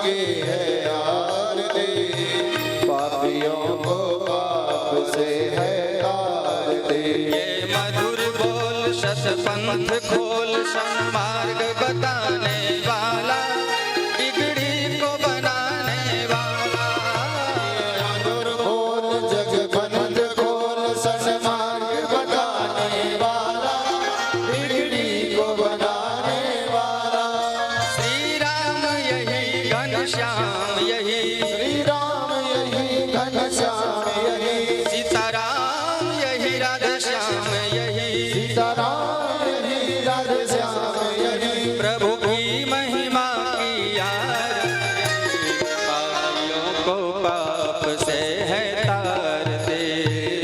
की है आरती, पापियों को पाप से है तारती। ये मधुर बोल सतपंथ खोल सन्मार्ग बताने वाला, बिगड़ी को बनाने वाला। मधुर बोल जगपंथ खोल सन्मार्ग बताने वाला, बिगड़ी को बनाने वाला। श्री राम यही घनश्याम यही, श्री राम यही घनश्याम यही, सीताराम यही राधेश्याम यही, सीताराम यही राधेश्याम यही। प्रभु की महिमा की आरती, पापियों को पाप से है तारते।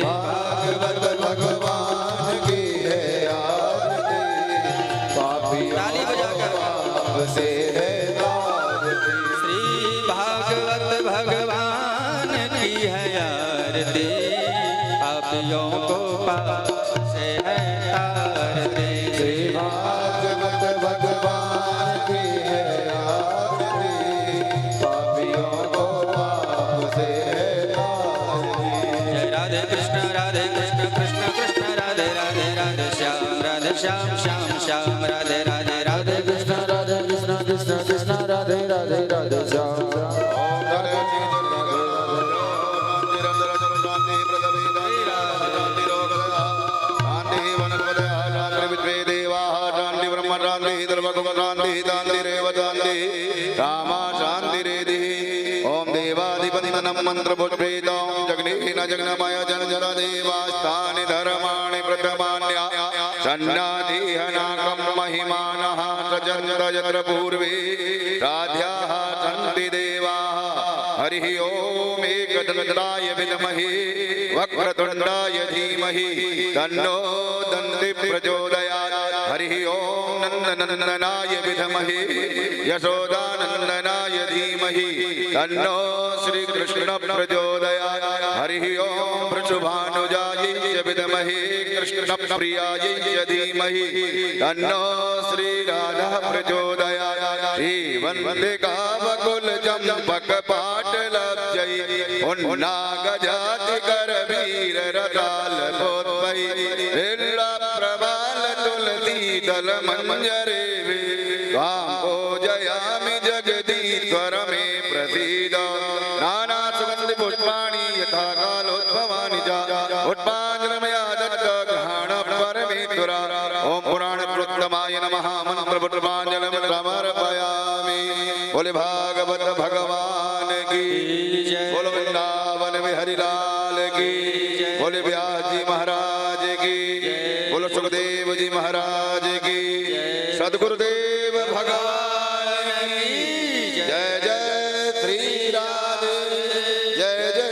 भागवत भगवान की है आरती, पापियों ताली बजाकर। पाप से है तारती। श्री भागवत भगवान की है आरती, पापियों को पाप से है तारते। श्री भागवत भगवान की है आरती, पापियों को पाप से है तारती। जय राधे कृष्ण कृष्ण कृष्ण राधे राधे राधे श्याम श्याम श्याम राधे राधे राधे कृष्ण कृष्ण कृष्ण राधे राधे राधे श्याम श्याम। ओम राधे मंत्र जगने जगनमय जन जन देवास्तानि धर्माणि प्रथमान्या सन्नादिहनाकं महिमानः सजन्त यत्र पूर्वे राध्याः सन्ति देवाः। हरिः ओम एकदन्ताय विद्महे वक्रतुण्डाय धीमहि तन्नो दन्ति प्रचोदयात्। हरिः ओम नन्दनन्दनाय विद्महे यशोदानन्दनाय धीमहि तन्नो श्रीकृष्ण प्रचोदयात्। हरिः ओम वृषभानुजाय विद्महे कृष्णप्रियाय धीमहि तन्नो श्रीराधा प्रचोदयात्। श्रीवन्दिकावकुल चम्पक पाटलब्जै उन्नागजाति करवीर रताल पोत्वै बिल्ला प्रबाल तुलसी दल मंजरे त्वां पूजयामि जगदीश्वर मे प्रसीद। नाना सुगन्धि पुष्पाणि यथा कालोद्भवानि च उत्पादनमया दत्त ग्रहण परमेश्वर। ओम पुराण प्रोत्तमाय नमः मंत्र पुष्पांजलिं समर्पयामि। बोले भागवत भगवान की जय, बोलो वृंदावन में हरिलाल की जय, बोले व्यास जी महाराज की जय, बोलो सुखदेव जी महाराज की जय, सद्गुरुदेव भगवान की जय। जय श्री राधे, जय जय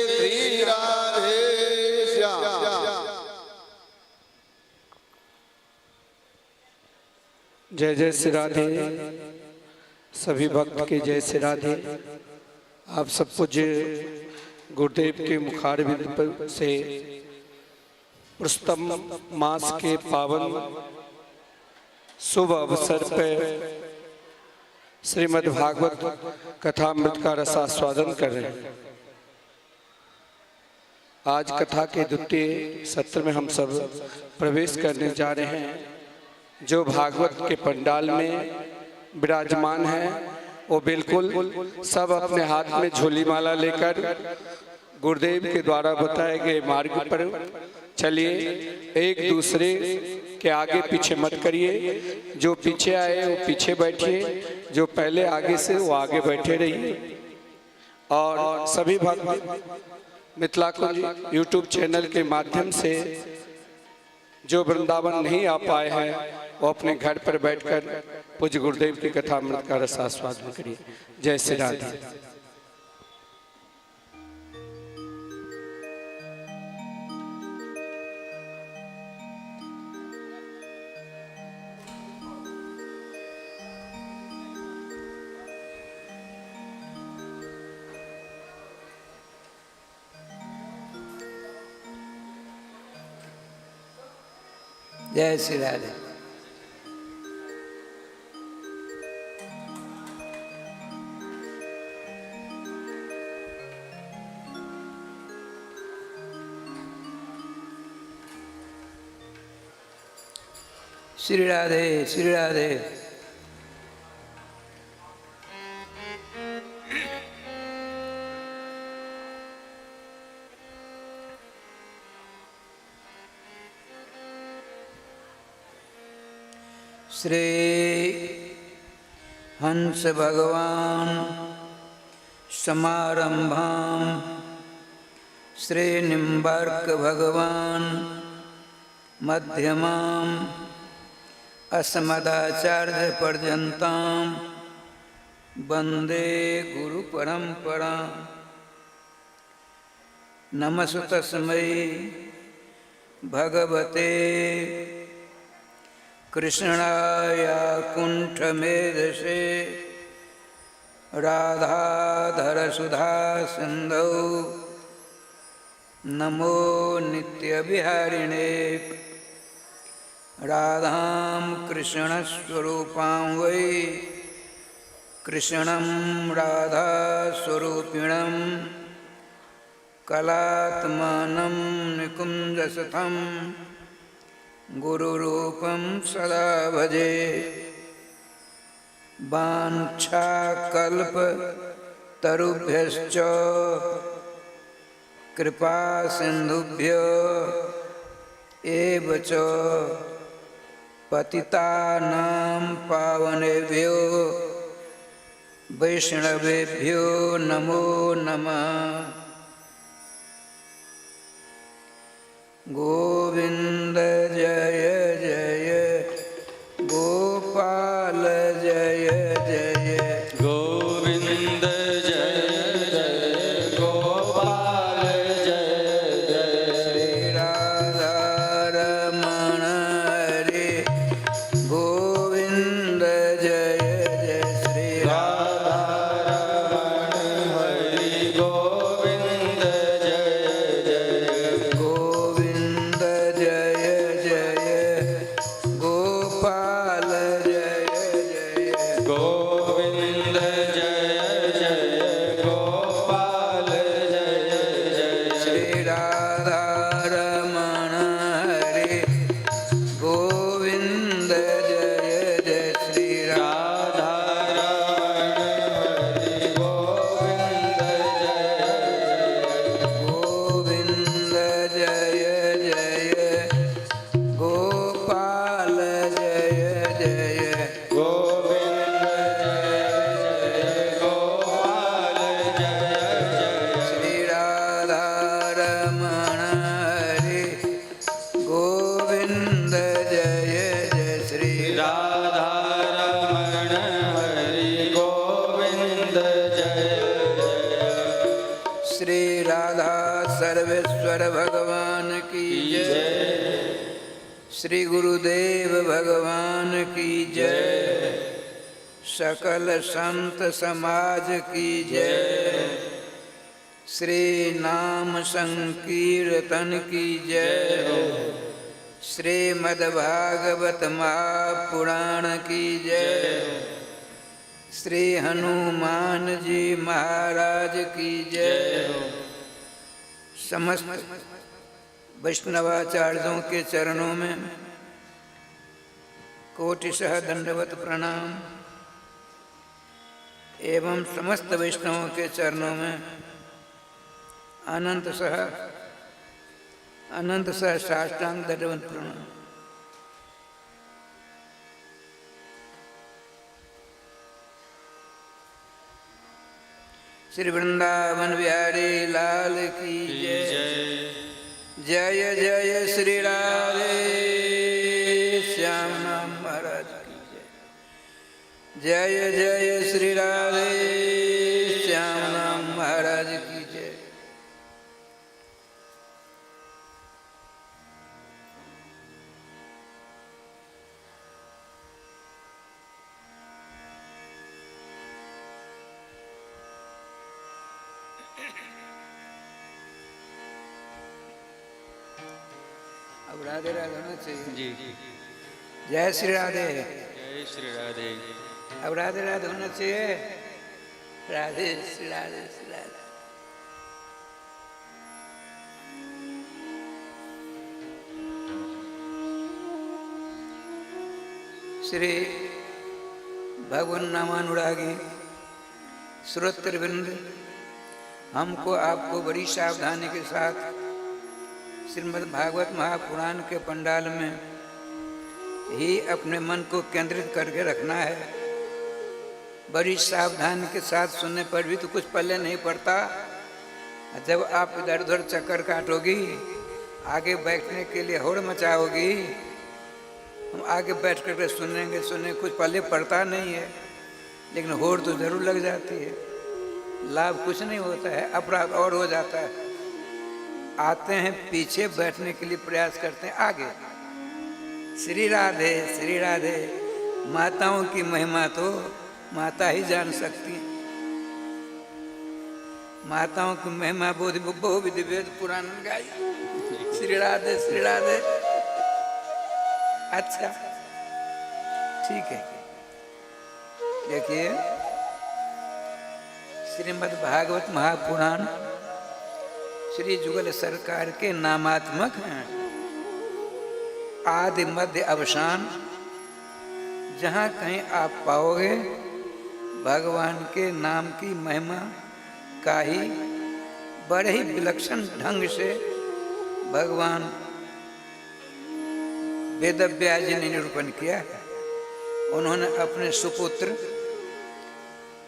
श्री राधे श्याम। जय जय श्री राधे। सभी भक्त के जय श्री राधे। आप सब पूज्य गुरुदेव के मुखारविंद से पुरुषोत्तम मास के पावन शुभ अवसर पर श्रीमद् भागवत कथामृत का रसास्वादन कर रहे हैं। आज कथा के द्वितीय सत्र में हम सब प्रवेश करने जा रहे हैं। जो भागवत के पंडाल में विराजमान है वो बिल्कुल सब अपने हाथ में झोली माला लेकर गुरुदेव के द्वारा बताए गए मार्ग पर चलिए। एक दूसरे के आगे पीछे मत करिए। जो पीछे आए वो पीछे बैठिए, जो पहले आगे से वो आगे बैठे रहिए। और सभी भक्त मिथिला कुंज यूट्यूब चैनल के माध्यम से जो वृंदावन नहीं आ पाए हैं वो अपने घर पर बैठकर पूज्य गुरुदेव की कथामृत का रसास्वादन करिए। जय श्री राधे। जय श्री राधे। श्री राधे श्री राधे। श्री हंस भगवान समारंभां श्री निम्बार्क भगवान मध्यमां अस्मदाचार्य पर्यन्तां वंदे गुरु परंपरा। नमस्तु तस्मै भगवते कृष्णाय कुंठमेधसे राधाधर सुधा सिंधौ नमो नित्यविहारिणे। राधां कृष्णस्वरूपां वै कृष्णं राधास्वरूपिणं कलात्मानं निकुञ्जसथं गुरुरूपं सदा भजे। वाञ्छाकल्पतरुभ्यश्च कृपा सिन्धुभ्यो एव च पतितानां पावनेभ्यो वैष्णवेभ्यो नमो नमः। गोविंद जय जय गोपाल जय जय गोविंद जय जय गोपाल जय जय श्री राधा रमण हरे गोविंद जय जय श्री राधा रमण हरि गोविंद जय जय गोविंद जय जय गोपाल जय जय गोविंद जय जय गोपाल जय जय श्री राधा रमण हरे गोविंद जय जय श्री राधा रमण हरि गोविंद जय गोविंद जय जय गोपाल जय जय गोविंद जय गोपाल जय जय श्री राधा रमण हरे गोविंद जय जय श्री राधा रमण हरि गोविंद जय श्री राधा सर्वेश्वर भगवान की जय। श्री गुरुदेव भगवान की जय। सकल संत समाज की जय। श्री नाम संकीर्तन की जय। श्रीमद्भागवत महापुराण की जय। श्री हनुमान जी महाराज की जय। समस्त वैष्णवाचार्यों के चरणों में कोटिशः दंडवत प्रणाम एवं समस्त वैष्णवों के चरणों में अनंत सह साष्टांग दंडवत प्रणाम। श्री वृंदावन बिहारी लाल की जय। जय जय श्री राधे श्याम नाम महाराज की जय। जय जय श्री राधे श्याम नाम महाराज की जय। अब राधे राधे होना चाहिए। जी जय श्री राधे। जय श्री राधे। अब राधे राधे होना चाहिए। राधे श्री राधे श्री राधे। श्री भगवान नामानुरागी श्रोत्रवृंद, हमको आपको बड़ी सावधानी के साथ श्रीमद् भागवत महापुराण के पंडाल में ही अपने मन को केंद्रित करके रखना है। बड़ी सावधानी के साथ सुनने पर भी तो कुछ पल्ले नहीं पड़ता। जब आप इधर उधर चक्कर काटोगी, आगे बैठने के लिए होड़ मचाओगी, हम आगे बैठ कर सुनेंगे कुछ पल्ले पड़ता नहीं है, लेकिन होड़ तो जरूर लग जाती है। लाभ कुछ नहीं होता है, अपराध और हो जाता है। आते हैं पीछे, बैठने के लिए प्रयास करते हैं आगे। श्री राधे श्री राधे। माताओं की महिमा तो माता ही जान सकती हैं। माताओं की महिमा बहु विधि वेद पुराण गाई। श्री राधे श्री राधे। अच्छा ठीक है, देखिए श्रीमद् भागवत महापुराण श्री जुगल सरकार के नामात्मक हैं। आदि मध्य अवसान जहाँ कहीं आप पाओगे भगवान के नाम की महिमा का ही बड़े ही विलक्षण ढंग से भगवान वेदव्यास जी ने निरूपण किया है। उन्होंने अपने सुपुत्र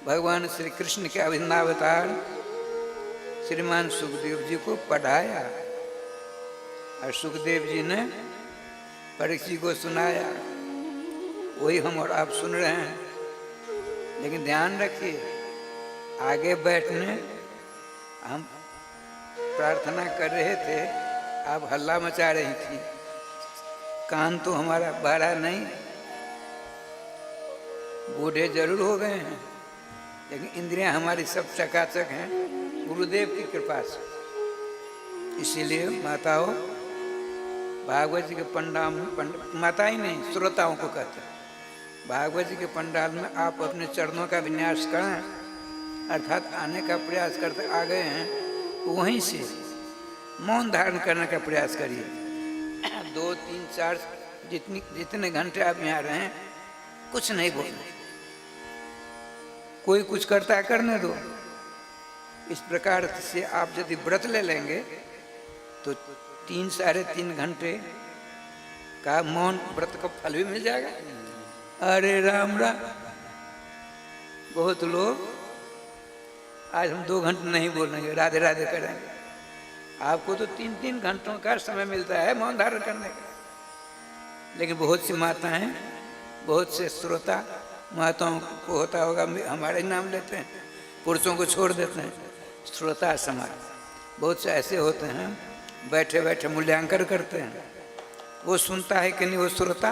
भगवान श्री कृष्ण के अभिन्नावतार श्रीमान सुखदेव जी को पढ़ाया और सुखदेव जी ने परीक्षित को सुनाया। वही हम और आप सुन रहे हैं। लेकिन ध्यान रखिए, आगे बैठने हम प्रार्थना कर रहे थे, आप हल्ला मचा रही थी। कान तो हमारा बहरा नहीं, बूढ़े जरूर हो गए हैं, लेकिन इंद्रियां हमारी सब चकाचक हैं गुरुदेव की कृपा से। इसीलिए माताओं, भागवत जी के पंडाल में, माता ही नहीं श्रोताओं को कहते हैं, भागवत जी के पंडाल में आप अपने चरणों का विन्यास करें, अर्थात आने का प्रयास करते आ गए हैं, वहीं से मौन धारण करने का प्रयास करिए। 2, 3, 4 जितने घंटे आप यहाँ रहें, कुछ नहीं बोलना। कोई कुछ करता है करने दो। इस प्रकार से आप यदि व्रत ले लेंगे तो 3, 3.5 घंटे का मौन व्रत का फल भी मिल जाएगा। अरे राम राम। बहुत लोग आज हम 2 घंटे नहीं बोलेंगे, राधे राधे करेंगे। आपको तो 3-3 घंटों का समय मिलता है मौन धारण करने का। लेकिन बहुत सी माताएं, बहुत से श्रोता माताओं को होता होगा, हमारे नाम लेते हैं, पुरुषों को छोड़ देते हैं। श्रोता समाज बहुत से ऐसे होते हैं, बैठे बैठे मूल्यांकन करते हैं। वो सुनता है कि नहीं वो श्रोता?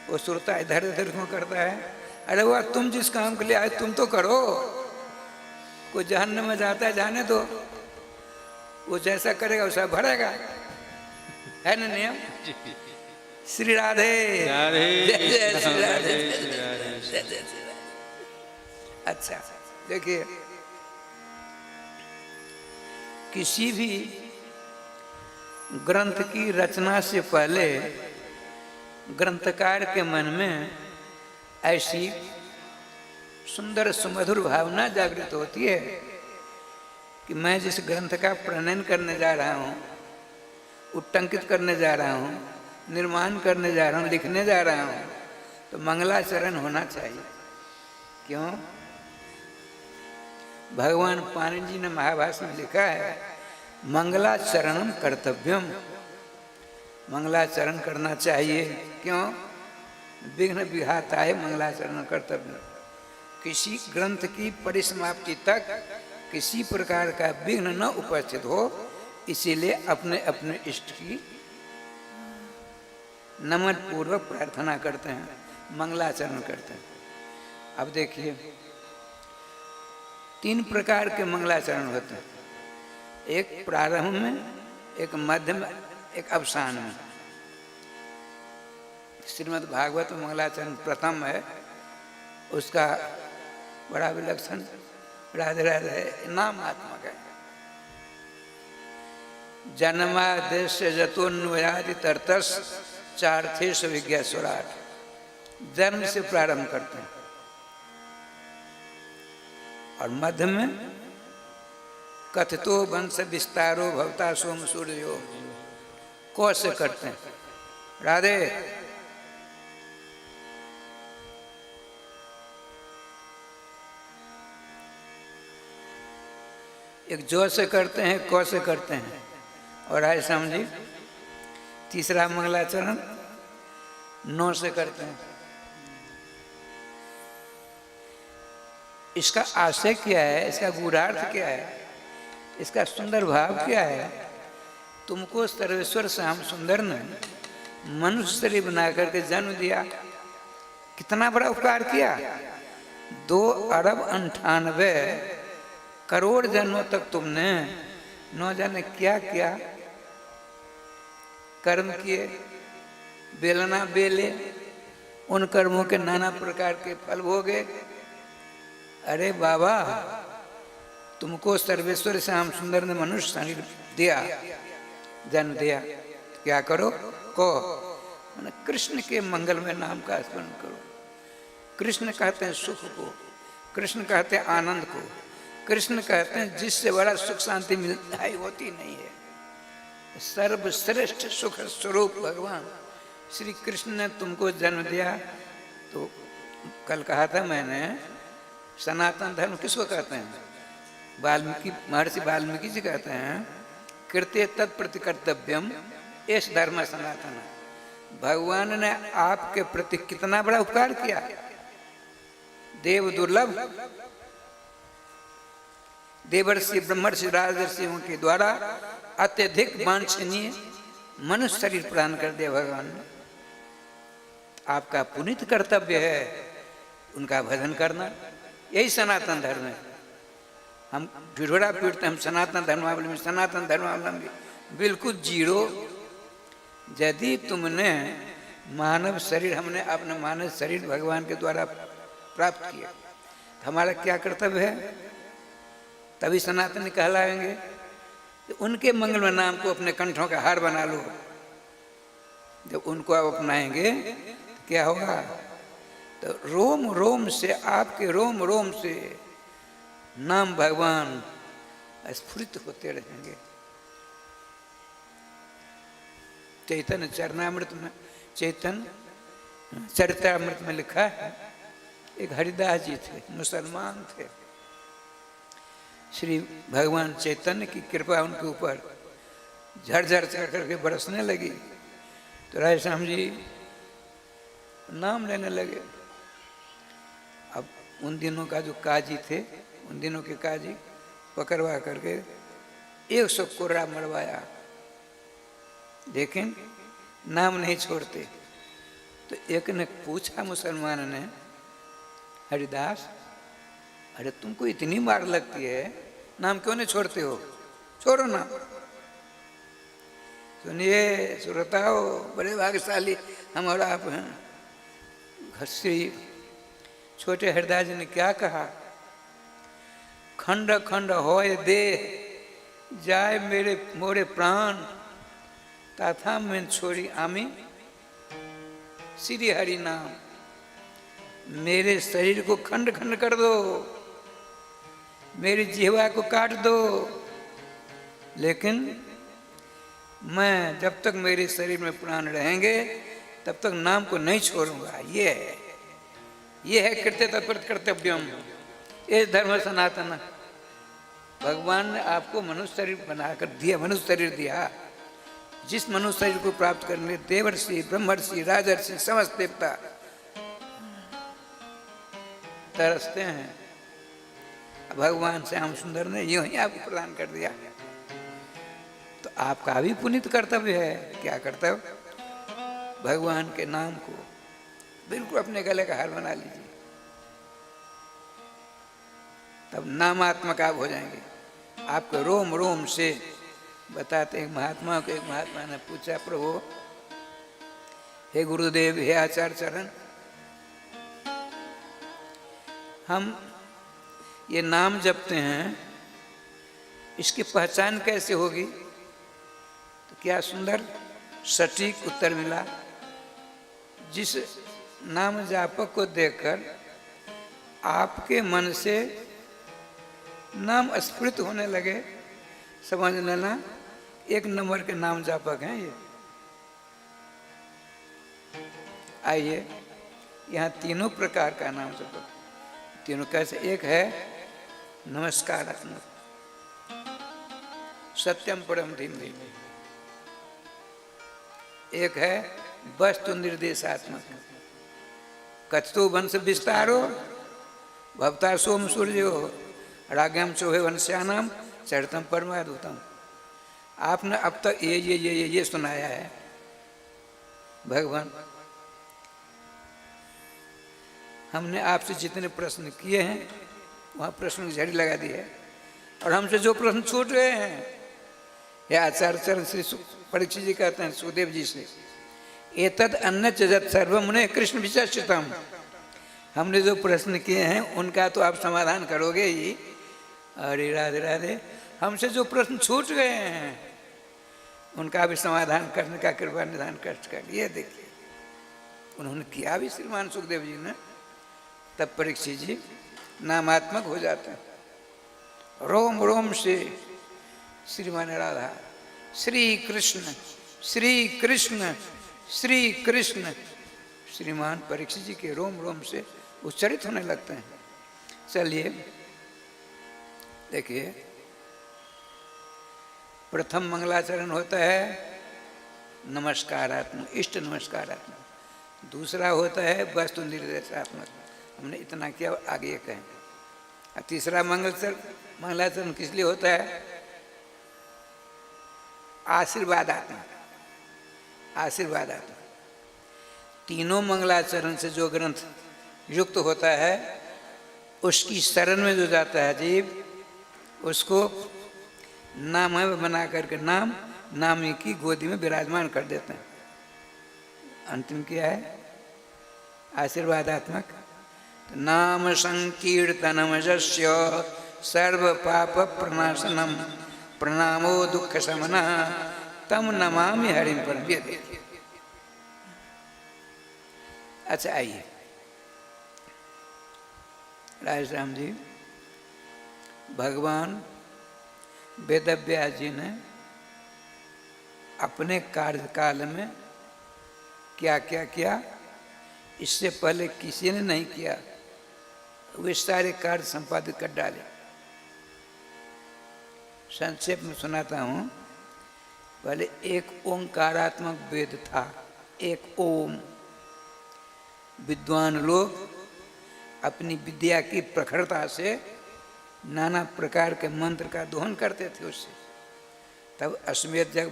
वो श्रोता इधर उधर क्यों करता है? अरे वाह, तुम जिस काम के लिए आए तुम तो करो। कोई जहन्नम में जाता है, जाने दो, वो जैसा करेगा वैसा भरेगा, है ना नियम? श्री राधे जय जय श्री राधे। अच्छा देखिए, किसी भी ग्रंथ की रचना से पहले ग्रंथकार के मन में ऐसी सुंदर सुमधुर भावना जागृत होती है कि मैं जिस ग्रंथ का प्रणयन करने जा रहा हूँ, उत्टंकित करने जा रहा हूँ, निर्माण करने जा रहा हूँ, लिखने जा रहा हूँ, तो मंगलाचरण होना चाहिए। क्यों? भगवान पाणिनि जी ने महाभाष्य में लिखा है, मंगलाचरणम कर्तव्यम। मंगलाचरण करना चाहिए। क्यों? विघ्न विघाताय मंगलाचरण कर्तव्य। किसी ग्रंथ की परिसमाप्ति तक किसी प्रकार का विघ्न न उपस्थित हो, इसीलिए अपने अपने इष्ट की नमन पूर्वक प्रार्थना करते हैं, मंगलाचरण करते हैं। अब देखिए, 3 प्रकार के मंगलाचरण होते हैं, एक प्रारंभ में, एक मध्य में, एक अवसान में। श्रीमद् भागवत मंगलाचरण प्रथम है, उसका बड़ा विलक्षण राधे राधे नामात्मक है। जन्मादेश जतोन्वयादि तरतस चार्थेश विज्ञा स्वराट। जन्म से प्रारंभ करते हैं और मध्य में कथितो वंश विस्तारो भवता सोम सूर्यो कौ से करते हैं। राधे एक जो से करते हैं, कौ से करते हैं, और आए समझी तीसरा मंगलाचरण नौ से करते हैं। इसका आशय क्या है, इसका गूढ़ार्थ क्या है, इसका सुंदर भाव क्या है? तुमको सर्वेश्वर श्याम सुंदर ने मनुष्य शरीर बना करके जन्म दिया, कितना बड़ा उपकार किया। 2,98 करोड़ जन्मों तक तुमने न जाने क्या क्या कर्म किए, बेलना बेले, उन कर्मों के नाना प्रकार के फल भोगे। अरे बाबा, तुमको सर्वेश्वर श्याम सुंदर ने मनुष्य शरीर दिया, जन्म दिया, क्या करो को कृष्ण के मंगलमय नाम का स्मरण करो। कृष्ण कहते हैं सुख को, कृष्ण कहते हैं आनंद को, कृष्ण कहते हैं जिससे बड़ा सुख शांति मिलती होती नहीं है। सर्वश्रेष्ठ सुख स्वरूप भगवान श्री कृष्ण ने तुमको जन्म दिया। तो कल कहा था मैंने, सनातन धर्म किसको कहते हैं? वाल्मीकि, महर्षि वाल्मीकि जी कहते हैं कृत्य तत्प्रति कर्तव्यम एष धर्म सनातन। भगवान ने आपके प्रति कितना बड़ा उपकार किया। देव दुर्लभ देवर्षि ब्रह्मर्षि राजर्षियों के द्वारा अत्यधिक वांछनीय मनुष्य शरीर प्रदान कर दिया भगवान ने। आपका पुनीत कर्तव्य है उनका भजन करना, यही सनातन धर्म है। हम ढिढोरा पीटते, हम सनातन धर्मावलंबी, सनातन धर्मावलंबी, बिल्कुल जीरो। यदि तुमने मानव शरीर, हमने अपना मानव शरीर भगवान के द्वारा प्राप्त किया, तो हमारा क्या कर्तव्य है? तभी सनातन कहलाएंगे। तो उनके मंगलमय नाम को अपने कंठों का हार बना लो। जब उनको आप अपनाएंगे तो क्या होगा? तो रोम रोम से, आपके रोम रोम से नाम भगवान स्फुरित होते रहेंगे। चैतन्य चरणामृत में, चैतन्य चरित्रामृत में लिखा है, एक हरिदास जी थे, मुसलमान थे। श्री भगवान चैतन्य की कृपा उनके ऊपर झरझर चढ़ करके बरसने लगी। तो राय श्याम जी नाम लेने लगे। अब उन दिनों का जो काजी थे, उन दिनों के काजी पकड़वा करके 100 कोर्रा मरवाया, लेकिन नाम नहीं छोड़ते। तो एक ने पूछा मुसलमान ने, हरिदास, अरे तुमको इतनी मार लगती है, नाम क्यों नहीं छोड़ते हो? छोड़ो ना। सुनिए श्रोताओ, बड़े भाग्यशाली हम और आप हैं। श्री छोटे हरिदास जी ने क्या कहा? खंड खंड होए दे जाए मेरे मोरे प्राण, तथा मैं छोड़ी आमी श्री हरि नाम। मेरे शरीर को खंड खंड कर दो, मेरी जिह्वा को काट दो, लेकिन मैं जब तक मेरे शरीर में प्राण रहेंगे तब तक नाम को नहीं छोड़ूंगा। ये है कृत्य तत्पर कर्तव्यम, ये धर्म सनातन। भगवान ने आपको मनुष्य शरीर बनाकर दिया, मनुष्य शरीर दिया। जिस मनुष्य शरीर को प्राप्त करने देवर्षि ब्रह्मर्षि राजर्षि समस्त देवता तरसते हैं। भगवान श्याम सुंदर ने यूं ही आपको प्रदान कर दिया। तो आपका भी पुनीत कर्तव्य है। क्या कर्तव्य? भगवान के नाम को बिल्कुल अपने गले का हार बना लीजिए, तब नामात्मक आप हो जाएंगे। आपको रोम रोम से बताते हैं। महात्मा को एक महात्मा ने पूछा, प्रभु हे गुरुदेव, हे आचार्य चरण, हम ये नाम जपते हैं, इसकी पहचान कैसे होगी? तो क्या सुंदर सटीक उत्तर मिला। जिस नाम जापक को देखकर आपके मन से नाम स्फुरित होने लगे, समझ लेना एक नंबर के नाम जापक हैं ये। आइए, यहाँ तीनों प्रकार का नाम जापक, तीनों कैसे? एक है नमस्कारात्मक, सत्यम परम धीमहि। एक है वस्तु निर्देशात्मक, कथतो वंश विस्तारो भवता सोम सूर्यो राग्यम चोहे वंश्यानाम चरितम परमाद्भुतम। आपने अब तक ये सुनाया है भगवान। हमने आपसे जितने प्रश्न किए हैं वहाँ प्रश्न की झड़ी लगा दी है, और हमसे जो प्रश्न छूट गए हैं, ये आचार्य चरण श्री परीक्षित जी कहते हैं सुखदेव जी से, एतद अन्य जगत सर्वमुने कृष्ण विचक्षितम। हमने जो प्रश्न किए हैं उनका तो आप समाधान करोगे ही। अरे राधे राधे, हमसे जो प्रश्न छूट गए हैं उनका भी समाधान करने का कृपा निधान कर ये देखिए उन्होंने किया भी श्रीमान सुखदेव जी ने। तब परीक्षित जी नामात्मक हो जाते हैं। रोम रोम से श्रीमान राधा, श्री कृष्ण श्री कृष्ण श्री कृष्ण, श्रीमान परीक्षित जी के रोम रोम से उच्चारित होने लगते हैं। चलिए देखिए, प्रथम मंगलाचरण होता है नमस्कारात्मक, इष्ट नमस्कारात्मक। दूसरा होता है वस्तु निर्देशात्मक, हमने इतना किया, आगे ये कहें। और तीसरा मंगलाचरण किस लिए होता है? आशीर्वादात्मक, आशीर्वादात्मक। तीनों मंगलाचरण से जो ग्रंथ युक्त होता है उसकी शरण में जो जाता है जीव, उसको नाम बना करके नामी की गोदी में विराजमान कर देते हैं। अंतिम क्या है? आशीर्वादात्मक। नाम संकीर्तनम यस्य सर्व पाप प्रणाशनम प्रणामो दुख शमनः तम नमामि हरिम परम। अच्छा आइए, राजराम जी, भगवान वेदव्यास जी ने अपने कार्यकाल में क्या क्या किया, इससे पहले किसी ने नहीं किया। वे सारे कार्य संपादित कर डाले। संक्षेप में सुनाता हूँ। पहले एक ओंकारात्मक वेद था, एक ओम। विद्वान लोग अपनी विद्या की प्रखरता से नाना प्रकार के मंत्र का दोहन करते थे उससे। तब अश्वमेध जग,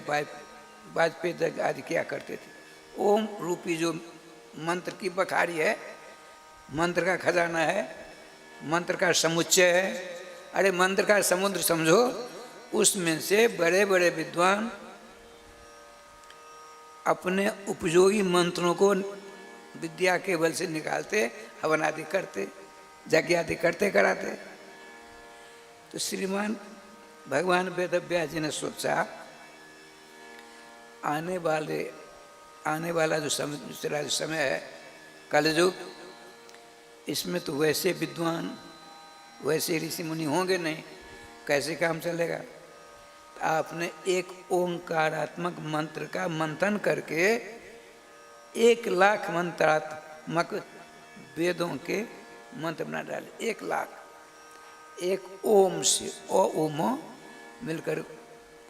वाजपेयी जग आदि क्या करते थे। ओम रूपी जो मंत्र की बखारी है, मंत्र का खजाना है, मंत्र का समुच्चय है, अरे मंत्र का समुद्र समझो। उसमें से बड़े बड़े विद्वान अपने उपयोगी मंत्रों को विद्या के बल से निकालते, हवन आदि करते, यज्ञ आदि करते कराते। तो श्रीमान भगवान वेदव्यास जी ने सोचा आने वाला जो समय है कलयुग, इसमें तो वैसे विद्वान वैसे ऋषि मुनि होंगे नहीं, कैसे काम चलेगा। तो आपने एक ओंकारात्मक मंत्र का मंथन करके 1,00,000 मंत्रात्मक वेदों के मंत्र बना डाले। 1,00,000 एक ओम से, ओम मिलकर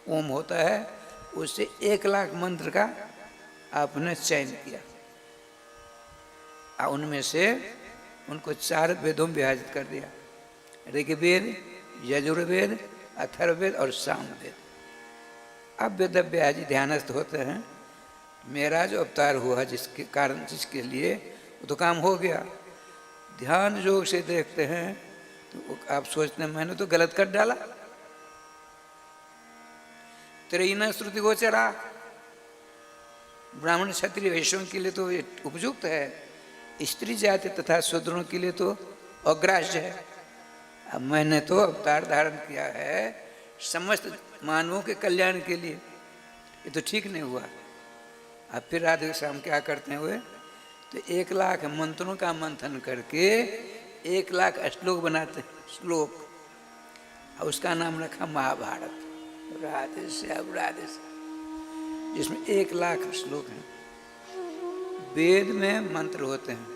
ओम होता है, उससे 1,00,000 मंत्र का आपने चयन किया। और उनमें से उनको 4 वेदों में विभाजित कर दिया, ऋग्वेद, यजुर्वेद, अथर्ववेद और सामवेद। अब वेदव्यास जी ध्यानस्थ होते हैं, मेरा जो अवतार हुआ जिसके कारण, जिसके लिए वो तो काम हो गया। ध्यान योग से देखते हैं तो आप सोचते हैं मैंने तो गलत कर डाला। त्रिना श्रुति गोचरा, ब्राह्मण क्षत्रिय वैश्यों के लिए तो ये उपयुक्त है, स्त्री जाति तथा शूद्रों के लिए तो अग्राह्य है। अब मैंने तो अवतार धारण किया है समस्त मानवों के कल्याण के लिए, ये तो ठीक नहीं हुआ। अब फिर राधे श्याम क्या करते हैं हुए, तो 1 लाख मंत्रों का मंथन करके 1 लाख श्लोक बनाते श्लोक, और उसका नाम रखा महाभारत। राधे श्याम राधे श्याम, जिसमें 1 लाख श्लोक हैं। वेद में मंत्र होते हैं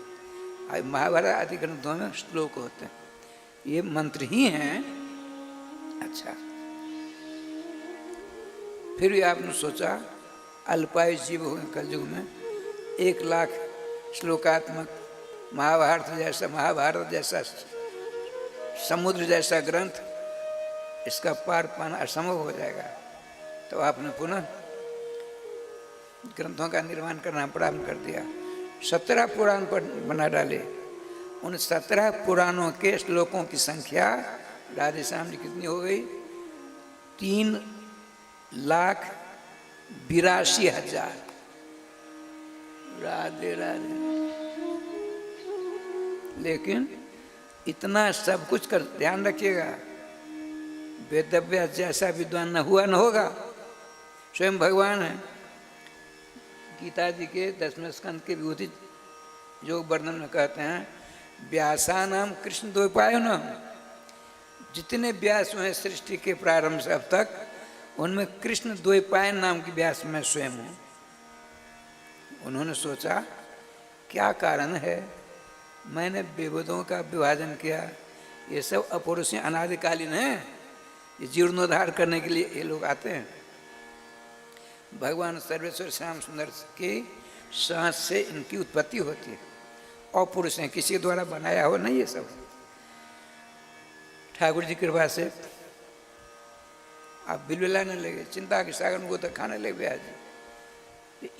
और महाभारत आदि ग्रंथों में श्लोक होते हैं, ये मंत्र ही हैं। अच्छा, फिर भी आपने सोचा अल्पायु जीव हो कलयुग में 1 लाख श्लोकात्मक महाभारत जैसा समुद्र जैसा ग्रंथ, इसका पार पाना असंभव हो जाएगा। तो आपने पुनः ग्रंथों का निर्माण करना प्रारंभ कर दिया। 17 पुराण पर बना डाले। उन 17 पुराणों के श्लोकों की संख्या राधे श्याम जी कितनी हो गई? 3,82,000। राधे राधे। लेकिन इतना सब कुछ कर ध्यान रखिएगा, वेदव्यास जैसा विद्वान न हुआ न होगा। स्वयं भगवान है। गीता जी के 10वें स्कंद के विभूति योग वर्णन में कहते हैं, व्यासा नाम कृष्ण द्वैपायन न। जितने व्यास हुए सृष्टि के प्रारंभ से अब तक, उनमें कृष्ण द्वैपायन नाम की व्यास मैं स्वयं हूँ। उन्होंने सोचा क्या कारण है, मैंने वेदों का विभाजन किया, ये सब अपौरुषीय अनादिकालीन है, ये जीर्णोद्धार करने के लिए ये लोग आते हैं। भगवान सर्वेश्वर श्याम सुंदर की सांस से इनकी उत्पत्ति होती है, और पुरुष हैं, किसी द्वारा बनाया हो नहीं। ये सब ठाकुर जी की कृपा से आप बिलबिलाने लगे, चिंता के सागर को तो खाने लगे ब्याज।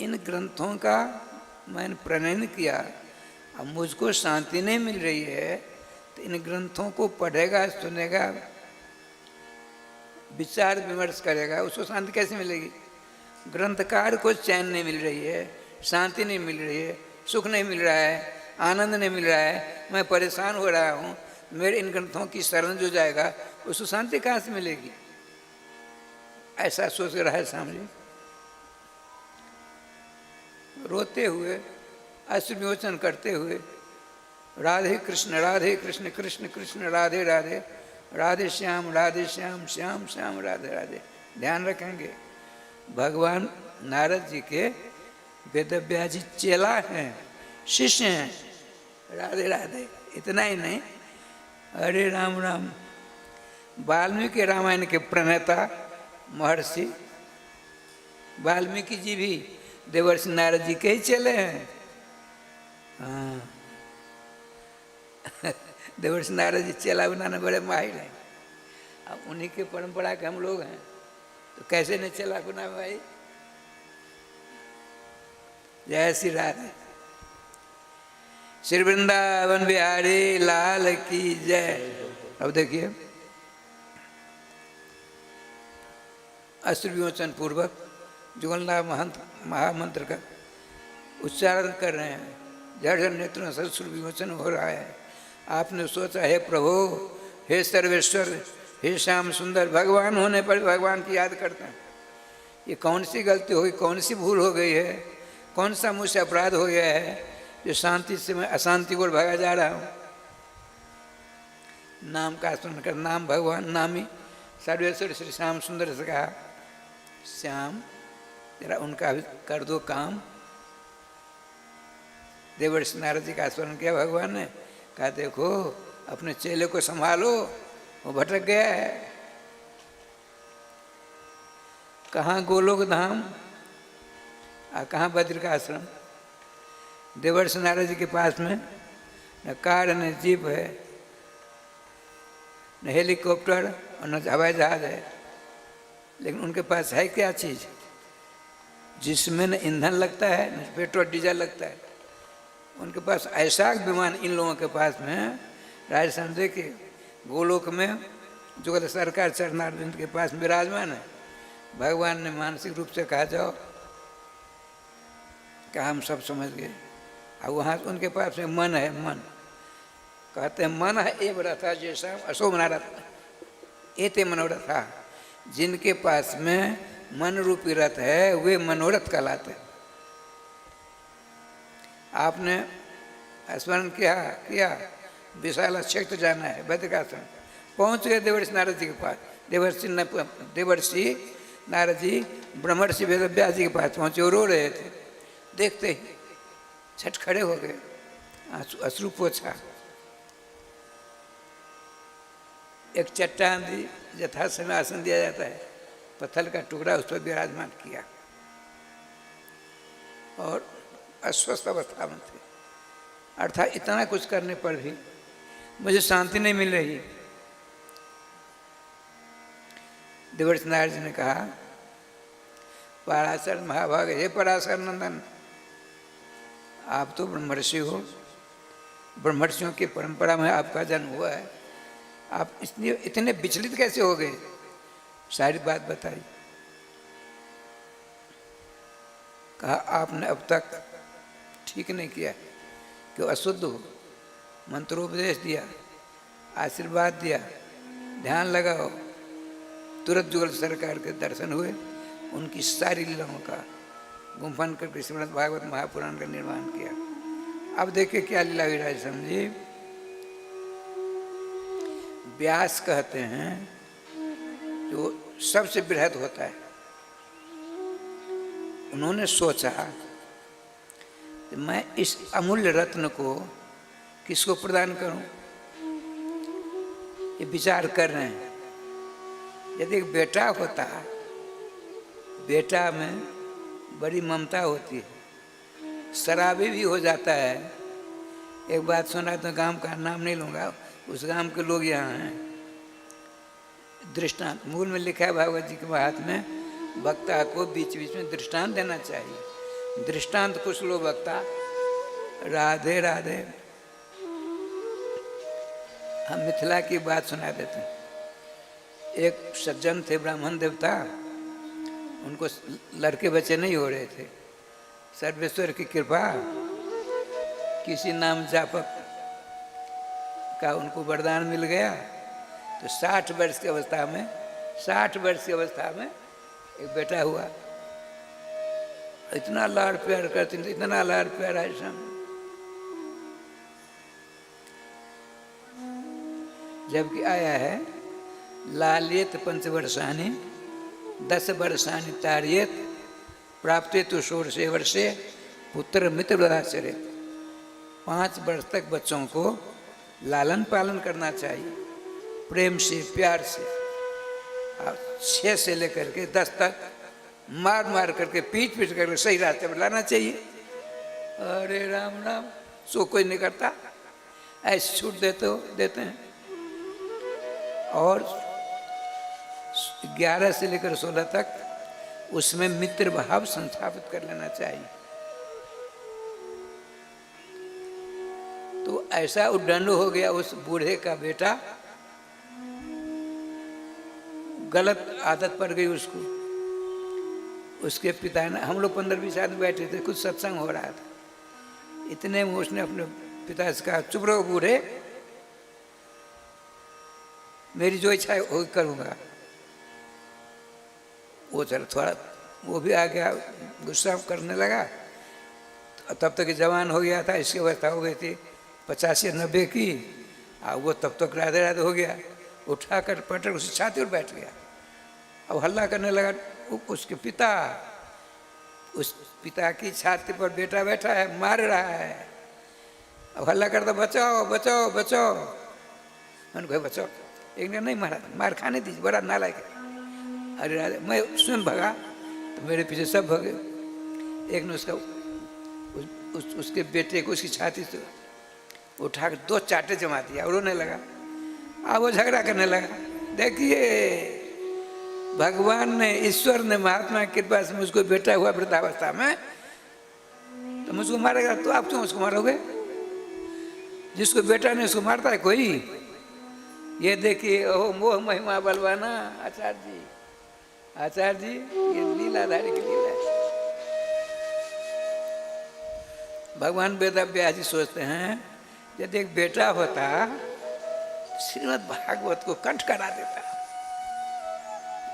इन ग्रंथों का मैंने प्रणयन किया, अब मुझको शांति नहीं मिल रही है, तो इन ग्रंथों को पढ़ेगा, सुनेगा, विचार विमर्श करेगा, उसको शांति कैसे मिलेगी? ग्रंथकार को चैन नहीं मिल रही है, शांति नहीं मिल रही है, सुख नहीं मिल रहा है, आनंद नहीं मिल रहा है, मैं परेशान हो रहा हूँ, मेरे इन ग्रंथों की शरण जो जाएगा उसको शांति कहाँ से मिलेगी? ऐसा सोच रहा है सामने। रोते हुए, अश्रुविमोचन करते हुए, राधे कृष्ण कृष्ण कृष्ण राधे राधे, राधे श्याम श्याम श्याम राधे राधे। ध्यान रखेंगे, भगवान नारद जी के वेदव्यास जी चेला हैं, शिष्य हैं। राधे राधे। इतना ही नहीं, हरे राम राम। वाल्मीकि रामायण के प्रणेता महर्षि वाल्मीकि जी भी देवर्षि नारद जी के ही चेले हैं। हाँ, देवर्षि नारद जी चेला बनाने बड़े माहिर हैं। अब उन्हीं के परंपरा के हम लोग हैं, तो कैसे नहीं चेला बना भाई? जय श्री राधे। श्री वृंदावन बिहारी लाल की जय। अब देखिए, अश्रुविमोचन पूर्वक जुगलनाथ महंत महामंत्र का उच्चारण कर रहे हैं। झरझर नेत्रों से अश्रुविमोचन हो रहा है। आपने सोचा, हे प्रभु, हे सर्वेश्वर, हे श्याम सुंदर, भगवान होने पर भगवान की याद करते हैं। ये कौन सी गलती हो गई, कौन सी भूल हो गई है, कौन सा मुझसे अपराध हो गया है जो शांति से मैं अशांति को भागा जा रहा हूँ? नाम का स्मरण कर, नाम भगवान नामी सर्वेश्वर श्री श्याम सुंदर से कहा, श्याम तेरा उनका भी कर दो काम। देवर्षि नारद जी का स्मरण किया भगवान ने, कहा देखो अपने चेले को संभालो, वो भटक गया है। कहाँ गोलोक धाम और कहाँ बद्र का आश्रम। देवर्षि नारद जी के पास में न कार न जीप है, न हेलीकॉप्टर और न हवाई जहाज है, लेकिन उनके पास है क्या चीज़ जिसमें न ईंधन लगता है न पेट्रोल डीजल लगता है। उनके पास ऐसा विमान इन लोगों के पास में है। राजस्थान देखिए, गोलोक में जो सरकार चरणारविंद के पास विराजमान है। भगवान ने मानसिक रूप से कहा जाओ, कहा हम सब समझ गए। और वहाँ उनके पास में मन है, मन कहते हैं मन है एव रथा जैसा असो मनोरथ एते मनोरथा। जिनके पास में मन रूपी रथ है वे मनोरथ कहलाते हैं। आपने स्मरण किया विशाला क्षेत्र जाना है, बद्रिकाश्रम। पहुँच गए देवर्षि नारद जी के पास। देवर्षि नारद जी ब्रह्मर्षि वेदव्यास जी के पास पहुँचे, वो रो रहे थे। देखते ही छठ खड़े हो गए, अश्रु पोछा। एक चट्टान दी, यथा समय आसन दिया जाता है, पत्थर का टुकड़ा उस पर विराजमान किया और अस्वस्थ अवस्था में थे। अर्थात इतना कुछ करने पर भी मुझे शांति नहीं मिल रही। देवर्षि नारद जी ने कहा, पराशर महाभाग, हे पराशर नंदन, आप तो ब्रह्मर्षि हो, ब्रह्मर्षियों की परंपरा में आपका जन्म हुआ है, आप इतने विचलित कैसे हो गए? सारी बात बताई। कहा, आपने अब तक ठीक नहीं किया, क्यों अशुद्ध हो, मंत्रोपदेश दिया, आशीर्वाद दिया, ध्यान लगाओ। तुरंत जुगल सरकार के दर्शन हुए, उनकी सारी लीलाओं का गुम्फन करके श्रीमद् भागवत महापुराण का निर्माण किया। अब देखिए क्या लीला हुई राज समझिए। व्यास कहते हैं जो सबसे बृहद होता है, उन्होंने सोचा कि मैं इस अमूल्य रत्न को किसको प्रदान करूं, ये विचार कर रहे हैं। यदि एक बेटा होता, बेटा में बड़ी ममता होती है, शराबी भी हो जाता है। एक बात सुना तो गांव का नाम नहीं लूँगा, उस गांव के लोग यहाँ हैं। दृष्टांत मूल में लिखा है भागवत जी के महात्म्य में, वक्ता को बीच बीच में दृष्टांत देना चाहिए। दृष्टांत कुछ लो वक्ता, राधे राधे। हम मिथिला की बात सुना देते हैं। एक सज्जन थे, ब्राह्मण देवता, उनको लड़के बच्चे नहीं हो रहे थे। सर्वेश्वर की कृपा, किसी नाम जापक का उनको वरदान मिल गया। तो 60 वर्ष की अवस्था में, 60 वर्ष की अवस्था में एक बेटा हुआ। इतना लाड़ प्यार करते थे, इतना लाड़ प्यार ऐसा। जबकि आया है, लालियत पंचवर्षानि 10 वर्षानि ताड़येत, प्राप्ते तो 16 वर्षे पुत्र मित्र वदाचरेत। 5 वर्ष तक बच्चों को लालन पालन करना चाहिए, प्रेम से, प्यार से। और 6 से लेकर के 10 तक मार मार करके, पीट पीट करके सही रास्ते पर लाना चाहिए। अरे राम राम, सो कोई नहीं करता, ऐसे छूट देते हैं। और 11 से लेकर 16 तक उसमें मित्र भाव संस्थापित कर लेना चाहिए। तो ऐसा उद्दंड हो गया उस बूढ़े का बेटा, गलत आदत पड़ गई उसको। उसके पिता ने, हम लोग 15-20 आदमी बैठे थे, कुछ सत्संग हो रहा था। इतने में उसने अपने पिता से कहा, चुप रहो बूढ़े, मेरी जो इच्छा है वो करूँगा। वो चल थोड़ा वो भी आ गया, गुस्सा करने लगा। तो तब तक जवान हो गया था, इसकी अवस्था हो गई थी 85 या 90 की। वो तब तक राधे राधे हो गया, उठा कर पटक उसकी छाती पर बैठ गया। अब हल्ला करने लगा। उसके पिता, उस पिता की छाती पर बेटा बैठा है, मार रहा है। अब हल्ला करता, बचाओ बचाओ बचाओ। मैंने कहा बचाओ, एक ने नहीं मारा, मार खाने दीजिए, बड़ा नालायक है। अरे राधे, मैं स्वयं भगा तो मेरे पीछे सब भगे। एक ने उसके बेटे को उसकी छाती से उठा कर 2 चाटे जमा दिया और रोने लगा। अब वो झगड़ा करने लगा। देखिए, भगवान ने, ईश्वर ने, महात्मा की कृपा से मुझको बेटा हुआ वृद्धावस्था में, तो मुझको मारेगा तो आप क्यों उसको मारोगे? जिसको बेटा नहीं उसको मारता है कोई? ये देखिए, ओह मोह महिमा बलवाना आचार्य जी, आचार्य जी, ये लीलाधारी की लीला है। भगवान वेदव्यास जी सोचते हैं, यदि एक बेटा होता, श्रीमद् भागवत को कंठ करा देता।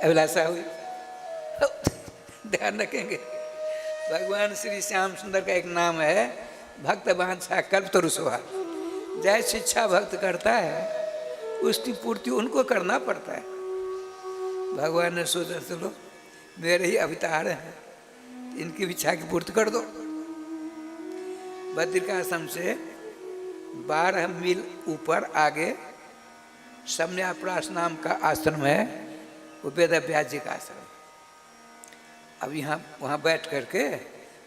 अभिलाषा हुई। ध्यान रखेंगे, भगवान श्री श्याम सुंदर का एक नाम है भक्त वांछा कल्पतरु स्वभाव, जैसी इच्छा भक्त करता है उसकी पूर्ति उनको करना पड़ता है। भगवान ने सोचा चलो मेरे ही अवतार हैं, इनकी इच्छा की पूर्ति कर दो। बद्रिकाश्रम से 12 मील ऊपर आगे समन्याप्रास नाम का आश्रम है, वो वेद व्यास जी का आश्रम। अब यहाँ वहाँ बैठ करके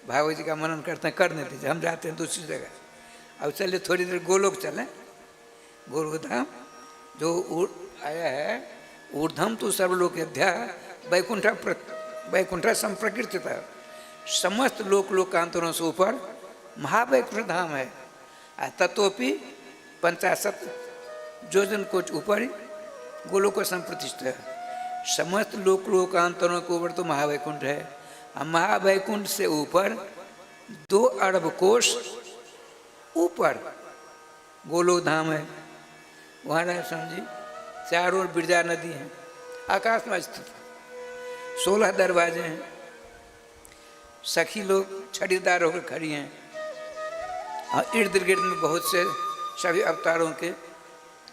भागवत जी का मनन करते हैं, करने दीजिए, हम जाते हैं दूसरी जगह। अब चलिए थोड़ी देर गोलोक चलें, गोलोकधाम जो आया है, ऊर्धम तो सर्वलोक अध्या वैकुंठा संप्रकृतिता, समस्त लोकांतरों से ऊपर महावैकुंठ धाम है। तत्वपि 50 योजन कोच ऊपर ही गोलोक संप्रतिष्ठित है। समस्त लोकांतरों के ऊपर तो महावैकुंठ है, और महावैकुंठ से ऊपर 2 अरब कोष ऊपर गोलोक धाम है। वहाँ राय समझी चारों ओर बिरजा नदी है, आकाश में स्थित 16 दरवाजे हैं, सखी लोग छड़ीदार होकर खड़ी हैं, और इर्द गिर्द में बहुत से सभी अवतारों के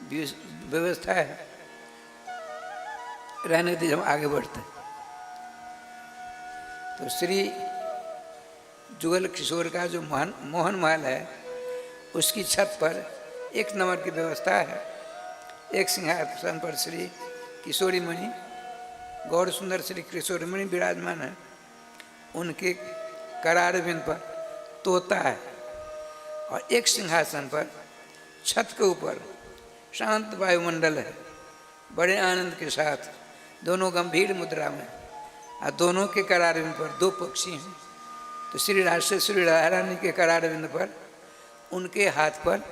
व्यवस्था है। रहने दीजिए, हम आगे बढ़ते हैं। तो श्री जुगल किशोर का जो मोहन महल है, उसकी छत पर 1 नंबर की व्यवस्था है। एक सिंहासन पर श्री किशोरी मणि, गौर सुंदर श्री किशोरी मणि विराजमान है। उनके करारविंद पर तोता है, और एक सिंहासन पर छत के ऊपर शांत वायुमंडल है। बड़े आनंद के साथ दोनों गंभीर मुद्रा में, और दोनों के करारविंद पर 2 पक्षी हैं। तो श्री राधा रानी के करारविंद पर उनके हाथ पर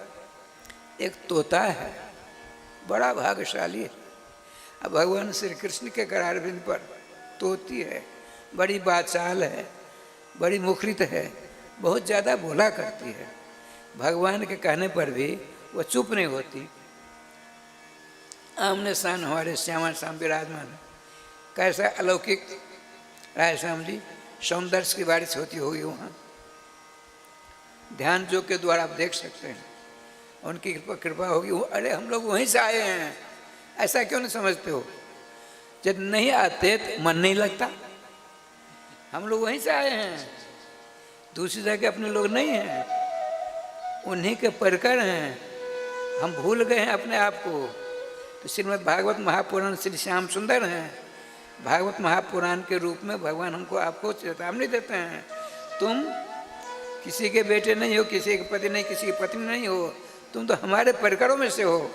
एक तोता है, बड़ा भाग्यशाली है। अब भगवान श्री कृष्ण के करारविंद पर तोती है, बड़ी बाचाल है, बड़ी मुखरित है, बहुत ज़्यादा बोला करती है। भगवान के कहने पर भी वो चुप नहीं होती। आमने सामने हमारे श्यामा श्याम विराजमान है। कैसा अलौकिक राय श्याम जी, सौंदर्य की बारिश होती होगी वहाँ। ध्यान योग के द्वारा आप देख सकते हैं, उनकी कृपा होगी। अरे हम लोग वहीं से आए हैं, ऐसा क्यों नहीं समझते हो? जब नहीं आते तो मन नहीं लगता। हम लोग वहीं से आए हैं, दूसरी जगह अपने लोग नहीं हैं, उन्हीं के परकर हैं। हम भूल गए हैं अपने आप को। तो श्रीमद् भागवत महापुराण श्री श्याम सुंदर हैं। भागवत महापुराण के रूप में भगवान हमको आपको चेतावनी देते हैं, तुम किसी के बेटे नहीं हो, किसी के पति नहीं, किसी की पत्नी नहीं हो, तुम तो हमारे परिकरों में से हो,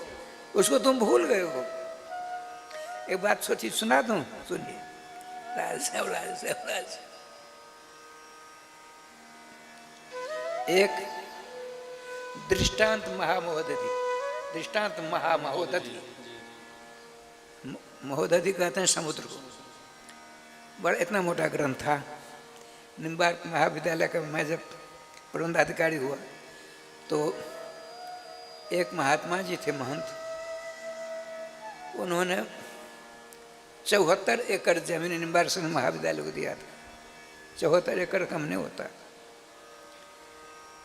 उसको तुम भूल गए हो। एक बात सोची, सुना दूं, सुनिए। एक दृष्टांत महामहोदधि, दृष्टांत महामहोदधि, महोदधि कहते हैं समुद्र को। बड़ा इतना मोटा ग्रंथ था। निम्बार्क महाविद्यालय का मैं जब प्रबंधाधिकारी हुआ तो एक महात्मा जी थे महंत, उन्होंने 74 एकड़ जमीन निम्बार्क महाविद्यालय को दिया था। 74 एकड़ कम नहीं होता।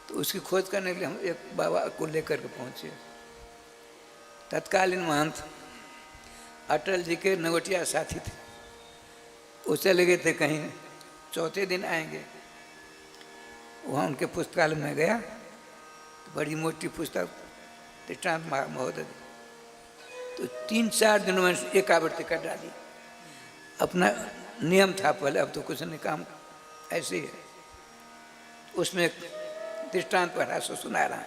तो उसकी खोज करने के लिए हम एक बाबा को लेकर के पहुँचे। तत्कालीन महंत अटल जी के नगोटिया साथी थे। वो चले गए थे कहीं, चौथे दिन आएंगे। वहाँ उनके पुस्तकालय में गया, तो बड़ी मोटी पुस्तक दृष्टांत महोदय, तो 3-4 दिनों में एक आवृत्ति कर डाली। अपना नियम था पहले, अब तो कुछ नहीं, काम ऐसे ही है। उसमें दृष्टांत पढ़ा, सो सुना रहा,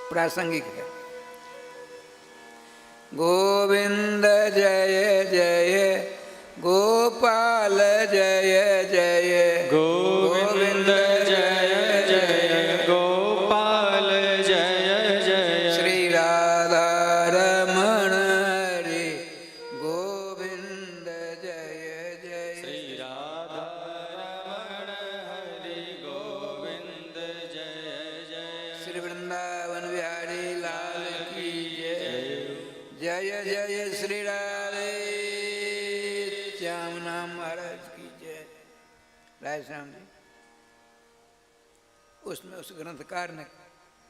प्रासंगिक है। गोविंद जय जय गोपाल जय जय, गोविंद जय जय गोपाल जय जय, श्री राधा रमण हरि गोविंद जय जय, श्री राधा रमण हरि गोविंद जय जय, श्री वृंदावन बिहारी लाल की जय, जय जय श्री राधे श्याम नाम महाराज की जय। राय श्याम जी उसमें उस ग्रंथकार ने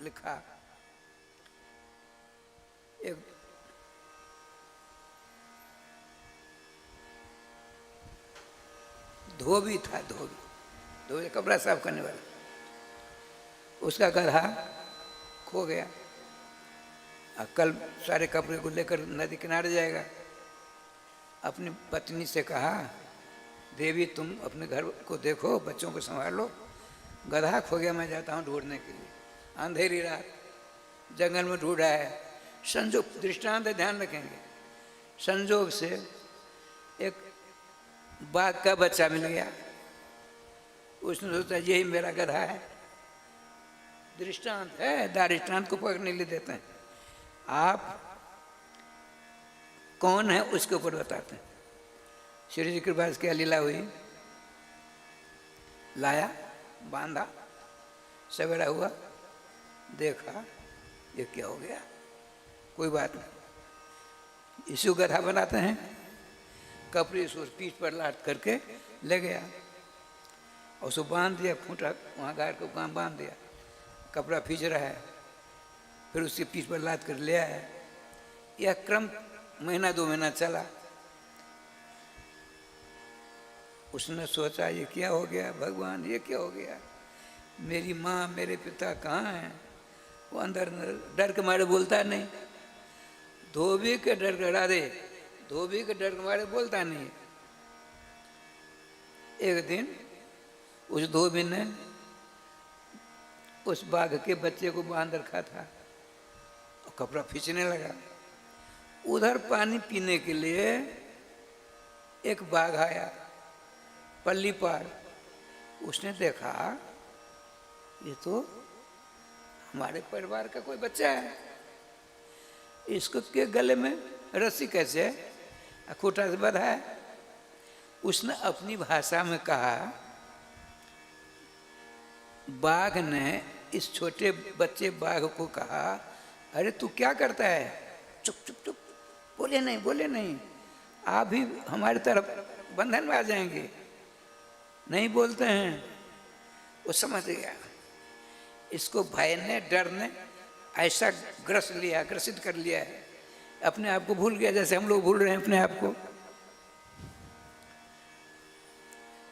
लिखा, एक धोबी था, धोबी कपड़ा साफ करने वाला, उसका गधा खो गया। कल सारे कपड़े को लेकर नदी किनारे जाएगा। अपनी पत्नी से कहा, देवी तुम अपने घर को देखो, बच्चों को संभालो, गधा खो गया, मैं जाता हूँ ढूंढने के लिए। अंधेरी रात जंगल में ढूंढा है। संजोग, दृष्टांत ध्यान रखेंगे, संजोग से एक बाघ का बच्चा मिल गया। उसने सोचा यही मेरा गधा है। दृष्टांत है, दारिष्टांत को पकड़ने के लिए देते हैं। आप कौन है उसके ऊपर बताते हैं। श्री जी कृपा से क्या लीला हुई, लाया, बांधा, सवेरा हुआ, देखा ये क्या हो गया, कोई बात नहीं, इसको गधा बनाते हैं। कपड़े उसको पीठ पर लाट करके ले गया और उसको बांध दिया, खूंटा वहाँ गाड़ को वहाँ बांध दिया, कपड़ा खींच रहा है, फिर उसके पीठ पर लाद कर ले आया। यह क्रम महीना 2 महीना चला। उसने सोचा ये क्या हो गया भगवान, ये क्या हो गया, मेरी माँ मेरे पिता कहाँ हैं। वो अंदर डर के मारे बोलता नहीं, धोबी के डर के राधे, धोबी के डर के मारे बोलता नहीं। एक दिन उस धोबी ने उस बाघ के बच्चे को बांध रखा था और कपड़ा खींचने लगा। उधर पानी पीने के लिए एक बाघ आया पल्ली पार। उसने देखा ये तो हमारे परिवार का कोई बच्चा है, इसको के गले में रस्सी कैसे है, खूंटा से बंधा है। उसने अपनी भाषा में कहा, बाघ ने इस छोटे बच्चे बाघ को कहा, अरे तू क्या करता है, चुप चुप चुप, बोले नहीं बोले नहीं, आप भी हमारी तरफ बंधन में आ जाएंगे, नहीं बोलते हैं। वो समझ गया, इसको भय ने, डर ने ऐसा ग्रसित कर लिया है, अपने आप को भूल गया, जैसे हम लोग भूल रहे हैं अपने आप को।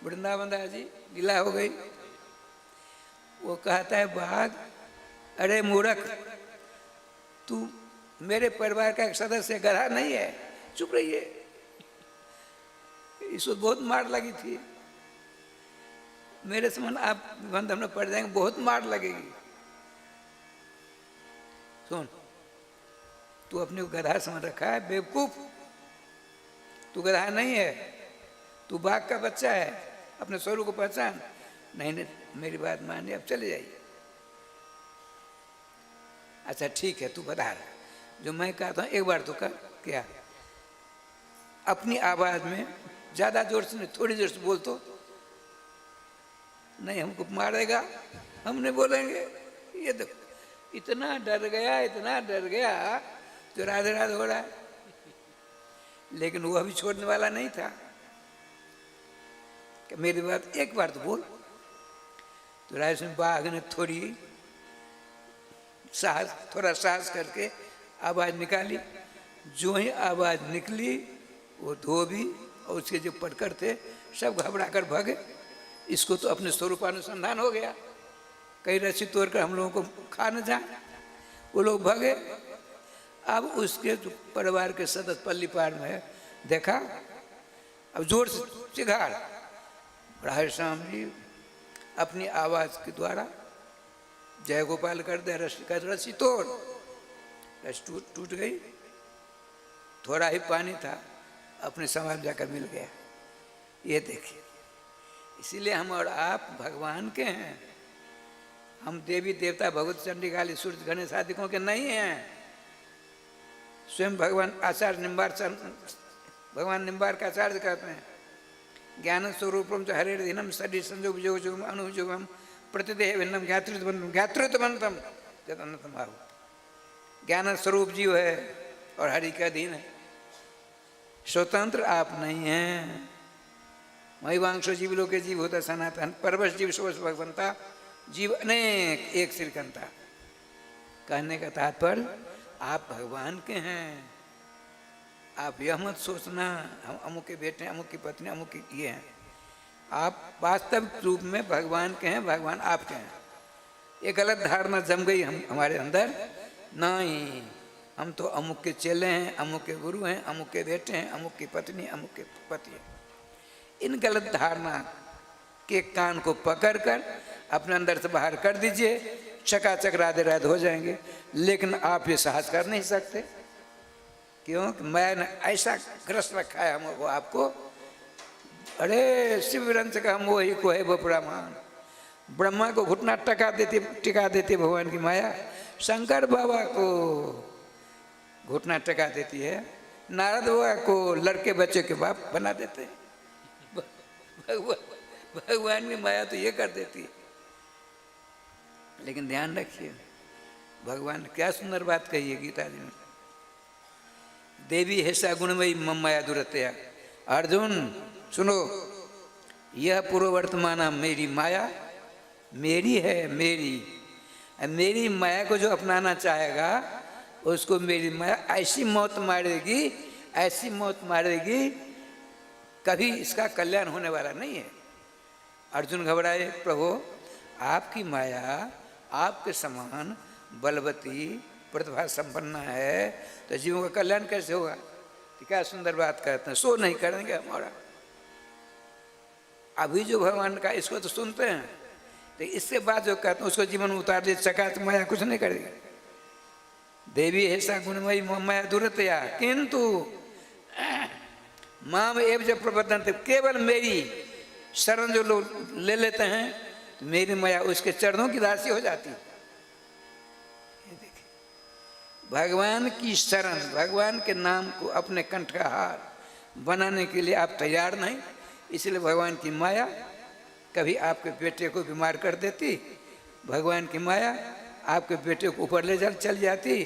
वृंदावन दास जी लीला हो गई। वो कहता है बाघ, अरे मूर्ख, तू मेरे परिवार का एक सदस्य, गधा नहीं है, चुप रहिए। इसको बहुत मार लगी थी, मेरे समान आप बंधन में पड़ जाएंगे, बहुत मार लगेगी। सुन, तू अपने को गधा समझ रखा है, बेवकूफ, तू गधा नहीं है, तू बाघ का बच्चा है, अपने स्वरूप को पहचान। नहीं नहीं, मेरी बात मानिए, अब चले जाइए। अच्छा ठीक है, तू बता रहा, जो मैं कहता हूँ एक बार तो कर। क्या? अपनी आवाज में ज्यादा जोर से नहीं, थोड़ी जोर से बोल तो। नहीं, हमको मारेगा, हम नहीं बोलेंगे। ये देखो, इतना डर गया, इतना डर गया, तो राधे राधे हो रहा है। लेकिन वो अभी छोड़ने वाला नहीं था कि मेरी बात एक बार तो बोल। तो राय सिंह बाघ ने थोड़ा साहस करके आवाज निकाली। जो ही आवाज निकली, वो धोबी और उसके जो पटकर थे सब घबरा कर भागे। इसको तो अपने स्वरूपानुसंधान हो गया, कहीं रस्सी तोड़कर हम लोगों को खा न जाए। वो लोग भागे। अब उसके जो परिवार के सदस्य पल्ली पार में देखा, अब जोर से चिघाड़, राधे श्याम जी अपनी आवाज के द्वारा जय गोपाल कर दे, रस्सी तोड़। रस्सी टूट गई, थोड़ा ही पानी था, अपने समाज जाकर मिल गया। ये देखिए, इसीलिए हम और आप भगवान के हैं। हम देवी देवता भगवत चंडी काली सूर्य गणेश आदिकों के नहीं हैं। स्वयं भगवान आचार्य निम्बार, भगवान निम्बार का आचार्य कहते हैं, ज्ञान स्वरूपम च हरे दिनम सदी संजोग जोगम अनुजोगम प्रतिदेह भिन्नम ज्ञातृत्वंतम जतनतम भाव। ज्ञान स्वरूप जीव है और हरि का अधीन है, स्वतंत्र आप नहीं हैं। महिवांशो जीव लोके जीव होता सनातन, परवश जीव सोच भगवंता जीव अनेक एक श्रीकंता। कहने का तात्पर्य आप भगवान के हैं। आप यह मत सोचना हम अमुक के बेटे, अमुक की पत्नी, अमुक की ये हैं। आप वास्तविक रूप में भगवान के हैं, भगवान आपके हैं। ये गलत धारणा जम गई हमारे अंदर। नहीं, हम तो अमुक के चेले हैं, अमुक के गुरु हैं, अमुक के बेटे हैं, अमुक की पत्नी, अमुक के पति हैं। इन गलत धारणा के कान को पकड़कर अपने अंदर से बाहर कर दीजिए, चकाचक राधे राधे हो जाएंगे। लेकिन आप ये साहस कर नहीं सकते, क्योंकि मैंने ऐसा ग्रस्त रखा है हमको आपको। अरे शिव रंच का हम वही को है ब्रह्मान। ब्रह्मा को घुटना टिका देती भगवान की माया। शंकर बाबा को घुटना टिका देती है। नारद बाबा को लड़के बच्चे के बाप बना देते हैं। भगवान की माया तो ये कर देती है। लेकिन ध्यान रखिए, भगवान ने क्या सुंदर बात कही है गीता जी में। देवी हेसा गुणमयी मम माया दुरतया। अर्जुन सुनो, यह पूर्व वर्तमान मेरी माया मेरी है, मेरी माया को जो अपनाना चाहेगा उसको मेरी माया ऐसी मौत मारेगी, ऐसी मौत मारेगी, कभी इसका कल्याण होने वाला नहीं है। अर्जुन घबराए, प्रभु आपकी माया आपके समान बलवती प्रतिभा संपन्न है, तो जीवों का कल्याण कैसे होगा? तो क्या सुंदर बात कहते हैं, सो नहीं करेंगे हमारा। अभी जो भगवान का इसको तो सुनते हैं, तो इससे बात जो कहते हैं उसको जीवन में उतार दे, चकाच माया कुछ नहीं करेगी। देवी ऐसा गुणमयी माया दुरतया किंतु माम एव जब प्रबंधन, केवल मेरी शरण जो लोग ले लेते हैं तो मेरी माया उसके चरणों की दासी हो जाती है। भगवान की शरण, भगवान के नाम को अपने कंठ का हार बनाने के लिए आप तैयार नहीं, इसलिए भगवान की माया कभी आपके बेटे को बीमार कर देती, भगवान की माया आपके बेटे को ऊपर ले चल जाती,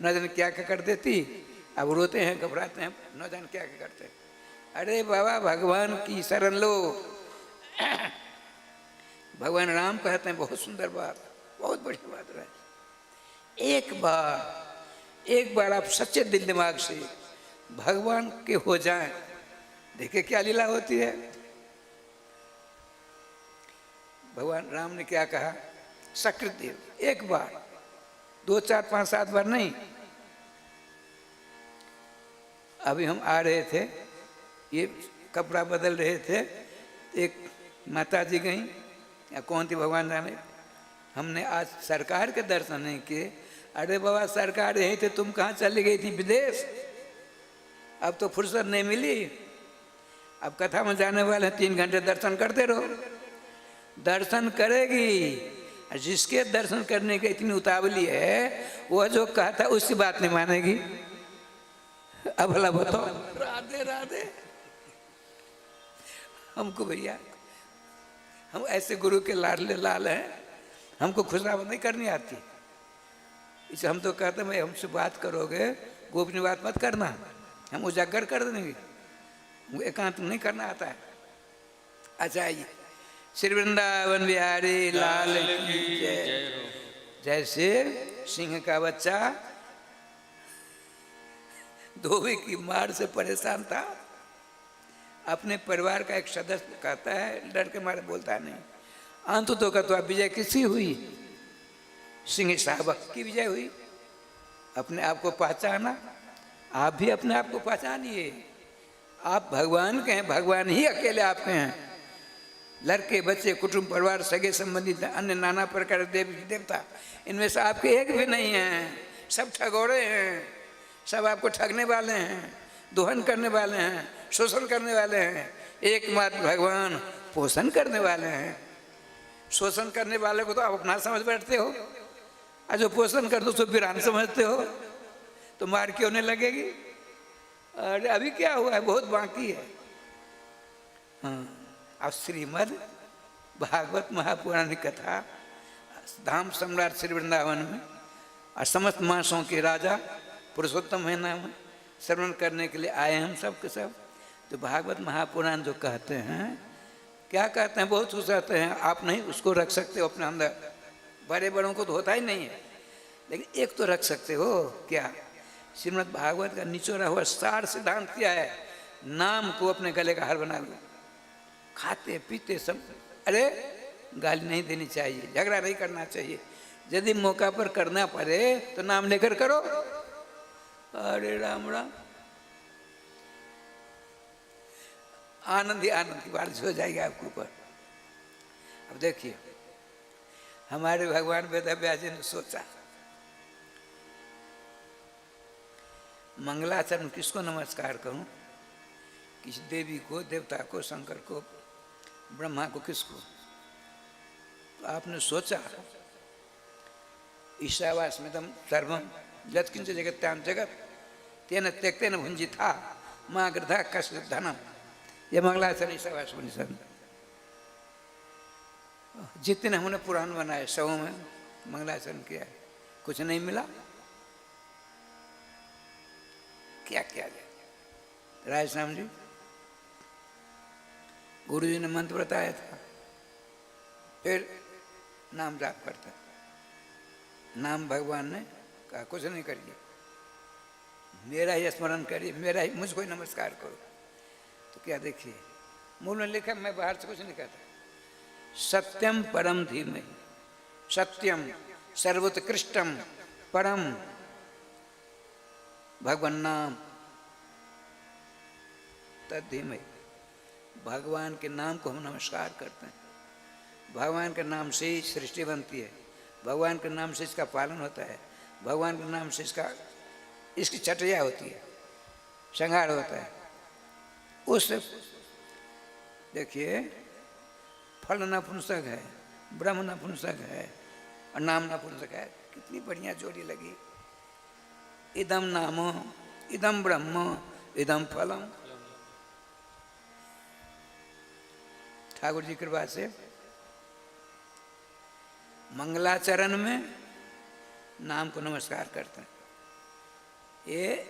न जाने क्या क्या कर देती। अब रोते हैं, घबराते हैं, न जाने क्या क्या करते हैं। अरे बाबा भगवान की शरण लो। भगवान राम कहते हैं बहुत सुंदर बात, बहुत बढ़िया बात रहे। एक बार आप सच्चे दिल दिमाग से भगवान के हो जाएं, देखिए क्या लीला होती है। भगवान राम ने क्या कहा, सकृत देव, एक बार, 2 4 5 7 बार नहीं। अभी हम आ रहे थे, ये कपड़ा बदल रहे थे, एक माता जी गई या कौन थी भगवान जाने, हमने आज सरकार के दर्शन नहीं किए। अरे बाबा सरकार यही थे, तुम कहाँ चली गई थी, विदेश? अब तो फुर्सत नहीं मिली। अब कथा में जाने वाले 3 घंटे दर्शन करते रहो। दर्शन करेगी, जिसके दर्शन करने की इतनी उतावली है वह जो कहता उसकी बात नहीं मानेगी। अब भला बताओ, राधे राधे। हमको भैया, हम ऐसे गुरु के लाडले लाल हैं, हमको खुशरामद नहीं करनी आती। इसे हम तो कहते हैं भाई हमसे बात करोगे गोपनीय बात मत करना, हम उजागर कर देंगे, एकांत नहीं करना आता है। अच्छा आइए, श्री वृंदावन बिहारी लाल की जय। जैसे सिंह का बच्चा धोबी की मार से परेशान था, अपने परिवार का एक सदस्य कहता है, डर के मारे बोलता नहीं, अंत तो कहता विजय किसी हुई, सिंह साहब की विजय हुई। अपने आप को पहचाना, आप भी अपने आप को पहचानिए। आप भगवान के हैं, भगवान ही अकेले आपके हैं। लड़के बच्चे कुटुंब परिवार सगे संबंधी अन्य नाना प्रकार देवी देवता, इनमें से आपके एक भी नहीं हैं। सब ठगोरे हैं, सब आपको ठगने वाले हैं, दोहन करने वाले हैं, शोषण करने वाले हैं। एकमात्र भगवान पोषण करने वाले हैं। शोषण करने वाले को तो आप अपना समझ बैठते हो, और जो पोषण कर दो उसको वीरान समझते हो, तो मार क्यों नहीं लगेगी? अरे अभी क्या हुआ है, बहुत बाकी है। हाँ, अब श्रीमद् भागवत महापुराण की कथा धाम सम्राट श्री वृंदावन में और समस्त मासों के राजा पुरुषोत्तम महीना में श्रवण करने के लिए आए हम सब के सब। तो भागवत महापुराण जो कहते हैं क्या कहते हैं, बहुत खुश रहते हैं। आप नहीं उसको रख सकते हो अपने अंदर, बड़े बड़ों को तो होता ही नहीं है, लेकिन एक तो रख सकते हो। क्या? श्रीमद् भागवत का निचोड़ा हुआ सार सिद्धांत क्या है? नाम को अपने गले का हार बना लो। खाते पीते सब, अरे गाली नहीं देनी चाहिए, झगड़ा नहीं करना चाहिए, यदि मौका पर करना पड़े तो नाम लेकर करो। अरे राम राम, आनंद ही आनंद की बारिश हो जाएगी आपके ऊपर। अब देखिए, हमारे भगवान वेद व्यास जी ने सोचा मंगलाचरण किसको नमस्कार करूं, किसी देवी को, देवता को, शंकर को, ब्रह्मा को, किसको? तो आपने सोचा ईशावास्मिदं सर्वं यत्किंच जगत्यां जगत तेन त्यक्तेन भुंजिथा मां गृधा कश्चित् धनम। ये मंगलाचरण ईशावास्योपनिषद। जितने हमने पुराण बनाए सबों में मंगलाचरण किया है, कुछ नहीं मिला। क्या किया जाए? राजश्याम जी, गुरु जी ने मंत्र बताया था, फिर नाम जाप करता, नाम भगवान ने कहा कुछ नहीं करिए, मेरा ही स्मरण करिए, मेरा ही, मुझको ही नमस्कार करो। तो क्या देखिए, मूल में लिखा, मैं बाहर से कुछ नहीं कहता, सत्यम परम धीमहि, सत्यम सर्वोत्कृष्टम परम भगवान नाम तद्धीमहि। भगवान के नाम को हम नमस्कार करते हैं, भगवान के नाम से ही सृष्टि बनती है, भगवान के नाम से इसका पालन होता है, भगवान के नाम से इसकी चटैया होती है, श्रृंगार होता है। उस देखिए, फल नपुंसक है, ब्रह्म नपुंसक है और नाम नपुंसक है। कितनी बढ़िया जोड़ी लगी। इदम नामो इदम ब्रह्म इदम फलम। ठाकुर जी की कृपा से मंगलाचरण में नाम को नमस्कार करते हैं, ये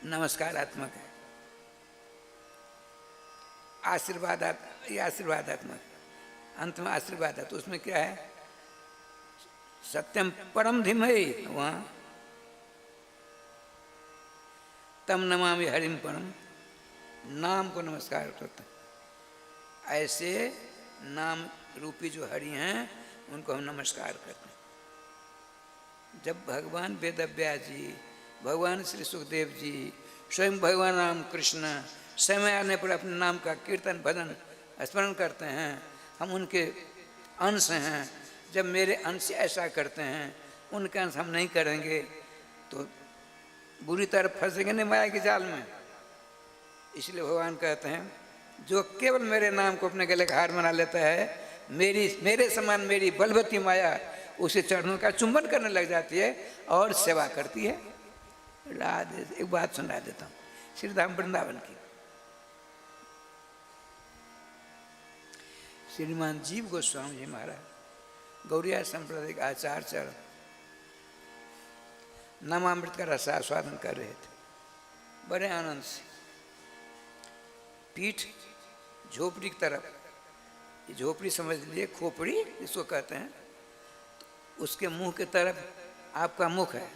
नमस्कारात्मक है, ये आशीर्वादात्मक। अंत में आशीर्वाद है, तो उसमें क्या है? सत्यम परम धीमहि, वहाँ तम नमामि हरिम परम, नाम को नमस्कार करते हैं। ऐसे नाम रूपी जो हरि हैं उनको हम नमस्कार करते हैं। जब भगवान वेद व्यास जी, भगवान श्री सुखदेव जी, स्वयं भगवान राम कृष्ण समय आने पर अपने नाम का कीर्तन भजन स्मरण करते हैं, हम उनके अंश हैं। जब मेरे अंश ऐसा करते हैं, उनके अंश हम नहीं करेंगे तो बुरी तरह फंसेंगे नहीं माया के जाल में। इसलिए भगवान कहते हैं, जो केवल मेरे नाम को अपने गले का हार बना लेता है, मेरे समान मेरी बलवती माया उसे चरणों का चुंबन करने लग जाती है और सेवा करती है। राधे। एक बात सुना देता हूँ श्री धाम वृंदावन की। श्रीमान जीव गोस्वामी जी महाराज गौड़िया संप्रदाय के आचार्य चरण नामामृत का रसास्वादन कर रहे थे बड़े आनंद से। पीठ झोपड़ी की तरफ, ये झोपड़ी समझ लीजिए, खोपड़ी इसको कहते हैं, उसके मुंह की तरफ आपका मुख है,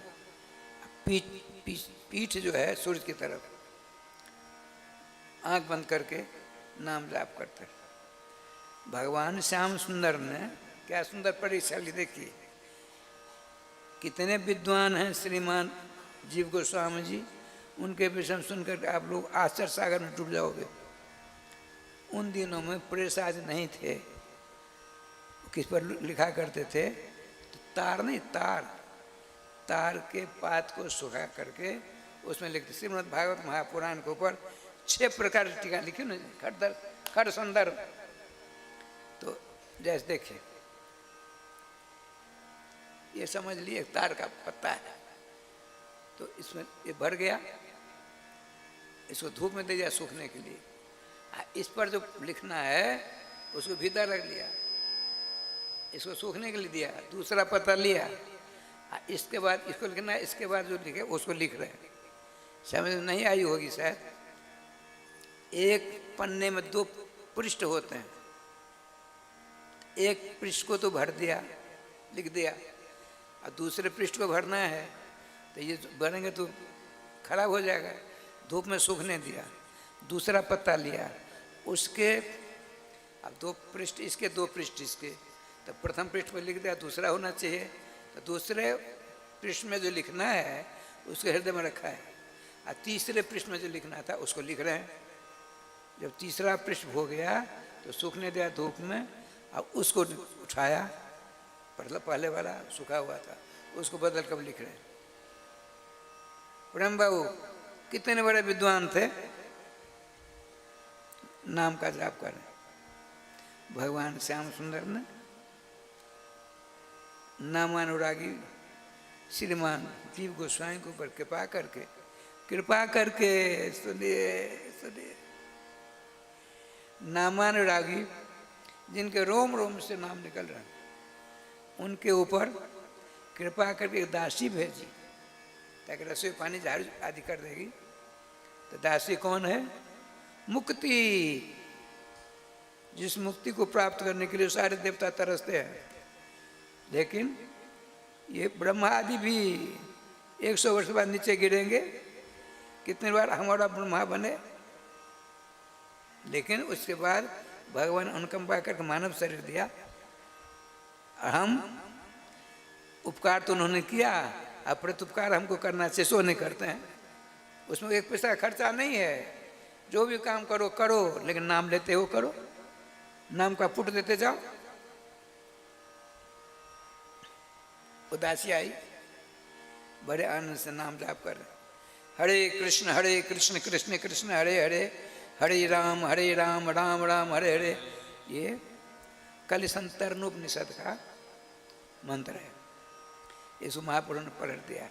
पीठ जो है सूर्य की तरफ, आंख बंद करके नाम जाप करते हैं। भगवान श्याम सुंदर ने क्या सुंदर परीक्षा ली, देखिए कितने विद्वान हैं श्रीमान जीव गोस्वामी जी, उनके विषय सुनकर आप लोग आश्चर्य सागर में डूब जाओगे। उन दिनों में प्रेस आज नहीं थे, किस पर लिखा करते थे? तो तार नहीं, तार के पात को सुखा करके उसमें लिखते। श्रीमद् भागवत महापुराण के ऊपर 6 प्रकार की टीका लिखी ना, खड़ सुंदर। तो जैसे देखिए, ये समझ लिए एक तार का पत्ता है, तो इसमें ये भर गया, इसको धूप में दे दिया सूखने के लिए। इस पर जो लिखना है उसको भीतर रख लिया, इसको सूखने के लिए दिया, दूसरा पत्ता लिया, इसके बाद इसको लिखना है, इसके बाद जो लिखे उसको लिख रहे हैं। समझ नहीं आई होगी शायद। एक पन्ने में 2 पृष्ठ होते हैं, एक पृष्ठ को तो भर दिया, लिख दिया, और दूसरे पृष्ठ को भरना है तो ये भरेंगे तो खराब हो जाएगा। धूप में सूखने दिया, दूसरा पत्ता लिया, उसके अब 2 पृष्ठ इसके, 2 पृष्ठ इसके, तो प्रथम पृष्ठ पर लिख दिया, दूसरा होना चाहिए, तो दूसरे पृष्ठ में जो लिखना है उसके हृदय में रखा है, और तीसरे पृष्ठ में जो लिखना था उसको लिख रहे हैं। जब तीसरा पृष्ठ हो गया तो सूखने दिया धूप में, अब उसको उठाया, पहले वाला सूखा हुआ था उसको बदल कर लिख रहे हैं। ब्रह्म बाबू कितने बड़े विद्वान थे, नाम का जाप कर रहे। भगवान श्याम सुंदर ने नामानुरागी श्रीमान जीव गोस्वामी के ऊपर कृपा करके सुनिए नामानुरागी जिनके रोम रोम से नाम निकल रहा है, उनके ऊपर कृपा करके एक दासी भेजी ताकि रसोई पानी झाड़ू आदि कर देगी। तो दासी कौन है? मुक्ति, जिस मुक्ति को प्राप्त करने के लिए सारे देवता तरसते हैं। लेकिन ये ब्रह्मा आदि भी 100 वर्ष बाद नीचे गिरेंगे, कितनी बार हमारा ब्रह्मा बने, लेकिन उसके बाद भगवान अनुकंपा करके मानव शरीर दिया। हम उपकार तो उन्होंने किया, अब प्रत्युपकार हमको करना चाहिए, सो नहीं करते हैं। उसमें 1 पैसा खर्चा नहीं है, जो भी काम करो करो, लेकिन नाम लेते हो करो, नाम का पुट देते जाओ। उदासी आई, बड़े आनंद से नाम जाप कर रहे, हरे कृष्ण कृष्ण कृष्ण हरे हरे, हरे राम राम राम हरे हरे। ये कलिसंतरणोपनिषद का मंत्र है, इसको महापुरुष ने पढ़ दिया।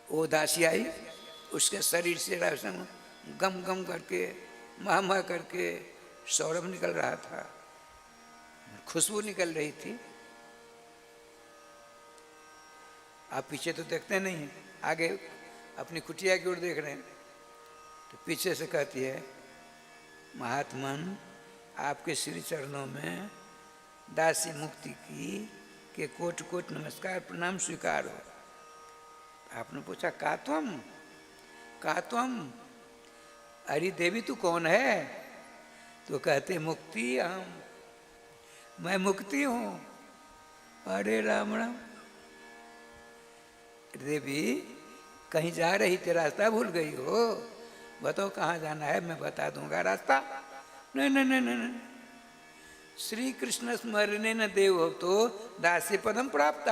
वो दासी आई, उसके शरीर से गम गम करके मह करके सौरभ निकल रहा था, खुशबू निकल रही थी। आप पीछे तो देखते नहीं हैं, आगे अपनी कुटिया की ओर देख रहे हैं, तो पीछे से कहती है, महात्मन आपके श्री चरणों में दासी मुक्ति की के कोट कोट नमस्कार प्रणाम स्वीकार हो। आपने पूछा का तुम अरे देवी तू कौन है? तो कहते मुक्ति हम, मैं मुक्ति हूँ। अरे राम राम, देवी कहीं जा रही थी, रास्ता भूल गई हो, बताओ कहाँ जाना है, मैं बता दूंगा रास्ता। नहीं, श्री कृष्ण स्मरणे न देव हो तो दासी पदम प्राप्त।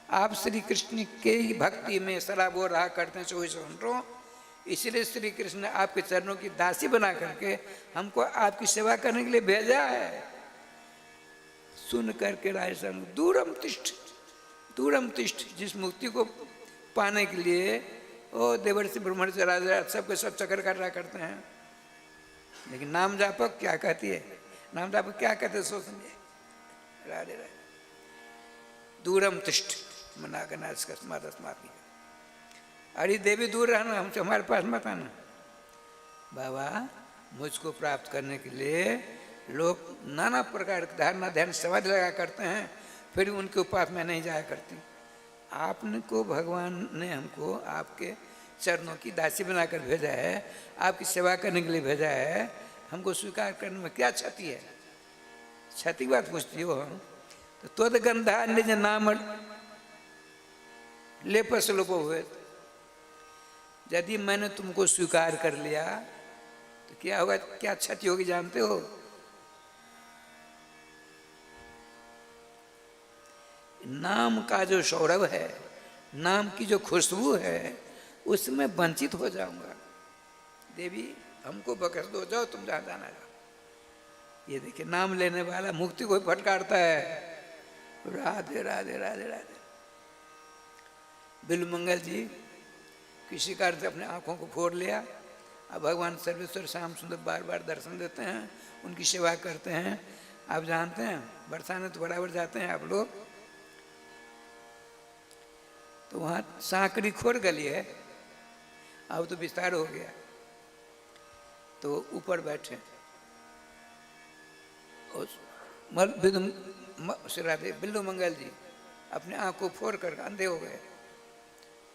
आप श्री कृष्ण के ही भक्ति में सराबो रहा करते हैं 24 घंटों, इसलिए श्री कृष्ण ने आपके चरणों की दासी बना करके हमको आपकी सेवा करने के लिए भेजा है। सुन करके राय संग दूरम तिष्ठ, जिस मुक्ति को पाने के लिए ओ देवर्षि ब्रह्मण से राजा सबके सब चक्कर काटा करते हैं, लेकिन नाम जापक क्या कहती है, नाम जापक क्या कहते हैं, सोचने राधे राधे। दूरम तिष्ठ मनागना अस्मापी, अरे देवी दूर रहना, हमसे हमारे पास मत आना। बाबा मुझको प्राप्त करने के लिए लोग नाना प्रकार की धारणा ध्यान समाधि लगा करते हैं, फिर उनके उपास में नहीं जाया करती। आपने को भगवान ने हमको आपके चरणों की दासी बनाकर भेजा है, आपकी सेवा करने के लिए भेजा है, हमको स्वीकार करने में क्या क्षति है? क्षति की बात पूछती हो हम तो गंधा निज नाम लेपस लोप हुए। यदि मैंने तुमको स्वीकार कर लिया तो क्या होगा, क्या क्षति होगी जानते हो? नाम का जो सौरभ है, नाम की जो खुशबू है, उसमें वंचित हो जाऊंगा। देवी हमको बख्श दो, जाओ तुम जहाँ जाना जाओ। ये देखिए नाम लेने वाला मुक्ति को फटकारता है। राधे राधे राधे राधे। बिल्वमंगल जी किसी कारण से अपने आँखों को फोड़ लिया, अब भगवान सर्वेश्वर श्याम सुंदर बार बार दर्शन देते हैं, उनकी सेवा करते हैं। आप जानते हैं बरसाने तो बराबर जाते हैं आप लोग, तो वहाँ सांकरी खोर गली है, अब तो विस्तार हो गया, तो ऊपर बैठे उस राधे बिल्लू मंगल जी अपने आँख को फोड़ कर अंधे हो गए।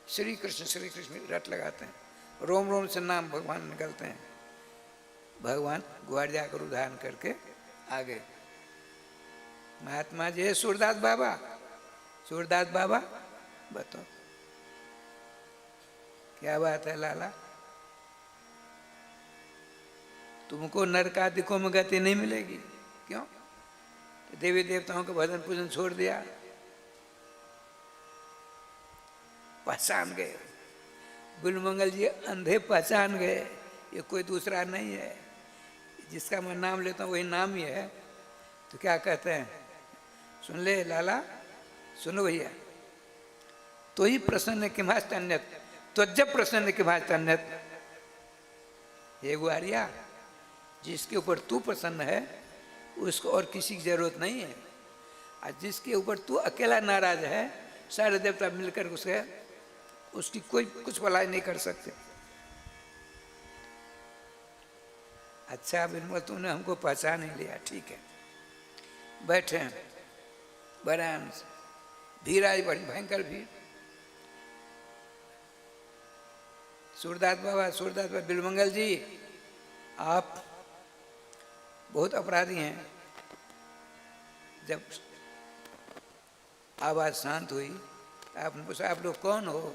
श्री कृष्ण रट लगाते हैं, रोम रोम से नाम भगवान निकलते हैं। भगवान गुहार जाकर उदाहरण करके आगे महात्मा जी है सूरदास बाबा बताओ क्या बात है लाला, तुमको नरकादिकों में गति नहीं मिलेगी। क्यों? तो देवी देवताओं का भजन पूजन छोड़ दिया। पहचान गए बिलमंगल जी, अंधे पहचान गए ये कोई दूसरा नहीं है, जिसका मैं नाम लेता हूँ वही नाम ही है। तो क्या कहते हैं, सुन ले लाला, सुनो भैया, तो ही प्रसन्न किमास्त अन्यत, तो जब प्रसन्न किमास्त अन्यत, ये गुआरिया जिसके ऊपर तू प्रसन्न है उसको और किसी की जरूरत नहीं है, और जिसके ऊपर तू अकेला नाराज है सारे देवता मिलकर उसकी कोई कुछ भलाई नहीं कर सकते। अच्छा बिल्कुल तूने हमको पहचान ही लिया, ठीक है। बैठे हैं बड़े आनंद से, भीड़ आई बड़ी भयंकर भीड़। सूरदास बाबा बिलमंगल जी आप बहुत अपराधी हैं। जब आवाज़ शांत हुई तो आपने पूछा आप लोग कौन हो?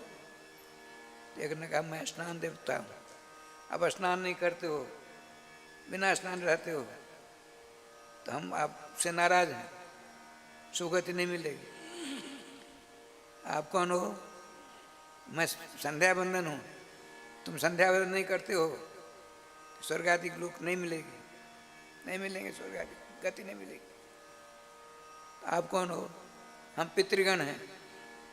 एक ने कहा मैं स्नान देवता हूँ। अब स्नान नहीं करते हो, बिना स्नान रहते हो, तो हम आपसे नाराज हैं, सुगति नहीं मिलेगी। आप कौन हो? मैं संध्या बंदन हूँ, तुम संध्या बंदन नहीं करते हो, स्वर्ग आदि लोक नहीं मिलेगी, नहीं मिलेंगे, स्वर्ग आदि गति नहीं मिलेगी। तो आप कौन हो? हम पितृगण हैं,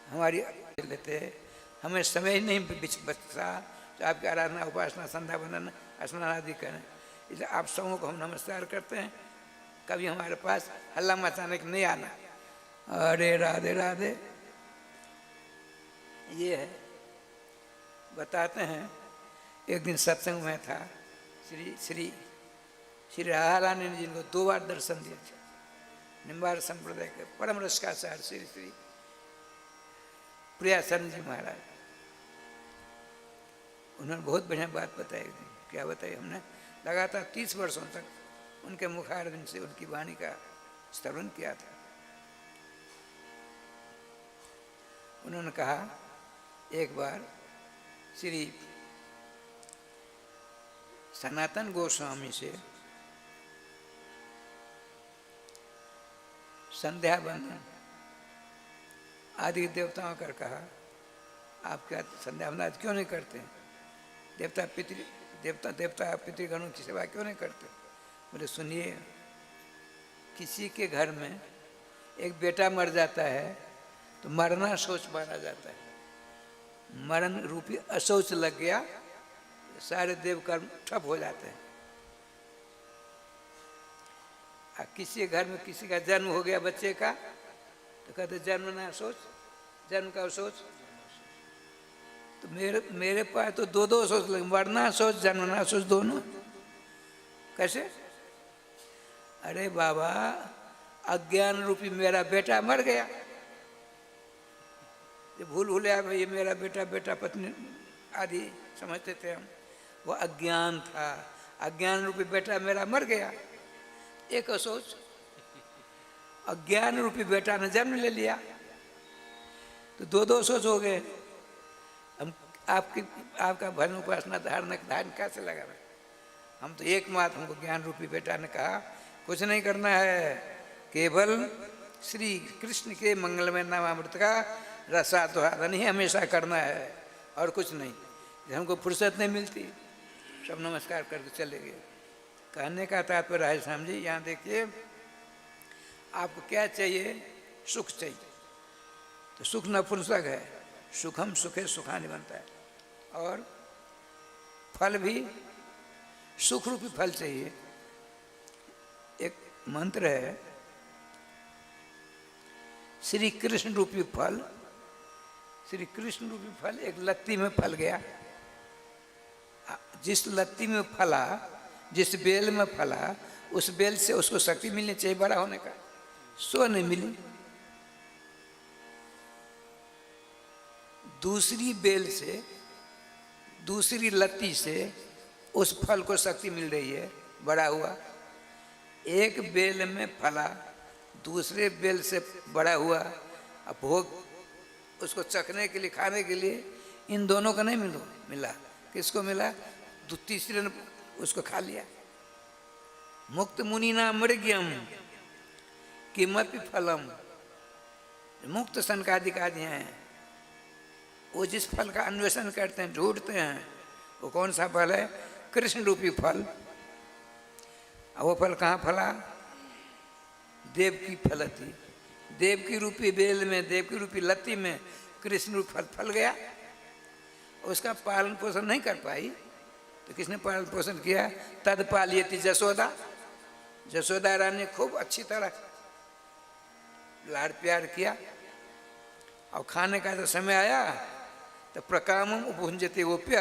हमारी लेते हमें समय नहीं बचता तो आपकी आराधना उपासना संध्या बंदन स्नान आदि करें। इसलिए आप सबों को हम नमस्कार करते हैं, कभी हमारे पास हल्ला मचाने के नहीं आना। अरे राधे राधे। ये है, बताते हैं एक दिन सत्संग में था, श्री राधारानी जी को 2 बार दर्शन दिए थे। निम्बार संप्रदाय के परम रसकाचार्य श्री प्रियासन जी महाराज, उन्होंने बहुत बढ़िया बात बताई। क्या बताई? हमने लगातार 30 वर्षों तक उनके मुखारविंद से उनकी वाणी का श्रवण किया था। उन्होंने कहा एक बार श्री सनातन गोस्वामी से संध्या बंदन आदि देवताओं कर कहा आप क्या संध्या बंदन क्यों नहीं करते? देवता पितृगणों की सेवा क्यों नहीं करते? बोले सुनिए, किसी के घर में एक बेटा मर जाता है तो मरना सोच मारा जाता है। मरण रूपी अशौच लग गया, सारे देव कर्म ठप हो जाते हैं। किसी के घर में किसी का जन्म हो गया बच्चे का तो कहते जन्म ना सोच, जन्म का सोच। तो मेरे पास तो 2 सोच लगे, मरना सोच जन्म ना सोच दोनों कैसे? अरे बाबा अज्ञान रूपी मेरा बेटा मर गया, ये भूल भूलिया भाई ये मेरा बेटा पत्नी आदि समझते थे हम, वो अज्ञान था। अज्ञान रूपी बेटा मेरा मर गया, एक सोच। अज्ञान रूपी बेटा ने जन्म ले लिया तो 2 सोच हो गए। हम आपका भजन उपासना धारण कैसे लगा रहे? हम तो एकमात्र, हमको ज्ञान रूपी बेटा ने कहा कुछ नहीं करना है, केवल श्री कृष्ण के मंगलमय नामामृत का रसास्वादन ही हमेशा करना है और कुछ नहीं। हमको फुर्सत नहीं मिलती, सब नमस्कार करके चले गए। कहने का तात्पर्य है श्याम जी, यहाँ देखिए आपको क्या चाहिए? सुख चाहिए, तो सुख नपुंसक है, सुखम सुखे सुखानी बनता है। और फल भी सुख रूपी फल चाहिए। एक मंत्र है, श्री कृष्ण रूपी फल। श्री कृष्ण रूपी फल एक लत्ती में फल गया, जिस लत्ती में फला जिस बेल में फला उस बेल से उसको शक्ति मिलनी चाहिए बड़ा होने का, सो नहीं मिली। दूसरी बेल से, दूसरी लत्ती से उस फल को शक्ति मिल रही है, बड़ा हुआ। एक बेल में फला, दूसरे बेल से बड़ा हुआ, अब भोग उसको चखने के लिए, खाने के लिए इन दोनों का नहीं मिला। किसको मिला? तीसरे ने उसको खा लिया। मुक्त मुनिना मृग्यम किमपि फलम, मुक्त सनकादिक आदि हैं, वो जिस फल का अन्वेषण करते हैं, ढूंढते हैं, वो कौन सा फल है? कृष्ण रूपी फल। वो फल कहाँ फला? देव की फलती, देव की रूपी बेल में, देव की रूपी लत्ती में कृष्ण रूपी फल फल गया। उसका पालन पोषण नहीं कर पाई, तो किसने पालन पोषण किया? तद पालियती जसोदा, जसोदा रानी खूब अच्छी तरह लाड़ प्यार किया। और खाने का तो समय आया तो प्रकामम उपभुंजते गोप्य,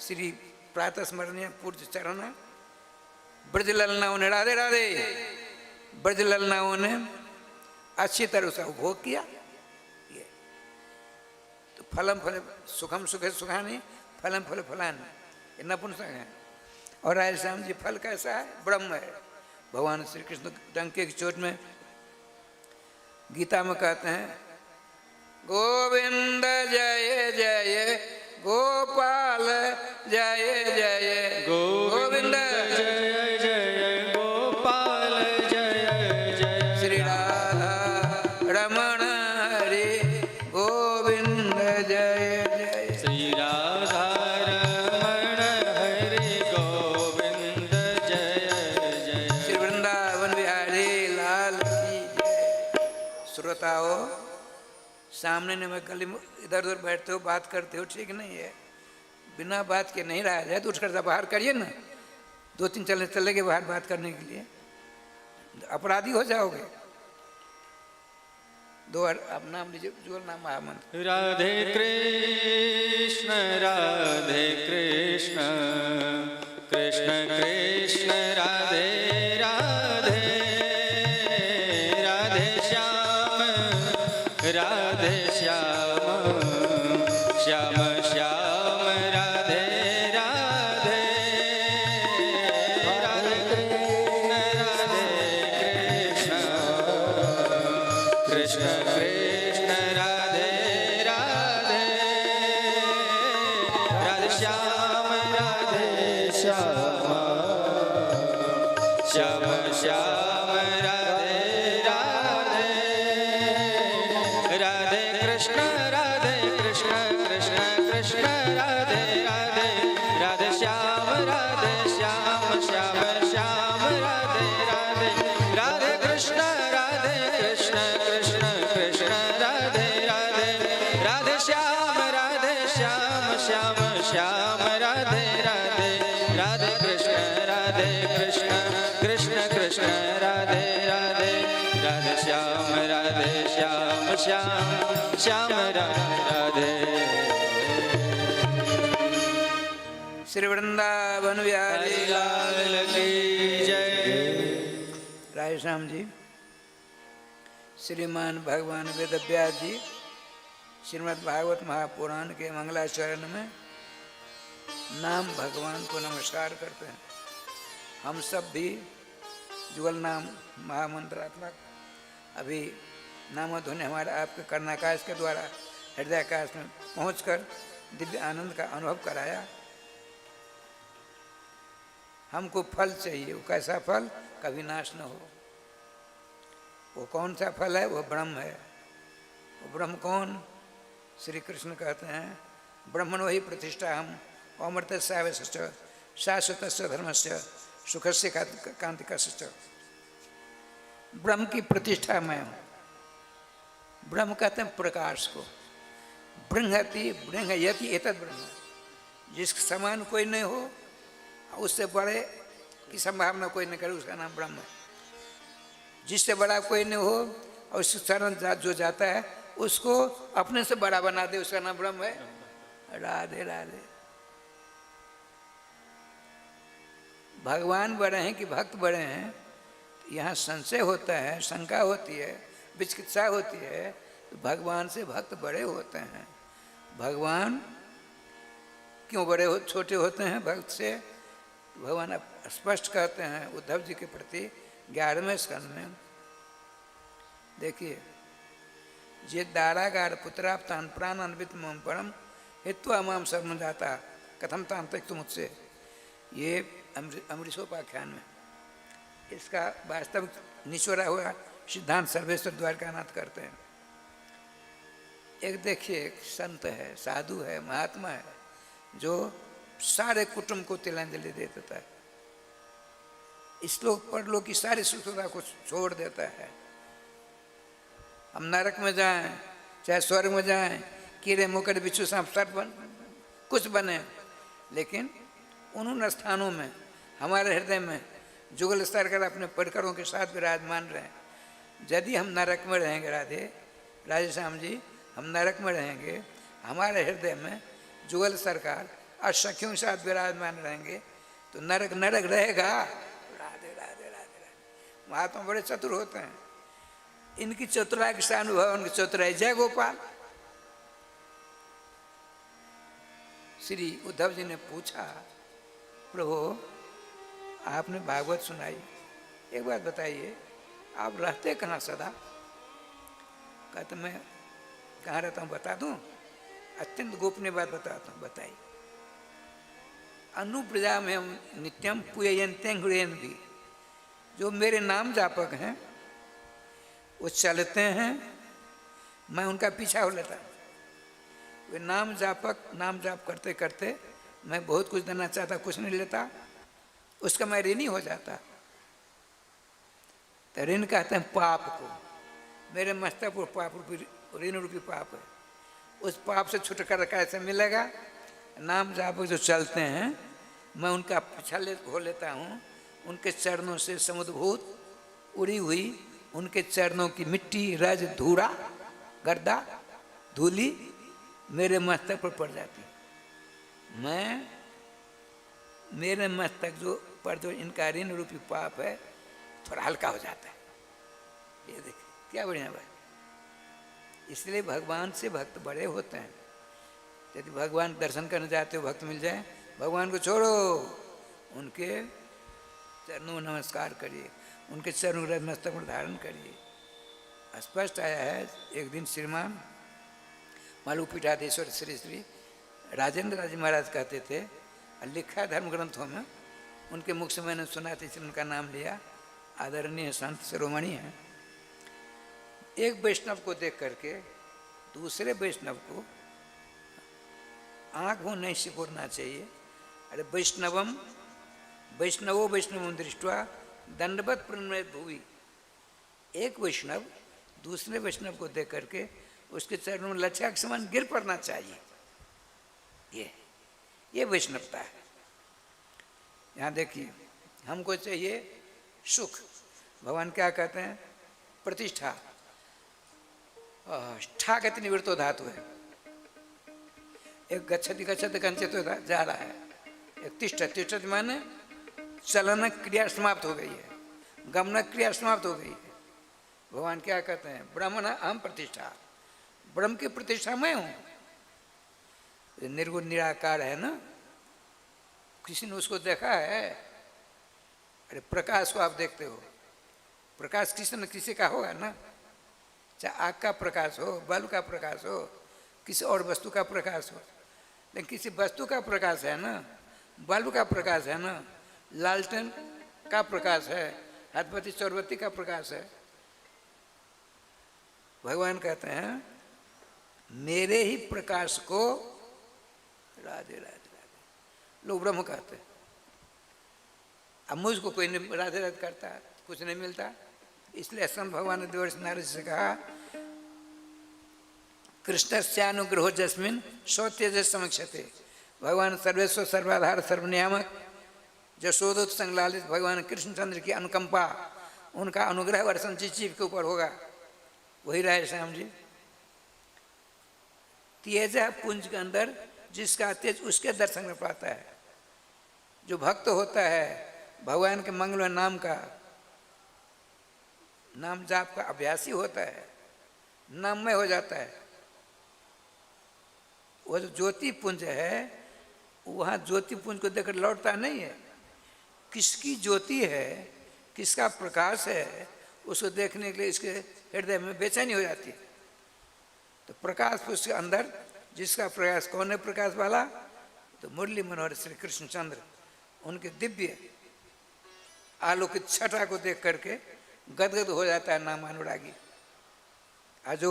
श्री प्रातः स्मरणीय पूर्ज चरण, ब्रज ललनाओं ने, राधे राधे, ब्रज ललनाओं ने अच्छी तरह उसका उपभोग किया। ये तो फलम फल सुखम सुखे सुखानी, फलम फल फलानी, ये नपुंसक है। और राय श्याम जी फल कैसा है? ब्रह्म है। भगवान श्री कृष्ण डंके की चोट में गीता में कहते हैं, गोविंद जय जय गोपाल जय जय गोविंद जय जय गोपाल जय जय श्री राधा रमण हरे गोविंद जय जय श्री राधा रमण हरे गोविंद जय जय श्री वृंदावन बिहारी लाल की जय। श्रोताओं, सामने ने मैं गली में इधर उधर बैठते हो, बात करते हो, ठीक नहीं है। बिना बात के नहीं रहा जाए तो उठकर बाहर करिए ना, 2-3 चले गए बाहर बात करने के लिए, अपराधी हो जाओगे। दो आप नाम लीजिए, जो नाम महामंत्र। राधे कृष्ण कृष्ण कृष्ण राधे राधे, राधे श्याम श्याम श्याम राधे राधे, राधे कृष्ण कृष्ण कृष्ण राधे राधे, राधे श्याम श्याम श्याम राधे राधे, राधे कृष्ण कृष्ण कृष्ण राधे राधे, राधे श्याम श्याम श्याम राधे राधे, राधे कृष्ण कृष्ण कृष्ण राधे राधे, राधे श्याम श्याम श्याम राधे राधे, राधे कृष्ण कृष्ण कृष्ण राधे राधे, राधे श्याम श्याम राधे। श्री वृंदावन बिहारी लाल की जय। राय श्याम जी, श्रीमान भगवान वेद व्यास जी श्रीमद् भागवत महापुराण के मंगलाचरण में नाम भगवान को नमस्कार करते हैं। हम सब भी जुगल नाम महामंत्रात्मक अभी नामध्वनि हमारे आपके कर्णाकाश के द्वारा हृदयाकाश में पहुंचकर दिव्य आनंद का अनुभव कराया। हमको फल चाहिए, वो कैसा फल? कभी नाश न हो। वो कौन सा फल है? वो ब्रह्म है। वो ब्रह्म कौन? श्री कृष्ण कहते हैं, ब्रह्मणो ही प्रतिष्ठा हम अमृत शाश्वत धर्म से सुख से कांति का। ब्रह्म की प्रतिष्ठा मैं हूँ। ब्रह्म कहते हैं प्रकाश को। ब्रह्मयति एतद् ब्रह्म, जिसके समान कोई नहीं हो, उससे बड़े की संभावना कोई नहीं करे, उसका नाम ब्रह्म है। जिससे बड़ा कोई नहीं हो और उससे शरण जो जाता है उसको अपने से बड़ा बना दे, उसका नाम ब्रह्म है। राधे राधे। भगवान बड़े हैं कि भक्त बड़े हैं, यहाँ संशय होता है, शंका होती है, विचिकित्सा होती है, तो भगवान से भक्त बड़े होते हैं। भगवान क्यों बड़े छोटे होते हैं भक्त से? भगवान स्पष्ट कहते हैं उद्धव जी के प्रति 11वें स्कंद में, देखिए, जे दारागार पुत्राप तान प्राण अन्वित मम परम हित्वा माम सर्वम जाता कथम तान तक तुम मुझसे, ये अमरीशोपाख्यान में इसका वास्तविक निचोड़ा हुआ सिद्धांत सर्वेश्वर द्वारकानाथ करते हैं। एक देखिए, एक संत है, साधु है, महात्मा है, जो सारे कुटुंब को तिलांजलि दे देता है, श्लोक पढ़ लो कि सारी सुखता को छोड़ देता है। हम नरक में जाएं चाहे स्वर्ग में जाएं, कीड़े मकोड़े बिच्छू सांप सर्प कुछ बने, लेकिन उन स्थानों में हमारे हृदय में जुगल स्तर कर अपने परिकरों के साथ विराजमान रहे। यदि हम नरक में रहेंगे, राधे श्याम जी, हम नरक में रहेंगे, हमारे हृदय में जुगल सरकार और सखियों के साथ विराजमान रहेंगे, तो नरक नरक रहेगा। राधे राधे राधे राधे। महात्मा बड़े चतुर होते हैं, इनकी चतुराई के अनुभव, उनकी चतुराई। जय गोपाल। श्री उद्धव जी ने पूछा, प्रभु आपने भागवत सुनाई, एक बात बताइए, आप रहते कहाँ सदा? कहते मैं कहाँ रहता हूँ बता दूँ? अत्यंत गोपनीय बात बताता हूँ, बताइए। अनुप्रजा में हम नित्यम पूययन्त्यं हृदयन भी, जो मेरे नाम जापक हैं वो चलते हैं, मैं उनका पीछा हो लेता हूँ। वे नाम जाप करते करते मैं बहुत कुछ देना चाहता, कुछ नहीं लेता, उसका मैं ऋणी हो जाता। तो ऋण कहते हैं पाप को। मेरे मस्तक पर पाप रूपी, ऋण रूपी पाप है, उस पाप से छुटकारा कैसे मिलेगा? नाम जाप जो चलते हैं, मैं उनका पीछा हो लेता हूँ। उनके चरणों से समुद्भूत उड़ी हुई उनके चरणों की मिट्टी, रज, धूरा, गर्दा, धूली मेरे मस्तक पर पड़ जाती। मैं, मेरे मस्तक पर जो इनका ऋण रूपी पाप है थोड़ा हल्का हो जाता है। ये देखिए क्या बढ़िया बात। इसलिए भगवान से भक्त बड़े होते हैं। यदि भगवान दर्शन करने जाते हो, भक्त मिल जाए, भगवान को छोड़ो, उनके चरणों में नमस्कार करिए, उनके चरणों रज मस्तक पर धारण करिए। स्पष्ट आया है। एक दिन श्रीमान मालूपीठाधीश्वर श्री श्री राजेंद्र राज महाराज कहते थे, लिखा है धर्म ग्रंथों में, उनके मुख से मैंने सुना था, इसलिए उनका नाम लिया। आदरणीय संत शिरोमणि हैं। एक वैष्णव को देख करके दूसरे वैष्णव को आँख मुँह नहीं सिकोड़ना चाहिए। अरे वैष्णवो वैष्णवं दृष्ट्वा दंडवत प्रणमयेत भुवि। एक वैष्णव दूसरे वैष्णव को देख करके उसके चरणों में लच्छा के समान गिर पड़ना चाहिए। ये वैष्णवता है। यहाँ देखिए, हमको चाहिए सुख। भगवान क्या कहते हैं? प्रतिष्ठा। ठा गति निवृत्तो धातु है। एक गच्छति गच्छति गंचित जा रहा है, एक तिष्ठति तिष्ठति माने चलन क्रिया समाप्त हो गई है, गमन क्रिया समाप्त हो गई है। भगवान क्या कहते हैं? ब्रह्मण अहम प्रतिष्ठा। ब्रह्म की प्रतिष्ठा मैं हूँ। निर्गुण निराकार है ना। किसी ने उसको देखा है? अरे प्रकाश को आप देखते हो, प्रकाश किसी न किसी का होगा ना। चाहे आग का प्रकाश हो, बल्ब का प्रकाश हो, किसी और वस्तु का प्रकाश हो, लेकिन किसी वस्तु का प्रकाश है ना, बल्ब का प्रकाश है ना, लालटेन का प्रकाश है, हथपति चौरबत्ती का प्रकाश है। भगवान कहते हैं मेरे ही प्रकाश को राधे राधे राधे लोग ब्रह्म कहते हैं। अब मुझको कोई नहीं राधे राधे करता, कुछ नहीं मिलता। इसलिए संत भगवान ने देवर्षि नारद से कहा, कृष्णस्यानुग्रहो जस्मिन सौत्यज समक्षते। भगवान सर्वेश्वर सर्वाधार सर्वनियामक जशोदोत संगलालित भगवान कृष्णचंद्र की अनुकंपा, उनका अनुग्रह वर्षण जिस जीव के ऊपर होगा वही राय श्याम जी। तेज है पुंज के अंदर, जिसका तेज उसके दर्शन में पाता है। जो भक्त होता है भगवान के मंगल नाम का नाम जाप का अभ्यासी होता है, नाममय हो जाता है। वो जो ज्योति पुंज है, वहाँ ज्योति पुंज को देखकर लौटता नहीं है। किसकी ज्योति है, किसका प्रकाश है, उसको देखने के लिए इसके हृदय में बेचैनी हो जाती है। तो प्रकाश पुरुष के अंदर जिसका प्रकाश, कौन है प्रकाश वाला? तो मुरली मनोहर श्री कृष्णचंद्र, उनके दिव्य आलोकित छटा को देख करके गदगद हो जाता है नाम अनुरागी। और जो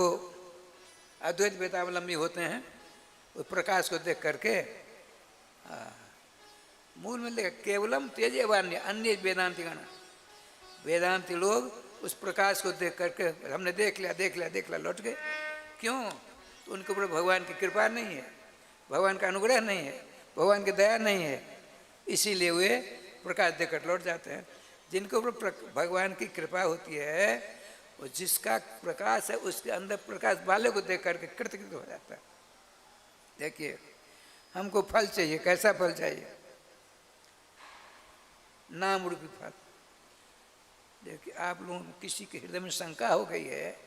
अद्वैत वेदावलंबी होते हैं उस प्रकाश को देख करके मूल में लिखा केवलम तेजवान्य अन्य वेदांति गण, वेदांति लोग उस प्रकाश को देख करके हमने देख लिया लौट गए। क्यों? तो उनके ऊपर भगवान की कृपा नहीं है, भगवान का अनुग्रह नहीं है, भगवान की दया नहीं है, इसीलिए वे प्रकाश देकर लौट जाते हैं। जिनके ऊपर भगवान की कृपा होती है, वो जिसका प्रकाश है उसके अंदर प्रकाश वाले को देख करके कृतकृत हो जाता है। देखिए, हमको फल चाहिए, कैसा फल चाहिए? नाम रूपी फल। देखिए, आप लोगों को किसी के हृदय में शंका हो गई है,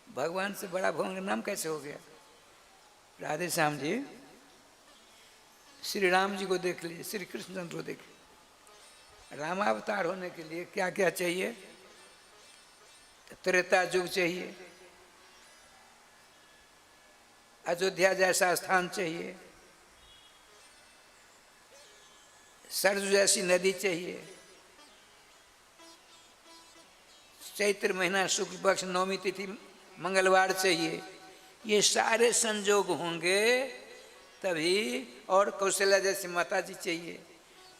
भगवान से बड़ा भगवान का नाम कैसे हो गया? राधे श्याम जी, श्री राम जी को देख लीजिए, श्री कृष्णचंद्र को देखिए। रामावतार होने के लिए क्या क्या चाहिए? त्रेता युग चाहिए, अयोध्या जैसा स्थान चाहिए, सरजू जैसी नदी चाहिए, चैत्र महीना शुक्ल पक्ष नवमी तिथि मंगलवार चाहिए। ये सारे संजोग होंगे तभी। और कौशल्या जैसी माता जी चाहिए,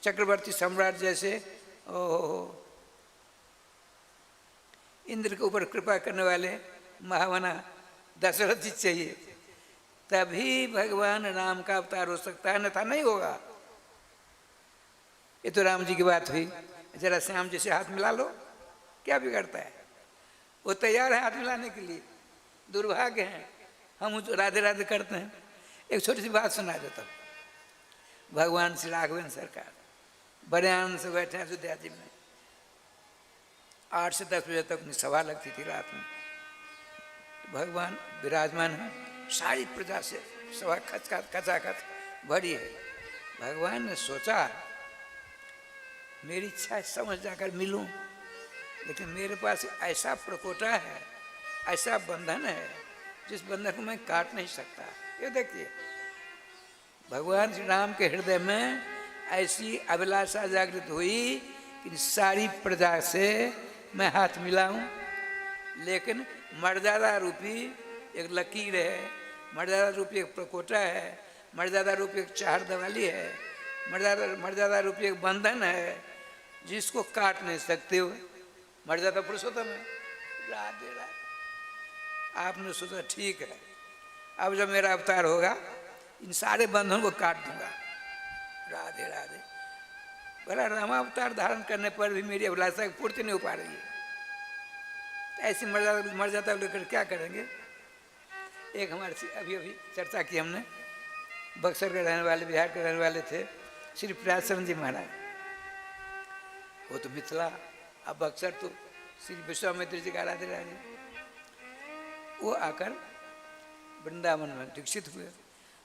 चक्रवर्ती सम्राट जैसे इंद्र के ऊपर कृपा करने वाले महावना दशरथ जी चाहिए, तभी भगवान राम का अवतार हो सकता है, अन्यथा नहीं होगा। ये तो राम जी की बात हुई। जरा श्याम जी से हाथ मिला लो, क्या बिगड़ता है? वो तैयार है हाथ मिलाने के लिए। दुर्भाग्य है हम राधे राधे करते हैं। एक छोटी सी बात सुना देता हूँ। भगवान श्री राघवेंद्र सरकार बड़े आनंद से बैठे हैं अयोध्या जी में। 8 से 10 बजे तक उनकी सभा लगती थी रात में। भगवान विराजमान है, सारी प्रजा से सभा खचाखच भरी है। भगवान ने सोचा मेरी इच्छा समझ जाकर मिलूं, लेकिन मेरे पास ऐसा प्रकोटा है, ऐसा बंधन है जिस बंधन को मैं काट नहीं सकता। ये देखिए, भगवान श्री राम के हृदय में ऐसी अभिलाषा जागृत हुई कि सारी प्रजा से मैं हाथ मिलाऊं, लेकिन मर्यादा रूपी एक लकीर है, मर्यादा रूपी एक प्रकोटा है, मर्यादा रूपी एक चार दवाली है, मर्यादा रूपी एक बंधन है जिसको काट नहीं सकते हो। मर्यादा पुरुषोत्तम है। राधे राधे। आपने सोचा ठीक है, अब जब मेरा अवतार होगा इन सारे बंधनों को काट दूंगा। राधे राधे। बड़ा रामावतार धारण करने पर भी मेरी अभिलाषा की पूर्ति नहीं हो पा रही है। तो ऐसी मर्यादा लेकर क्या करेंगे? एक हमारे अभी चर्चा की हमने, बक्सर के रहने वाले, बिहार के रहने वाले थे श्री प्रयासरण जी महाराज। वो तो मिथिला, अब बक्सर तो श्री विश्वामित्र जी का राधे राधे। वो आकर वृंदावन में दीक्षित हुए।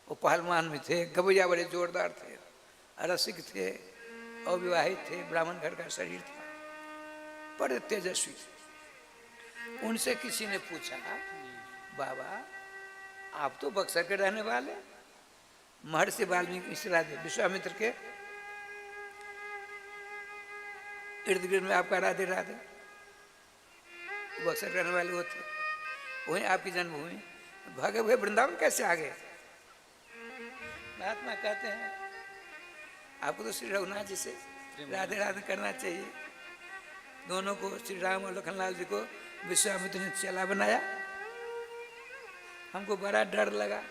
वो पहलवान भी थे, गवैया बड़े जोरदार थे, रसिक थे, अविवाहित थे, ब्राह्मण घर का शरीर था, बड़े तेजस्वी थे। उनसे किसी ने पूछा, बाबा आप तो बक्सर के रहने वाले, महर्षि वाल्मीकि राधे विश्वामित्र के इर्द गिर्द में आपका राधे राधे। बक्सर रहने वाले वो थे, वहीं आपकी जन्मभूमि, भागे हुए वृंदावन कैसे आ गए? महात्मा कहते हैं आपको तो श्री रघुनाथ जी से राधे राधे करना चाहिए। दोनों को, श्री राम और लखनलाल जी को विश्वामित्र ने चेला बनाया। हमको बड़ा डर लगा।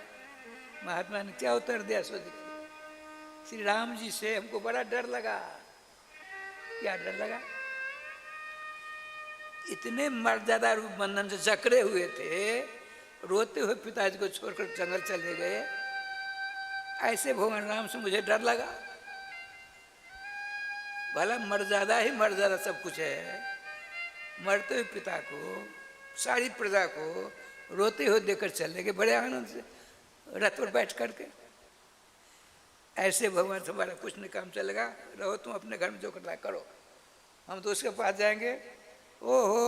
महात्मा ने क्या उत्तर दिया? सो देखिए, श्री राम जी से हमको बड़ा डर लगा। क्या डर लगा? इतने मर्यादा रूप बंधन से जकड़े हुए थे, रोते हुए पिताजी को छोड़कर जंगल चले गए। ऐसे भगवान राम से मुझे डर लगा। भला मर्यादा ही मर्यादा सब कुछ है। मरते हुए पिता को, सारी प्रजा को रोते हुए देकर चले गए बड़े आनंद से रथ पर बैठ करके। ऐसे भगवान तुम्हारा कुछ नहीं काम चलेगा, रहो तुम अपने घर में जो करना करो, हम तो उसके पास जाएंगे। ओहो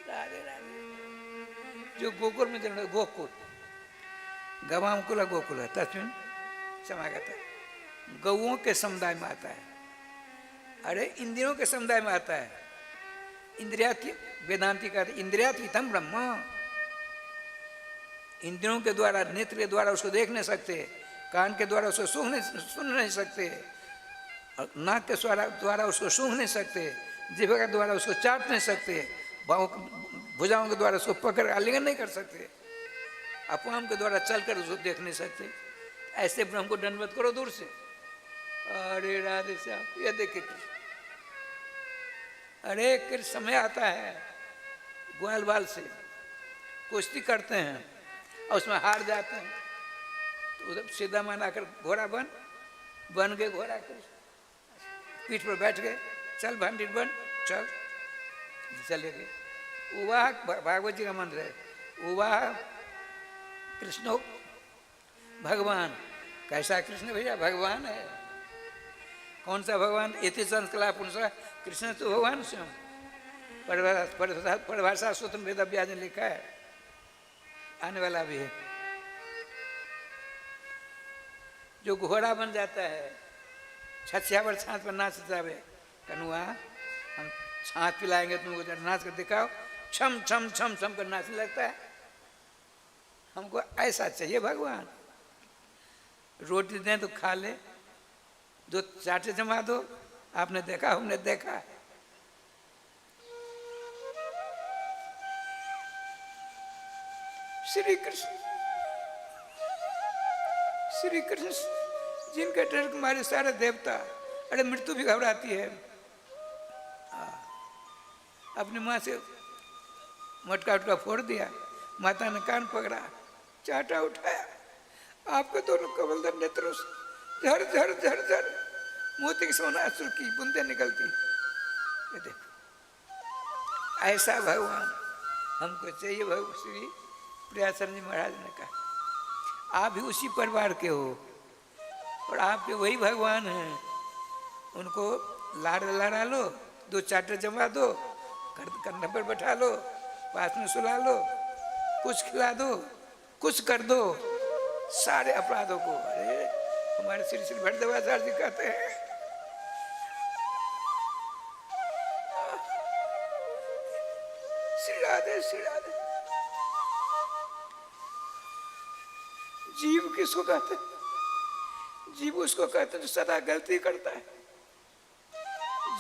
राधे राधे। जो गोकुल में जन्म, गोकुल गवामकुल गोकुल है, तस्मिन समागत है, गौओं के समुदाय में आता है। अरे इंद्रियों के समुदाय में आता है। इंद्रियाती वेदांती का इंद्रियातीतम ब्रह्म, इंद्रियों के द्वारा, नेत्र के द्वारा उसको देख नहीं सकते, कान के द्वारा उसको सुन नहीं सकते, नाक के द्वारा उसको सूंघ नहीं सकते, जिह्वा के द्वारा उसको चाट नहीं सकते, भुजाओं के द्वारा उसको पकड़ आलिंगन नहीं कर सकते, अपवाम के द्वारा चलकर उसको देख नहीं सकते। ऐसे ब्रह्म को दंडवत करो दूर से। अरे राधे श्याम, ये देखिए कृष्ण, अरे कृष्ण समय आता है ग्वाल बाल से कुश्ती करते हैं और उसमें हार जाते हैं, तो उधर सीधा मान आकर घोड़ा बन गए, घोड़ा कृष्ण पीठ पर बैठ गए, चल भंडित बन चल, चले गए। वह भागवत जी का मंत्र है, वह कृष्ण भगवान। कैसा कृष्ण भैया? भगवान है। कौन सा भगवान? इति संस्कला पुरुषा कृष्ण तो भगवान स्वयं। परिभाषा सूत्र वेद व्यास ने लिखा है, आने वाला भी है। जो घोड़ा बन जाता है, छछियावर छाछ पर नाच जावे, कनुआ हम छाछ पिलाएंगे तुमको, जब नाच कर दिखाओ, छम छम छम छम कर नाचने लगता है। हमको ऐसा चाहिए भगवान। रोटी दें तो खा ले, दो चाटे जमा दो, आपने देखा हमने देखा। श्री कृष्ण जिनके डर हमारे सारे देवता, अरे मृत्यु भी घबराती है। अपनी माँ से मटका उटका फोड़ दिया, माता ने कान पकड़ा, चाटा उठाया, आपके दोनों कमलदर नेत्रों से झर झर झर झर मोती के सोना अश्रु की बूंदे निकलती। ये देखो, ऐसा भगवान हमको चाहिए। भगवान श्री प्रियाचरण जी महाराज ने कहा, आप भी उसी परिवार के हो और आप भी वही भगवान हैं। उनको लाड़ा लो, दो चाटे जमा दो, कंधे पर बैठा लो, पास में सुला लो, कुछ खिला दो, कुछ कर दो, सारे अपराधों को। अरे हमारे श्री श्री भट्टदेवाचार्य जी कहते हैं, श्री राधे श्री राधे। जीव किसको कहते हैं? जीव उसको कहते हैं जो सदा गलती करता है।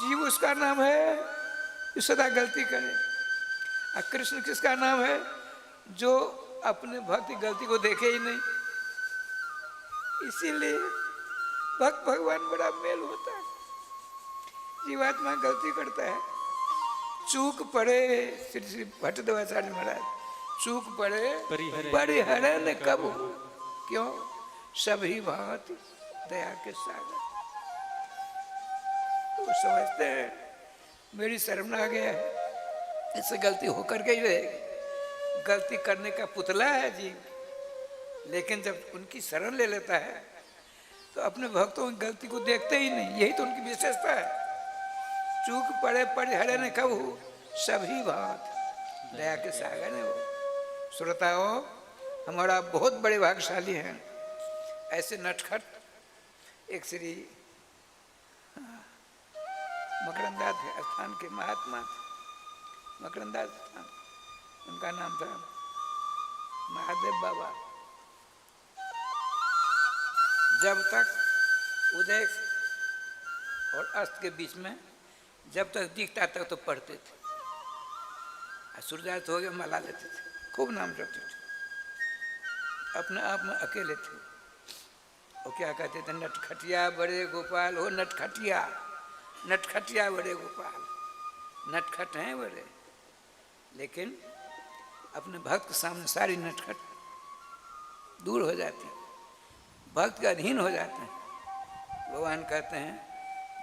जीव उसका नाम है जो सदा गलती करे। और कृष्ण किसका नाम है? जो अपने भक्त की गलती को देखे ही नहीं। इसीलिए भक्त भगवान बड़ा मेल होता है। जीवात्मा गलती करता है, चूक पड़े, श्री श्री भट्टदेवाचार्य महाराज, चूक पड़े परिहरण कब हो, क्यों? सभी भांति दया के सागर। तो समझते हैं मेरी शर्म आ गया है, इससे गलती होकर के ही रहेगी। गलती करने का पुतला है जीव, लेकिन जब उनकी शरण ले लेता है तो अपने भक्तों की गलती को देखते ही नहीं। यही तो उनकी विशेषता है। चूक पड़े परिहरण कब हो, सभी बात दया के सागर है वो। श्रोताओं, हमारा बहुत बड़े भाग्यशाली हैं। ऐसे नटखट एक श्री मकरंदास स्थान के महात्मा, मकरंदास स्थान, उनका नाम था महादेव बाबा। जब तक उदय और अस्त के बीच में जब तक दिखता तक तो पढ़ते थे, सूर्यास्त हो गया मला लेते थे, खूब नाम रखते थे, अपने आप में अकेले थे। और क्या कहते थे? नटखटिया बड़े गोपाल हो, नटखटिया नटखटिया बड़े गोपाल। नटखट हैं बड़े, लेकिन अपने भक्त के सामने सारी नटखट दूर हो जाती, भक्त के अधीन हो जाते हैं। भगवान कहते हैं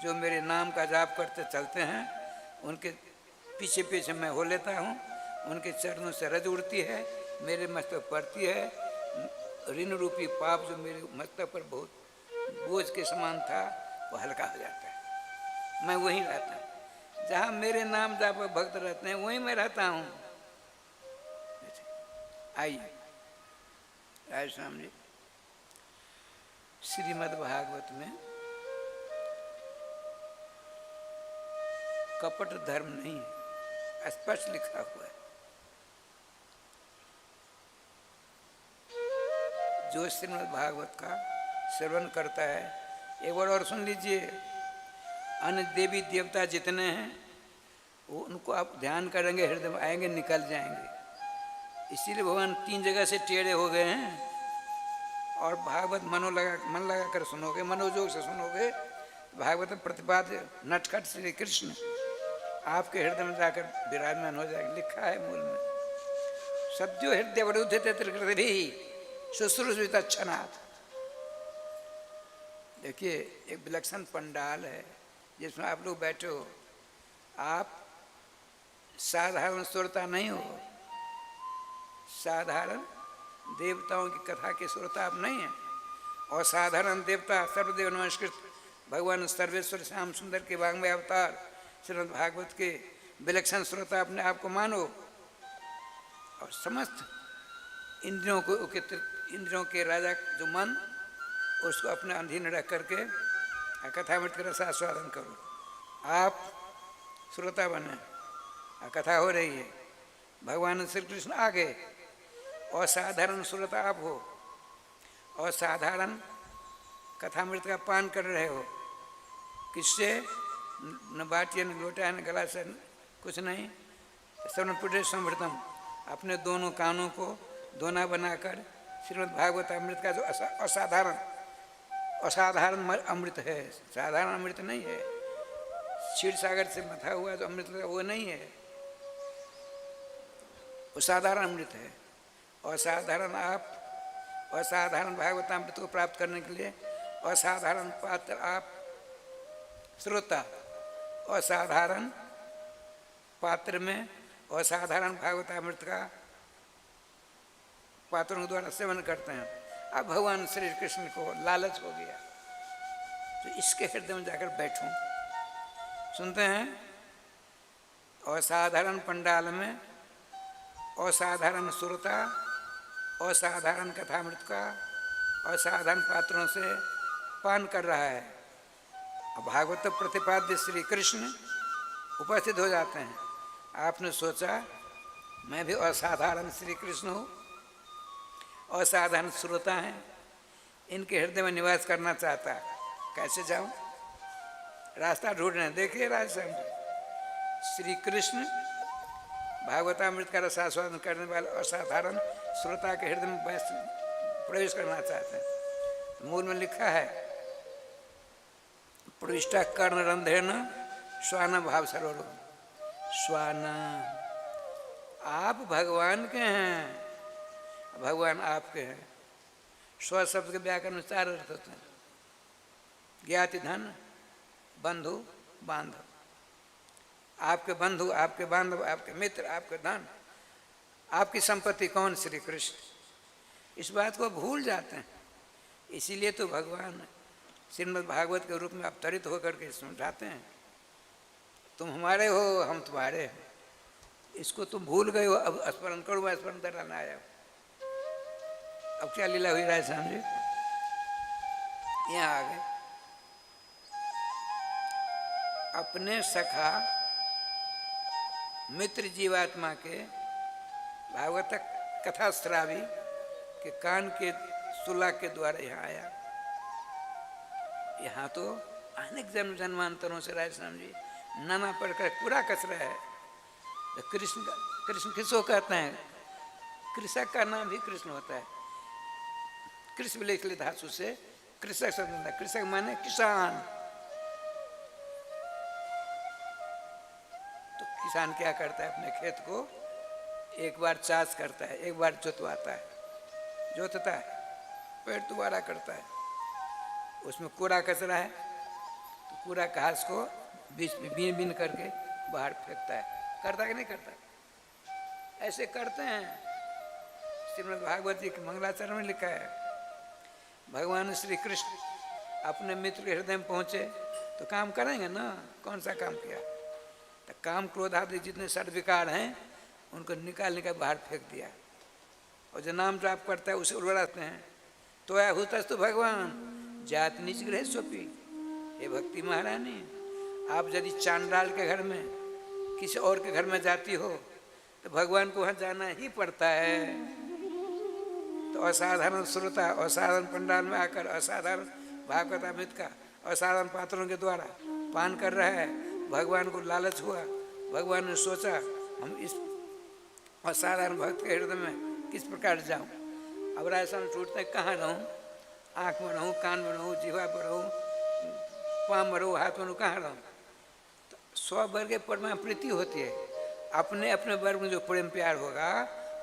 जो मेरे नाम का जाप करते चलते हैं उनके पीछे पीछे मैं हो लेता हूँ, उनके चरणों से रज उड़ती है, मेरे मस्तक पड़ती है, ऋण रूपी पाप जो मेरे मस्तक पर बहुत बोझ के समान था वो हल्का हो जाता है। मैं वहीं रहता हूँ, जहाँ मेरे नाम जाप भक्त रहते हैं वहीं मैं रहता हूँ। आइए राय श्याम जी, श्रीमद् भागवत में कपट धर्म नहीं है, स्पष्ट लिखा हुआ है। जो श्रीमद् भागवत का श्रवण करता है, एक बार और सुन लीजिए, अन्य देवी देवता जितने हैं वो उनको आप ध्यान करेंगे, हृदय में आएंगे, निकल जाएंगे। इसीलिए भगवान 3 जगह से टेढ़े हो गए हैं। और भागवत मन लगा कर सुनोगे, मनोजोग से सुनोगे, भागवत में प्रतिपाद्य नटखट श्री कृष्ण आपके हृदय में जाकर विराजमान हो जाएगा। लिखा है मूल में, सद्यो हृदय वरुद्ध भी शुश्रूषित अच्छनाथ। देखिए एक विलक्षण पंडाल है जिसमें आप लोग बैठे हो। आप साधारण श्रोता नहीं हो, साधारण देवताओं की कथा के श्रोता आप नहीं हैं। और साधारण देवता सर्वदेव नमस्कृत भगवान सर्वेश्वर श्याम सुंदर के वांग्मय अवतार श्रीमद् भागवत के विलक्षण श्रोता अपने आप को मानो। और समस्त इंद्रियों के राजा जो मन, उसको अपने अधीन रख करके कथामृत का रसास्वादन करो। आप श्रोता बने, कथा हो रही है, भगवान श्री कृष्ण आगे, और साधारण श्रोता आप हो, और साधारण कथामृत का पान कर रहे हो। किससे? न बाटिया न लोटा न गला से कुछ नहीं, श्रवण पुटे समृतम। अपने दोनों कानों को दोना बनाकर श्रीमद् भागवत अमृत का जो असाधारण अमृत है, साधारण अमृत नहीं है, क्षीर सागर से मथा हुआ जो अमृत वो नहीं है, वो साधारण अमृत है। असाधारण आप असाधारण भागवतामृत को प्राप्त करने के लिए असाधारण पात्र आप श्रोता, असाधारण पात्र में असाधारण भागवतामृत का पात्रों द्वारा सेवन करते हैं। अब भगवान श्री कृष्ण को लालच हो गया तो इसके हृदय में जाकर बैठूं। सुनते हैं, असाधारण पंडाल में असाधारण श्रोता असाधारण कथामृत का असाधारण पात्रों से पान कर रहा है। अब भागवत प्रतिपाद्य श्री कृष्ण उपस्थित हो जाते हैं। आपने सोचा मैं भी असाधारण श्री कृष्ण हूँ, असाधारण श्रोता हैं, इनके हृदय में निवास करना चाहता है, कैसे जाऊं? रास्ता ढूंढ रहे हैं। देखिए राजश्याम जी, श्री कृष्ण भागवतामृत का रसास्वादन करने वाले असाधारण श्रोता के हृदय में प्रवेश करना चाहते हैं। मूल में लिखा है, प्रविष्टा कर्ण रंध्रेन श्वान भाव सरोवर। श्वान, आप भगवान के हैं, भगवान आपके हैं। स्व शब्द के व्याकरण में 4 अर्थ होते हैं, ज्ञाति धन, बंधु बांधव। आपके बंधु, आपके बांधव, आपके मित्र, आपके धन, आपकी संपत्ति कौन? श्री कृष्ण। इस बात को भूल जाते हैं। इसीलिए तो भगवान श्रीमद् भागवत के रूप में अवतरित होकर के समझाते हैं, तुम हमारे हो, हम तुम्हारे हैं। इसको तुम भूल गए हो, अब स्मरण करो, स्मरण कराना आया। अब क्या लीला हुई राजश्याम जी? यहाँ आ गए, अपने सखा मित्र जीवात्मा के भागवत कथा श्रावी के कान के सुला के द्वारा यहाँ आया। यहाँ तो अनेक जन्मांतरों से राजश्याम जी नाना प्रकार पूरा कचरा है। तो कृष्ण किसको कहते हैं? कृषक का नाम भी कृष्ण होता है। कृष्ण विलेखली धातु से कृषक शब्द होता है। कृषक माने किसान। तो किसान क्या करता है? अपने खेत को एक बार चाष करता है, एक बार जोतवाता है, जोतता है, फिर दोबारा करता है, उसमें कूड़ा कचरा है तो कूड़ा घास को बीच में बीन बीन करके बाहर फेंकता है। करता कि नहीं करता? ऐसे करते हैं। श्रीमद् भागवत जी के मंगलाचरण में लिखा है, भगवान श्री कृष्ण अपने मित्र के हृदय में पहुँचे तो काम करेंगे ना। कौन सा काम किया? तो काम क्रोध आदि जितने षड्विकार हैं उनको निकाल निकाल बाहर फेंक दिया। और जो नाम जाप करता है उसे उड़ाते हैं। तो या हुतस्तु भगवान जात नीच ग्रह सोपी। हे भक्ति महारानी, आप यदि चांडाल के घर में किसी और के घर में जाती हो तो भगवान को वहाँ जाना ही पड़ता है। तो असाधारण श्रोता असाधारण पंडाल में आकर असाधारण भागवतामृत का असाधारण पात्रों के द्वारा पान कर रहा है। भगवान को लालच हुआ, भगवान ने सोचा हम इस असाधारण भक्त के हृदय में किस प्रकार जाऊं। अब राजस्थान छूटते हैं, कहाँ रहूं? आँख में रहूं, कान में रहूं, जीवा पर रहूं, पाँव में रहूं, हाथ में रहूं, कहाँ रहूं? तो स्ववर्ग के परमात्मा प्रीति होती है। अपने अपने वर्ग में जो प्रेम प्यार होगा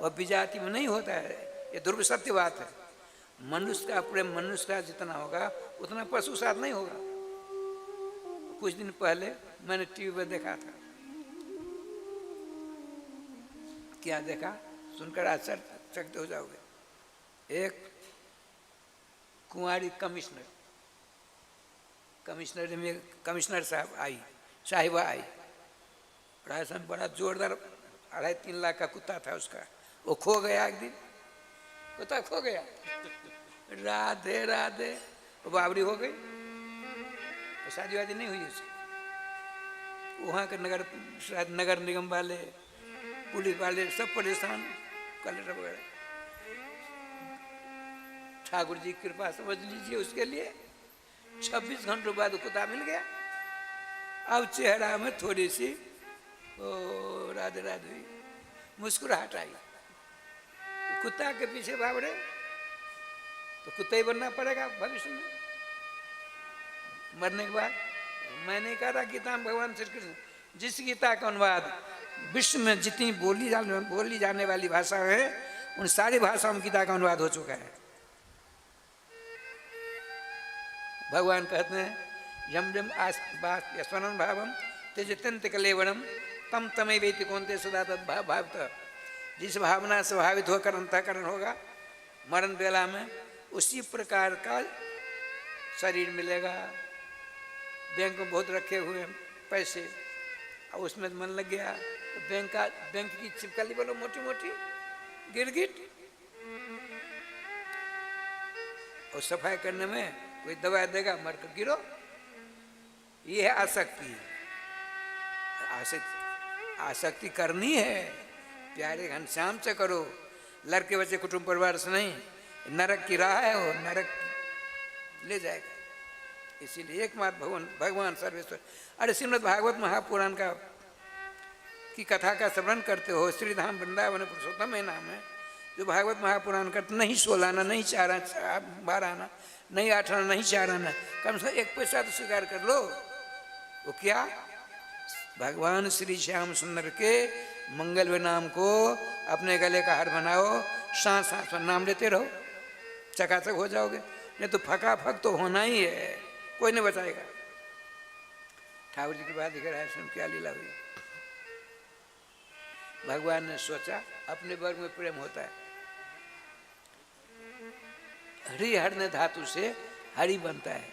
वह विजाति में नहीं होता है। ये ध्रुव सत्य बात है। मनुष्य का प्रेम मनुष्य का जितना होगा उतना पशु साथ नहीं होगा। कुछ दिन पहले मैंने टीवी पर देखा था। क्या देखा? सुनकर आश्चर्यचकित हो जाओगे। एक कुंवारी कमिश्नर में कमिश्नर साहिबा आई। राजस्थान बड़ा जोरदार 2.5-3 लाख का कुत्ता था उसका। वो खो गया एक दिन, कुत्ता खो गया। राधे राधे, वो बावरी हो गई। तो शादी वादी नहीं हुई उसकी। वहाँ के नगर निगम वाले, पुलिस वाले सब परेशान, कलेक्टर वगैरह। ठाकुर जी की कृपा समझ लीजिए उसके लिए 26 घंटों बाद कुत्ता मिल गया। अब चेहरा में थोड़ी सी ओ राधे राधे मुस्कुराहट आई। कुत्ता के पीछे भागड़े तो कुत्ता ही बनना पड़ेगा भविष्य में, मरने के बाद। मैंने कहा था गीता में भगवान श्री कृष्ण, जिस गीता का अनुवाद विश्व में जितनी बोली जाने वाली भाषा है उन सारी भाषाओं में गीता का अनुवाद हो चुका है। भगवान कहते हैं यम यम स्मरण भावम त्यजत्यंत कलेवरम तम तमे वेति कौनते सदा तद भावत। जिस भावना से भावित होकर अंतःकरण होगा मरण वेला में उसी प्रकार का शरीर मिलेगा। बैंक में बहुत रखे हुए पैसे और उसमें मन लग गया तो बैंक की छिपकली बोलो मोटी मोटी गिरगिट, और सफाई करने में कोई दवाई देगा मर कर गिरो। ये है आसक्ति। आसक्ति करनी है प्यारे घनश्याम से करो, लड़के बच्चे कुटुंब परिवार से नहीं। नरक की राह है वो, नरक ले जाएगा। इसीलिए एकमात्र भगवान सर्वेश्वर। अरे श्रीमद् भागवत महापुराण की कथा का स्मरण करते हो। श्रीधाम वृंदावन पुरुषोत्तम है नाम है। जो भागवत महापुराण का नहीं 16 आना, नहीं 12 आना, नहीं 8 आना, नहीं 4 आना, कम से कम 1 पैसा तो स्वीकार कर लो। वो क्या? भगवान श्री श्याम सुंदर के मंगल नाम को अपने गले का हार बनाओ, सांस सांस में नाम लेते रहो, चकाचक हो जाओगे। नहीं तो फका फक तो होना ही है, कोई नहीं बचाएगा। ठाकुर जी की बात दिख रहा है, क्या लीला हुई। भगवान ने सोचा अपने वर्ग में प्रेम होता है। हरिहरने धातु से हरि बनता है,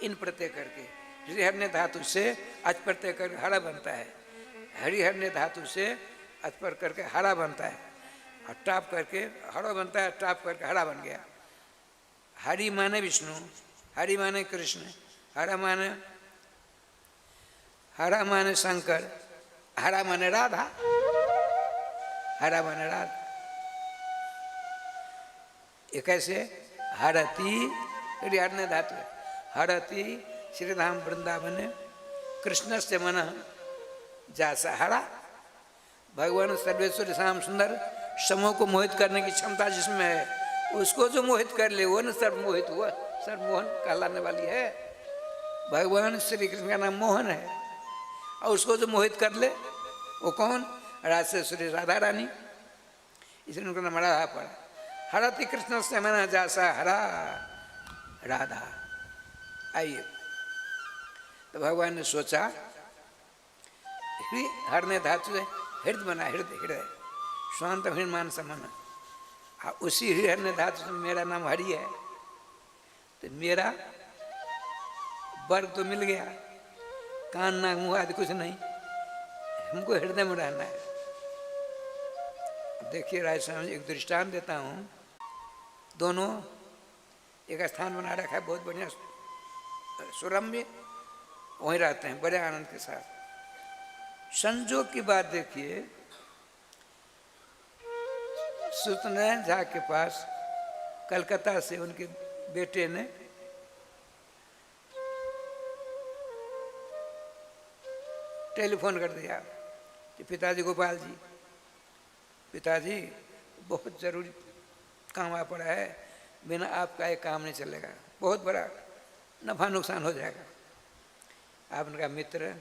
इन प्रत्यय करके। हरिहरने धातु से अच प्रत्यय करके हरा बनता है। हरिहरने धातु से अच पर करके हरा बनता है, और टाप करके हरा बनता है, टाप करके हरा बन गया। हरि माने विष्णु, हरि माने कृष्ण, हरा माने शंकर, हरा माने राधा, हरा माने राधा। ये कैसे? हरति हरिहरने धातु है। हरति श्रीधाम वृंदावन कृष्ण से मन जासा हरा। भगवान सर्वेश्वर श्याम सुंदर समूह को मोहित करने की क्षमता जिसमें है, उसको जो मोहित कर ले वो न सर्वमोहित हुआ, सर्वमोहन कहलाने वाली है। भगवान श्री कृष्ण का नाम मोहन है, और उसको जो मोहित कर ले वो कौन? राजश्री राधा रानी। इसलिए उनका नाम राधा पड़ा। हरति कृष्ण से मना जासा हरा राधा। आइए। तो भगवान ने सोचा हरने धातु से हृदय बना, हृदय हृदय स्वांत हृमान समन, उसी हरने धातु से मेरा नाम हरि है। तो मेरा वर्ग तो मिल गया, कान नाक मुँह आदि कुछ नहीं, हमको हृदय में रहना है। देखिए राजस्थान एक दृष्टांत देता हूँ, दोनों एक स्थान बना रखा है बहुत बढ़िया सुरम्य, वहीं रहते हैं बड़े आनंद के साथ। संजोग की बात देखिए, सत्यनारायण झा के पास कलकत्ता से उनके बेटे ने टेलीफोन कर दिया कि पिताजी गोपाल जी, पिताजी बहुत ज़रूरी काम आ पड़ा है, बिना आपका ये काम नहीं चलेगा, बहुत बड़ा नफा नुकसान हो जाएगा। आपने कहा मित्र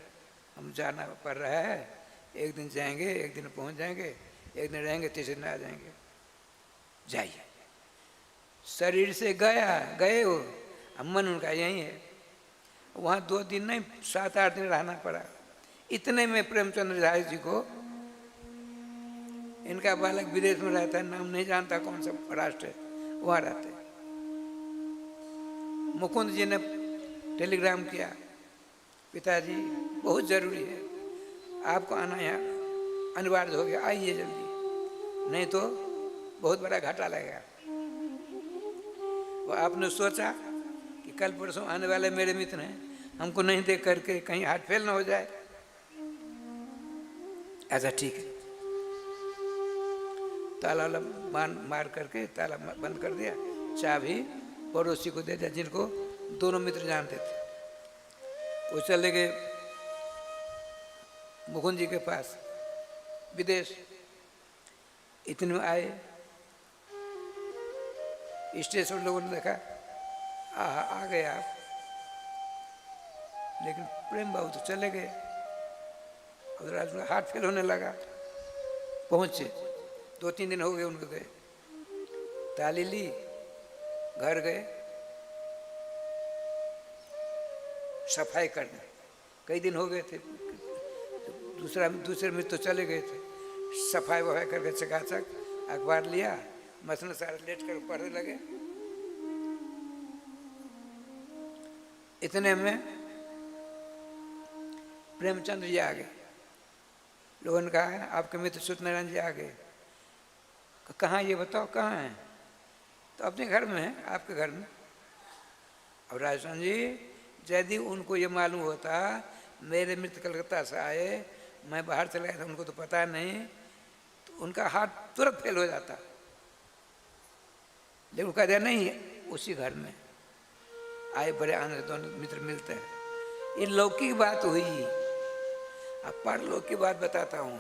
हम जाना पड़ रहा है, एक दिन जाएंगे, एक दिन पहुंच जाएंगे, एक दिन रहेंगे, तीसरे दिन आ जाएंगे। जाइए। शरीर से गए हो, मन उनका यही है। वहाँ 2 दिन नहीं 7-8 दिन रहना पड़ा। इतने में प्रेमचंद्र झा जी को, इनका बालक विदेश में रहता है, नाम नहीं जानता कौन सा राष्ट्र है, वहाँ रहते। मुकुंद जी ने टेलीग्राम किया, पिताजी बहुत ज़रूरी है, आपको आना यहाँ अनिवार्य हो गया, आइए जल्दी, नहीं तो बहुत बड़ा घाटा लगेगा। वो आपने सोचा कि कल परसों आने वाले मेरे मित्र हैं, हमको नहीं देख करके कहीं हाथ फेल ना हो जाए। ऐसा ठीक है, ताला मार करके ताला बंद कर दिया, चाबी पड़ोसी को दे दिया जिनको दोनों मित्र जानते थे। वो चले गए मुकुंद जी के पास विदेश। इतने में आए, स्टेशन लोगों ने देखा आ गए आप, लेकिन प्रेम बाबू तो चले गए। उधर हाथ फेल होने लगा। पहुंचे, 2-3 दिन हो गए उनको गए, ताली ली, घर गए, सफाई करने। कई दिन हो गए थे, दूसरे मित्र तो चले गए थे। सफाई वफाई करके चकाचक अखबार लिया, मसलन सारा लेट कर पढ़ने लगे। इतने में प्रेमचंद्र जी आ गए। लोगों ने कहा आपके मित्र सत्यनारायण जी आ गए। कहाँ ये बताओ कहाँ हैं? तो अपने घर में है, आपके घर में। अब राजस्थान जी यदि उनको ये मालूम होता मेरे मित्र कलकत्ता से आए, मैं बाहर चला गया था, उनको तो पता नहीं, तो उनका हाथ तुरंत फेल हो जाता। लेकिन कह दिया नहीं, उसी घर में आए, बड़े आनंद दोनों मित्र मिलते हैं। ये लौकिक बात हुई। अब परलौकिक की बात बताता हूँ।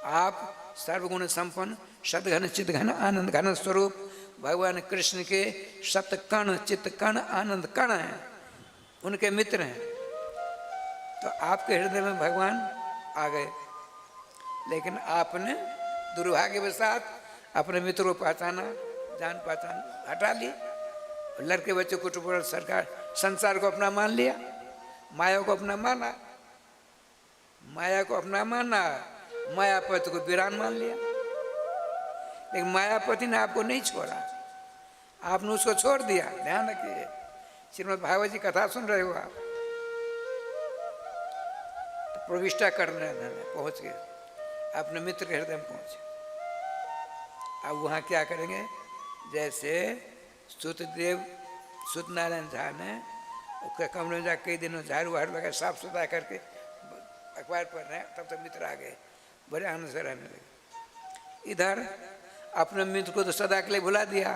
आप सर्वगुण संपन्न सदघन चितघन आनंद घन स्वरूप भगवान कृष्ण के सतकण चित्तकण आनंद कण हैं, उनके मित्र हैं। तो आपके हृदय में भगवान आ गए, लेकिन आपने दुर्भाग्यवशात अपने मित्र को पहचाना, जान पहचान हटा ली। लड़के बच्चे कुटुंब सरकार संसार को अपना मान लिया, माया को अपना माना, माया को अपना माना, मायापति को वीरान मान लिया। लेकिन मायापति ने आपको नहीं छोड़ा, आपने उसको छोड़ दिया। ध्यान रखिए, श्रीमद् भागवत जी कथा सुन रहे हो आप, तो प्रविष्टा करने पहुंच गए, अपने मित्र के हृदय में पहुंचे। अब वहाँ क्या करेंगे? जैसे सुतदेव सत्यनारायण झा ने उसके कमरे में जाकर कई दिनों झाड़ू वाड़ू लगा, साफ सुथरा करके अखबार पढ़ रहे हैं, तब तक मित्र आ गए, बड़े आनंद से रहने लगे। इधर अपने मित्र को तो सदा के लिए भुला दिया,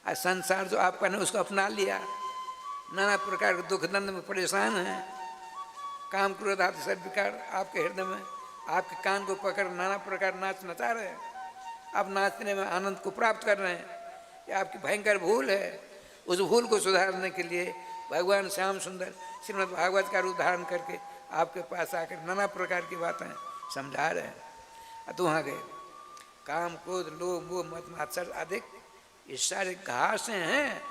आज संसार जो आपका ने उसको अपना लिया, नाना प्रकार के दुख दंड में परेशान हैं, काम क्रोध आदि सब विकार आपके हृदय में, आपके कान को पकड़ नाना प्रकार नाच नचा रहे हैं। आप नाचने में आनंद को प्राप्त कर रहे हैं, ये आपकी भयंकर भूल है। उस भूल को सुधारने के लिए भगवान श्याम सुंदर श्रीमद् भागवत का रूप धारण करके आपके पास आकर नाना प्रकार की बातें समझा रहे हैं। तो वहाँ गए, काम क्रोध लोभ मोह मद मात्सर्य आदि ये सारे घासें हैं,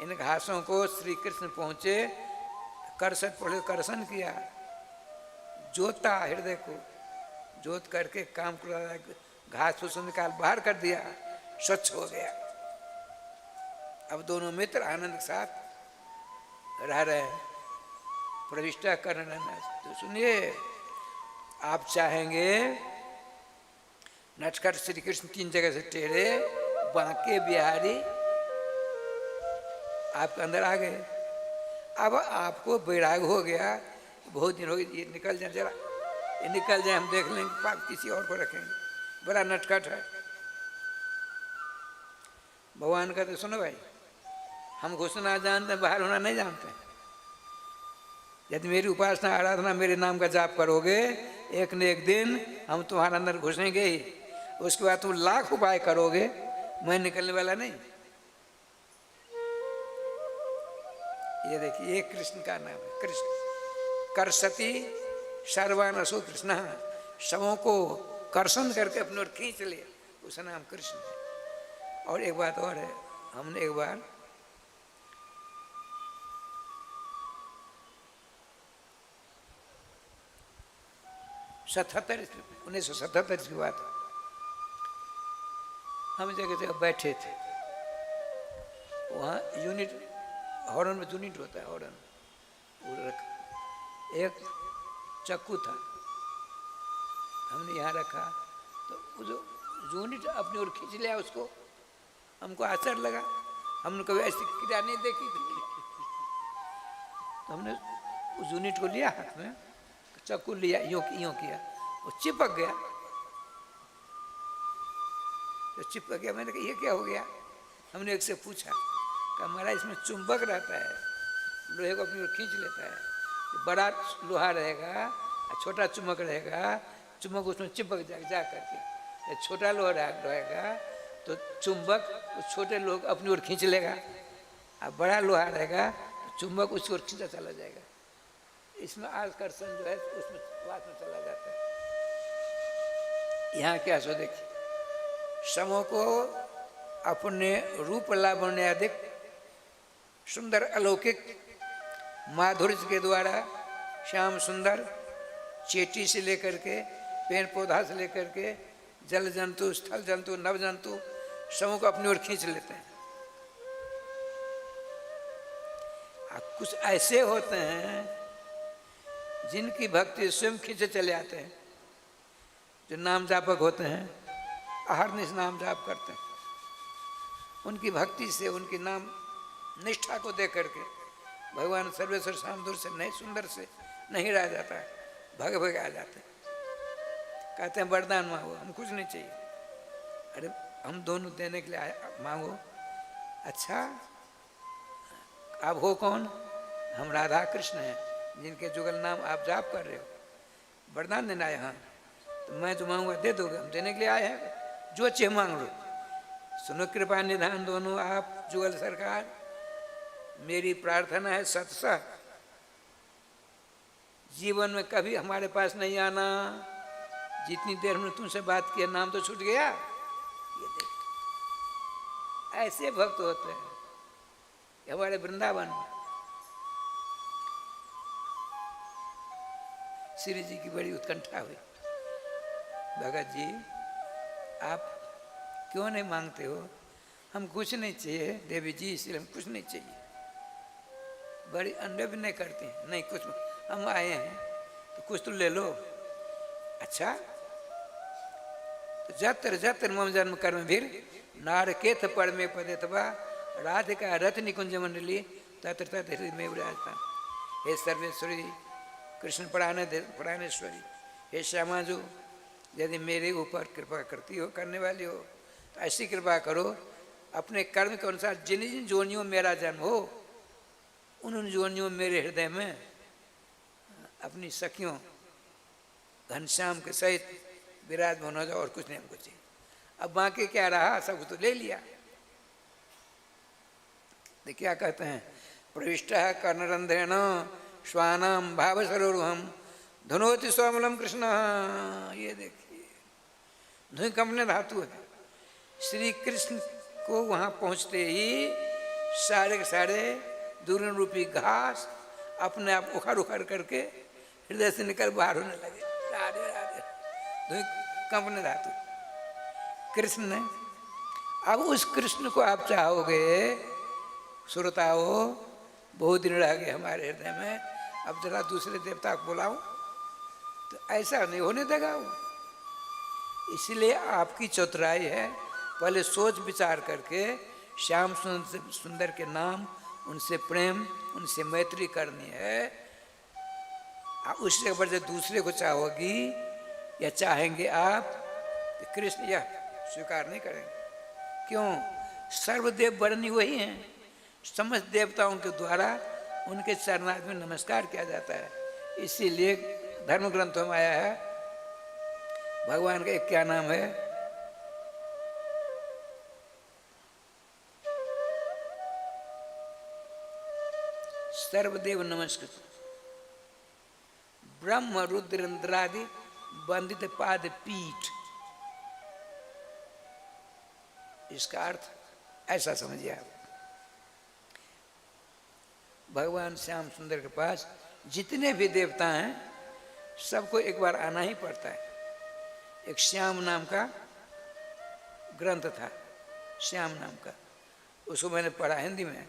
इन घासों को श्री कृष्ण पहुँचे, करसत पड़े, कर्षण किया, जोता हृदय को, जोत करके काम कर घास फूस निकाल बाहर कर दिया, स्वच्छ हो गया। अब दोनों मित्र आनंद के साथ रह रहे हैं, प्रविष्टा कर रहे हैं। तो सुनिए, आप चाहेंगे नटखट श्री कृष्ण 3 जगह से टेढ़े, बांके बिहारी आपके अंदर आ गए। अब आपको वैराग हो गया, बहुत दिन हो गए, ये निकल जाए, जरा ये निकल जाए, हम देख लेंगे, पाप किसी और को रखेंगे, बड़ा नटखट है। भगवान कहते सुनो भाई, हम घुसना जानते हैं, बाहर होना नहीं जानते। यदि मेरी उपासना आराधना मेरे नाम का जाप करोगे, एक न एक दिन हम तुम्हारे अंदर घुसेंगे ही। उसके बाद तुम लाख उपाय करोगे, मैं निकलने वाला नहीं। ये देखिए, ये कृष्ण का नाम है, कृष्ण। करसती सर्वानसो कृष्ण, सबों को कर्षण करके अपने ओर खींच ले, उसका नाम कृष्ण है। और एक बात और है, हमने एक बार सतहत्तर 1977 की बात है, हम जगह बैठे थे, वहाँ यूनिट हॉर्न में यूनिट होता है, हॉर्न वो रखा, एक चक्कू था, हमने यहाँ रखा, तो वो जो यूनिट अपनी ओर खींच लिया उसको, हमको आश्चर्य लगा, हमने कभी ऐसी क्रिया नहीं देखी थी। तो हमने उस यूनिट को लिया हाथ में, चक्कू लिया, यूँ किया, वो चिपक गया। तो चिपक गया, मैंने कहा ये क्या हो गया? हमने एक से पूछा, कहा हमारा इसमें चुंबक रहता है, लोहे को अपनी ओर खींच लेता है। बड़ा लोहा रहेगा, छोटा चुंबक रहेगा, चुंबक उसमें चिपक जाएगा जा करके। छोटा लोहा रहेगा तो चुंबक उस छोटे लोहे को अपनी ओर खींच लेगा, और बड़ा लोहा रहेगा तो चुंबक उसकी ओर खींचा चला जाएगा। इसमें आकर्षण जो है उसमें बात में चला जाता है। यहाँ क्या सो देखिए, समों को अपने रूप लावण्य अधिक सुंदर अलौकिक माधुर्य के द्वारा श्याम सुंदर चेटी से लेकर के पेड़ पौधा से लेकर के जल जंतु, स्थल जंतु, नव जंतु सबों को अपनी ओर खींच लेते हैं। कुछ ऐसे होते हैं जिनकी भक्ति स्वयं खींचे चले आते हैं, जो नाम जापक होते हैं, अहरनिश नाम जाप करते हैं। उनकी भक्ति से, उनकी नाम निष्ठा को देख करके भगवान सर्वेश्वर शामदूर से नहीं, सुंदर से नहीं रह जाता है, भग भग आ जाते हैं। कहते हैं वरदान मांगो, हम कुछ नहीं चाहिए। अरे हम दोनों देने के लिए आए, मांगो। अच्छा आप हो कौन? हम राधा कृष्ण हैं, जिनके जुगल नाम आप जाप कर रहे हो, वरदान देना आए। हाँ, तो मैं जो मांगूंगा दे दोगे? हम देने के लिए आए हैं, जो चाहिए मांग लो। सुनो कृपा निधान दोनों आप जुगल सरकार, मेरी प्रार्थना है सतसह जीवन में कभी हमारे पास नहीं आना। जितनी देर हमने तुमसे बात किया, नाम तो छूट गया। ये देख, ऐसे भक्त होते हैं हमारे वृंदावन में। श्री जी की बड़ी उत्कंठा हुई, भगत जी आप क्यों नहीं मांगते हो? हम कुछ नहीं चाहिए देवी जी, इसलिए हम कुछ नहीं चाहिए। बड़ी अंडे भी नहीं करती, नहीं कुछ, हम आए हैं तो कुछ तो ले लो। अच्छा, तो जत्र जत्र मम जन्म कर्म भीर नारकेत पड़ में पदेतवा राधिका रथ निकुंज मंडली तत्र तत्र हृदय में विराजता। हे सर्वेश्वरी कृष्ण प्राणेश्वरी, हे श्यामा जो, यदि मेरे ऊपर कृपा करती हो, करने वाली हो, तो ऐसी कृपा करो अपने कर्म के अनुसार जिन जिन जोनियों में मेरा जन्म हो, उन जोनियों में मेरे हृदय में अपनी सखियों घनश्याम के सहित विराजमान हो जाओ, और कुछ नहीं हमको चाहिए। अब बाकी क्या रहा, सब तो ले लिया। तो क्या कहते हैं, प्रविष्ट कर्णरंध्रेण श्वानाम भाव सरोरुहम धुनोति स्वामलम कृष्ण। ये देखिए, धुई कंपने धातु है। श्री कृष्ण को वहाँ पहुँचते ही सारे के सारे दूरन रूपी घास अपने आप उखड़ उखड़ करके हृदय से निकल बाहर होने लगे। राधे राधे धुई कंपने धातु कृष्ण ने। अब उस कृष्ण को आप चाहोगे श्रोताओ, बहुत दिन रह गए हमारे हृदय में, अब जरा दूसरे देवता को बुलाओ, तो ऐसा नहीं होने देगा वो। इसलिए आपकी चतुराई है, पहले सोच विचार करके श्याम सुंदर के नाम, उनसे प्रेम, उनसे मैत्री करनी है। उससे ऊपर जब दूसरे को चाहोगी या चाहेंगे आप, तो कृष्ण यह स्वीकार नहीं करेंगे। क्यों? सर्वदेव बरनी वही हैं, समस्त देवताओं के द्वारा उनके चरणार्थ में नमस्कार किया जाता है। इसीलिए धर्म ग्रंथों में आया है, भगवान का एक क्या नाम है, सर्वदेव नमस्कृत ब्रह्म रुद्र इंद्रादि वंदित पाद पीठ। इसका अर्थ ऐसा समझिए आप, भगवान श्याम सुंदर के पास जितने भी देवता हैं सबको एक बार आना ही पड़ता है। एक श्याम नाम का ग्रंथ था, श्याम नाम का, उसको मैंने पढ़ा हिंदी में,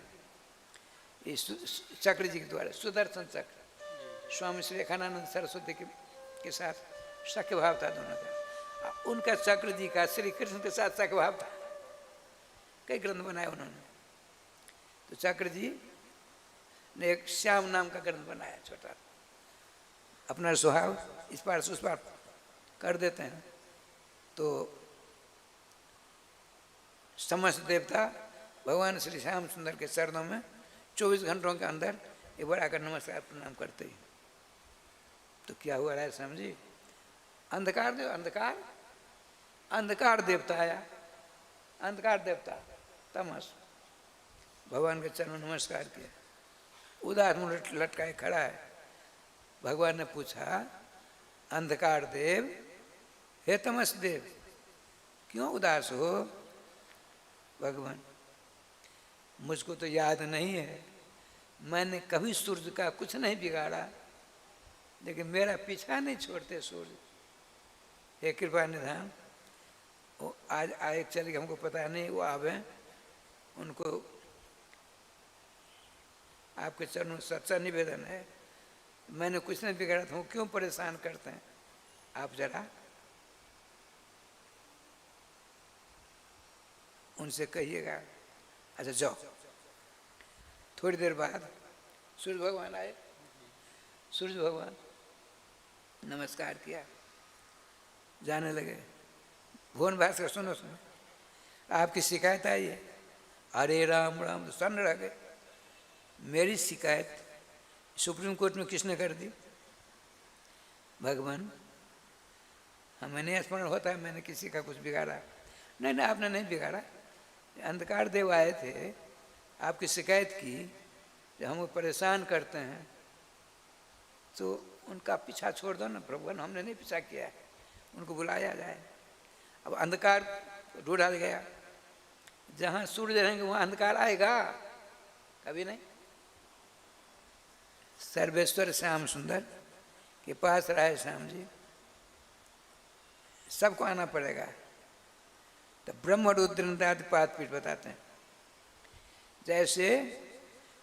चक्र जी के द्वारा, सुदर्शन चक्र। स्वामी श्री विवेकानंद सरस्वती के साथ सख्य भाव था दोनों का। उनका चक्र जी का श्री कृष्ण के साथ सख्य भाव था। कई ग्रंथ बनाए उन्होंने। तो चक्र जी ने एक श्याम नाम का ग्रंथ बनाया, छोटा, अपना स्वभाव इस पार से उस पार कर देते हैं। तो समस्त देवता भगवान श्री श्याम सुंदर के चरणों में 24 घंटों के अंदर एक बार आकर नमस्कार प्रणाम करते ही। तो क्या हुआ है समझी, अंधकार देव, अंधकार देवता आया, अंधकार देवता तमस, भगवान के चरण में नमस्कार किया, उदास मुंह लटकाए खड़ा है। भगवान ने पूछा, अंधकार देव, हे तमस देव, क्यों उदास हो? भगवान, मुझको तो याद नहीं है, मैंने कभी सूर्य का कुछ नहीं बिगाड़ा, लेकिन मेरा पीछा नहीं छोड़ते सूर्य। हे कृपा निधान, वो आज आए चले, हमको पता नहीं, वो आवे, उनको आपके चरणों में सच्चा निवेदन है, मैंने कुछ नहीं बिगाड़ा था, वो क्यों परेशान करते हैं? आप जरा उनसे कहिएगा। अच्छा जाओ। थोड़ी देर बाद सूर्य भगवान आए। सूर्य भगवान नमस्कार किया, जाने लगे। भुवन भास्कर, सुनो सुनो, आपकी शिकायत आई है। अरे राम राम, तो सन्न रह गए। मेरी शिकायत सुप्रीम कोर्ट में किसने कर दी? भगवान, हमें नहीं स्मरण होता है मैंने किसी का कुछ बिगाड़ा। नहीं नहीं, आपने नहीं बिगाड़ा, अंधकार देव आए थे, आपकी शिकायत की, जब हमको परेशान करते हैं तो उनका पीछा छोड़ दो ना। भगवान, हमने नहीं पीछा किया है, उनको बुलाया जाए। अब अंधकार ढूंढा गया, जहाँ सूर्य रहेंगे वहाँ अंधकार आएगा? कभी नहीं। सर्वेश्वर श्याम सुंदर के पास रहे श्याम जी, सबको आना पड़ेगा। तो ब्रह्म रुद्र पाद पीठ बताते हैं, जैसे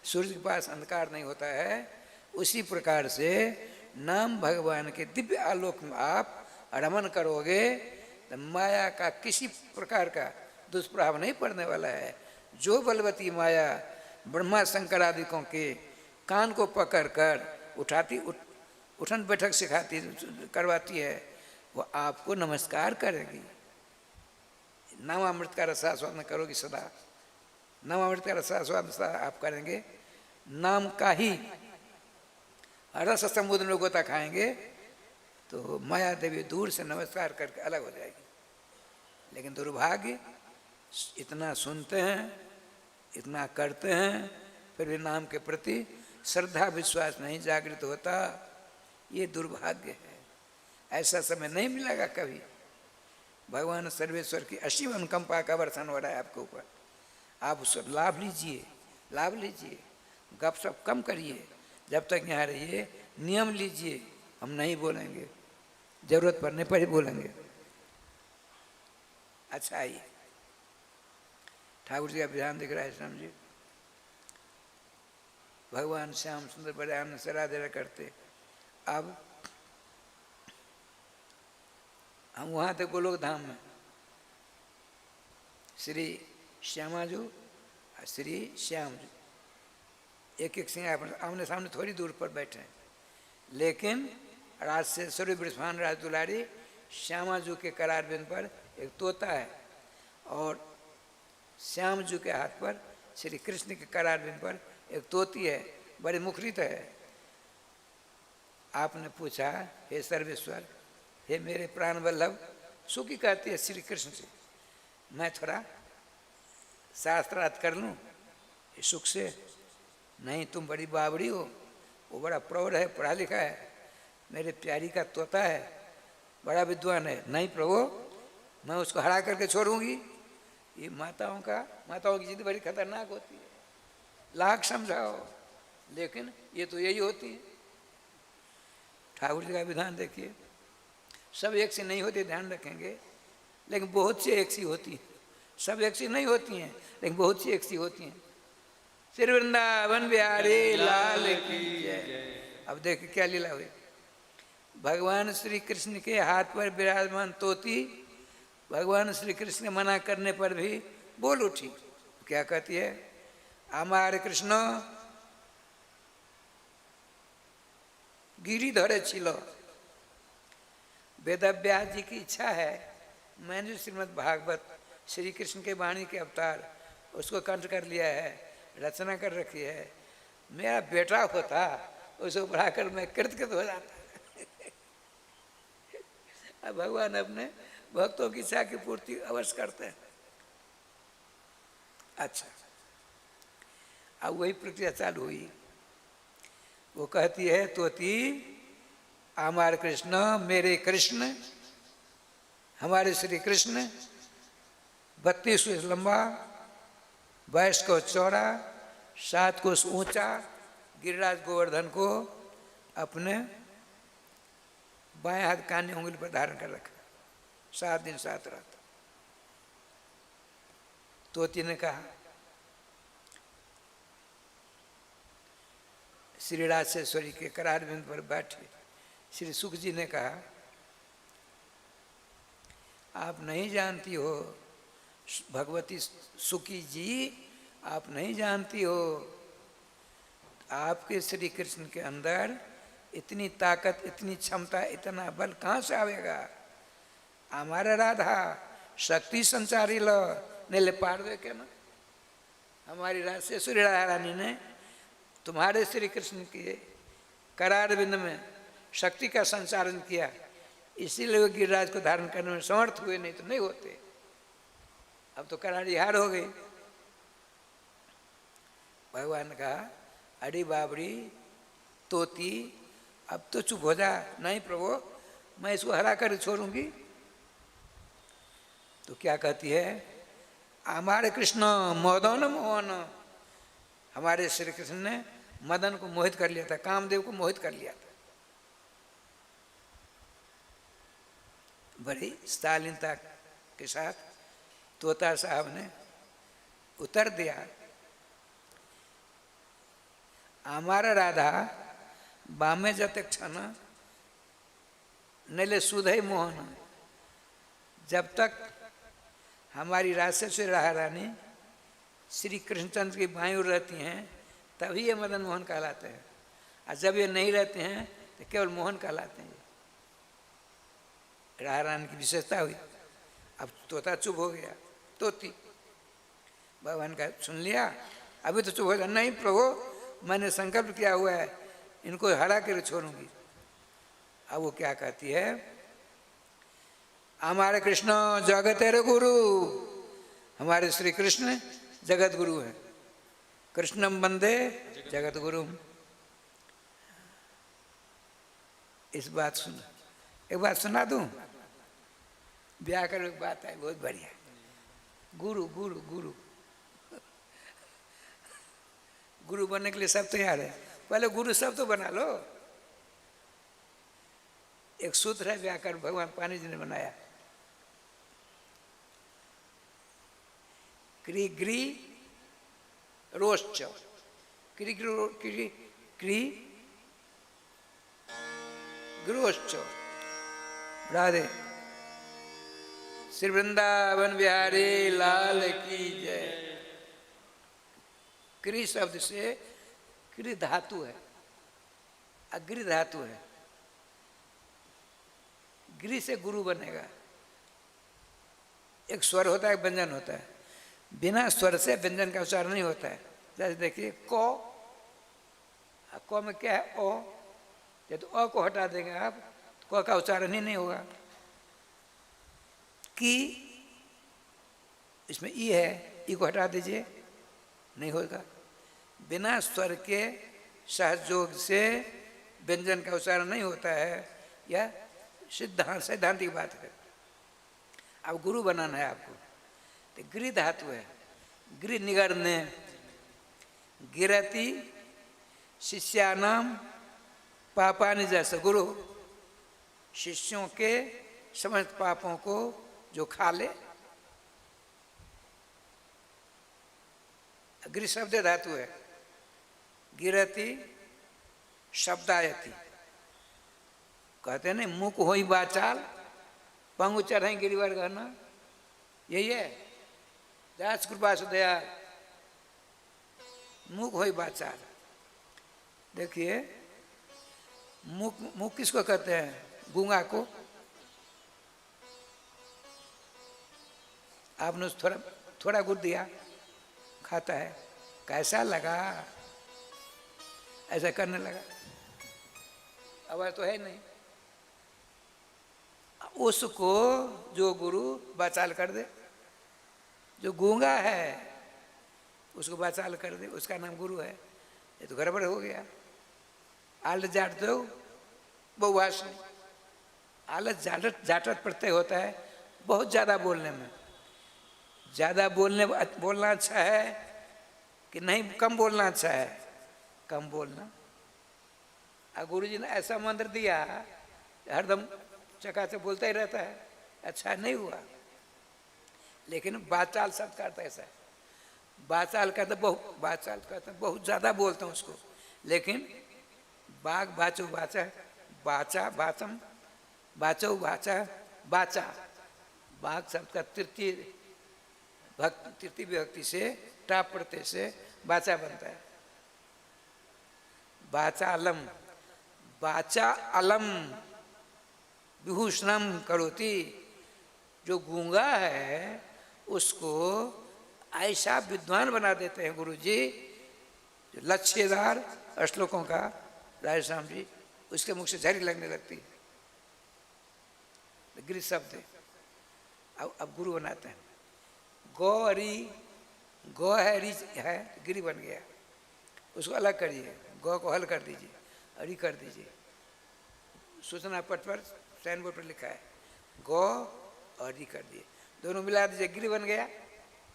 सूर्य के पास अंधकार नहीं होता है, उसी प्रकार से नाम भगवान के दिव्य आलोक में आप रमन करोगे तो माया का किसी प्रकार का दुष्प्रभाव नहीं पड़ने वाला है। जो बलवती माया ब्रह्मा शंकर आदिकों के कान को पकड़कर उठन बैठक सिखाती करवाती है, वो आपको नमस्कार करेगी। नामामृत का रसास्वादन करोगी सदा, नामामृत का रसास्वादन सदा आप करेंगे, नाम का ही रस समुद्र में गोता खाएंगे तो माया देवी दूर से नमस्कार करके अलग हो जाएगी। लेकिन दुर्भाग्य, इतना सुनते हैं, इतना करते हैं, फिर भी नाम के प्रति श्रद्धा विश्वास नहीं जागृत होता, ये दुर्भाग्य है। ऐसा समय नहीं मिलेगा कभी। भगवान सर्वेश्वर की असीम अनुकंपा का वर्षण हो रहा है आपके ऊपर, आप उसका लाभ लीजिए। लाभ लीजिए, गपशप कम करिए, जब तक यहाँ रहिए नियम लीजिए। हम नहीं बोलेंगे, जरूरत पड़ने पर ही बोलेंगे। अच्छा, आइए, ठाकुर जी का विधान दिख रहा है श्याम जी। भगवान श्याम सुंदर बड़े आनंद से राधे करते। अब हम वहाँ थे गोलोक धाम में, श्री श्यामाजू और श्री श्याम जी एक एक सिंह आमने सामने थोड़ी दूर पर बैठे हैं, लेकिन राज से सूर्य बृहस्पति राज दुलारी श्यामाजू के करार बिंद पर एक तोता है और श्याम जी के हाथ पर श्री कृष्ण के करार बिंद पर एक तोती है, बड़ी मुखरित है। आपने पूछा, हे सर्वेश्वर, हे मेरे प्राण वल्लभ, सुखी कहती है श्री कृष्ण से, मैं थोड़ा शास्त्रार्थ कर लूँ इस सुख से? नहीं, तुम बड़ी बावड़ी हो, वो बड़ा प्रौढ़ है, पढ़ा लिखा है, मेरे प्यारी का तोता है, बड़ा विद्वान है। नहीं प्रभु, मैं उसको हरा करके छोड़ूंगी। ये माताओं की जिद बड़ी खतरनाक होती है, लाख समझाओ लेकिन ये तो यही होती है। ठाकुर जी का विधान देखिए, सब एक सी नहीं होती, ध्यान रखेंगे, लेकिन बहुत सी एक सी होती हैं। सब एक सी नहीं होती हैं, लेकिन बहुत सी एक सी होती हैं। श्री वृंदावन बिहारी लाल की जय। अब देखिए क्या लीला हुई। भगवान श्री कृष्ण के हाथ पर विराजमान तोती भगवान श्री कृष्ण के मना करने पर भी बोल उठी। क्या कहती है? हमारे कृष्ण गिरिधर छिलो। वेदव्यास जी की इच्छा है, मैंने जो श्रीमद् भागवत श्री कृष्ण के वाणी के अवतार उसको कंठ कर लिया है, रचना कर रखी है। मेरा बेटा होता उसको बढ़ाकर मैं कृतकृत हो जाता। अब भगवान अपने भक्तों की इच्छा की पूर्ति अवश्य करते हैं। अच्छा, अब वही प्रक्रिया चालू हुई। वो कहती है तोती, हमारे कृष्ण, मेरे कृष्ण, हमारे श्री कृष्ण 32 कोस लंबा, 22 कोस चौड़ा, 7 कोस ऊंचा गिरिराज गोवर्धन को अपने बाएं हाथ कान्य उंगली पर धारण कर रखा, 7 दिन 7 रात। तोती ने कहा, श्री राजेश्वरी के करार बिंद पर बैठे श्री सुख जी ने कहा, आप नहीं जानती हो भगवती सुखी जी, आप नहीं जानती हो आपके श्री कृष्ण के अंदर इतनी ताकत, इतनी क्षमता, इतना बल कहाँ से आवेगा? हमारा राधा शक्ति संचारी लो नेले पार दे के ना। हमारी राजेश्वरी राधा रानी ने तुम्हारे श्री कृष्ण के करार बिंद में शक्ति का संचारण किया, इसीलिए वो गिरिराज को धारण करने में समर्थ हुए, नहीं तो नहीं होते। अब तो करारी हार हो गई। भगवान ने कहा, अरे बाबरी तोती, अब तो चुप हो जा। नहीं प्रभु, मैं इसको हरा कर छोड़ूंगी। तो क्या कहती है? हमारे कृष्ण मदन मोहन, हमारे श्री कृष्ण ने मदन को मोहित कर लिया था, कामदेव को मोहित कर लिया था। बड़ी शालीनता के साथ तोता साहब ने उत्तर दिया, हमारा राधा बामे जते क्षण नले सुधई मोहन, जब तक हमारी राजेश्वरी राधा रानी श्री कृष्णचंद्र की बाईं ओर रहती हैं तभी ये मदन मोहन कहलाते हैं, और जब ये नहीं रहते हैं तो केवल मोहन कहलाते हैं। राधा रानी की विशेषता हुई। अब तोता चुप हो गया। तोती भगवान का सुन लिया, अभी तो चुप हो गया। नहीं प्रभु, मैंने संकल्प किया हुआ है, इनको हरा कर छोड़ूंगी। अब वो क्या कहती है? हमारे कृष्ण जगतेर गुरु, हमारे श्री कृष्ण जगत गुरु है। कृष्णम वंदे जगत गुरु। इस बात सुन, एक बात सुना दूं, व्याकरण एक बात है बहुत बढ़िया। गुरु गुरु गुरु गुरु बनने के लिए सब तैयार है, पहले गुरु सब तो बना लो। एक सूत्र है व्याकरण, भगवान पानी जी ने बनाया, क्री ग्री रोश्च, क्री क्री क्री ग्रोश्च। राधे श्री वृंदावन बिहारी लाल की जय। क्री शब्द से क्री धातु है, अग्रि धातु है, ग्री से गुरु बनेगा। एक स्वर होता है, एक व्यंजन होता है, बिना स्वर से व्यंजन का उच्चारण नहीं होता है। जैसे देखिए क में क्या है ओ, जब तो अ को हटा देंगे आप तो क का उच्चारण ही नहीं होगा। की इसमें ई है, ई को हटा दीजिए नहीं होगा। बिना स्वर के सहयोग से व्यंजन का उच्चारण नहीं होता है, यह सैद्धांतिक बात है। अब गुरु बनाना है आपको, तो गृह धातु है, गृह निगरने, गिरती शिष्यानाम पापानि जैसे, गुरु शिष्यों के समस्त पापों को जो खा ले। गृह शब्द धातु है, गिरती शब्दायति, कहते हैं नहीं मुख होई बाचाल पंगु चढ़े गिरिवर गहना, यही है दास कृपा से दया। मुख होई बाचाल, देखिए मुख किसको कहते हैं? गूंगा को। आपने थोड़ा गुड़ दिया, खाता है, कैसा लगा, ऐसा करने लगा, आवाज तो है नहीं। उसको जो गुरु बाचाल कर दे, जो गूंगा है उसको बाचाल कर दे, उसका नाम गुरु है। ये तो गड़बड़ हो गया। आलत जाट दो बहुभाष नहीं, आलत जाटत प्रत्यय होता है बहुत ज़्यादा बोलने में। ज़्यादा बोलना अच्छा है कि नहीं कम बोलना अच्छा है? कम बोलना। और गुरु जी ने ऐसा मंत्र दिया हरदम चका से बोलता ही रहता है, अच्छा नहीं हुआ। लेकिन बाचाल शब्द का अर्थ ऐसा है, बाचाल कहते बहुत ज़्यादा बोलता हूँ उसको। लेकिन बाघ बाचो बाचा, बाचा बाचम, बाचो बाचा बाचा, बाघ शब्द का तृतीय विभक्ति से टाप प्रत्यय से बाचा बनता है। बाचा अलम, बाचा अलम विभूषणम करोति, जो गूंगा है उसको ऐसा विद्वान बना देते हैं गुरु जी, जो लच्छेदार श्लोकों का राय श्याम जी उसके मुख से झरी लगने लगती है। गिरी शब्द है। अब गुरु बनाते हैं। गौरी, गौ है, री है, गिरी बन गया। उसको अलग करिए, गौ को हल कर दीजिए, री कर दीजिए। सूचना पट पर साइन बोर्ड पर लिखा है गौ और री कर दिए, दोनों मिला दीजिए, गिरी बन गया।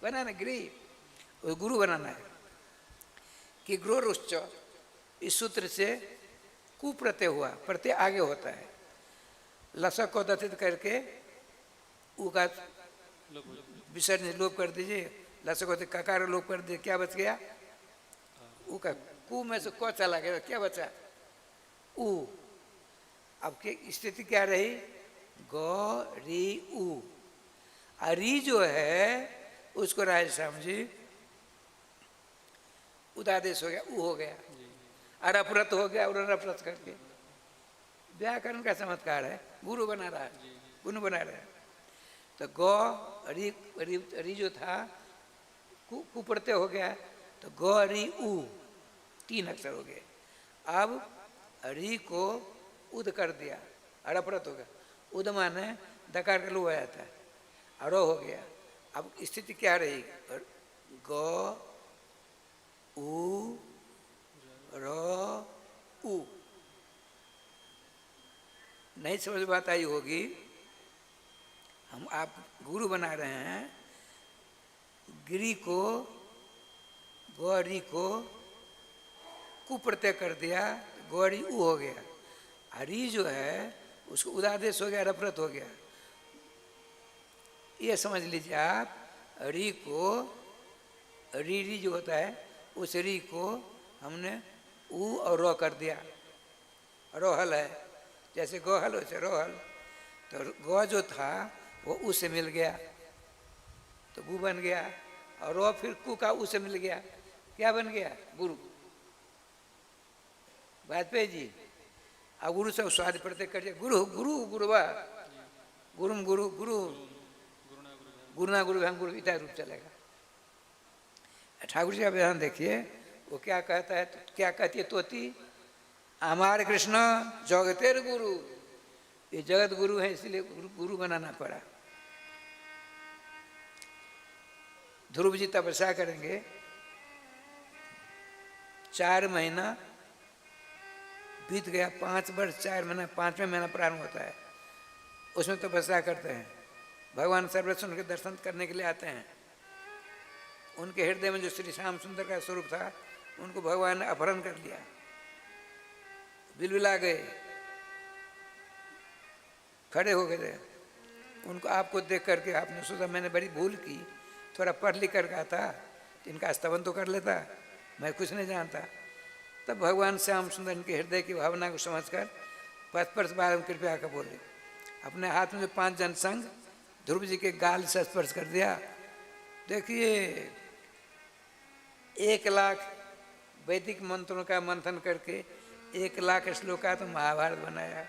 बना ना गिरी, वो गुरु बनाना है। कि ग्रोरुश्च, इस सूत्र से कुप्रत्यय हुआ, प्रत्यय आगे होता है। लसक को दथित करके ऊ का विसर्जन लोप कर दीजिए, लसक को ककार लोप कर दीजिए, क्या बच गया? ऊ का कु में से क चला गया, क्या बचा? ऊ। अब की स्थिति क्या रही? गौ री ऊ। री जो है उसको राय श्याम जी उदादेश हो गया, ऊ हो गया, अरपरत हो गया, और अरपरत करके व्याकरण का चमत्कार है। गुरु बना रहा है, गुरु बना रहा है। तो गौ री, री, री जो था कुप्रत्यय हो गया, तो गौ री ऊ 3 अक्षर हो गए। अब री को उद कर दिया, अरपरत हो गया। उद माने दकार का लू आ जाता है, अरो हो गया। अब स्थिति क्या रही? गौ ऊ रो ऊ। नहीं समझ बात आई होगी। हम आप गुरु बना रहे हैं, गिरी को, गौरी को कु प्रत्यय कर दिया, गौरी ऊ हो गया। हरी जो है उसको उदादेश हो गया, रफरत हो गया। ये समझ लीजिए आप, री को री जो होता है उस री को हमने ऊ और रो कर दिया। रोहल है, जैसे गोहल वैसे रोहल। तो गौ जो था वो ऊ से मिल गया तो गु बन गया, और रो फिर कु का ऊ से मिल गया, क्या बन गया? गुरु। वाजपेयी जी, अब गुरु से स्वाद प्रत्यय कर दिया, गुरु गुरु गुरुवा, गुरुम गुरु गुरु, गुरुना गुरु हम गुरु, इतना रूप चलेगा। ठाकुर जी का विधान देखिए, वो क्या कहता है, क्या कहती है तोती? हमारे कृष्ण जगतेर गुरु। ये जगत गुरु है, इसलिए गुरु बनाना पड़ा। ध्रुव जी तपस्या करेंगे, 4 महीना बीत गया, 5 वर्ष 4 महीना, 5वें महीना प्रारंभ होता है, उसमें तपस्या करते हैं। भगवान सर्वस्व उनके दर्शन करने के लिए आते हैं। उनके हृदय में जो श्री श्याम सुंदर का स्वरूप था, उनको भगवान ने अपहरण कर लिया, बिलबिला गए, खड़े हो गए। उनको आपको देख करके आपने सोचा मैंने बड़ी भूल की, थोड़ा पढ़ लिख कर कहा था, इनका स्तवन तो कर लेता, मैं कुछ नहीं जानता। तब भगवान श्याम सुंदर इनके हृदय की भावना को समझकर पथ पर बार कृपया कर बोले। अपने हाथ में जो 5 जनसंघ ध्रुव जी के गाल से स्पर्श कर दिया। देखिए 1 लाख वैदिक मंत्रों का मंथन करके 1 लाख श्लोका तो महाभारत बनाया,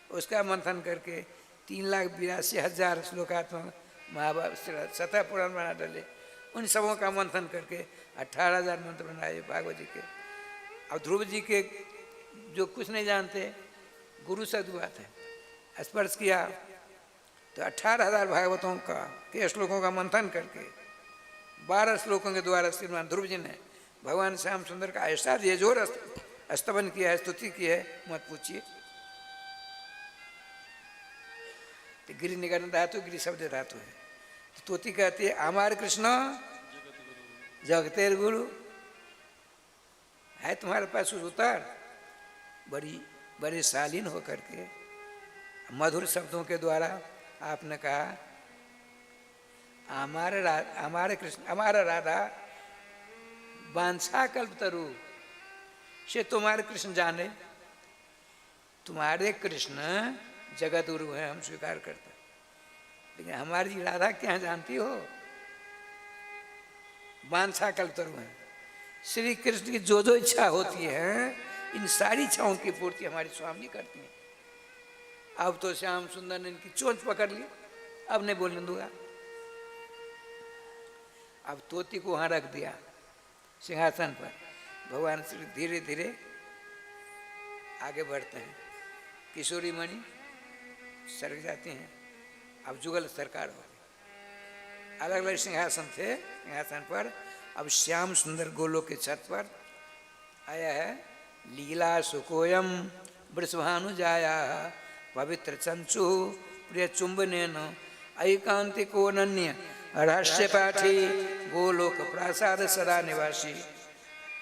उसका मंथन करके 3,82,000 श्लोकात्मक महाभारत 7 पुराण बना डाले। उन सबों का मंथन करके 18,000 मंत्र बनाए भागवत जी के। अब ध्रुव जी के जो कुछ नहीं जानते, गुरु से बात है, स्पर्श किया तो 18,000 भागवतों का के श्लोकों का मंथन करके 12 श्लोकों के द्वारा श्रीमान ध्रुव जी ने भगवान श्याम सुंदर का ऐसा जोर स्तवन किया है, स्तुति की है, मत पूछिए। तो गिरि निगरण धातु, गिरि शब्द धातु है। तो तोती कहती है हमारे कृष्ण जगतेर गुरु है, तुम्हारे पास उतर। बड़ी शालीन होकर के मधुर शब्दों के द्वारा आपने कहा हमारे कृष्ण, हमारा राधा बांछा कल्प तरु से तुम्हारे कृष्ण जाने। तुम्हारे कृष्ण जगत गुरु है, हम स्वीकार करते, लेकिन हमारी राधा क्या जानती हो? बांछा कल्प तरु है। श्री कृष्ण की जो जो इच्छा होती है, इन सारी इच्छाओं की पूर्ति हमारी स्वामी करती है। अब तो श्याम सुंदर ने इनकी चोंच पकड़ ली, अब नहीं बोलने दूंगा। अब तोती को वहां रख दिया सिंहासन पर। भगवान श्री धीरे धीरे आगे बढ़ते हैं। किशोरी मणि सरक जाती हैं। अब जुगल सरकार हो गई। अलग अलग सिंहासन थे, सिंहासन पर अब श्याम सुंदर गोलोक के छत पर आया है। लीला सुकोयम वृषभानु जाया पवित्र चंचु प्रिय चुंबनेन ऐकांतिकोनन्य रहस्य पाठी गोलोक प्रासाद सदा निवासी।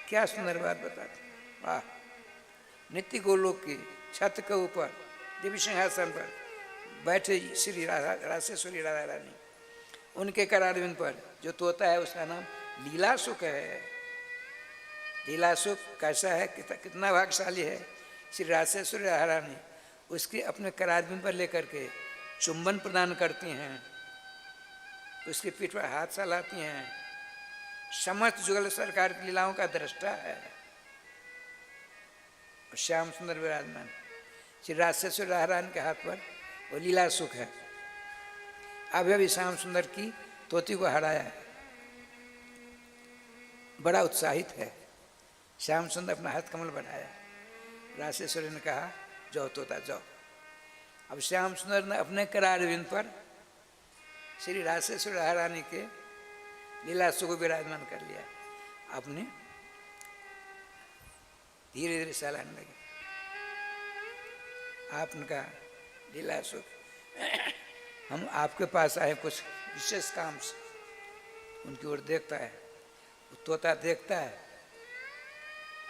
क्या सुंदर बात बताते, वाह। नित्य गोलोक की छत के ऊपर दिव्य सिंहासन पर बैठे श्री रासेश्वरी राधा रानी, उनके करारविंद पर जो तोता है उसका नाम लीलासुक है। लीलासुक कैसा है, कितना भाग्यशाली है। श्री रासेश्वरी राधा रानी उसके अपने करारविंद पर लेकर के चुंबन प्रदान करती हैं, उसकी पीठ पर हाथ सहलाती हैं। समस्त जुगल सरकार की लीलाओं का दृष्टा है। श्याम सुंदर विराजमान श्री रासेश्वरी राधा रानी के हाथ पर वो लीला सुख है। अभी श्याम सुंदर की तोती को हराया है, बड़ा उत्साहित है। श्याम सुंदर अपना हाथ कमल बढ़ाया। रासेश्वरी ने कहा जाओ तोता जाओ। अब श्याम सुंदर ने अपने करारविंद पर श्री रासेश्वरी राधा रानी के लीला सुख विराजमान कर लिया। अपने धीरे धीरे सहलाने लगे। आपने कहा लीला सुख, हम आपके पास आए कुछ विशेष काम से। उनकी ओर देखता है, वो तोता देखता है।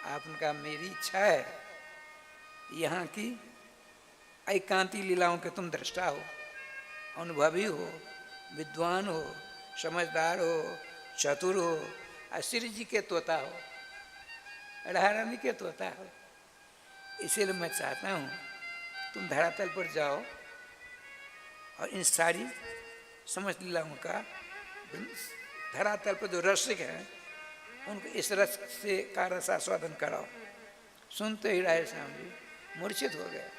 आपने कहा मेरी इच्छा है यहाँ की एकांती लीलाओं के तुम दृष्टा हो, अनुभवी हो, विद्वान हो, समझदार हो, चतुर हो, श्री जी के तोता हो, राधा रानी के तोता हो। इसीलिए मैं चाहता हूँ तुम धरातल पर जाओ और इन सारी समझ लीलाओं का धरातल पर जो रसिक हैं उनको इस रस से का रसास्वादन कराओ। सुनते ही राय श्याम जी मूर्छित हो गए।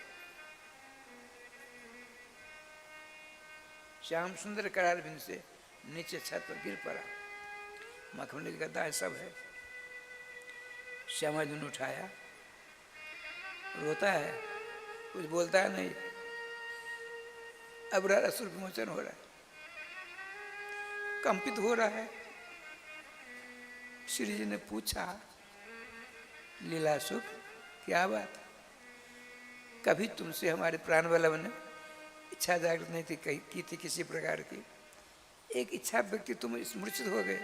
श्याम सुंदर करार बिंद से नीचे छत पर गिर पड़ा। मखमली गद्दा सब है। श्यामाजी ने उठाया, रोता है, कुछ बोलता है नहीं। अब असुर विमोचन हो रहा है, कंपित हो रहा है। श्री जी ने पूछा, लीला सुख क्या बात? कभी तुमसे हमारे प्राण वल्लभ ने इच्छा जागृत नहीं थी की थी किसी प्रकार की। एक इच्छा व्यक्ति तुम मूर्छित हो गए।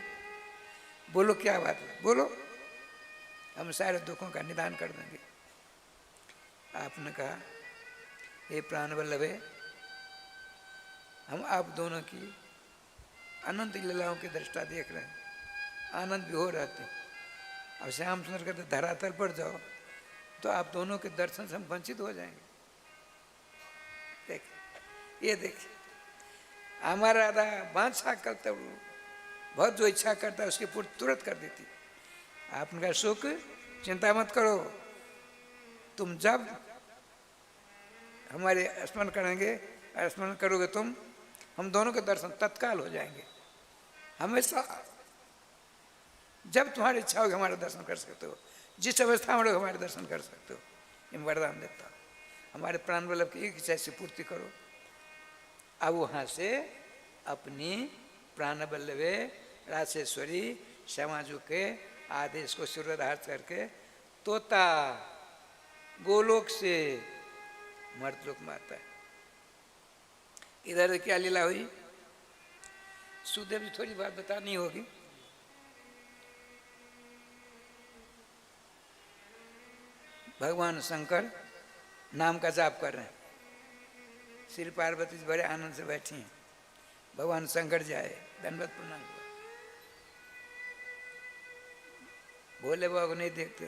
बोलो क्या बात है, बोलो, हम सारे दुखों का निदान कर देंगे। आपने कहा, हे प्राण वल्लभे, हम आप दोनों की अनंत लीलाओं की दृष्टा देख रहे हैं, आनंद भी हो रहते। अब श्याम सुंदर कहते धरातल पर जाओ तो आप दोनों के दर्शन से हम वंचित हो जाएंगे। देखिए, ये देखिए, हमारा राधा बादशाह करता है, बहुत जो इच्छा करता है उसकी पूर्ति तुरंत कर देती। आपने कहा सुख चिंता मत करो, तुम जब हमारे स्मरण करेंगे, स्मरण करोगे तुम, हम दोनों के दर्शन तत्काल हो जाएंगे। हमेशा जब तुम्हारी इच्छा होगी हमारे दर्शन कर सकते हो, जिस अवस्था में हमारे दर्शन कर सकते हो। ये वरदान देता हूँ, हमारे प्राण वल्लभ की एक इच्छा से पूर्ति करो। अब वहाँ से अपनी प्राण वल्लभे राजेश्वरी श्यामाजू के आदेश को सिरोधार्थ करके तोता गोलोक से मर्तलोक में आता है। इधर क्या लीला हुई, सुदेव जी थोड़ी बात बतानी होगी। भगवान शंकर नाम का जाप कर रहे हैं, श्री पार्वती जी बड़े आनंद से बैठी हैं। भगवान शंकर जी आए, दंडवत प्रणाम हुआ। भोले बाबा को नहीं देखते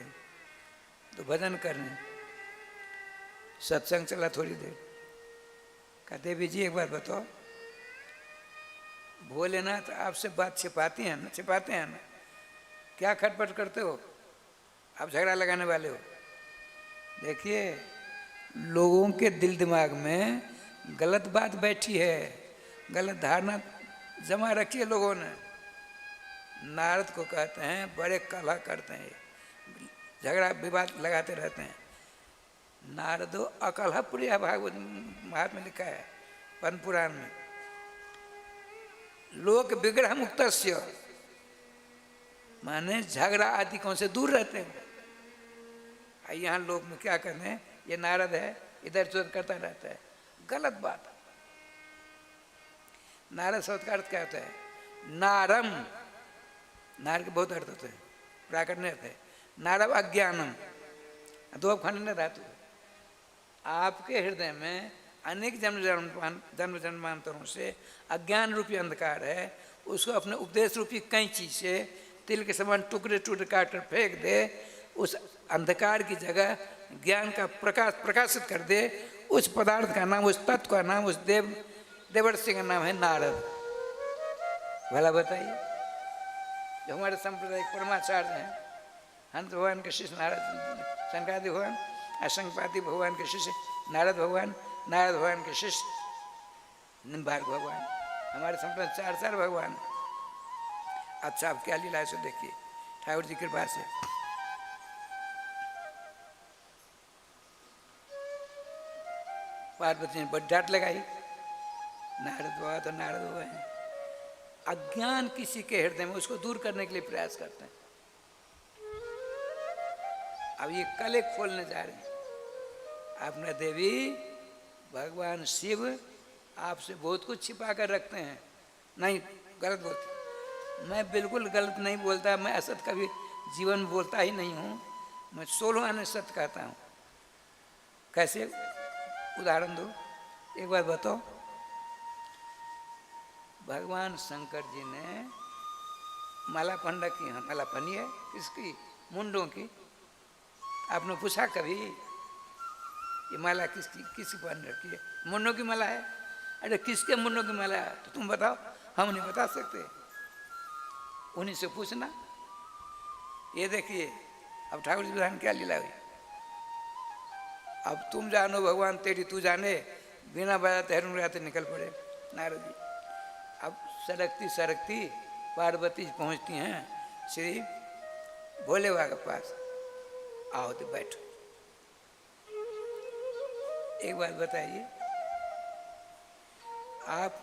तो भजन कर रहे हैं, सत्संग चला थोड़ी देर। कहा देवी जी एक बात बताओ, भोलेनाथ आपसे बात छिपाते हैं ना, क्या खटपट करते हो, आप झगड़ा लगाने वाले हो। देखिए, लोगों के दिल दिमाग में गलत बात बैठी है, गलत धारणा जमा रखी है लोगों ने। नारद को कहते हैं बड़े कलह करते हैं, झगड़ा विवाद लगाते रहते हैं। नारदो अकलह प्रिय, भागवत महात्मा में लिखा है, पद्म पुराण में। लोक विग्रह मुक्तस्य, माने झगड़ा आदि कौन से दूर रहते हैं। यहाँ लोग में क्या करते हैं, ये नारद है इधर चोर करता रहता है, गलत बात। नारद शब्द का अर्थ क्या होता है, नारम, नार के बहुत अर्थ होते हैं, प्राकट नहीं होते। नारव अज्ञानम, दो खंड न धातु। आपके हृदय में अनेक जन्म जन्मांतरों से अज्ञान रूपी अंधकार है, उसको अपने उपदेश रूपी कैंची से तिल के समान टुकड़े टुकड़े काट कर फेंक दे, उस अंधकार की जगह ज्ञान का प्रकाशित कर दे। उस पदार्थ का नाम, उस तत्व का नाम, उस देवर्षि का नाम है नारद। भला बताइए, जो हमारे सांप्रदायिक परमाचार्य हैं, हंस भगवान के शिष्य नारद, शंकरादि भगवान, असंगपाति भगवान के शिष्य नारद भगवान, नारद भगवान के शिष्य निम्बार्क भगवान, हमारे संप्रदाय चार भगवान। अच्छा, आप क्या लीला है सो देखिए, ठाकुर जी की कृपा से। पार्वती ने बड़ी डांट लगाई, नारद बाबा तो नारद बाबा हैं। अज्ञान किसी के हृदय में, उसको दूर करने के लिए प्रयास करते हैं। अब ये कले खोलने जा रहे हैं। आपने देवी, भगवान शिव आपसे बहुत कुछ छिपा कर रखते हैं। नहीं, गलत बोलते, मैं बिल्कुल गलत नहीं बोलता, मैं असत कभी जीवन में बोलता ही नहीं हूँ। मैं 16 आने सत्य कहता हूँ। कैसे उदाहरण दो, एक बार बताओ। भगवान शंकर जी ने माला पहन रखी है, माला पहनी है किसकी? मुंडों की। आपने पूछा कभी ये माला किसकी पहन रखी है? मुंडों की माला है। अरे किसके मुंडों की माला है तो तुम बताओ, हम नहीं बता सकते, उन्हीं से पूछना। ये देखिए अब ठाकुर जी विधान क्या लीला हुई। अब तुम जानो भगवान तेरी तू जाने, बिना बजाते हेरून बजाते निकल पड़े नारद जी। अब सरकती सरकती पार्वती पहुंचती हैं श्री भोले बाबा के पास। आओ तो बैठो। एक बात बताइए, आप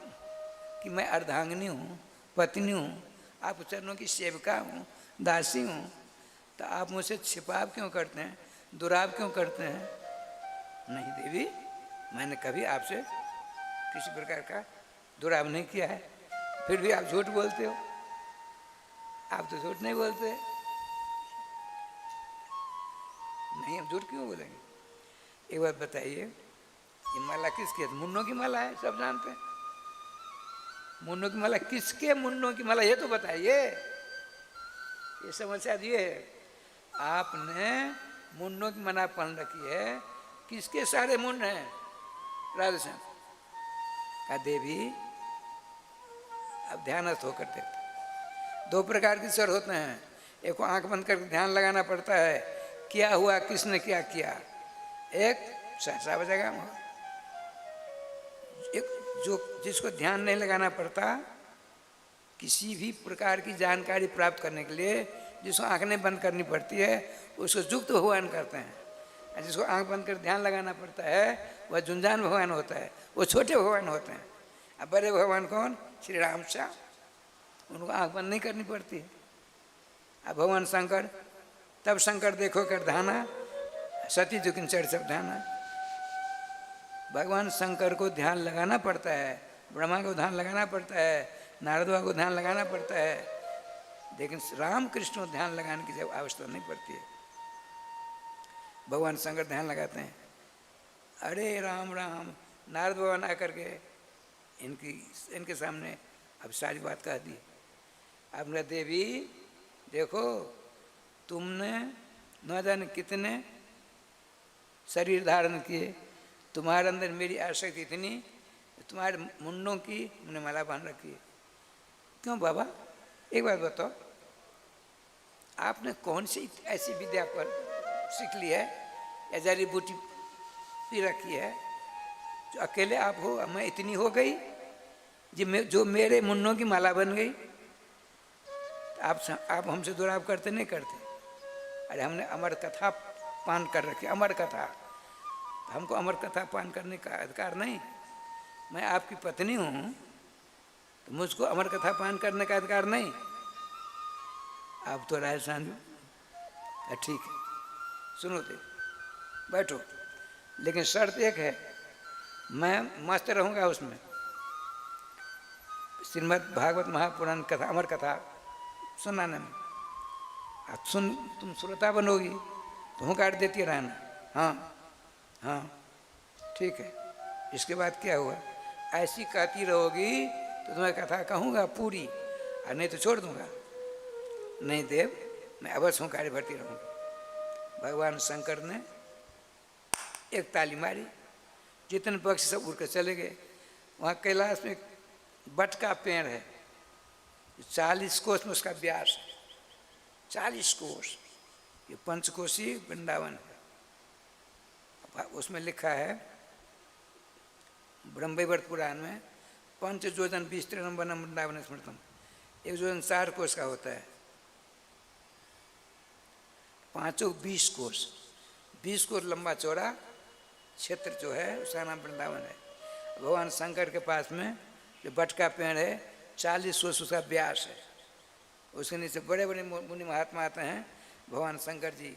कि मैं अर्धांगिनी हूँ, पत्नी हूँ, आप चरणों की सेविका हूँ, दासी हूँ, तो आप मुझसे छिपाव क्यों करते हैं, दुराव क्यों करते हैं? नहीं देवी, मैंने कभी आपसे किसी प्रकार का दुराव नहीं किया है, फिर भी आप झूठ बोलते हो। आप तो झूठ नहीं बोलते। नहीं, हम झूठ क्यों बोलेंगे? एक बात बताइए, ये माला किसकी है? मुन्नों की माला है, सब जानते हैं। मुन्नों की माला किसके? मुन्नों की माला ये तो बताइए। ये समस्या ये है, आपने मुन्नों की माला पहन रखी है, किसके सारे मुंड हैं? राधेश्याम का देवी। अब ध्यानस्थ होकर देखते, दो प्रकार के स्वर होते हैं। एक को आंख बंद करके ध्यान लगाना पड़ता है, क्या हुआ, किसने क्या किया। एक सहसा बजाएगा, एक जो जिसको ध्यान नहीं लगाना पड़ता, किसी भी प्रकार की जानकारी प्राप्त करने के लिए जिसको आंख नहीं बंद करनी पड़ती है उसको युक्त भगवान करते हैं। और जिसको आंख बंद कर ध्यान लगाना पड़ता है वह झुंझान भगवान होता है, वो छोटे भगवान होते हैं। अब बड़े भगवान कौन? श्री राम श्याम, उनको आंख बंद नहीं करनी पड़ती है। अब भगवान शंकर, तब शंकर देखो कर धाना, सती दुखिन चढ़ सब धाना। भगवान शंकर को ध्यान लगाना पड़ता है, ब्रह्मा को ध्यान लगाना पड़ता है, नारद बाबा को ध्यान लगाना पड़ता है, लेकिन राम कृष्ण को ध्यान लगाने की जब आवश्यकता नहीं पड़ती है। भगवान शंकर ध्यान लगाते हैं, अरे राम राम। नारद बाबा ना करके इनके सामने अब सारी बात कह दी। अब न देवी देखो, तुमने न जाने कितने शरीर धारण किए, तुम्हारे अंदर मेरी आसक्ति इतनी, तुम्हारे मुंडों की मैंने माला बांध रखी है। क्यों बाबा, एक बात बताओ, आपने कौन सी ऐसी विद्या पर सीख ली है या जड़ी बूटी पी रखी है जो अकेले आप हो, मैं इतनी हो गई जो मेरे मुन्नों की माला बन गई? आप हमसे दुराव करते नहीं करते? अरे हमने अमर कथा पान कर रखी, अमर कथा, तो हमको अमर कथा पान करने का अधिकार नहीं? मैं आपकी पत्नी हूँ तो मुझको अमर कथा पान करने का अधिकार नहीं? आप तो राजस्थान, ठीक है सुनो तो बैठो, लेकिन शर्त एक है, मैं मस्त रहूँगा उसमें। श्रीमद् भागवत महापुराण कथा, अमर कथा सुनाने में। तुम श्रोता बनोगी तो हुंकार देती रहना, हाँ हाँ ठीक है। इसके बाद क्या हुआ, ऐसी कहती रहोगी तो तुम्हें कथा कहूँगा पूरी, और नहीं तो छोड़ दूँगा। नहीं देव, मैं अवश्य हुंकारी भरती रहूँगी। भगवान शंकर ने एक ताली मारी, जितने पक्षी सब उड़ कर चले गए। वहाँ कैलाश में एक बट का पेड़ है, 40 कोस में उसका व्यास है, 40 कोस। ये पंचकोशी वृंदावन है। उसमें लिखा है ब्रह्मवैवर्त पुराण में, पंच योजन विस्तीर्णम वनम वृंदावन स्मृतम। एक योजन 4 कोस का होता है, पांचों 20 कोस, 20 कोस लंबा चौड़ा क्षेत्र जो है उसका नाम वृंदावन है। भगवान शंकर के पास में जो बट का पेड़ है, 40 कोस उसका व्यास है। उसके नीचे बड़े बड़े मुनि महात्मा आते हैं, भगवान शंकर जी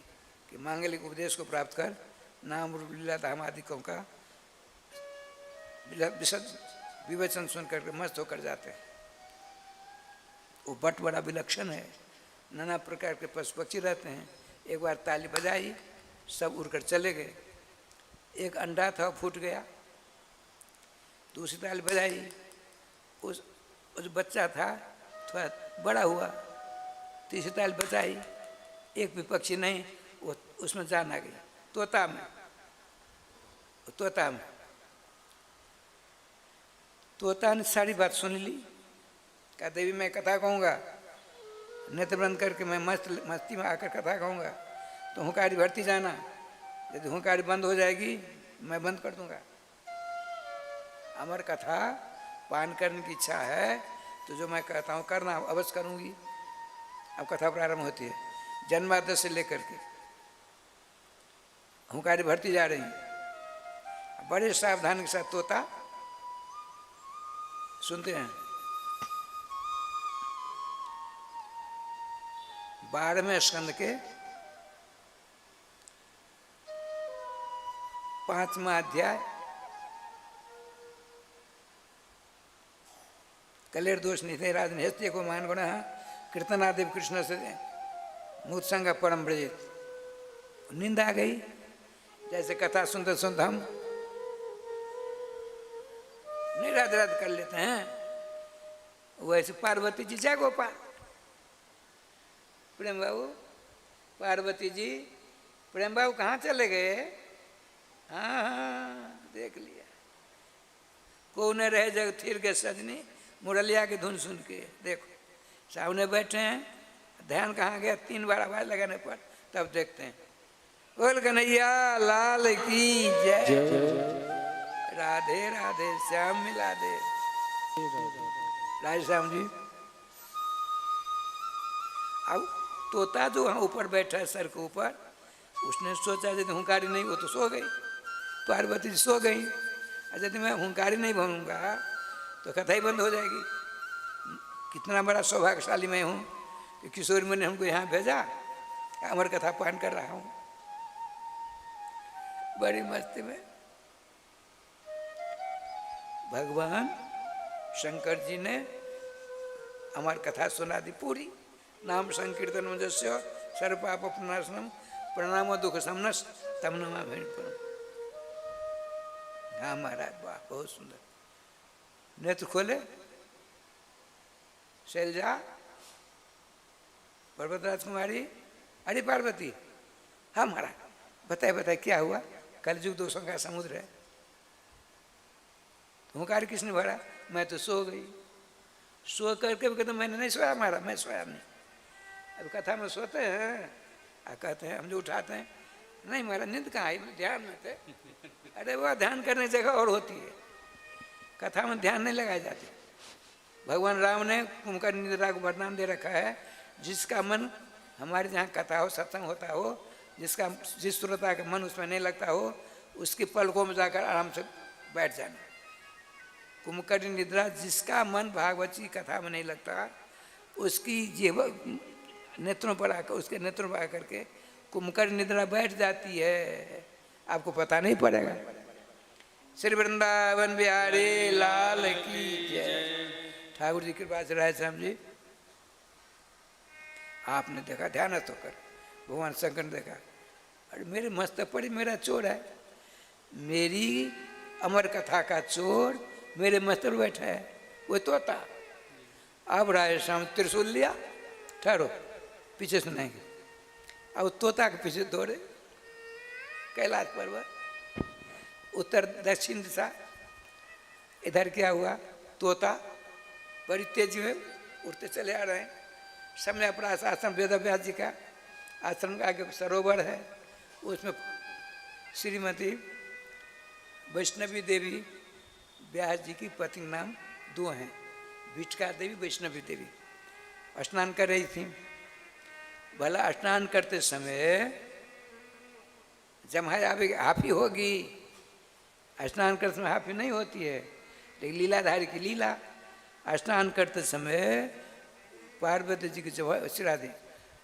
के मांगलिक उपदेश को प्राप्त कर नाम रूप लीला धाम आदिकों का विशद विवेचन सुन करके मस्त होकर जाते हैं। वो बट बड़ा विलक्षण है, नाना प्रकार के पशु पक्षी रहते हैं, एक बार ताली बजाई, सब उड़कर चले गए। एक अंडा था फूट गया, दूसरी ताली बजाई, उस बच्चा था थोड़ा बड़ा हुआ, तीसरी ताली बजाई, एक भी पक्षी नहीं, वो उसमें जान आ गई, तोता में। तोता ने सारी बात सुन ली, कहा देवी मैं कथा कहूँगा, नेत्र बंद करके मैं मस्ती में आकर कथा कहूँगा, तो हुंकारी भरती जाना, यदि हुंकारी बंद हो जाएगी मैं बंद कर दूंगा। अमर कथा पान करने की इच्छा है तो जो मैं कहता हूँ करना अवश्य करूँगी। अब कथा प्रारंभ होती है, जन्माद्य से लेकर के हुंकारी भरती जा रही, बड़े सावधान के साथ तोता सुनते हैं। 12वें स्कंद के 5वां अध्याय कलेर दोष निधे राजन हेस्ते को मान गुण कीर्तनादेव कृष्ण से मूर्संग परम ब्रजित। नींद आ गई, जैसे कथा सुनते सुनते हम नहीं राधे राधे कर लेते हैं, वैसे पार्वती जी जय गोपाल, प्रेम बाबू, पार्वती जी प्रेम बाबू कहाँ चले गए? हाँ देख लिया, कौन रहे जग थिर के सजनी, मुरलिया की धुन सुन के देखो सामने बैठे हैं, ध्यान कहाँ गया? 3 बार आवाज लगाने पर तब देखते हैं। बोल कन्हैया लाल की जय, राधे राधे श्याम मिला दे, राधे श्याम जी। अब तोता जो वहाँ ऊपर बैठा है सर के ऊपर, उसने सोचा यदि हुंकारी नहीं हो तो सो गई, पार्वती जी सो गई। यदि मैं हुंकारी नहीं बनूंगा तो कथा ही बंद हो जाएगी। कितना बड़ा सौभाग्यशाली मैं हूँ कि किशोरी मैंने हमको यहाँ भेजा, अमर कथा पान कर रहा हूँ बड़ी मस्ती में। भगवान शंकर जी ने अमर कथा सुना दी पूरी। नाम संकीर्तन जस्य सर्व पाप प्रणाशनम प्रणाम दुख समनस तम नमा भेड़। हाँ महाराज, वाह बहुत सुंदर। नेत्र खोले, शैलजा, पर्वतराज कुमारी, अरे पार्वती, हाँ महाराज बताए बताए क्या हुआ? कलयुग दोषों का समुद्र है, हुंकार किसने भरा? मैं तो सो गई। सो करके भी कहते मैंने नहीं सोया महाराज, मैं सोया नहीं। अब कथा में सोते हैं, कहते हैं हम जो उठाते हैं, नहीं महाराज नींद कहाँ आई, ध्यान में थे। अरे वह ध्यान करने की जगह और होती है, कथा में ध्यान नहीं लगाए जाते। भगवान राम ने कुंभकर्ण निद्रा को वरदान दे रखा है, जिसका मन हमारे जहाँ कथा हो सत्संग होता हो, जिस श्रोता का मन उसमें नहीं लगता हो, उसकी पलकों में जाकर आराम से बैठ जाना। कुंभकर्ण निद्रा, जिसका मन भागवत की कथा में नहीं लगता, उसकी जीव नेत्रों पर आकर, उसके नेत्रों पर आकर के कुंभकर्ण निद्रा बैठ जाती है, आपको पता नहीं पड़ेगा। श्री वृंदावन बिहारी लाल की जय। ठाकुर जी कृपा से राय श्याम जी आपने देखा, ध्यान होकर भगवान शंकर ने देखा, अरे मेरे मस्तक पर मेरा चोर है, मेरी अमर कथा का चोर मेरे मस्तक पर बैठा है, वो तोता। अब राय श्याम त्रिशूल लिया, ठहरो पीछे सुनाएंगे। अब तोता के पीछे दौड़े, कैलाश पर्वत, उत्तर दक्षिण दिशा, इधर क्या हुआ? तोता बड़ी तेजी में उड़ते चले आ रहे हैं। सामने अपना आश्रम वेदव्यास जी का आश्रम का आगे सरोवर है, उसमें श्रीमती वैष्णवी देवी व्यास जी की पत्नी नाम 2 हैं, विटका देवी वैष्णवी देवी स्नान कर रही थी। भला स्नान करते समय जमाया हाफी होगी, स्नान करते समय हाफी नहीं होती है, लेकिन लीलाधारी की लीला। स्नान करते समय पार्वती जी की श्राद्धि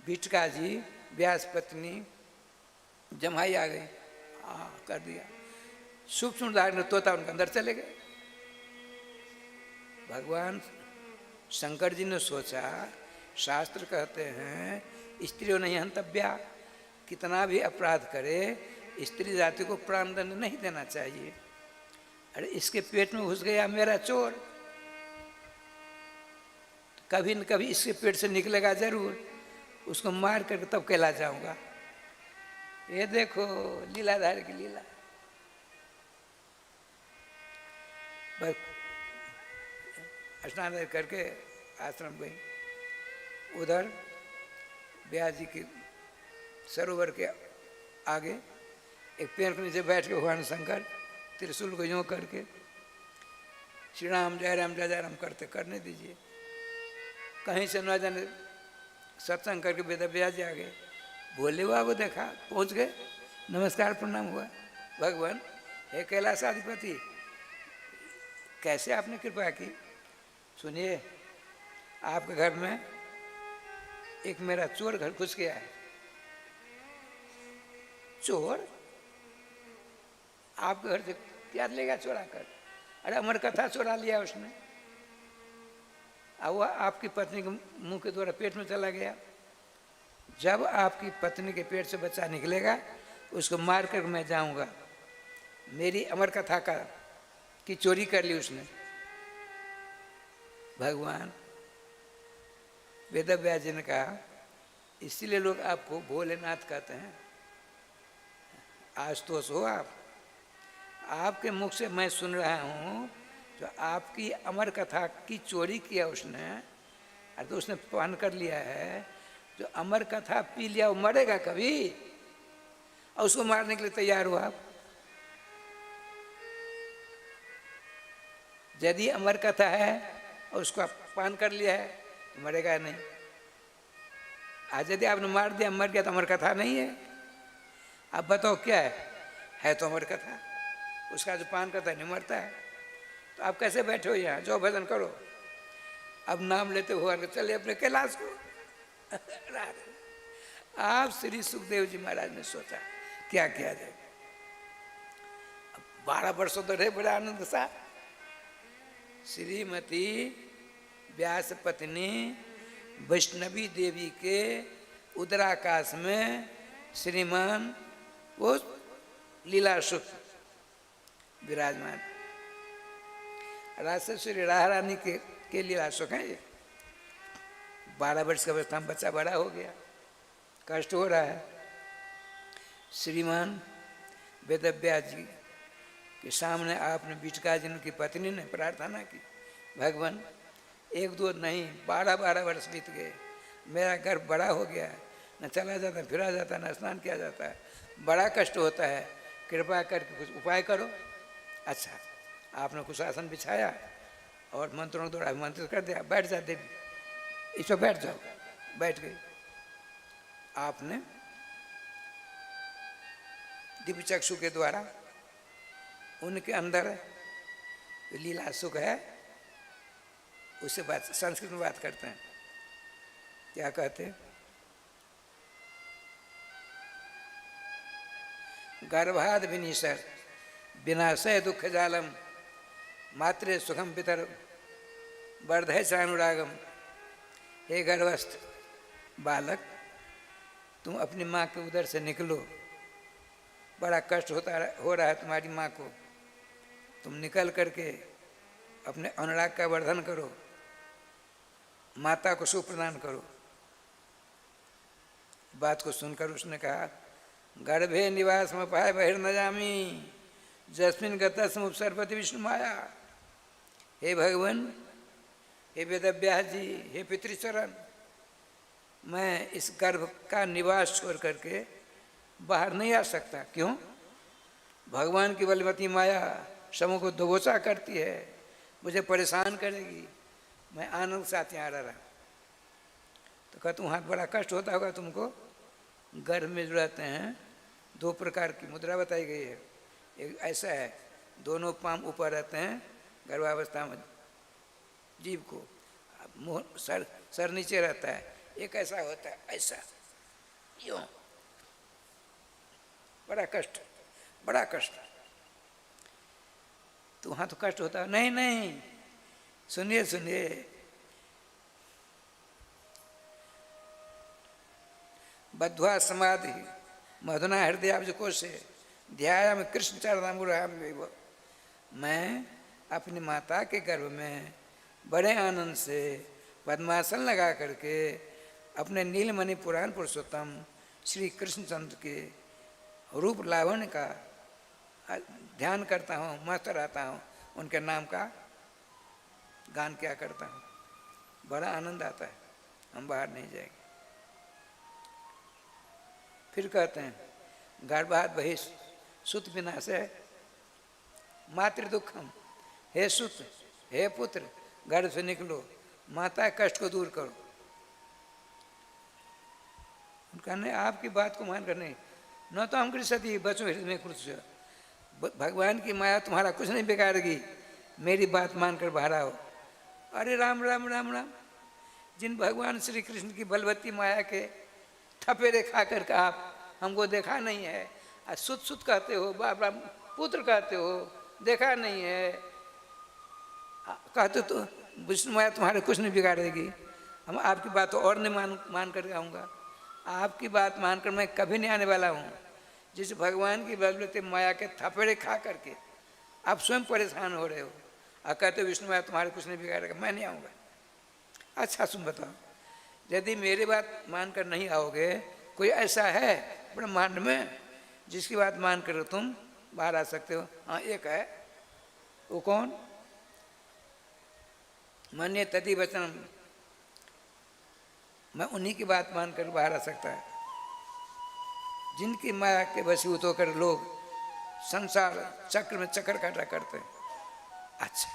बिटका जी व्यास पत्नी जमाई आ गई, कर दिया सूक्ष्म धारण, तोता उनके अंदर चले गए। भगवान शंकर जी ने सोचा, शास्त्र कहते हैं स्त्रियों नहीं हंतव्या, कितना भी अपराध करे स्त्री जाति को प्राणदंड नहीं देना चाहिए। अरे इसके पेट में घुस गया मेरा चोर, कभी न कभी इसके पेट से निकलेगा जरूर, उसको मार करके तब कहला जाऊंगा। ये देखो लीलाधारी की लीला। बस स्नान करके आश्रम गई। उधर ब्यास जी के सरोवर के आगे एक पेड़ के नीचे बैठ के भगवान शंकर त्रिशूल को यूँ करके श्री राम जय राम करते करने दीजिए। कहीं से न जाने सत्संग करके वेद व्यास जी आ गए। भोले बाबू देखा, पहुँच गए, नमस्कार प्रणाम हुआ। भगवान हे कैलाशाधिपति, कैसे आपने कृपा की? सुनिए, आपके घर में एक मेरा चोर घर घुस गया है। चोर आपके घर से क्या लेगा चोरा कर? अरे अमर कथा चोरा लिया उसने, अब वह आपकी पत्नी के मुंह के द्वारा पेट में चला गया। जब आपकी पत्नी के पेट से बच्चा निकलेगा उसको मार कर मैं जाऊंगा। मेरी अमर कथा का की चोरी कर ली उसने। भगवान वेद व्यास जी ने कहा, इसीलिए लोग आपको भोलेनाथ कहते हैं। आज तो हो आपके मुख से मैं सुन रहा हूँ, जो आपकी अमर कथा की चोरी किया उसने, और तो उसने पान कर लिया है। जो अमर कथा पी लिया वो मरेगा कभी, और उसको मारने के लिए तैयार हो आप। यदि अमर कथा है और उसको आप पान कर लिया है तो मरेगा नहीं। आज यदि आपने मार दिया मर गया तो अमर कथा नहीं है। आप बताओ क्या है तो अमर कथा। उसका जो पान करता है नहीं मरता है। तो आप कैसे बैठे हो यहाँ? जाओ भजन करो। अब नाम लेते हुआ चले अपने कैलाश को। आप श्री सुखदेव जी महाराज ने सोचा क्या किया जाए। 12 वर्षों तो रहे बड़े आनंद सा। श्रीमती व्यास पत्नी वैष्णवी देवी के उदराकाश में श्रीमान वो लीला सुख विराजमान। राजश्री राह रानी के लीला सुख है ये। 12 वर्ष की अवस्था में बच्चा बड़ा हो गया, कष्ट हो रहा है। श्रीमान वेद व्यास जी के सामने आपने बिचका जी की पत्नी ने प्रार्थना की, भगवान 1-2 नहीं 12 वर्ष बीत गए, मेरा गर्भ बड़ा हो गया, न चला जाता फिरा जाता न स्नान किया जाता है, बड़ा कष्ट होता है, कृपा करके कुछ उपाय करो। अच्छा, आपने कुछ आसन बिछाया और मंत्रों द्वारा अभिमंत्रित कर दिया, बैठ जा देवी, इस पर बैठ जाओ। बैठ गई। आपने दिव्य चक्षु के द्वारा उनके अंदर लीला सुख है, उससे बात संस्कृत में बात करते हैं। क्या कहते हैं? गर्भाद विनिशर विनाशय दुख जालम मात्रे सुखम पितर वर्धय चानुरागम। हे गर्भस्थ बालक, तुम अपनी माँ के उदर से निकलो। बड़ा कष्ट हो रहा है तुम्हारी माँ को। तुम निकल करके अपने अनुराग का वर्धन करो, माता को सुख प्रदान करो। बात को सुनकर उसने कहा, गर्भे निवास में पाए बहिर न जामी जस्मिन गतस्म उपसर्पति विष्णु माया। हे भगवान, हे वेद व्यास जी, हे पितृचरण, मैं इस गर्भ का निवास छोड़ करके बाहर नहीं आ सकता। क्यों? भगवान की बलवती माया समूह को दबोचा करती है, मुझे परेशान करेगी। मैं आनंद साथ यहाँ रहा। तो कहता हूँ, हाथ बड़ा कष्ट होता होगा तुमको। गर्भ में जो रहते हैं 2 प्रकार की मुद्रा बताई गई है। एक ऐसा है, दोनों पाँव ऊपर रहते हैं गर्भावस्था में जीव को, मुँह सर नीचे रहता है। एक ऐसा होता है, ऐसा यूँ, बड़ा कष्ट, बड़ा कष्ट। तो वहाँ तो कष्ट होता है। नहीं नहीं, सुनिए सुनिए, बद्ध्वा समाधि मधुना हृदयाब्ज कोशे ध्यायामि कृष्ण चरणाम्बुजयुगलम्। मैं अपनी माता के गर्भ में बड़े आनंद से पद्मासन लगा करके अपने नीलमणि पुराण पुरुषोत्तम श्री कृष्णचंद्र के रूप लावण्य का ध्यान करता हूँ, मस्त रहता हूँ, उनके नाम का गान क्या करता हूँ, बड़ा आनंद आता है। हम बाहर नहीं जाएंगे। फिर कहते हैं गर्भात बहिष सुत विनाशे मातृ दुखम। हे सुत, हे पुत्र, गर्भ से निकलो, माता कष्ट को दूर करो। उनका नहीं, आपकी बात को मान कर नहीं, न तो हम कृषि बचो हृदय में कुछ, भगवान की माया तुम्हारा कुछ नहीं बिगाड़ेगी, मेरी बात मानकर बाहर आओ। अरे राम राम राम राम। जिन भगवान श्री कृष्ण की बलवती माया के थपेरे खा कर आप हमको देखा नहीं है, सुत सुत कहते हो, बाप राम पुत्र कहते हो, देखा नहीं है, कहते तो विष्णु माया तुम्हारे कुछ नहीं बिगाड़ेगी। हम आपकी बात और नहीं मान कर आऊँगा। आपकी बात मानकर मैं कभी नहीं आने वाला हूँ। जिस भगवान की बलवती माया के थपेड़े खा करके आप स्वयं परेशान हो रहे हो और कहते हो विष्णु माया तुम्हारे कुछ नहीं बिगाड़ेगा, मैं नहीं आऊँगा। अच्छा सुन बताओ, यदि मेरी बात मानकर नहीं आओगे, कोई ऐसा है ब्रह्मांड में जिसकी बात मान कर तुम बाहर आ सकते हो? हाँ, एक है। वो कौन? मान्य तति वचनम, मैं उन्हीं की बात मानकर बाहर आ सकता है जिनकी माया के वशीभूत होकर लोग संसार चक्र में चक्कर काटा करते हैं। अच्छा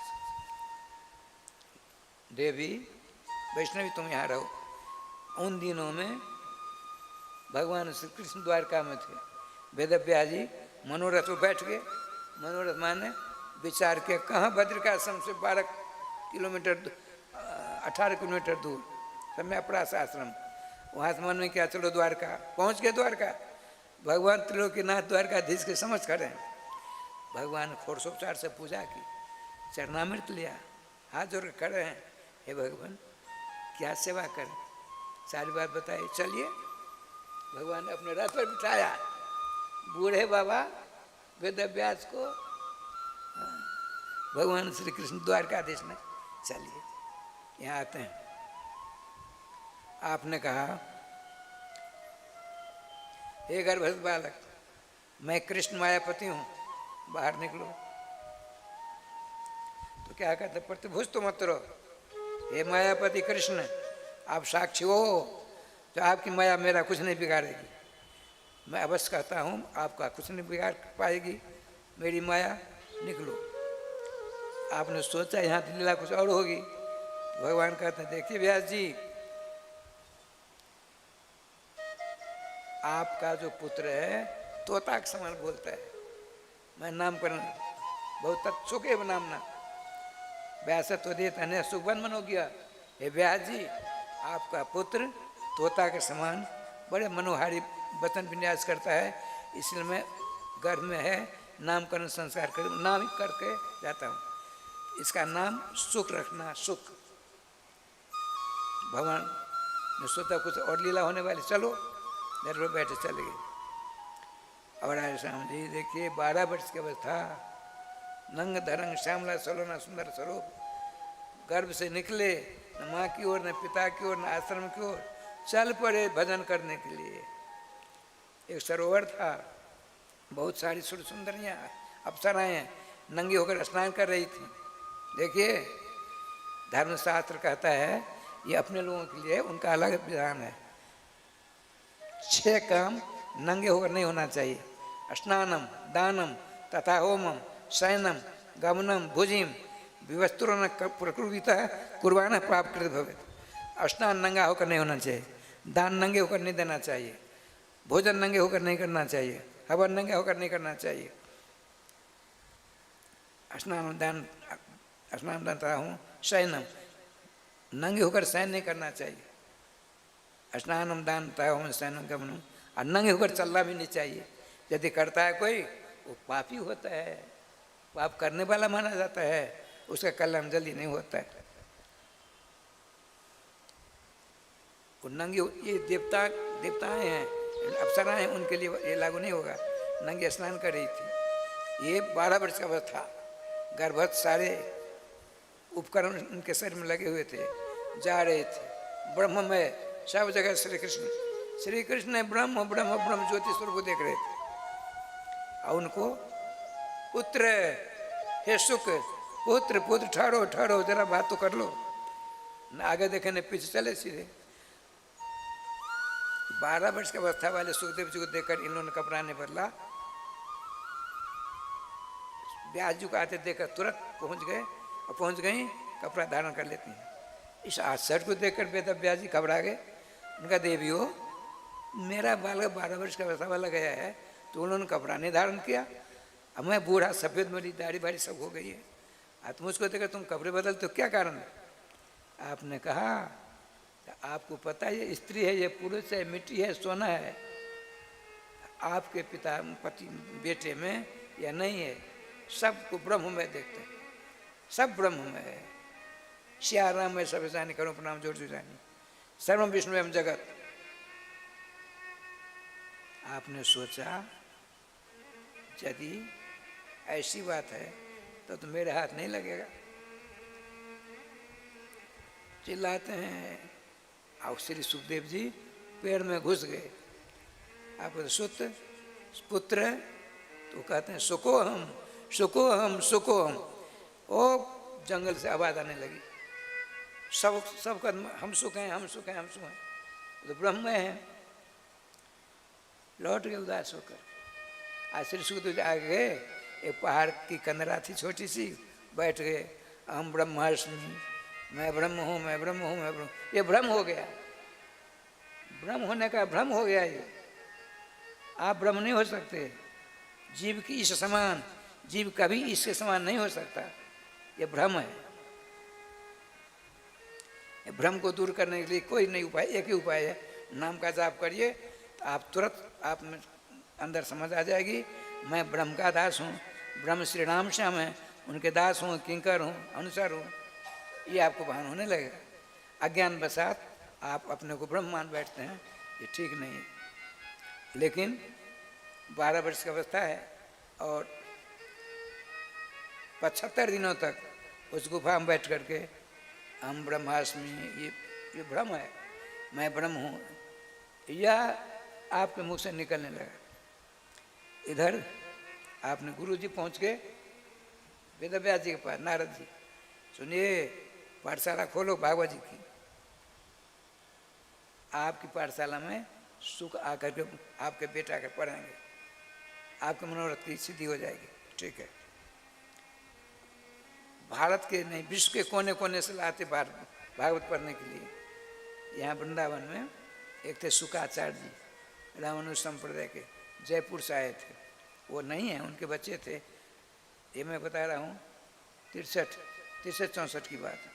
देवी वैष्णवी, तुम यहाँ रहो। उन दिनों में भगवान श्री कृष्ण द्वारका में थे। वेदव्यास जी मनोरथ पर बैठ गए। मनोरथ माने विचार के कहाँ बद्रिकाश्रम से 12 किलोमीटर 18 किलोमीटर दूर समय अपरास आश्रम, वहाँ से मन में क्या, चलो द्वारका। पहुँच गए द्वारका। भगवान त्रिलोकीनाथ द्वारकाधीश के समझ खड़े हैं। भगवान खोरसोपचार से पूजा की, चरणामृत लिया, हाथ जोड़ कर खड़े हैं। हे भगवान क्या सेवा करें, सारी बात बताइए। चलिए, भगवान ने अपने रथ पर बिठाया बूढ़े बाबा वेदव्यास को। भगवान श्री कृष्ण द्वारकाधीश ने, चलिए यहाँ आते हैं। आपने कहा हे गर्भस्थ बालक, मैं कृष्ण मायापति हूँ, बाहर निकलो। तो क्या कहते, प्रतिभुज तो मत रहो। हे मायापति कृष्ण, आप साक्षी हो, तो आपकी माया मेरा कुछ नहीं बिगाड़ेगी। मैं अवश्य कहता हूँ आपका कुछ नहीं बिगाड़ पाएगी मेरी माया, निकलो। आपने सोचा यहाँ की लीला कुछ और होगी। भगवान कहते हैं देखिए व्यास जी, आपका जो पुत्र है तोता के समान बोलता है। मैं नामकरण बहुत तत्सुके नामना व्यास तो दे तने सुबन मनो गया। हे व्यास जी, आपका पुत्र तोता के समान बड़े मनोहारी वचन विन्यास करता है, इसलिए मैं गर्भ में है नामकरण संस्कार कर नाम करके जाता हूँ। इसका नाम सुख रखना, सुख। भगवान ने सोचा कुछ और लीला होने वाली, चलो घर पर बैठे चले गए। और आए श्याम जी देखिए 12 वर्ष की अवस्था, नंग धरंग श्यामला सलोना सुंदर स्वरूप, गर्भ से निकले, न माँ की ओर न पिता की ओर न आश्रम की ओर, चल पड़े भजन करने के लिए। एक सरोवर था, बहुत सारी सुंदरियाँ अप्सराएँ नंगी होकर स्नान कर रही थी। देखिए धर्मशास्त्र कहता है ये अपने लोगों के लिए उनका अलग विधान है। 6 काम नंगे होकर नहीं होना चाहिए। स्नानम, दानम तथा होमम, शयनम, गमनम, भुजिम, विवस्त्रोन प्रकृता कुर्बाना प्राप्त कृत भवे। स्नान नंगा होकर नहीं होना चाहिए, दान नंगे होकर नहीं देना चाहिए, भोजन नंगे होकर नहीं करना चाहिए, हवन नंगे होकर नहीं करना चाहिए। स्नान दान तथा हूँ, शयनम नंगे होकर शयन नहीं करना चाहिए। स्नानम दान तथा हूँ, शयनम गमनम, और नंगे होकर चलना भी नहीं चाहिए। यदि करता है कोई वो पापी होता है, पाप करने वाला माना जाता है, उसका कल्याण जल्दी नहीं होता है। वो नंगे ये देवताएं हैं, अप्सराएं उनके लिए ये लागू नहीं होगा। नंगे स्नान कर रही थी, ये 12 वर्ष का था, गर्भवत सारे उपकरण उनके शरीर में लगे हुए थे, जा रहे थे ब्रह्म में सब जगह। श्री कृष्ण ब्रह्म ब्रह्म ब्रह्म ज्योति स्वरूप को देख रहे थे। और उनको पुत्र, हे सुख, पुत्र पुत्र ठहरो ठहरो, जरा बात तो कर लो। न आगे देखे न पीछे चले सीधे। 12 वर्ष की अवस्था वाले सुखदेव जी को देखकर इन लोगों ने कपड़ा नहीं बदला। व्यास जी को आते देखकर तुरंत पहुंच गए, और पहुंच गई कपड़ा धारण कर लेती हैं। इस आश्चर्य को देखकर वेद व्यास जी घबरा गए। उनका देवियों, मेरा बालक 12 वर्ष का अवस्था वाला गया है, तो उन्होंने कपड़ा नहीं धारण किया। अब मैं बूढ़ा, सफ़ेद, मेरी दाढ़ी बाड़ी सब हो गई है, आज मुझको देखकर तुम कपड़े बदल, तो क्या कारण है? आपने कहा, आपको पता है ये स्त्री है, ये पुरुष है, मिट्टी है, सोना है, आपके पिता पति बेटे में या नहीं है, सबको ब्रह्म में देखते हैं, सब ब्रह्म में है। श्याराम में सब जानी करो प्रणाम जोर जो जानी, सर्वम विष्णु एवं जगत। आपने सोचा यदि ऐसी बात है तो मेरे हाथ नहीं लगेगा। चिल्लाते हैं, और श्री सुखदेव जी पेड़ में घुस गए। आपको सुत पुत्र, तो कहते हैं सुको हम सुको हम सुको हम। ओ जंगल से आवाज आने लगी, सब का हम सुख हैं हम सुख हैं हम सुख हैं, तो ब्रह्म है। लौट गए उदास होकर। आज श्री सुखदेव जी आ गए, एक पहाड़ की कंदरा थी छोटी सी, बैठ गए। हम ब्रह्मास्मि, मैं ब्रह्म हूँ, मैं ब्रह्म हूँ, मैं ब्रह्म। ये भ्रम हो गया, ब्रह्म होने का भ्रम हो गया ये। आप ब्रह्म नहीं हो सकते। जीव की इस समान, जीव कभी इसके समान नहीं हो सकता, ये भ्रम है। ये भ्रम को दूर करने के लिए कोई नहीं उपाय, एक ही उपाय है, नाम का जाप करिए, तो आप तुरंत आप में अंदर समझ आ जाएगी, मैं ब्रह्म का दास हूँ, ब्रह्म श्री राम श्याम है, उनके दास हूँ, किंकर हूँ, अनुसार हूँ। ये आपको भान होने लगेगा। अज्ञान बसात आप अपने को ब्रह्म मान बैठते हैं, ये ठीक नहीं है। लेकिन 12 वर्ष की अवस्था है और 75 दिनों तक उस गुफा में बैठ करके हम ब्रह्मास्मि, ये भ्रम है, मैं ब्रह्म हूँ, यह आपके मुख से निकलने लगा। इधर आपने गुरु जी पहुँच गए वेद व्यास जी के पास, नारद जी, सुनिए पाठशाला खोलो भागवत जी की। आपकी पाठशाला में सुख आकर के आपके बेटा के पढ़ेंगे, आपके मनोरथ की सिद्धि हो जाएगी। ठीक है। भारत के नहीं, विश्व के कोने कोने से लाते भागवत पढ़ने के लिए। यहाँ वृंदावन में एक थे शुकाचार्य जी, रामानुज संप्रदाय के, जयपुर से आए थे। वो नहीं है, उनके बच्चे थे। ये मैं बता रहा हूँ 63-64 की बात है।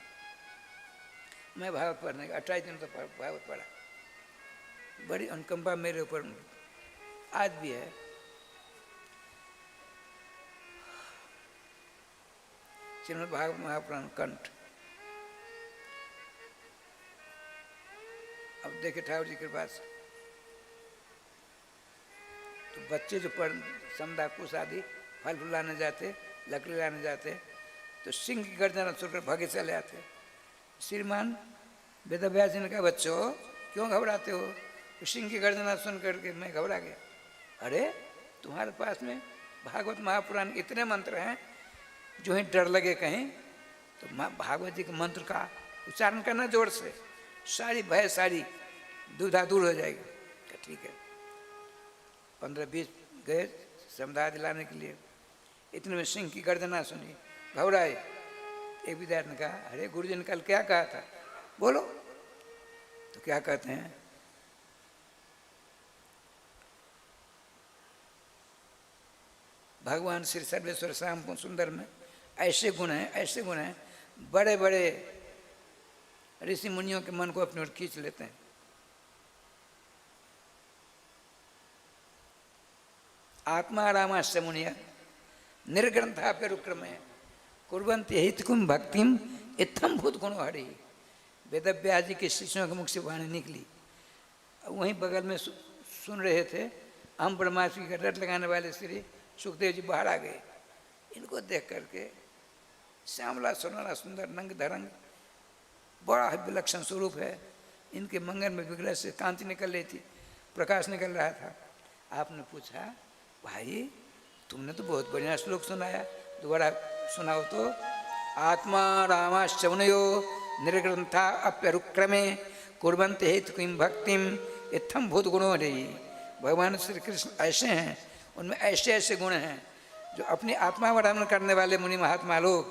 मैं भागवत पढ़ने का 28 दिन तक भागवत पढ़ा। बड़ी अनुकंपा मेरे ऊपर आज भी है। श्रीमद् भागवत महापुराण कंठ। अब देखे ठाकुर जी के पास तो बच्चे जो पढ़ समदा कुश आदि फल फूल लाने जाते, लकड़ी लाने जाते, तो सिंह की गर्जना सुनकर भागे चले आते। श्रीमान वेद व्यास जी ने कहा, बच्चों क्यों घबराते हो? तो सिंह की गर्जना सुन करके मैं घबरा गया। अरे तुम्हारे पास में भागवत महापुराण इतने मंत्र हैं, जो ही डर लगे कहीं तो भागवत जी के मंत्र का उच्चारण करना जोर से, सारी भय सारी दुविधा दूर हो जाएगी। ठीक है। 15-20 गए समझा दिलाने के लिए। इतने में सिंह की गर्जना सुनी, घबराए। एक विद्यार्थी ने कहा, अरे गुरुजी ने कल क्या कहा था, बोलो। तो क्या कहते हैं, भगवान श्री सर्वेश्वर श्याम सुंदर में ऐसे गुण हैं, ऐसे गुण हैं, बड़े बड़े ऋषि मुनियों के मन को अपनी ओर खींच लेते हैं। आत्मा रामाश्च मुनिया निर्ग्रंथा पेरुक्रमे कुर्वन्ति हितकुम भक्तिम इत्थम भूत गुणो हरि। वेद व्यास जी के शिष्यों के मुख से वाणी निकली। वहीं बगल में सुन रहे थे। हम ब्रह्मास्त्र की रट लगाने वाले श्री सुखदेव जी बाहर आ गए। इनको देख करके श्यामला सोनाला सुंदर नंग धरंग बड़ा विलक्षण स्वरूप है। इनके मंगल में विग्रह से कांति निकल रही थी, प्रकाश निकल रहा था। आपने पूछा, भाई तुमने तो बहुत बढ़िया श्लोक सुनाया, दोबारा सुनाओ तो। आत्मा रामाश्चवनयो निर्ग्रंथा अप्यरुक्रमे कुर्वन्ते हेतु किं भक्तिम इत्थम भूत गुणों रही। भगवान श्री कृष्ण ऐसे हैं, उनमें ऐसे ऐसे गुण हैं जो अपनी आत्मा वर्णन करने वाले मुनि महात्मा लोग,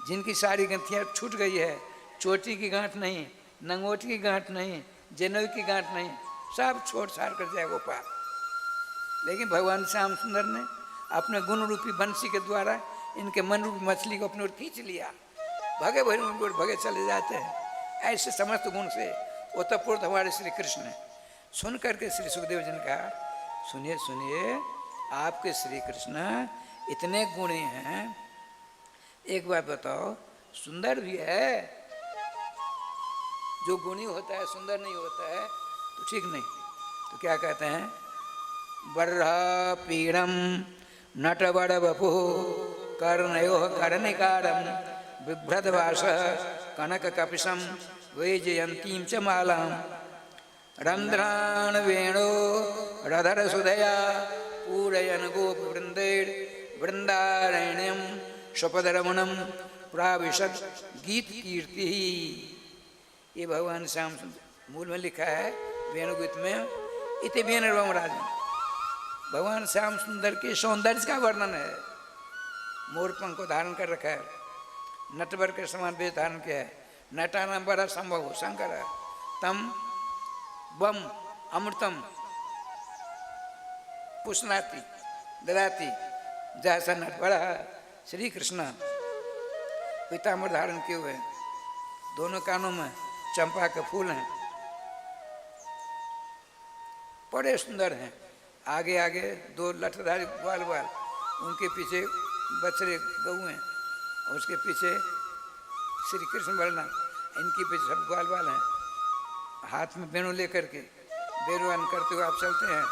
जिनकी सारी ग्रंथियाँ छूट गई है, चोटी की गांठ नहीं, नंगोटी की गांठ नहीं, जनेऊ की गांठ नहीं, सब छोड़ छाड़ कर जाए वो पार। लेकिन भगवान श्याम सुंदर ने अपने गुण रूपी बंसी के द्वारा इनके मन रूपी मछली को अपनी ओर खींच लिया। भगे भगे उनकी ओर भगे चले जाते हैं। ऐसे समस्त गुण से ओतप्रोत हमारे श्री कृष्ण ने सुन करके श्री सुखदेव जी ने कहा, सुनिए सुनिए, आपके श्री कृष्ण इतने गुणी हैं, एक बात बताओ, सुंदर भी है? जो गुणी होता है सुंदर नहीं होता है तो ठीक नहीं। तो क्या कहते हैं, बर्हा पीड़म नटवड़ बपु कर्णयो कर्णिकारम बिभ्रतवास कनक कपिशम वैजयंतीम च मालाम रंध्राण वेणो रधर सुधया पूरयन गोप वृंदेर वृंदारण्यम स्वपदरमणम प्राविशद गीत कीर्ति। ये भगवान श्याम मूल में लिखा है वेणुगीत में, इति वेणुरवम राजन। भगवान श्याम सुंदर के सौंदर्य का वर्णन है। मोरपंख को धारण कर रखा है, नटवर के समान वेश धारण किया है। नटानाम बड़ा संभव शंकर है। तम बम अमृतम पुष्णाति ददाति जैसा नट बड़ा श्री कृष्ण पीताम्बर धारण किए हुए, दोनों कानों में चंपा के फूल हैं, बड़े सुंदर हैं। आगे आगे दो लठधारी ग्वाल बाल, उनके पीछे बछड़े गऊ हैं, और उसके पीछे श्री कृष्ण बलराम, इनके पीछे सब ग्वाल बाल हैं। हाथ में वेणु लेकर के वेणुगान करते हुए आप चलते हैं।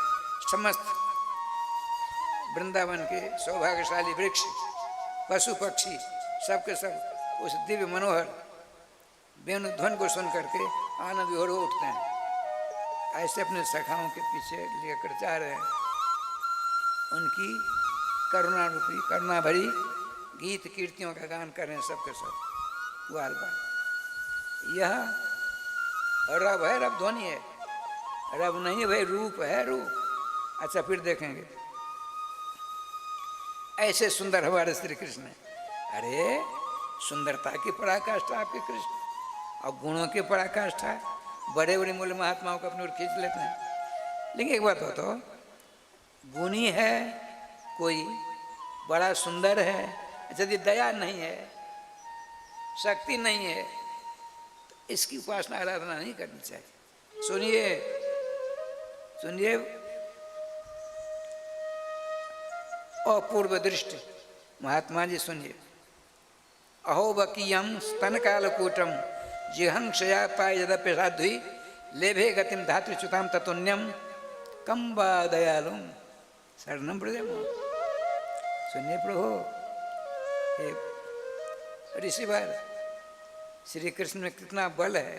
समस्त वृंदावन के सौभाग्यशाली वृक्ष पशु पक्षी सबके सब उस दिव्य मनोहर वेणु ध्वन को सुन करके आनंद विभोर हो उठते हैं। ऐसे अपने सखाओं के पीछे लेकर जा रहे हैं। उनकी करुणा रूपी करुणा भरी गीत कीर्तियों का गान कर रहे हैं सबके सब ग्वाल बाल। यह रब है, रब ध्वनि है, रब नहीं है भाई, रूप है, रूप। अच्छा फिर देखेंगे ऐसे सुंदर हमारे श्री कृष्ण है। अरे सुंदरता की पराकाष्ठा आपके कृष्ण, और गुणों की पराकाष्ठा बड़े बड़े मूल्य महात्माओं को अपनी ओर खींच लेते हैं। लेकिन एक बात बताओ, गुणी है कोई, बड़ा सुंदर है, यदि दया नहीं है, शक्ति नहीं है, तो इसकी उपासना आराधना नहीं करनी चाहिए। सुनिए सुनिए, अपूर्व दृष्टि महात्मा जी सुनिए। अहोबकीयम स्तन कालकूटम जिहंक्षया पाय यद्यपि साध्वी लेभे गतिम धातृच्युताम ततुन्यम कम वा दयालुम शरणम ब्रजम। सुनिए प्रभु, हे ऋषिवर, श्री कृष्ण में कितना बल है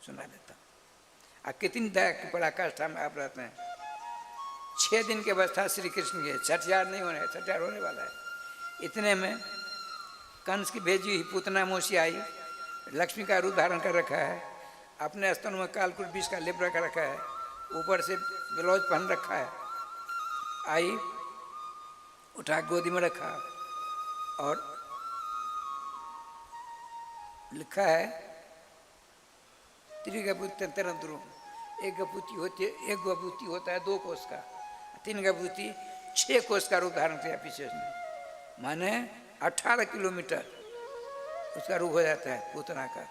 सुना देता हूँ। कितनी दया की पराकाष्ठा में आप रहते हैं। 6 दिन के अवस्था श्री कृष्ण के, छठियार नहीं होने, छठियार होने वाला है। इतने में कंस की भेजी हुई पूतना मोशी आई, लक्ष्मी का रूप धारण कर रखा है, अपने स्तनों में कालकुट विष का लेप रखा रखा है, ऊपर से ब्लाउज पहन रखा है। आई, उठा गोदी में रखा, और लिखा है त्रिगभूति तरंतुरु। एक गभूति होती है, एक गभूति होता है 2 कोष का, 3 गभूति 6 कोष का रूप धारण किया पीछे उसने, माने 18 किलोमीटर उसका रूप हो जाता है पूतना का।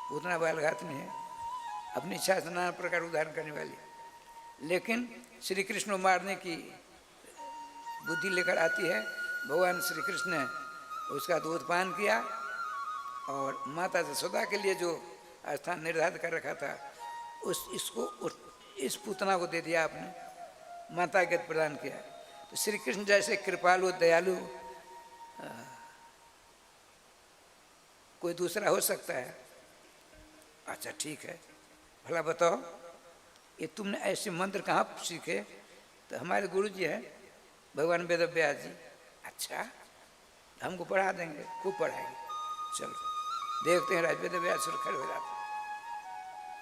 पूतना बालघात में है, अपनी इच्छा से नाना प्रकार रूप धारण करने वाली, लेकिन श्री कृष्ण को मारने की बुद्धि लेकर आती है। भगवान श्री कृष्ण ने उसका दूध पान किया, और माता यशोदा के लिए जो स्थान निर्धारित कर रखा था, इसको इस पूतना को दे दिया आपने, माता के प्रदान किया। तो श्री कृष्ण जैसे कृपालु दयालु कोई दूसरा हो सकता है? अच्छा ठीक है, भला बताओ ये तुमने ऐसे मंत्र कहाँ सीखे? तो हमारे गुरु जी हैं भगवान वेद व्यास जी। अच्छा, हमको पढ़ा देंगे, खूब पढ़ाएंगे। चलो देखते हैं। राज वेद व्यास खड़े हो जाते,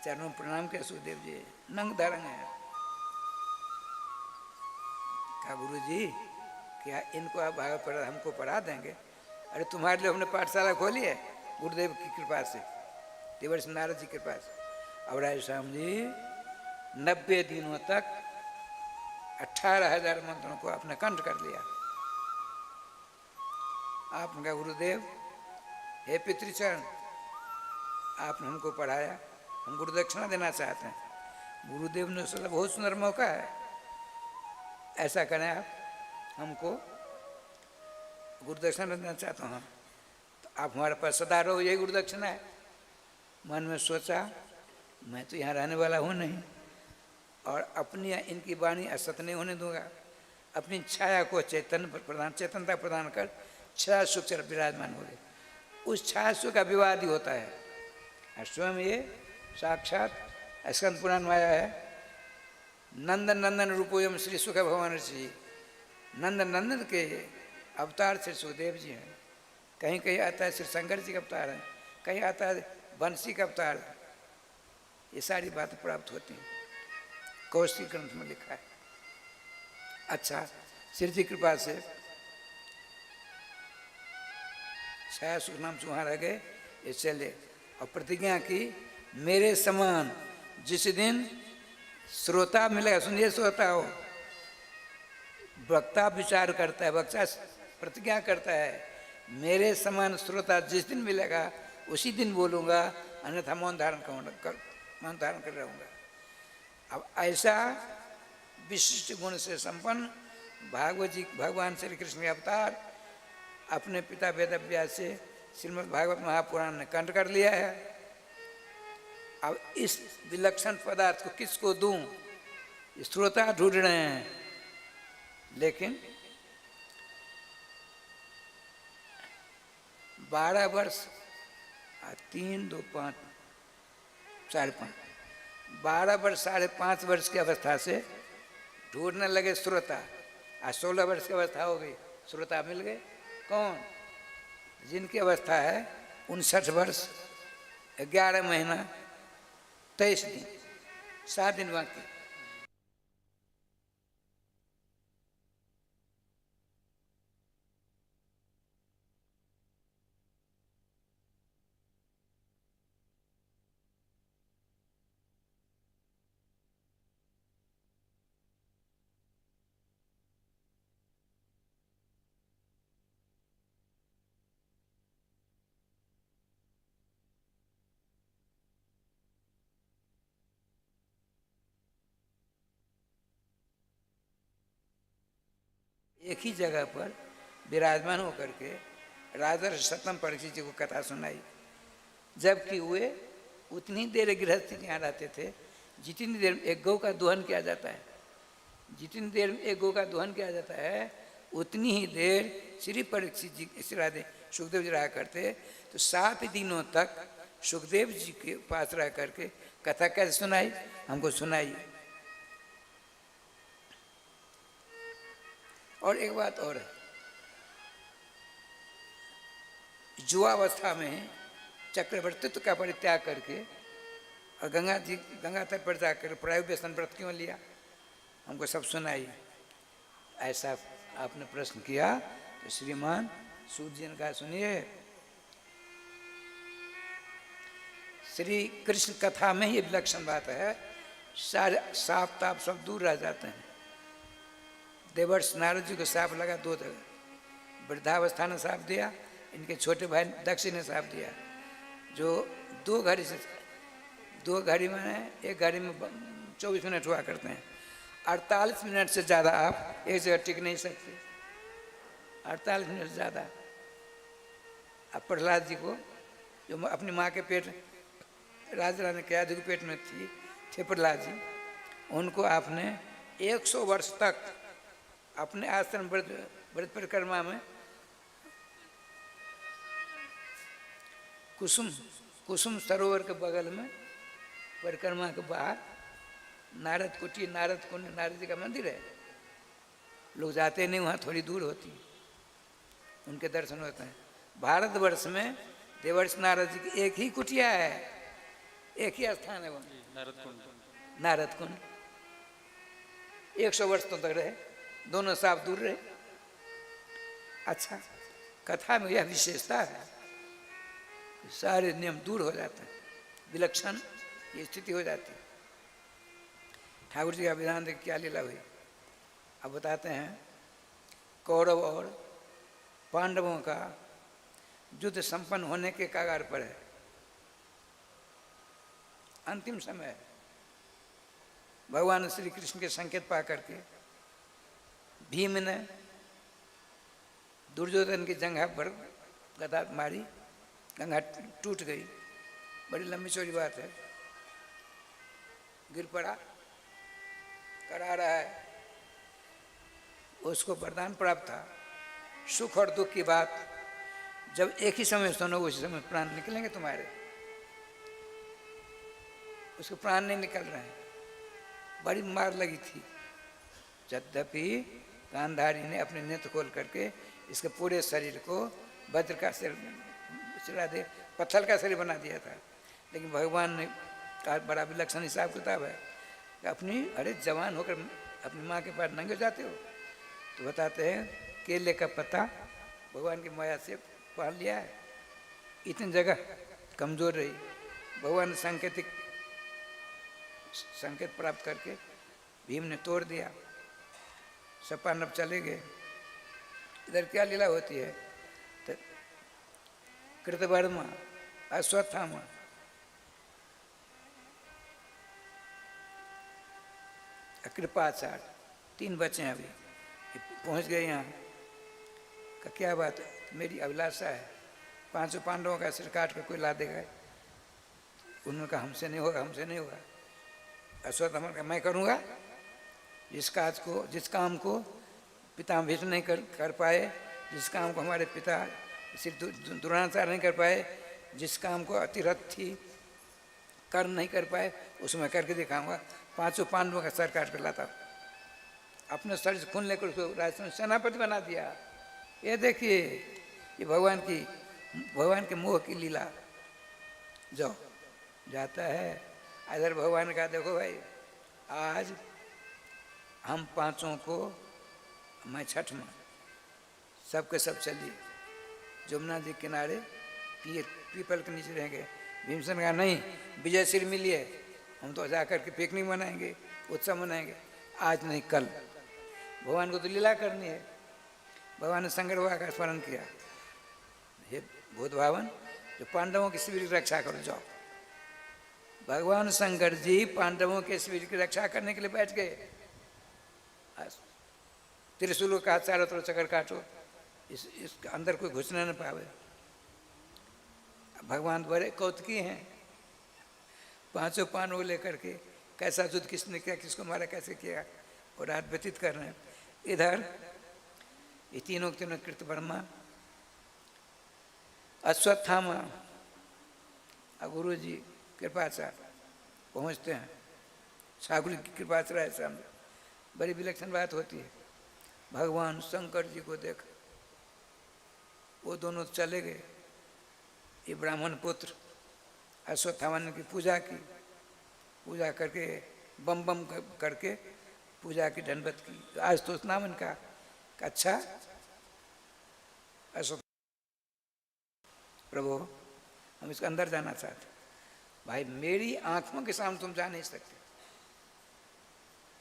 चरणों में प्रणाम किया सुखदेव जी, नंग धारंग है। कहा गुरु जी क्या इनको आप भागवत पढ़ा हमको पढ़ा देंगे? अरे तुम्हारे लिए हमने पाठशाला खोली है गुरुदेव की कृपा से, देवर्ष नारद जी की कृपा से। अब राय श्याम जी 90 दिनों तक 18,000 मंत्रों को आपने कंठ कर लिया। आपने कहा गुरुदेव हे पितृचरण, आपने हमको पढ़ाया, हम गुरु दक्षिणा देना चाहते हैं। गुरुदेव ने सोचा बहुत सुंदर मौका है, ऐसा करें आप हमको गुरु दक्षिणा देना चाहता हूँ, तो आप हमारे पास सदा रहो, यही गुरु दक्षिणा है। मन में सोचा मैं तो यहाँ रहने वाला हूँ नहीं, और अपनी इनकी वाणी असत नहीं होने दूंगा। अपनी छाया को चेतनता प्रदान कर छाया सुख से विराजमान हो गए। उस छाया सुख का विवाद ही होता है। और स्वयं ये साक्षात स्कंद पुराण में आया है, नंदन नंदन रूपोयम श्री सुख भगवान ऋषि। नंदन नंदन के अवतार श्री सुखदेव जी हैं। कहीं कहीं आता है श्री शंकर जी का अवतार है, कहीं आता है बंसी का अवतार है। ये सारी बातें प्राप्त होती हैं, कौशिक ग्रंथ में लिखा है। अच्छा, श्री जी कृपा से छाया सुख नाम से वहाँ रह गए, ये चले और प्रतिज्ञा की मेरे समान जिस दिन श्रोता मिलेगा, सुनिए श्रोता हो, वक्ता विचार करता है, वक्ता प्रतिज्ञा करता है, मेरे समान श्रोता जिस दिन मिलेगा उसी दिन बोलूँगा, अन्यथा मौन धारण कर रहूँगा। अब ऐसा विशिष्ट गुण से संपन्न भागवत जी भगवान श्री कृष्ण के अवतार अपने पिता वेद व्यास से श्रीमद् भागवत महापुराण ने कंठ कर लिया है। अब इस विलक्षण पदार्थ को किसको दूं? श्रोता ढूंढ रहे हैं, लेकिन 12 वर्ष 3, 2, 5, 5.5 12 वर्ष 5.5 वर्ष की अवस्था से ढूंढने लगे श्रोता। आज 16 वर्ष की अवस्था हो गई, श्रोता मिल गए। कौन? जिनकी अवस्था है 59 वर्ष 11 महीना 23 दिन 7 दिन बाकी। एक ही जगह पर विराजमान होकर के राजर्षि सतम परीक्षित जी को कथा सुनाई। जबकि वे उतनी देर गृहस्थी के यहाँ रहते थे जितनी देर में एक गौ का दोहन किया जाता है, जितनी देर में एक गौ का दोहन किया जाता है उतनी ही देर श्री परीक्षित जी श्री राधे सुखदेव जी रहा करते। तो 7 दिनों तक सुखदेव जी के पास रह करके कथा कैसे सुनाई? हमको सुनाई। और एक बात और है, युवावस्था में चक्रवर्तित्व का परित्याग करके और गंगा तट पर जाकर प्रायोव्यसन व्रत क्यों लिया? हमको सब सुनाई। ऐसा आपने प्रश्न किया तो श्रीमान सूत जी ने कहा सुनिए, श्री कृष्ण कथा में ये विलक्षण बात है, सारे साप ताप सब दूर रह जाते हैं। देवर्ष नारद जी को साप लगा 2 जगह, वृद्धावस्था ने साप दिया, इनके छोटे भाई दक्ष ने साप दिया। जो 2 घड़ी में एक घड़ी में 24 मिनट हुआ करते हैं, 48 मिनट से ज़्यादा आप एक जगह टिक नहीं सकते। 48 मिनट से ज़्यादा। अब प्रहलाद जी को जो अपनी माँ के पेट राजा ने क्या के पेट में थे प्रहलाद जी, उनको आपने 100 वर्ष तक अपने आश्रम व्रत परिक्रमा में कुसुम सरोवर के बगल में परिक्रमा के बाहर नारद कुटी, नारद कुंड, नारद जी का मंदिर है। लोग जाते नहीं, वहाँ थोड़ी दूर होती, उनके दर्शन होते हैं। भारतवर्ष में देवर्षि नारद जी की एक ही कुटिया है, एक ही स्थान है, वो नारद कुंड। 100 वर्ष तक रहे, दोनों साफ दूर रहे। अच्छा, कथा में यह विशेषता है, सारे नियम दूर हो जाते हैं, विलक्षण ये स्थिति हो जाती है। ठाकुर जी का विधान देख क्या लीला हुई अब बताते हैं। कौरव और पांडवों का युद्ध संपन्न होने के कगार पर है, अंतिम समय है। भगवान श्री कृष्ण के संकेत पा करके भीम ने दुर्योधन की जंघा पर गदा मारी, गंगा टूट गई, बड़ी लंबी चौड़ी बात है। गिर पड़ा, करा रहा है, उसको वरदान प्राप्त था। सुख और दुख की बात जब एक ही समय सुनो, उसी समय प्राण निकलेंगे तुम्हारे। उसके प्राण नहीं निकल रहे हैं, बड़ी मार लगी थी। यद्यपि गांधारी ने अपने नेत्र खोल करके इसके पूरे शरीर को वज्र का सिर चिरा दे, पत्थर का शरीर बना दिया था। लेकिन भगवान ने कहा, बड़ा विलक्षण हिसाब किताब है, अरे जवान होकर अपनी माँ के पास नंगे जाते हो। तो बताते हैं केले का पत्ता भगवान की माया से पाल लिया है, इतनी जगह कमजोर रही। भगवान ने संकेत प्राप्त करके भीम ने तोड़ दिया, सब पांडव चले गए। इधर क्या लीला होती है, तो कृतवर्मा, अश्वत्थामा, कृपाचार्य, 3 बच्चे हैं। अभी पहुंच गए यहाँ का क्या बात है, मेरी अभिलाषा है 5 पांडवों का सिर काट कर कोई ला देगा। उन्होंने कहा हमसे नहीं होगा, हमसे नहीं होगा। अश्वत्थामा का मैं करूँगा, जिस काम को पिता भीष्म नहीं कर पाए, जिस काम को हमारे पिता श्री द्रोणाचार्य नहीं कर पाए, जिस काम को अतिरथ थी कर्म नहीं कर पाए, उसमें करके दिखाऊंगा। 5 पांडवों का सर काट कर लाता, अपने सर से खून लेकर उसको राजस्थान सेनापति बना दिया। ये देखिए, ये भगवान के मोह की लीला। जो जाता है इधर भगवान का, देखो भाई आज हम 5 को, मैं 6वां, सबके सब चलिए जमुना जी किनारे पीपल के नीचे रहेंगे। भीमसेन का नहीं, विजयश्री मिलिए, हम तो जा कर के पिकनिक मनाएंगे, उत्सव मनाएंगे, आज नहीं कल। भगवान को तो लीला करनी है। भगवान ने शंकर भगवान का स्मरण किया, हे भूत भावन, जो पांडवों के शिविर की रक्षा करो, जाओ। भगवान शंकर जी पांडवों के शिविर की रक्षा करने के लिए बैठ गए। त्रिशूल का चारों तरफ चक्कर काटो, इसके अंदर कोई घुसना न पावे। भगवान बड़े कौतुकी हैं। 5 पांडवों लेकर के कैसा युद्ध किसने किया, किसको मारा, कैसे किया, और रात व्यतीत कर रहे हैं। इधर ये तीनों कृतवर्मा, अश्वत्थामा और गुरु जी कृपाचार्य पहुँचते हैं। ठाकुर की कृपाचार्य सामने बड़ी विलक्षण बात होती है। भगवान शंकर जी को देख, वो दोनों चले गए। ये ब्राह्मण पुत्र अश्वत्थामा ने की पूजा की, पूजा करके बम बम करके पूजा की दंडवत की। आज तो नाम इनका, अच्छा अश्वत्थ प्रभु हम इसके अंदर जाना चाहते। भाई मेरी आंखों के सामने तुम जा नहीं सकते,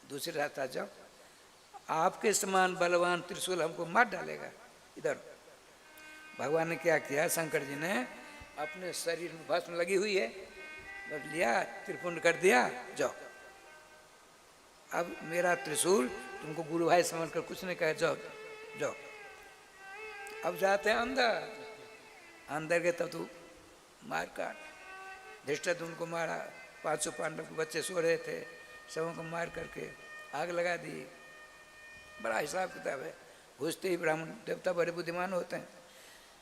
दूसरी रास्ता जाओ। आपके समान बलवान त्रिशूल हमको मार डालेगा। इधर भगवान ने क्या किया, शंकर जी ने अपने शरीर में भस्म लगी हुई है, बस लिया, त्रिपुंड कर दिया, जाओ। अब मेरा त्रिशूल तुमको गुरु भाई समझ कर कुछ नहीं कहे, जाओ जाओ। अब जाते हैं अंदर के, तब तो मार काट। धृष्टद्युम्न उनको मारा, 500 पांडव के बच्चे सो रहे थे, सबों को मार करके आग लगा दी। बड़ा हिसाब किताब है। घुसते ही ब्राह्मण देवता बड़े बुद्धिमान होते हैं।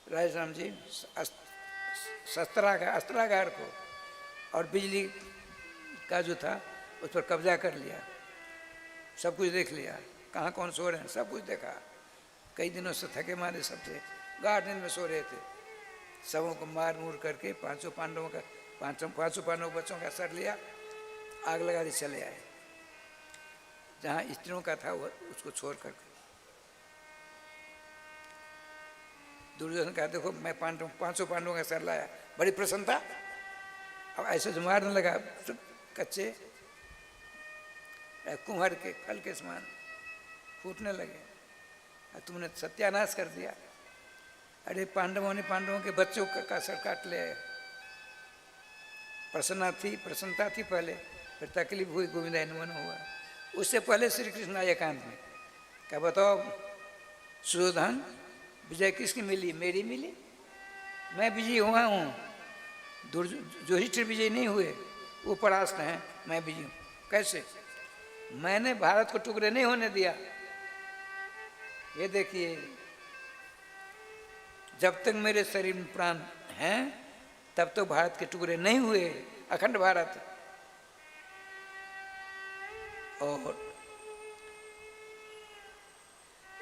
राजा राम जी अस्त्रागार को और बिजली का जो था उस पर कब्जा कर लिया। सब कुछ देख लिया, कहाँ कौन सो रहे हैं सब कुछ देखा। कई दिनों से थके मारे सब थे, गार्डन में सो रहे थे। सबों को मार मूर करके पांचों पांडवों बच्चों का सर लिया, आग लगा दी, चले आए। जहाँ स्त्रियों का था वो उसको छोड़ करके। दुर्योधन कहा देखो मैं पांचों पांडवों का सर लाया, बड़ी प्रसन्नता। अब ऐसे जो मारने लगा, सब कच्चे कुम्हार के फल के समान फूटने लगे। तुमने सत्यानाश कर दिया। अरे पांडवों के बच्चों का सर काट ले। प्रसन्नता थी पहले, फिर तकलीफ हुई, गोविंदा मन हुआ। उससे पहले श्री कृष्ण आए एकांत में, क्या बताओ सुयोधन विजय किसकी मिली? मेरी मिली। मैं विजयी हुआ हूँ, जो हिस्ट्री विजयी नहीं हुए वो परास्त हैं, मैं विजयी हूँ। कैसे? मैंने भारत को टुकड़े नहीं होने दिया। ये देखिए, जब तक मेरे शरीर में प्राण हैं तब तो भारत के टुकड़े नहीं हुए, अखंड भारत। और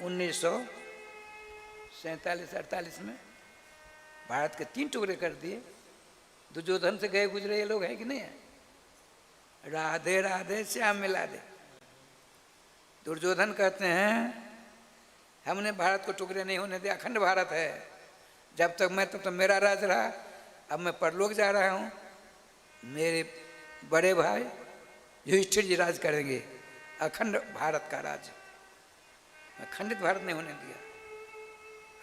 1947-48 में भारत के 3 टुकड़े कर दिए। दुर्योधन से गए गुजरे ये लोग हैं कि नहीं है? राधे राधे श्याम मिला दे। दुर्योधन कहते हैं हमने भारत को टुकड़े नहीं होने दिया, अखंड भारत है। जब तक मैं तब तो मेरा राज रहा। अब मैं परलोक जा रहा हूँ, मेरे बड़े भाई युधिष्ठिर जी राज करेंगे, अखंड भारत का राज। मैं खंडित भारत नहीं होने दिया।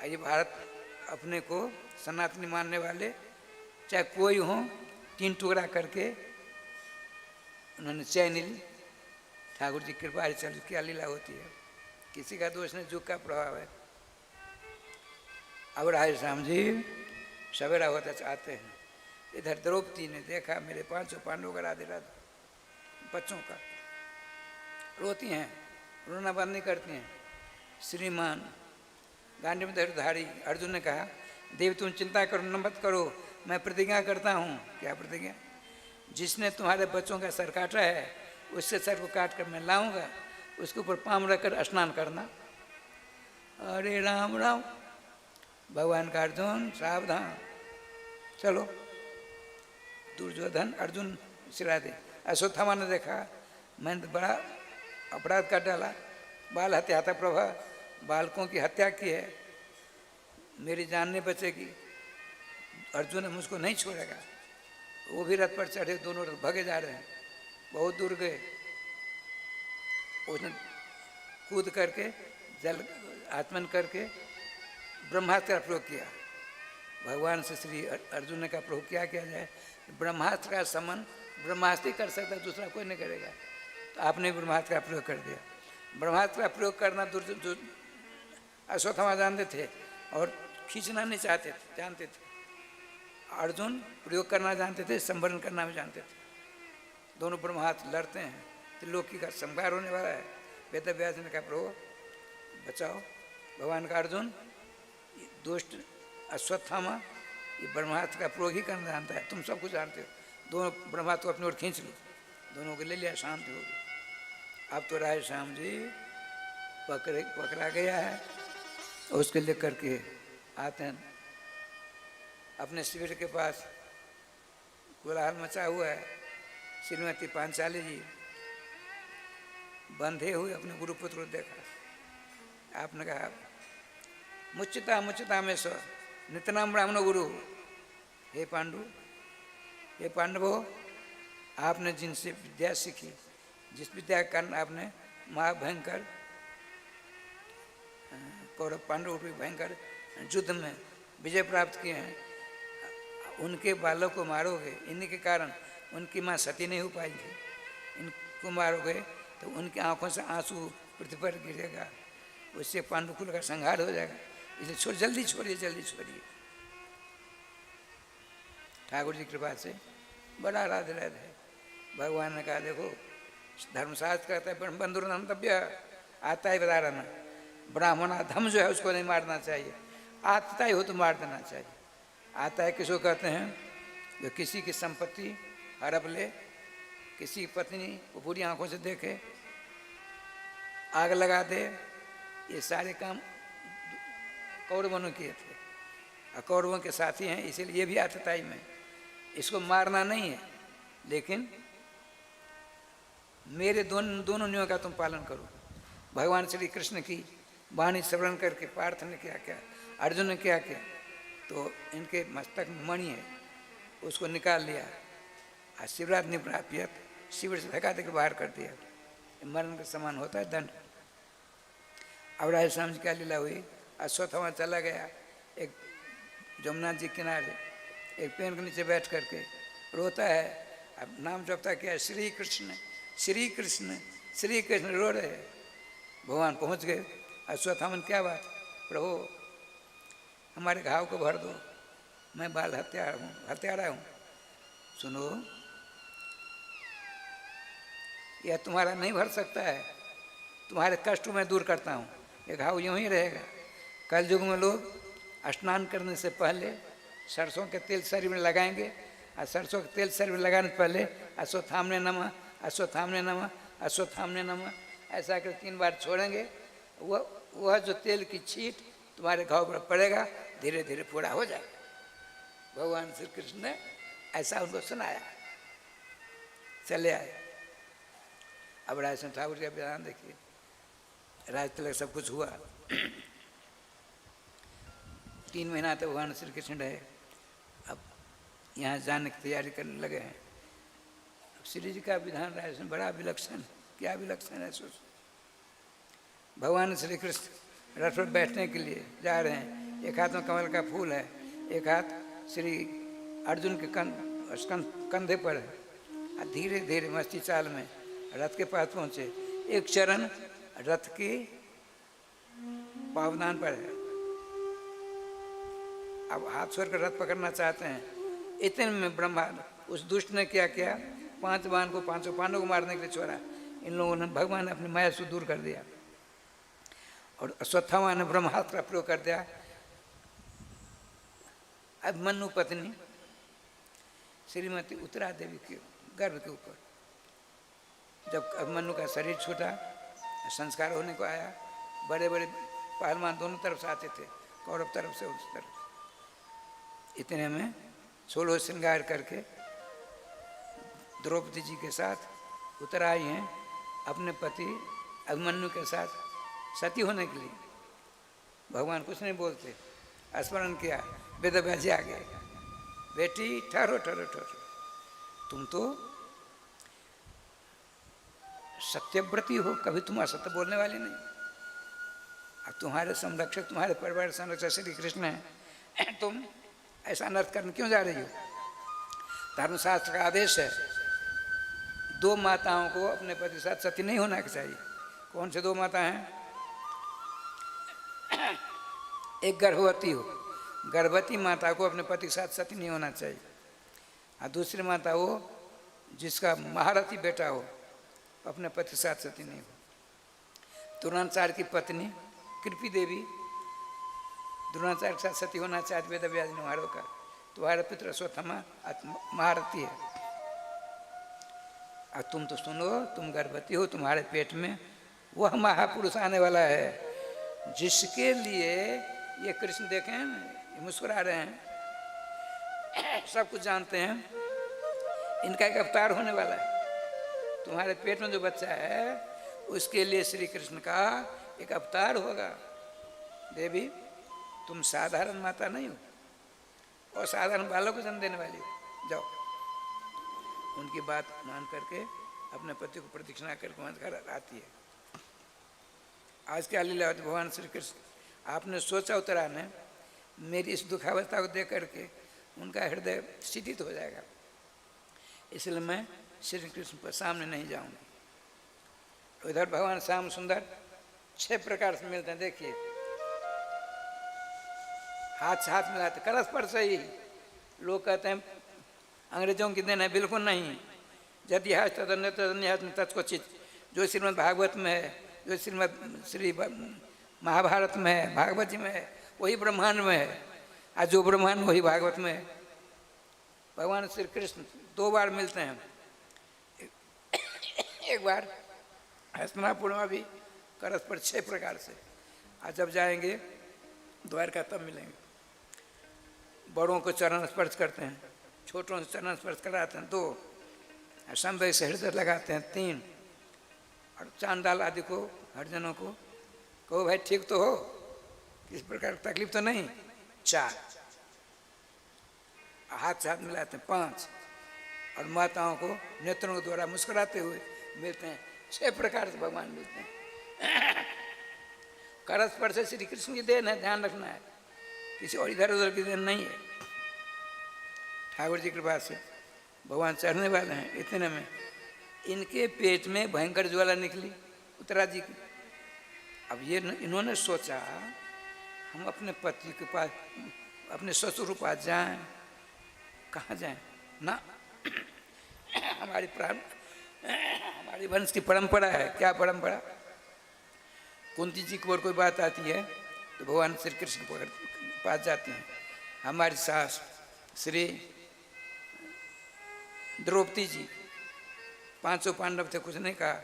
ये भारत अपने को सनातनी मानने वाले चाहे कोई हो, 3 टुकड़ा करके उन्होंने चैन ली। ठाकुर जी कृपा है, चल क्या लीला होती है, किसी का दोष नहीं, युग का प्रभाव है। अब राधे श्याम जी सवेरा होता चाहते हैं। इधर द्रौपदी ने देखा मेरे 5 पांडवों का राधे राधे बच्चों का, रोती हैं, रोना बंद नहीं करती हैं। श्रीमान गांडी में धनुर्धारी अर्जुन ने कहा देव तुम चिंता करो न मत करो, मैं प्रतिज्ञा करता हूँ। क्या प्रतिज्ञा? जिसने तुम्हारे बच्चों का सर काटा है उससे सर को काट कर मैं लाऊंगा, उसके ऊपर पाम रखकर स्नान करना। अरे राम राम, भगवान का अर्जुन सावधान। चलो दुर्योधन अर्जुन सिरा दे। अश्वत्थामा ने देखा मैंने बड़ा अपराध कर डाला, बाल हत्याता प्रभा, बालकों की हत्या की है, मेरी जान नहीं बचेगी। अर्जुन ने मुझको नहीं छोड़ेगा। वो भी रथ पर चढ़े, दोनों रथ भगे जा रहे हैं। बहुत दूर गए, उसने कूद करके जल आत्मन करके ब्रह्मास्त्र का प्रयोग किया। भगवान से श्री अर्जुन ने कहा प्रभु क्या किया जाए? ब्रह्मास्त्र का समन ब्रह्मास्त्र ही कर सकता है, दूसरा कोई नहीं करेगा। तो आपने ब्रह्मास्त्र का प्रयोग कर दिया। ब्रह्मास्त्र का प्रयोग करना अश्वत्थामा जानते थे और खींचना नहीं चाहते थे, जानते थे। अर्जुन प्रयोग करना जानते थे, संवरण करना भी जानते थे। दोनों ब्रह्मास्त्र लड़ते हैं, त्रिलोकी का संहार होने वाला है। वेद व्यास ने कहा प्रभु बचाओ। भगवान का अर्जुन दुष्ट अश्वत्थामा ये ब्रह्मास्त्र का प्रयोग ही करना जानता है, तुम सब कुछ जानते हो। दोनों ब्रह्मास्त्र को अपनी ओर खींच ली, दोनों को ले लिया, शांति हो गई। अब तो राय श्याम जी पकड़ा गया है, उसके ले करके आते हैं अपने शिविर के पास। कोलाहल मचा हुआ है। श्रीमती पांचाली जी बंधे हुए अपने गुरुपुत्र को देखा। आपने कहा मुच्चिता में स्व नितनाम ब्राह्मण गुरु। हे पांडु, हे पांडवों, आपने जिनसे विद्या सीखी, जिस विद्या के कारण आपने महाभयंकर कौरव पांडव भयंकर युद्ध में विजय प्राप्त किए हैं, उनके बालों को मारोगे, इन्हीं के कारण उनकी माँ सती नहीं हो पाएगी। इनको मारोगे तो उनकी आंखों से आंसू पृथ्वी पर गिरेगा, उससे पांडुकुल का संहार हो जाएगा। इसलिए जल्दी छोड़िए, जल्दी छोड़िए। ठाकुर जी कृपा से बड़ा राधे राधे। भगवान ने कहा देखो धर्मशास्त्र कहता है बंधुर नंतव्य, आता ही बता रहा ना, ब्राह्मण धम जो है उसको नहीं मारना चाहिए, आता ही हो तो मार देना चाहिए। आता है किसको कहते हैं? जो किसी की संपत्ति हड़प ले, किसी की पत्नी को बुरी आंखों से देखे, आग लगा दे, ये सारे काम कौरवों ने किए थे, कौरवों के साथी हैं, इसीलिए ये भी आतताई में। इसको मारना नहीं है, लेकिन मेरे दोनों नियमों का तुम पालन करो। भगवान श्री कृष्ण की वाणी श्रवण करके पार्थ ने क्या किया, अर्जुन ने क्या किया, तो इनके मस्तक में मणि है, उसको निकाल लिया, और शिवराज ने प्राप्त शिविर से धक्का देकर बाहर कर दिया। मरण के समान होता है दंड। अब राजस्थान क्या लीला हुई, अश्वत्थामा चला गया एक जमुना जी किनारे, एक पेड़ के नीचे बैठ करके रोता है, अब नाम जपता क्या, श्री कृष्ण श्री कृष्ण श्री कृष्ण रो रहे हैं। भगवान पहुंच गए, अश्वत्थामा क्या बात, प्रभु हमारे घाव को भर दो, मैं बाल हत्यारा हूँ। सुनो, यह तुम्हारा नहीं भर सकता है, तुम्हारे कष्ट मैं दूर करता हूँ, ये घाव यूं ही रहेगा। कल युग में लोग स्नान करने से पहले सरसों के तेल शरीर में लगाएंगे, और सरसों के तेल शरीर में लगाने से पहले अश्वत्थामने नमः अश्वत्थामने नमः अश्वत्थामने नमः ऐसा कर 3 बार छोड़ेंगे। वह जो तेल की छींट तुम्हारे घाव पर पड़ेगा, धीरे धीरे पूरा हो जाएगा। भगवान श्री कृष्ण ने ऐसा उनको सुनाया, चले आए। अब राजस्थान ठाकुर का विधान देखिए, राज तिलक सब कुछ हुआ, 3 महीना तक भगवान श्री कृष्ण रहे। अब यहाँ जाने की तैयारी करने लगे हैं। अब श्री जी का विधान राजस्थान बड़ा विलक्षण, क्या विलक्षण है। सोच, भगवान श्री कृष्ण रथ पर बैठने के लिए जा रहे हैं, एक हाथ में कमल का फूल है, एक हाथ श्री अर्जुन के कंधे पर है, और धीरे धीरे मस्ती चाल में रथ के पास पहुंचे। एक चरण रथ की पावदान पर है, अब हाथ छोड़ कर रथ पकड़ना चाहते हैं। इतने में ब्रह्मा उस दुष्ट ने क्या किया, 5 बाण को 5 पांडवों को मारने के लिए छोड़ा। इन लोगों ने, भगवान ने अपनी माया से दूर कर दिया, और अश्वत्थामा ने ब्रह्मास्त्र का प्रयोग कर दिया। अब मनु पत्नी श्रीमती उत्तरा देवी के गर्भ के ऊपर, जब अभिमन्यु का शरीर छूटा, संस्कार होने को आया, बड़े बड़े पहलवान दोनों तरफ से आते थे, कौरव तरफ से उस तरफ। इतने में 16 श्रृंगार करके द्रौपदी जी के साथ उतर आई हैं अपने पति अभिमन्यु के साथ सती होने के लिए। भगवान कुछ नहीं बोलते, स्मरण किया, वेदव्यास जी आ गए, बेटी ठहरो ठहरो ठहरो, तुम तो सत्यव्रती हो, कभी तुम असत्य बोलने वाले नहीं। अब तुम्हारे संरक्षक, तुम्हारे परिवार संरक्षक श्री कृष्ण है, तुम ऐसा अनर्थ करने क्यों जा रही हो? धर्मशास्त्र का आदेश है, 2 माताओं को अपने पति साथ सती नहीं होना चाहिए। कौन से 2 माता हैं? एक गर्भवती हो, गर्भवती माता को अपने पति के साथ सती नहीं होना चाहिए, और दूसरी माता वो जिसका महारथी बेटा हो, अपने पति के साथ सती नहीं हो। द्रोणाचार्य की पत्नी कृपी देवी द्रोणाचार्य के साथ सती होना चाहती, वेदव्यास ने वहाँ रोका। तुम्हारा पुत्र अश्वत्थामा महारथी है, और तुम तो सुनो, तुम गर्भवती हो, तुम्हारे पेट में वह महापुरुष आने वाला है जिसके लिए ये कृष्ण देखें, ये मुस्कुरा रहे हैं, सब कुछ जानते हैं, इनका एक अवतार होने वाला है। तुम्हारे पेट में जो बच्चा है उसके लिए श्री कृष्ण का एक अवतार होगा। देवी, तुम साधारण माता नहीं हो, और साधारण बालक को जन्म देने वाली हो। जाओ, उनकी बात मान करके अपने पति को प्रदक्षिणा करके वहाँ घर आती है। आज क्या लीला होती, भगवान श्री कृष्ण आपने सोचा उतरा ने मेरी इस दुखावस्था को देख करके उनका हृदय शिथित हो जाएगा, इसलिए मैं श्री कृष्ण पर सामने नहीं जाऊंगी। इधर भगवान श्याम सुंदर 6 प्रकार से मिलते हैं। देखिए, हाथ से हाथ मिलाते, करस पर से ही। लोग कहते हैं अंग्रेजों की देन है, बिल्कुल नहीं। यदि तदन्य तदन्य तत्कोचित, जो श्रीमद् भागवत में है, जो श्री महाभारत में है, भागवत जी में है, वही ब्रह्मांड में है। आज जो ब्रह्मांड वही भागवत में है। भगवान श्री कृष्ण 2 बार मिलते हैं। एक बार हस्तिनापुर में भी करस पर 6 प्रकार से। आज जब जाएंगे द्वारका तब मिलेंगे। बड़ों को चरण स्पर्श करते हैं, छोटों से चरण स्पर्श कराते हैं 2, संवेग से हृदय लगाते हैं 3, और चांडाल आदि को हरिजनों को कहो भाई ठीक तो हो, किसी प्रकार की तकलीफ तो नहीं, 4, हाथ से हाथ मिलाते हैं 5, और माताओं को नेत्रों के द्वारा मुस्कुराते हुए मिलते हैं। 6 प्रकार से भगवान मिलते हैं। करस पर से श्री कृष्ण की देन है, ध्यान रखना है, किसी और इधर उधर की देन नहीं है। ठाकुर जी की कृपा से भगवान चढ़ने वाले हैं। इतने में इनके पेट में भयंकर ज्वाला निकली उत्तरा जी की। अब ये इन्होंने सोचा हम अपने पति के पास, अपने ससुर के पास जाएं, कहाँ जाएं ना, हमारी वंश की परंपरा है। क्या परंपरा? कुंती जी की ओर कोई बात आती है तो भगवान श्री कृष्ण के पास जाती हैं। हमारी सास श्री द्रौपदी जी, 500 पांडव थे, कुछ नहीं कहा,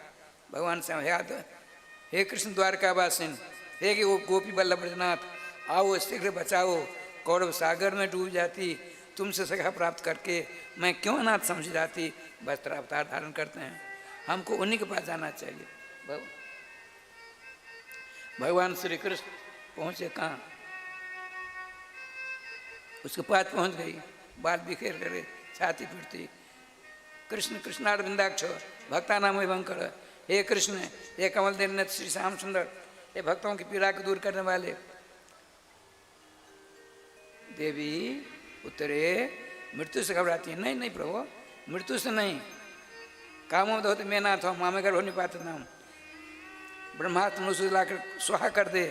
भगवान से याद, हे कृष्ण द्वारकावासिन, हे कि वो गोपी वल्लभ ब्रजनाथ, आओ शीघ्र बचाओ, कौरव सागर में डूब जाती, तुमसे सखा प्राप्त करके मैं क्यों अनाथ समझ जाती। वस्त्र अवतार धारण करते हैं, हमको उन्हीं के पास जाना चाहिए। भगवान श्री कृष्ण पहुँचे कहाँ? उसके पास पहुँच गई, बाल बिखेर करे, छाती पीटती, कृष्ण कृष्णारविंदाक्ष भक्ता नाम भयंकर, हे कृष्ण, हे कमल देव श्री श्याम सुंदर, हे भक्तों की पीड़ा को दूर करने वाले। देवी उतरे, मृत्यु से घबराती है। नहीं नहीं प्रभु, मृत्यु से नहीं, कामों होते मैं नाथ हो, मामे घर हो नहीं पाते नाम, ब्रह्मास्त्र मुझसे लाकर स्वाहा कर दे।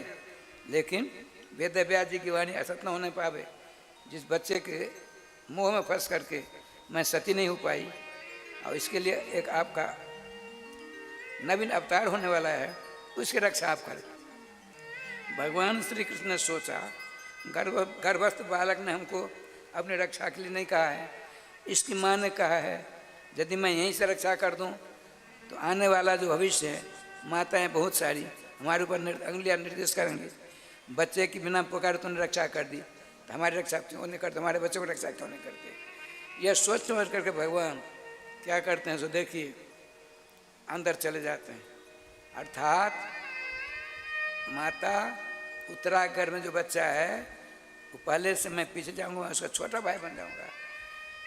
लेकिन वेद व्यास जी की वाणी असत न होने पावे। जिस बच्चे के मोह में फंस करके मैं सती नहीं हो पाई, और इसके लिए एक आपका नवीन अवतार होने वाला है, उसकी रक्षा आप करें। भगवान श्री कृष्ण ने सोचा, गर्भस्थ बालक ने हमको अपनी रक्षा के लिए नहीं कहा है, इसकी माँ ने कहा है यदि मैं यहीं से रक्षा कर दूं तो आने वाला जो भविष्य है, माताएं बहुत सारी हमारे ऊपर अंगुलियां निर्देश करेंगे। बच्चे की बिना पुकार तूने रक्षा कर दी, तो हमारी रक्षा क्यों नहीं करते, हमारे बच्चों की रक्षा क्यों नहीं करते। यह सोच समझ करके भगवान क्या करते हैं, सो देखिए अंदर चले जाते हैं। अर्थात माता उत्तराखंड में जो बच्चा है वो पहले से मैं पीछे जाऊंगा, उसका छोटा भाई बन जाऊंगा।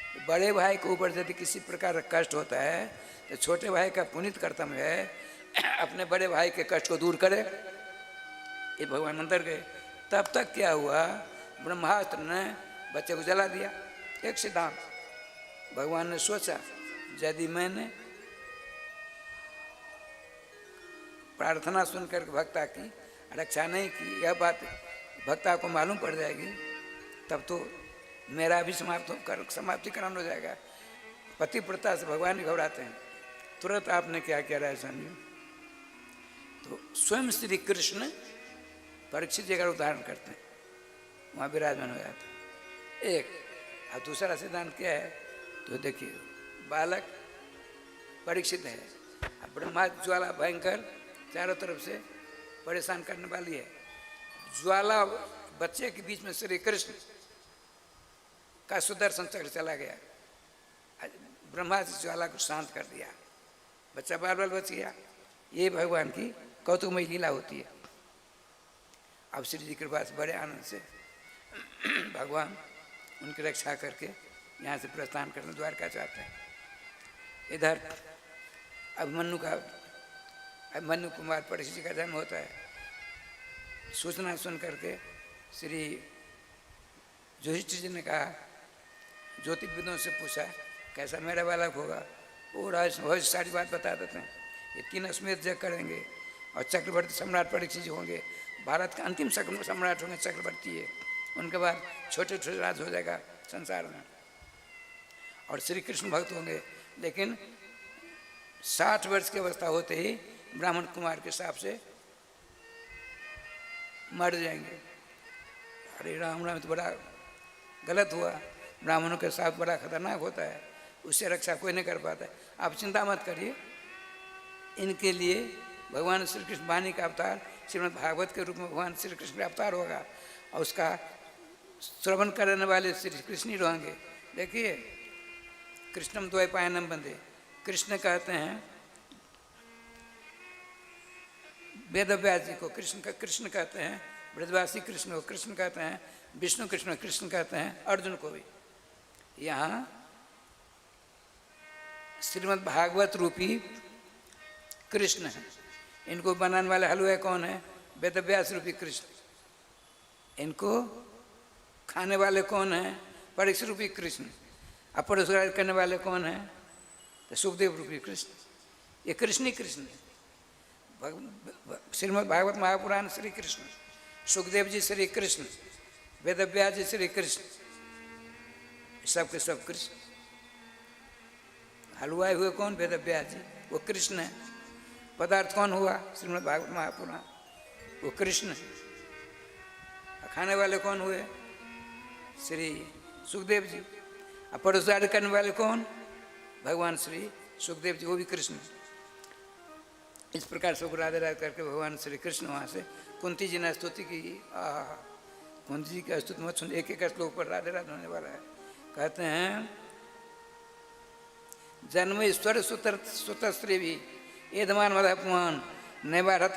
तो बड़े भाई के ऊपर यदि किसी प्रकार का कष्ट होता है तो छोटे भाई का पुनीत कर्तव्य है अपने बड़े भाई के कष्ट को दूर करे। ये भगवान अंदर गए। तब तक क्या हुआ, ब्रह्मास्त्र ने बच्चे को जला दिया। एक सिद्धांत भगवान ने सोचा, यदि मैंने प्रार्थना सुनकर भक्ता की रक्षा नहीं की, यह बात भक्ता को मालूम पड़ जाएगी, तब तो मेरा भी समाप्तिकरण हो जाएगा। पतिव्रता से भगवान भी घबराते हैं। तुरंत आपने क्या किया राजस्थान जी, तो स्वयं श्री कृष्ण परीक्षित जी का उदाहरण करते हैं, वहाँ विराजमान हो जाता है। एक और दूसरा सिद्धांत क्या है, तो देखिए बालक परीक्षित है, ब्रह्मा ज्वाला भयंकर चारों तरफ से परेशान करने वाली है। ज्वाला बच्चे के बीच में श्री कृष्ण का सुदर्शन चक्र चला गया, ब्रह्मा जी ज्वाला को शांत कर दिया, बच्चा बाल बाल बच गया। ये भगवान की कौतुकमयी लीला होती है। अब श्री जी कृपा से बड़े आनंद से भगवान उनकी रक्षा करके यहाँ से प्रस्थान करने द्वारका चाहते हैं। इधर अभिमन्यु कुमार परीक्षित जी का जन्म होता है। सूचना सुन करके श्री युधिष्ठिर जी ने कहा, ज्योतिर्विदों से पूछा कैसा मेरा बालक होगा। वो बहुत सारी बात बता देते हैं। ये 3 अश्वमेध यज्ञ करेंगे और चक्रवर्ती सम्राट परीक्षित जी होंगे, भारत का अंतिम सम्राट होंगे चक्रवर्ती है। उनके बाद छोटे छोटे राज हो जाएगा संसार में, और श्री कृष्ण भक्त होंगे। लेकिन 60 वर्ष की अवस्था होते ही ब्राह्मण कुमार के हिसाब से मर जाएंगे। अरे राम राम, तो बड़ा गलत हुआ, ब्राह्मणों के साथ बड़ा खतरनाक होता है, उससे रक्षा कोई नहीं कर पाता है। आप चिंता मत करिए, इनके लिए भगवान श्री कृष्ण वाणी का अवतार श्रीमद् भागवत के रूप में भगवान श्री कृष्ण का अवतार होगा और उसका श्रवण करने वाले श्री कृष्ण ही रहेंगे। देखिए, कृष्णम द्वैपायनम बंदे, कृष्ण कहते हैं वेद व्यास जी को कृष्ण कहते हैं, ब्रजवासी कृष्ण को कृष्ण कहते हैं, विष्णु कृष्ण कृष्ण कहते हैं, अर्जुन को भी। यहाँ श्रीमद् भागवत रूपी कृष्ण है, इनको बनाने वाले हलवाई कौन है? वेद व्यास रूपी कृष्ण। इनको खाने वाले कौन है? परीक्षित रूपी कृष्ण। अपरोसगार करने वाले कौन है? तो सुखदेव रूपी कृष्ण। ये कृष्ण ही कृष्ण है। श्रीमद् भागवत महापुराण श्री कृष्ण, सुखदेव जी श्री कृष्ण, वेद व्यास जी श्री कृष्ण, सब के सब कृष्ण। हलवाई हुए कौन? वेद व्यास जी, वो कृष्ण है। पदार्थ कौन हुआ? श्रीमद् भागवत महापुराण, वो कृष्ण है। खाने वाले कौन हुए? श्री सुखदेव जी। और परोसगार करने वाले कौन? भगवान श्री सुखदेव जी, वो भी कृष्ण। इस प्रकार सब राधे राधे करके भगवान श्री कृष्ण वहाँ से कुंती जी ने स्तुति की। कुंती जी की स्तुति मत सुन, एक एक श्लोक पर राधे राधे होने वाला है। कहते हैं जन्म ईश्वर सुत स्त्री भी एदमान मद अपमान नैबार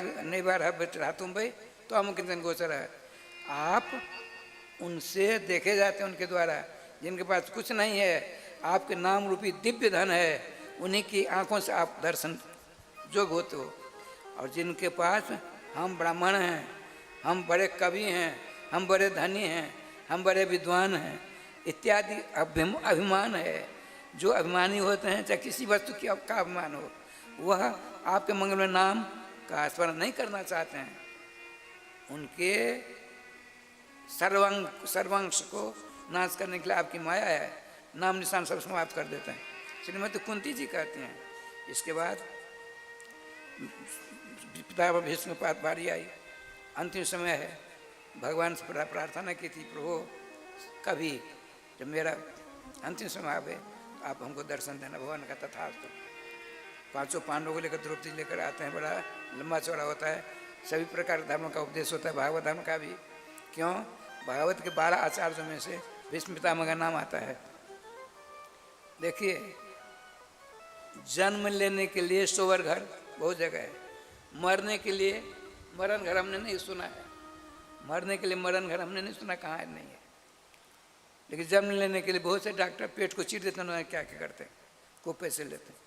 तुम भाई तो हम किंतन गोचर है। आप उनसे देखे जाते हैं, उनके द्वारा, जिनके पास कुछ नहीं है, आपके नाम रूपी दिव्य धन है, उन्हीं की आंखों से आप दर्शन जोग होते हो। और जिनके पास हम ब्राह्मण हैं, हम बड़े कवि हैं, हम बड़े धनी हैं, हम बड़े विद्वान हैं इत्यादि अभिमान है, जो अभिमानी होते हैं, चाहे किसी वस्तु की का अभिमान हो, वह आपके मंगलमय नाम का स्मरण नहीं करना चाहते हैं। उनके सर्वांश को नाश करने के लिए आपकी माया है, नाम निशान सब समाप्त कर देते हैं। श्रीमती कुंती जी कहते हैं। इसके बाद पिता भीष्मपाद बारी आई, अंतिम समय है, भगवान से प्रार्थना की थी, प्रभु कभी जब मेरा अंतिम समय आवे तो आप हमको दर्शन देना। भगवान का तथास्तु। पांचों पांडवों को लेकर द्रौपदी लेकर आते हैं, बड़ा लंबा चौड़ा होता है, सभी प्रकार के धर्म का उपदेश होता है, भागवत धर्म का भी। क्यों? भागवत के 12 आचार्यों में से भीष्म पितामह का नाम आता है। देखिए, जन्म लेने के लिए सोवर घर बहुत जगह है, मरने के लिए मरण घर हमने नहीं सुना है। मरने के लिए मरण घर हमने नहीं सुना, कहाँ है? नहीं है। लेकिन जन्म लेने के लिए बहुत से डॉक्टर पेट को चीर देते हैं, क्या क्या करते हैं, को पैसे लेते हैं।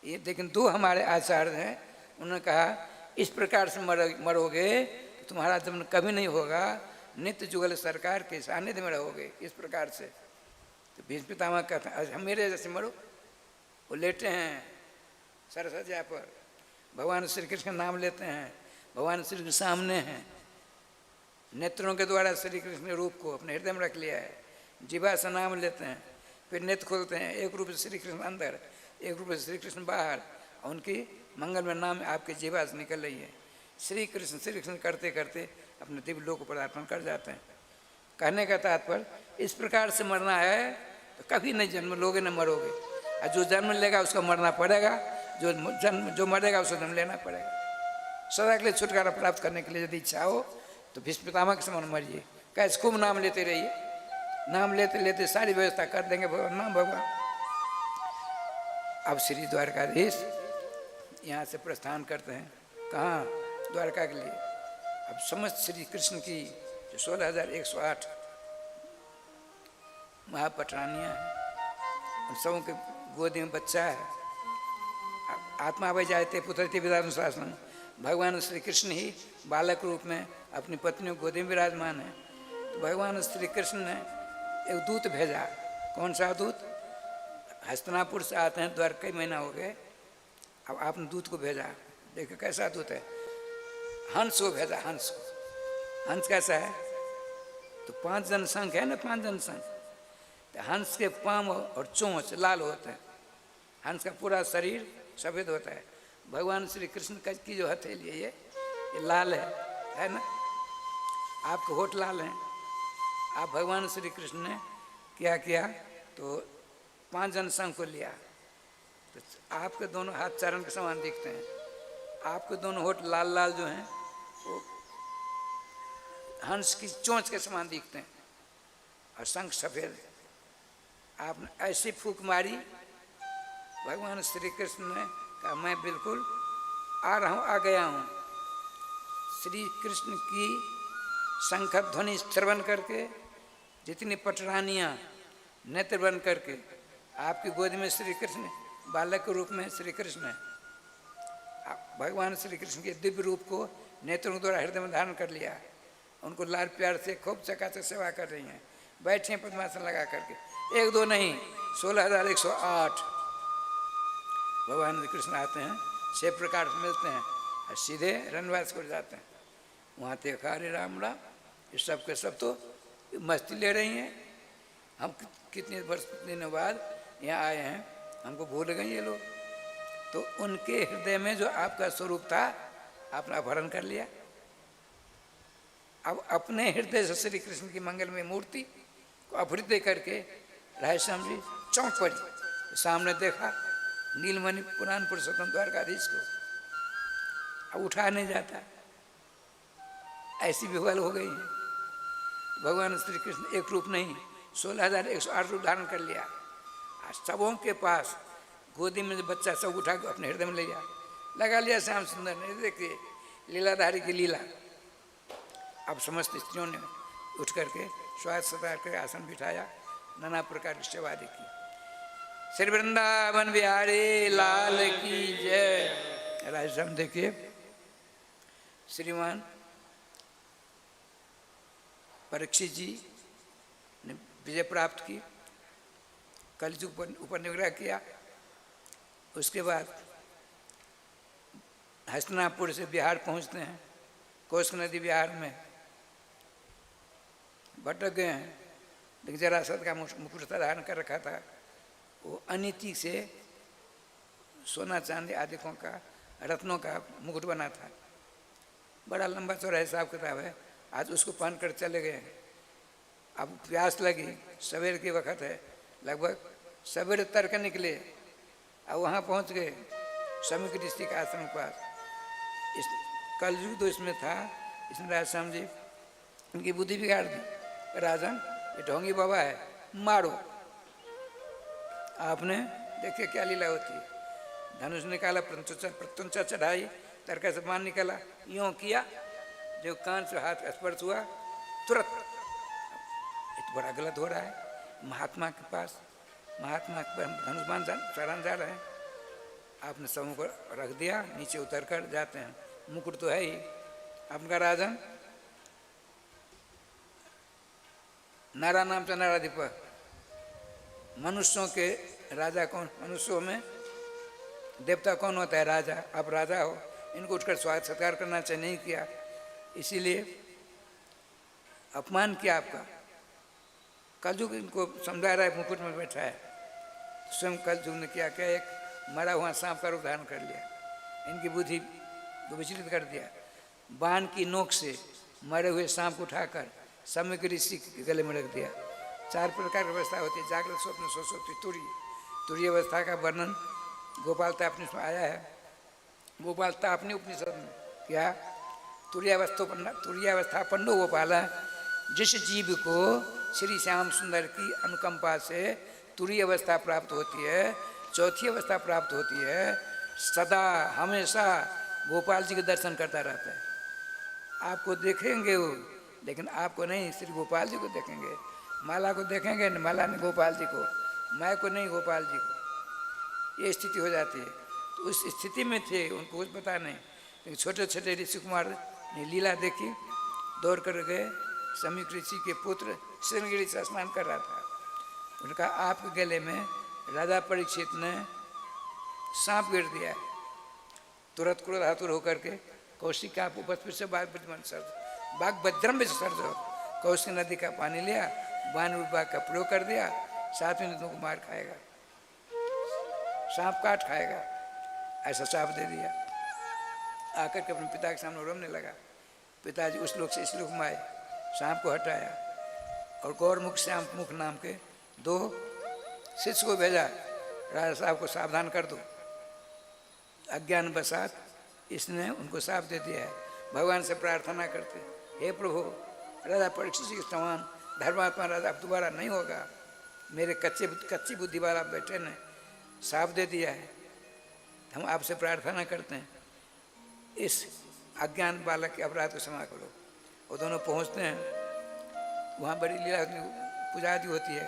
ये लेकिन 2 हमारे आचार्य हैं, उन्होंने कहा इस प्रकार से मरोगे तो तुम्हारा जन्म कभी नहीं होगा, नित्य जुगल सरकार के सानिध्य में रहोगे, इस प्रकार से। तो भीष्म पितामह कहते हैं हम मेरे जैसे मरो। वो लेटे हैं सरसज्जा पर, भगवान श्री कृष्ण का नाम लेते हैं, भगवान श्री कृष्ण सामने हैं, नेत्रों के द्वारा श्री कृष्ण के रूप को अपने हृदय में रख लिया है, जीवा से नाम लेते हैं, फिर नेत्र खोलते हैं, एक रूप से श्री कृष्ण अंदर, एक रूप से श्री कृष्ण बाहर, और उनकी मंगल में नाम आपके जीवा से निकल रही है। श्री कृष्ण करते करते अपने दिव्य लोक को पदार्पण कर जाते हैं। कहने का तात्पर्य इस प्रकार से मरना है तो कभी नहीं जन्म लोगे न मरोगे, और जो जन्म लेगा उसको मरना पड़ेगा, जो मरेगा उसको जन्म लेना पड़ेगा। सदा के लिए छुटकारा प्राप्त करने के लिए यदि इच्छा हो तो भीष्म पितामह के समान मरिए, कैसे खूब नाम लेते रहिए, नाम लेते लेते सारी व्यवस्था कर देंगे भगवान, नाम भगवान। अब श्री द्वारकाधीश यहाँ से प्रस्थान करते हैं, कहाँ? द्वारका के लिए। अब समस्त श्री कृष्ण की जो 16,108 महापटरानियाँ हैं, उन सबों के गोदी में बच्चा है। आत्मा वही जाते पुत्रति विदान शासन, भगवान श्री कृष्ण ही बालक रूप में अपनी पत्नियों गोदी में विराजमान है। तो भगवान श्री कृष्ण ने एक दूत भेजा। कौन सा दूत? हस्तिनापुर से आते हैं, द्वार कई महीना हो गए, अब आपने दूत को भेजा। देखो कैसा दूत है, हंस को भेजा। हंस को, हंस कैसा है? तो 5 जनसंघ है ना, 5 जनसंघ। तो हंस के पाँव और चोंच लाल होते हैं, हंस का पूरा शरीर सफ़ेद होता है। भगवान श्री कृष्ण की जो हथेली है ये लाल है ना, आपके होठ लाल हैं। आप भगवान श्री कृष्ण ने क्या किया तो 5 जन संघ को लिया, तो आपके दोनों हाथ चरण के समान दिखते हैं, आपके दोनों होठ लाल लाल जो हैं वो हंस की चोंच के समान दिखते हैं और शंख सफ़ेद है। आपने ऐसी फूंक मारी, भगवान श्री कृष्ण ने कहा मैं बिल्कुल आ रहा हूँ, आ गया हूँ। श्री कृष्ण की शंख ध्वनि श्रवण करके जितनी पटरानियाँ नेत्र बन करके आपकी गोद में श्री कृष्ण बालक के रूप में श्री कृष्ण है, भगवान श्री कृष्ण के दिव्य रूप को नेत्रों द्वारा हृदय में धारण कर लिया। उनको लाल प्यार से खूब चकाचक सेवा कर रही हैं, बैठे हैं पद्मासन लगा करके। 1 2 नहीं, 16,108 भगवान श्री कृष्ण आते हैं, 6 प्रकार से मिलते हैं और सीधे रनवास को जाते हैं। वहाँ देखा अरे राम राम, ये सब के सब तो मस्ती ले रही हैं, हम कितने वर्ष दिनों बाद यहाँ आए हैं, हमको भूल गए ये लोग। तो उनके हृदय में जो आपका स्वरूप था आपने अपहरण कर लिया। अब अपने हृदय से श्री कृष्ण की मंगलमय मूर्ति को अपहृत करके राधेश्याम जी चौंक पड़ी। सामने देखा नीलमणि पुराण पुरुषोत्तम द्वारकाधीश को, अब उठा नहीं जाता, ऐसी विह्वल हो गई है। भगवान श्री कृष्ण एक रूप नहीं 16,108 रूप धारण कर लिया। आज सबों के पास गोदी में बच्चा सब उठा के अपने हृदय में ले गया, लगा लिया श्याम सुंदर ने। देखिए लीलाधारी की लीला। अब समस्त स्त्रियों ने उठ करके स्वागत सत्कार कर आसन बिठाया, नाना प्रकार की सेवा की। श्री वृंदावन बिहारी लाल की जय। राजस्थान देखिए श्रीमान परीक्षित जी ने विजय प्राप्त की, कलयुग ऊपर निग्रह किया। उसके बाद हस्तिनापुर से बिहार पहुंचते हैं, कोस नदी बिहार में भटक गए हैं, लेकिन जरासंध का मुकुट धारण कर रखा था। वो अनीति से सोना चांदी आदिकों का रत्नों का मुकुट बना था, बड़ा लंबा चौड़ा हिसाब किताब है। आज उसको पहन कर चले गए। अब प्यास लगी, सवेर के वक्त है, लगभग सवेरे तड़के निकले, अब वहाँ पहुँच गए समीक ऋषि के आश्रम के पास। इस कलयुग तो इसमें था, इसने राजश्याम जी उनकी बुद्धि बिगाड़ दी। राजन ये ढोंगी बाबा है, मारो। आपने देखिए क्या लीला होती है। धनुष निकाला, प्रत्यंचा चढ़ाई, तरका से बाण निकाला, यूँ किया, जो कान से हाथ स्पर्श हुआ तुरंत। ये तो बड़ा गलत हो रहा है। महात्मा के पास, महात्मा के धनुष बाण चढ़ाने जा रहे हैं, आपने समूह को रख दिया, नीचे उतर कर जाते हैं। मुकुट तो है ही आपका। राजन नारा नाम से नाराधिप, मनुष्यों के राजा कौन? मनुष्यों में देवता कौन होता है? राजा। आप राजा हो, इनको उठकर स्वागत सत्कार करना चाहिए, नहीं किया, इसीलिए अपमान किया आपका। कलयुग इनको समझा रहा है, मुकुट में बैठा है। स्वयं कलयुग ने क्या क्या, एक मरा हुआ सांप का रूप धारण कर लिया, इनकी बुद्धि को विचलित कर दिया। बाण की नोक से मरे हुए सांप को उठाकर सम्यक ऋषि के गले में रख दिया। 4 प्रकार की अवस्था होती है, जागृत, स्वप्न, सुषुप्ति, तुरीय। तुरीय अवस्था का वर्णन गोपाल तापनी में आया है। गोपाल तापनी उपनिषद में क्या, तुरीयावस्था पंडो गोपाल, जिस जीव को श्री श्याम सुंदर की अनुकंपा से तुरीय अवस्था प्राप्त होती है, चौथी अवस्था प्राप्त होती है, सदा हमेशा गोपाल जी के दर्शन करता रहता है। आपको देखेंगे वो, लेकिन आपको नहीं, श्री गोपाल जी को देखेंगे। माला को देखेंगे, माला ने गोपाल जी को, मैं को नहीं गोपाल जी को। ये स्थिति हो जाती है। तो उस स्थिति में थे, उनको कुछ पता नहीं, लेकिन छोटे छोटे ऋषि कुमार ने लीला देखी, दौड़ कर गए। समीक ऋषि के पुत्र श्रृंगी से स्नान कर रहा था। उनका आपके गले में राजा परीक्षित ने सांप गिर दिया। तुरंत क्रोध आतुर होकर के कौशिक का उपस्थित से बाघ भद्रम में सर्ज हो, कौशिक नदी का पानी लिया, बाण विभाग का प्रयोग कर दिया, 7 मिनटों को मार खाएगा, सांप काट खाएगा। ऐसा साफ दे दिया। आकर के अपने पिता के सामने रोने लगा। पिताजी उस लोक से इस लोक में आए, सांप को हटाया और गौरमुख श्याम मुख नाम के 2 शिष्य को भेजा, राजा साहब को सावधान कर दो। अज्ञान बसात इसने उनको साफ दे दिया है। भगवान से प्रार्थना करते, हे प्रभु, राजा परीक्षित के समान धर्मात्मा राजा अब दोबारा नहीं होगा। मेरे कच्ची बुद्धि वाला बेटे ने साफ दे दिया है, हम आपसे प्रार्थना करते हैं इस अज्ञान बालक के अपराध को क्षमा करो। वो दोनों पहुंचते हैं, वहाँ बड़ी लीला पूजा आदि होती है।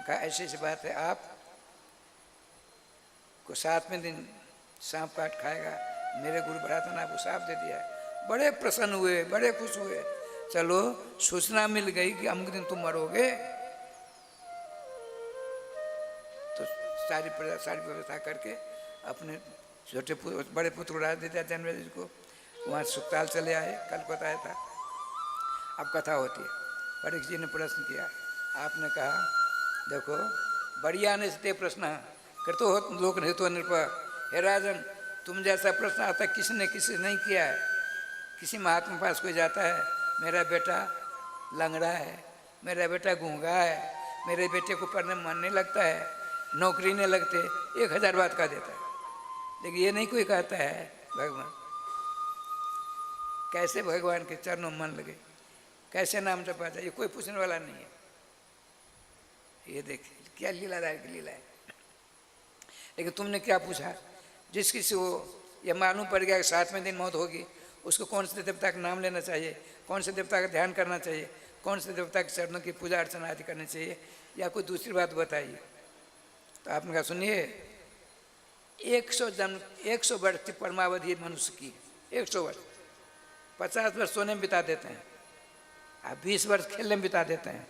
कहा ऐसी ऐसी बात है, आप को 7वें दिन सांप काट खाएगा, मेरे गुरु भरातन ने आपको साफ दे दिया है। बड़े प्रसन्न हुए, बड़े खुश हुए। चलो सूचना मिल गई कि अमुक दिन तुम मरोगे, तो सारी व्यवस्था करके अपने छोटे बड़े पुत्र को राज देता जन्मेजय जी को। वहाँ सुखताल चले आए, कल बताया था। अब कथा होती है। परीक्षित जी ने प्रश्न किया, आपने कहा देखो बढ़िया ने से प्रश्न करतो हो लोक हेतु नृप। हे राजन, तुम जैसा प्रश्न आता किसी ने किसी नहीं किया है। किसी महात्मा पास कोई जाता है, मेरा बेटा लंगड़ा है, मेरा बेटा गूंगा है, मेरे बेटे को पढ़ने में मन नहीं लगता है, नौकरी नहीं लगते, 1000 बात कह देता है। लेकिन ये नहीं कोई कहता है भगवान, कैसे भगवान के चरणों में मन लगे, कैसे नाम जपा जाए, ये कोई पूछने वाला नहीं है। ये देखिए क्या लीलाधार की लीला है। लेकिन तुमने क्या पूछा? जिस किसी को यह मालूम पड़ गया कि 7वें दिन मौत होगी, उसको कौन से देवता का नाम लेना चाहिए, कौन से देवता का ध्यान करना चाहिए, कौन से देवता के चरणों की पूजा अर्चना आदि करनी चाहिए, या कोई दूसरी बात बताइए। तो आपने कहा सुनिए, 100 वर्ष की परमावधि मनुष्य की, 100 वर्ष, 50 वर्ष सोने में बिता देते हैं, अब 20 वर्ष खेलने में बिता देते हैं,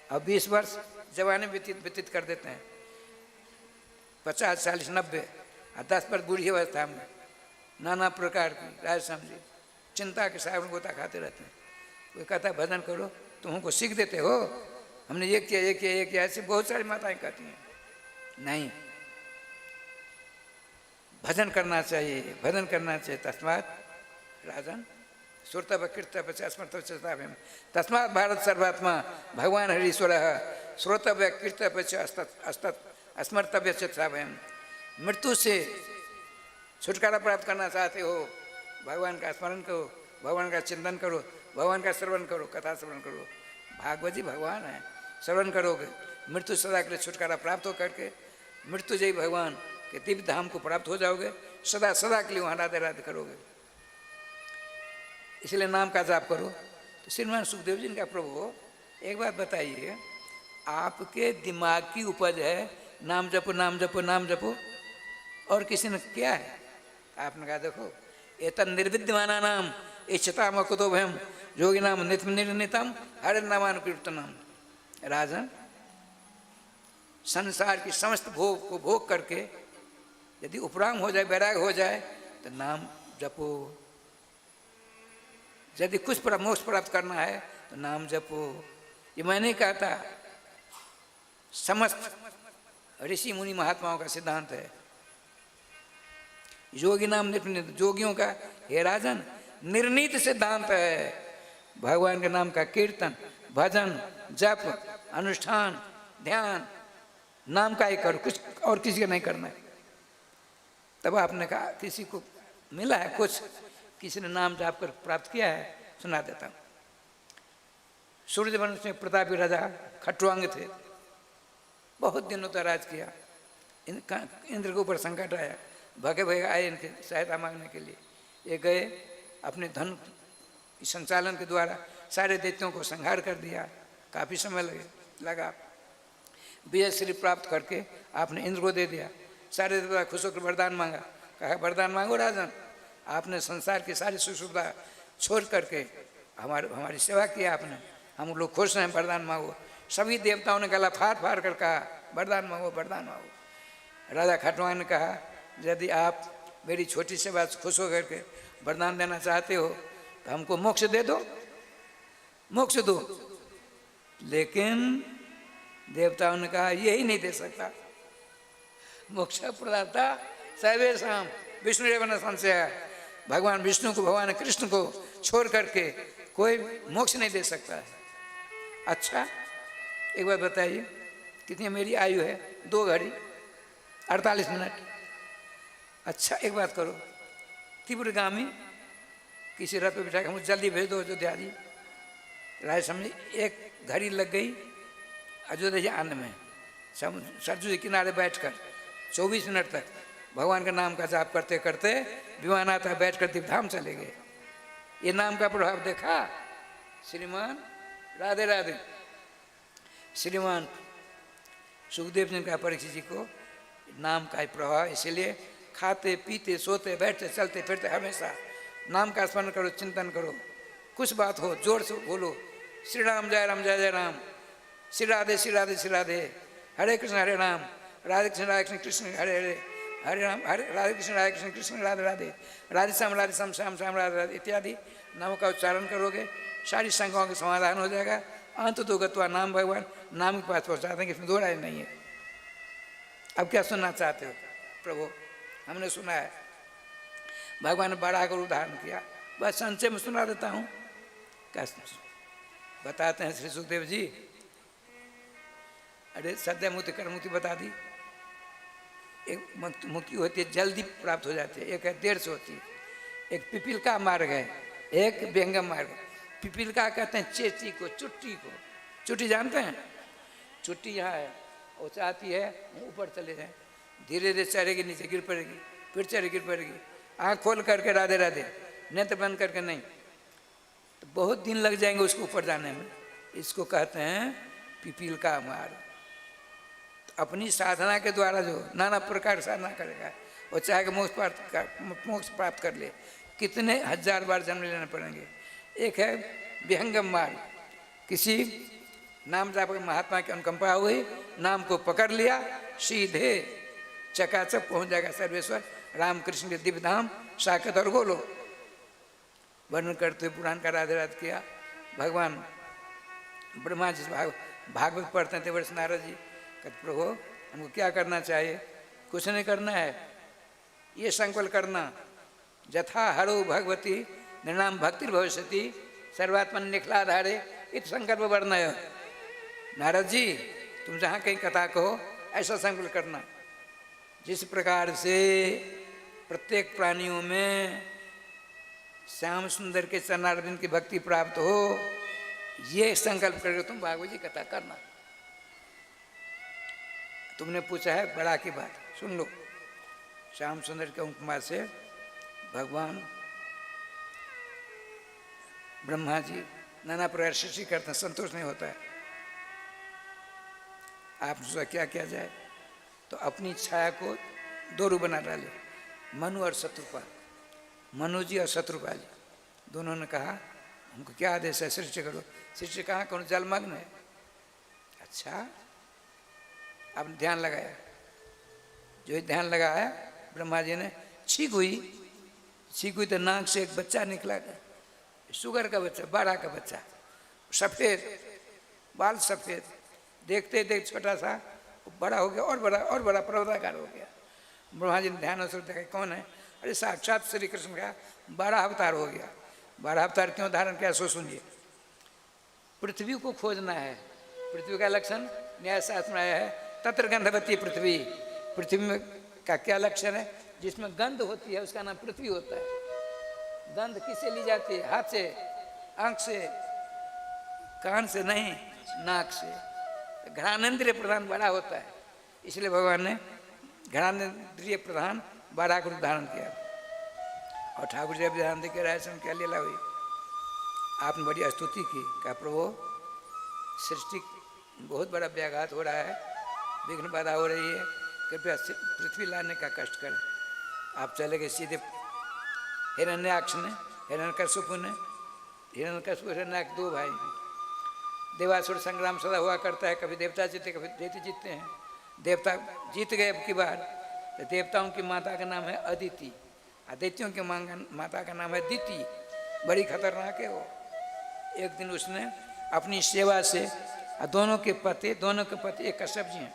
अब 20 वर्ष जवानी व्यतीत कर देते हैं, 50, 40, 90 और 10 वर्ष बूढ़ी अवस्था में नाना प्रकार की राज समझी चिंता के साथ गोता खाते रहते हैं। कोई कहता है भजन करो, तुम हमको सीख देते हो, हमने ये किया ये किया ये किया, ऐसे बहुत सारी माताएं कहती हैं। नहीं, भजन करना चाहिए, भजन करना चाहिए। तस्मात् राजन सुरतव कीर्तव स्मर्तव चेताव्यम तस्मात् भारत सर्वात्मा भगवान हरीश्वर श्रोतव्य कीर्तव्य स्मर्तव्य चेताव्यम। मृत्यु से छुटकारा प्राप्त करना चाहते हो, भगवान का स्मरण करो, भगवान का चिंतन करो, भगवान का श्रवण करो, कथा श्रवण करो। भागवत जी भगवान है, श्रवण करोगे मृत्यु सदा के लिए छुटकारा प्राप्त हो करके मृत्युजयी भगवान के दिव्य धाम को प्राप्त हो जाओगे, सदा सदा के लिए वहाँ राधे राधे करोगे। इसलिए नाम का जाप करो। तो श्रीमान सुखदेव जी ने कहा प्रभु एक बात बताइए, आपके दिमाग की उपज है नाम जपो नाम जपो नाम जपो, और किसी ने क्या है? आपने कहा देखो एतन निर्विद्यमाना नाम इच्छता मकुतो भयम योगी नाम नित्य निर्णितम हर नामानुकीर्तनम। राजन, संसार की समस्त भोग को भोग करके यदि उपराम हो जाए, वैराग हो जाए, तो नाम जपो। यदि कुछ मोक्ष प्राप्त करना है तो नाम जपो। ये मैंने कहा था, समस्त ऋषि मुनि महात्माओं का सिद्धांत है। योगी नाम निर्णित, जोगियों का हे राजन निर्णीत सिद्धांत है। भगवान के नाम का कीर्तन, भजन, जप, अनुष्ठान, ध्यान नाम का ही करो, कुछ और किसी का नहीं करना है। तब आपने कहा किसी को मिला है कुछ, किसी ने नाम जाप कर प्राप्त किया है, सुना देता हूँ। सूर्यवंश में प्रतापी राजा खट्वांग थे, बहुत दिनों तक राज किया। इंद्र के ऊपर संकट आया, भगे भगे आए इनके सहायता मांगने के लिए। ये गए, अपने धन संचालन के द्वारा सारे दैत्यों को संहार कर दिया। काफ़ी समय लगा। विजय श्री प्राप्त करके आपने इंद्र को दे दिया। सारे देवता खुश होकर वरदान मांगा। कहा वरदान मांगो राजन, आपने संसार की सारी सुख सुविधा छोड़ करके हमारी सेवा किया आपने, हम लोग खुश हैं, वरदान मांगो। सभी देवताओं ने गला फाड़ फाड़ कर कहा वरदान मांगो वरदान मांगो। राजा खट्वांग ने कहा यदि आप मेरी छोटी सी बात खुश होकर के वरदान देना चाहते हो तो हमको मोक्ष दे दो, मोक्ष दो। लेकिन देवताओं ने कहा यही नहीं दे सकता, मोक्ष प्रदाता सर्वेषां विष्णुरेव न संशयः। भगवान विष्णु को, भगवान कृष्ण को छोड़ करके कोई मोक्ष नहीं दे सकता है। अच्छा एक बात बताइए, कितनी मेरी आयु है? 2 घड़ी 48 मिनट। अच्छा एक बात करो, तीव्रगामी किसी रथ पे बिठा के मुझे जल्दी भेज दो अयोध्या जी। राय समझी 1 घड़ी लग गई अयोध्या आने में। सरजू के किनारे बैठकर 24 मिनट तक भगवान का नाम का जाप करते करते विमान आता, बैठ कर दीपधाम चले गए। ये नाम का प्रभाव देखा श्रीमान? राधे राधे। श्रीमान सुखदेव जी ने कहा परीक्षित जी को, नाम का ही प्रभाव, इसलिए खाते पीते सोते बैठते चलते फिरते हमेशा नाम का स्मरण करो, चिंतन करो। कुछ बात हो जोर से बोलो, श्री राम जय जय राम, श्री राधे श्री राधे श्री राधे, हरे कृष्ण हरे राम, राधे कृष्ण कृष्ण हरे हरे, हरे राम हरे राधे कृष्ण कृष्ण राधे राधे, राधे श्याम श्याम श्याम राधे राधे इत्यादि नामों का उच्चारण करोगे, सारी शंकाओं का समाधान हो जाएगा। अंत तो गत्वा नाम भगवान, नाम के पास पहुँचा देंगे, इसमें 2 राय नहीं है। अब क्या सुनना चाहते हो प्रभु? हमने सुना है भगवान ने बड़ा कर उदाहरण किया, बस संचय में सुना देता हूँ। क्या बताते हैं श्री सुखदेव जी? अरे सद्य मुक्ति कर मुक्ति बता दी। एक मुक्ति होती है जल्दी प्राप्त हो जाती है, एक है देर से होती है। एक पिपील का मार्ग है, एक व्यंगम मार्ग। पिपील का कहते हैं चेटी को, चुट्टी को। चुट्टी जानते हैं? चुट्टी यहाँ है, वो चाहती है ऊपर चले जाए, धीरे धीरे चढ़ेगी, नीचे गिर पड़ेगी, फिर चढ़े गिर पड़ेगी। आँख खोल करके राधे राधे, नेत्र बंद करके नहीं, तो बहुत दिन लग जाएंगे उसको ऊपर जाने में। इसको कहते हैं पिपील का मार्ग। तो अपनी साधना के द्वारा जो नाना प्रकार साधना करेगा, वो चाहे मोक्ष प्राप्त कर ले, कितने 1000 बार जन्म लेने पड़ेंगे। एक है विहंगम मार्ग, किसी नाम जाप महात्मा की अनुकंपा हुई, नाम को पकड़ लिया, सीधे चकाचक पहुंच जाएगा सर्वेश्वर रामकृष्ण के दिव्य धाम साकेत और गोलो। वर्णन करते हुए पुराण का राधे राधे किया। भगवान ब्रह्मा जी भागवत पढ़ते थे, वर्ष नारद जी कहते प्रभु हमको क्या करना चाहिए? कुछ नहीं करना है, ये संकल्प करना, जथा हरो भगवती निर्णाम भक्ति भविष्यति सर्वात्मन निखलाधारे इत संकल्प वर्णय। नारद जी तुम जहाँ कहीं कथा कहो ऐसा संकल्प करना, जिस प्रकार से प्रत्येक प्राणियों में श्याम सुंदर के चरणारविंद की भक्ति प्राप्त हो, ये संकल्प करके तुम भागवत जी कथा करना। तुमने पूछा है बड़ा की बात, सुन लो। श्याम सुंदर के उपमा से भगवान ब्रह्मा जी नाना प्रकार सृष्टि करते हैं, संतोष नहीं होता है। आप सोचा क्या किया जाए? तो अपनी छाया को 2 रूप बना डाले, मनु और शत्रुपाल। मनु जी और शत्रुपाल जी दोनों ने कहा हमको क्या आदेश है, सृष्टि करो। सृष्टि कहाँ कौन? जलमग्न है। अच्छा आपने ध्यान लगाया, जो ध्यान लगाया ब्रह्मा जी ने, छींक हुई तो नाक से एक बच्चा निकला, शुगर का बच्चा, 12 का बच्चा, सफ़ेद बाल सफ़ेद, देखते देखते छोटा सा बड़ा हो गया, और बड़ा पर्वताकार हो गया। ब्रह्मा जी ने ध्यान से देखा कौन है? अरे साक्षात श्री कृष्ण का 12 अवतार हो गया। 12 अवतार क्यों धारण किया सो सुनिए। पृथ्वी को खोजना है। पृथ्वी का लक्षण न्याय शास्त्र में आया है, तत्र गंधवती पृथ्वी। पृथ्वी में का क्या लक्षण है? जिसमें गंध होती है उसका नाम पृथ्वी होता है। गंध किससे ली जाती है? हाथ से, आँख से, कान से नहीं, नाक से। घ्राणेन्द्रिय प्रधान बड़ा होता है, इसलिए भगवान ने घ्राणेन्द्रिय प्रधान 12 को धारण किया। और ठाकुर जी ध्यान दे के राय से क्या लीला हुई? आपने बड़ी स्तुति की, कहा प्रभु सृष्टि बहुत बड़ा व्याघात हो रहा है, विघ्न बाधा हो रही है, कृपया पृथ्वी लाने का कष्ट करें। आप चले गए सीधे हिरण्याक्ष ने, हिरण्यकश्यप ने, हिरण्याक्ष 2 भाई हैं। देवासुर संग्राम सदा हुआ करता है, कभी देवता जीते कभी दैत्य जीतते हैं। देवता जीत गए अब की बार, तो देवताओं की माता का नाम है अदिति, दैत्यों की माता का नाम है दिति। बड़ी खतरनाक है वो। एक दिन उसने अपनी सेवा से दोनों के पति एक कश्यप जी हैं,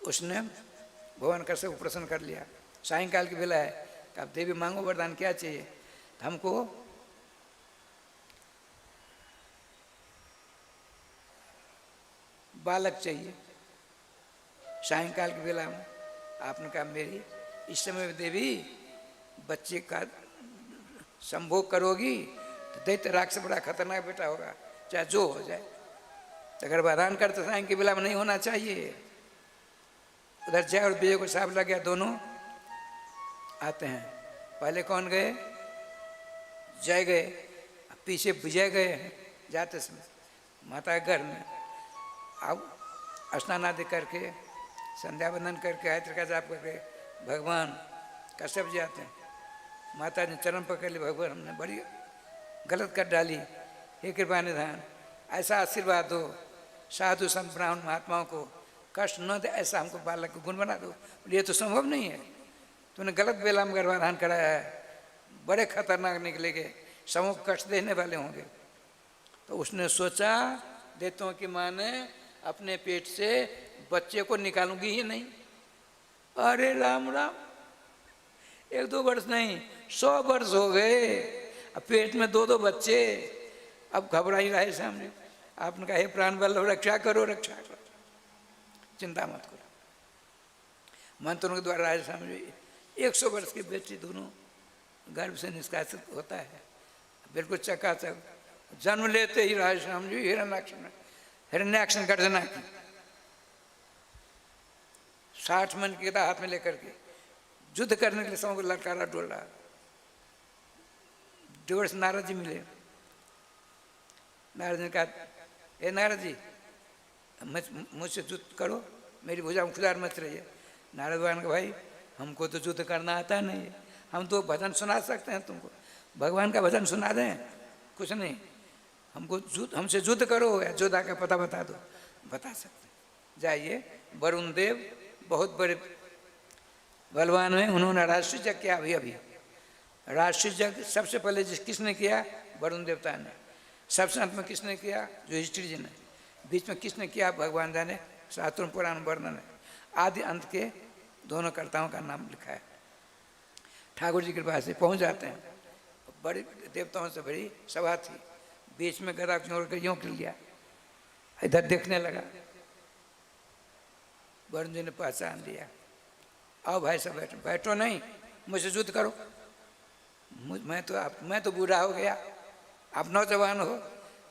उसने भगवान कैसे को प्रसन्न कर लिया। सायंकाल की बेला है, अब देवी मांगो वरदान क्या चाहिए? तो हमको बालक चाहिए। सायंकाल की बेला में आपने कहा मेरी इस समय देवी बच्चे का संभोग करोगी तो दैत्य राक्षस बड़ा खतरनाक बेटा होगा, चाहे जो हो जाए। अगर वरदान करते सायं की बेला में नहीं होना चाहिए। उधर जय और विजय को साफ लग गया, दोनों आते हैं। पहले कौन गए? जय गए, पीछे विजय गए हैं। जाते समय माता के घर में अब स्नान आदि करके संध्या वंदन करके आयत्र का जाप करके भगवान कश्यप जी आते हैं। माता ने चरण पकड़ ली, भगवान हमने बड़ी गलत कर डाली, हे कृपा निधान ऐसा आशीर्वाद दो, साधु संत ब्राह्मण महात्माओं को कष्ट न दे, ऐसा हमको बालक को गुण बना दो। ये तो संभव नहीं है, तूने गलत बेला में गर्भाधान कराया है, बड़े खतरनाक निकलेंगे, समूह को कष्ट देने वाले होंगे। तो उसने सोचा देतों की माँ ने अपने पेट से बच्चे को निकालूंगी ही नहीं। अरे राम राम, 1-2 वर्ष नहीं 100 वर्ष हो गए, अब पेट में 2-2 बच्चे। अब घबरा ही रहे सामने। आपने कहा हे प्राण वल्लभ रक्षा करो, रक्षा करो, चिंता मत करो। मंत्रों के द्वारा राजा सामने 100 वर्ष की बेटी दोनों गर्भ से निष्कासित होता है, बिल्कुल चकाचक। जन्म लेते ही राजा श्याम जी हिरण्याक्ष गर्जना की 60 मन की गदा हाथ में लेकर के युद्ध करने के लिए सबको ललकारा डोल रहा। डेढ़ से नारद जी मिले। नारद ने कहा हे नारद जी मुझसे युद्ध करो, मेरी भुजा में खुदार मच रही है। नारद भगवान का भाई हमको तो युद्ध करना आता नहीं है, हम तो भजन सुना सकते हैं तुमको, भगवान का भजन सुना दें, कुछ नहीं, हमसे युद्ध करो या योद्धा का पता बता दो, बता सकते। जाइए, वरुण देव बहुत बड़े बलवान हैं, उन्होंने राष्ट्रीय यज्ञ किया। अभी राष्ट्रीय यज्ञ सबसे पहले किसने किया? वरुण देवता ने। सबसे अंत में किसने किया? जो हिस्ट्री जी ने। बीच में किसने किया? भगवान जाने, शास्त्रों पुराण वर्णन है। आदि अंत के दोनों कर्ताओं का नाम लिखा है। ठाकुर जी के पास से पहुँच जाते हैं, बड़ी देवताओं से भरी सभा थी, बीच में गदा जोड़ कर यूँ कर लिया, इधर देखने लगा। वरुण जी ने पहचान लिया, आओ भाई सब बैठो। बैठो नहीं, मुझसे युद्ध करो। मैं तो बूढ़ा हो गया, आप नौजवान हो,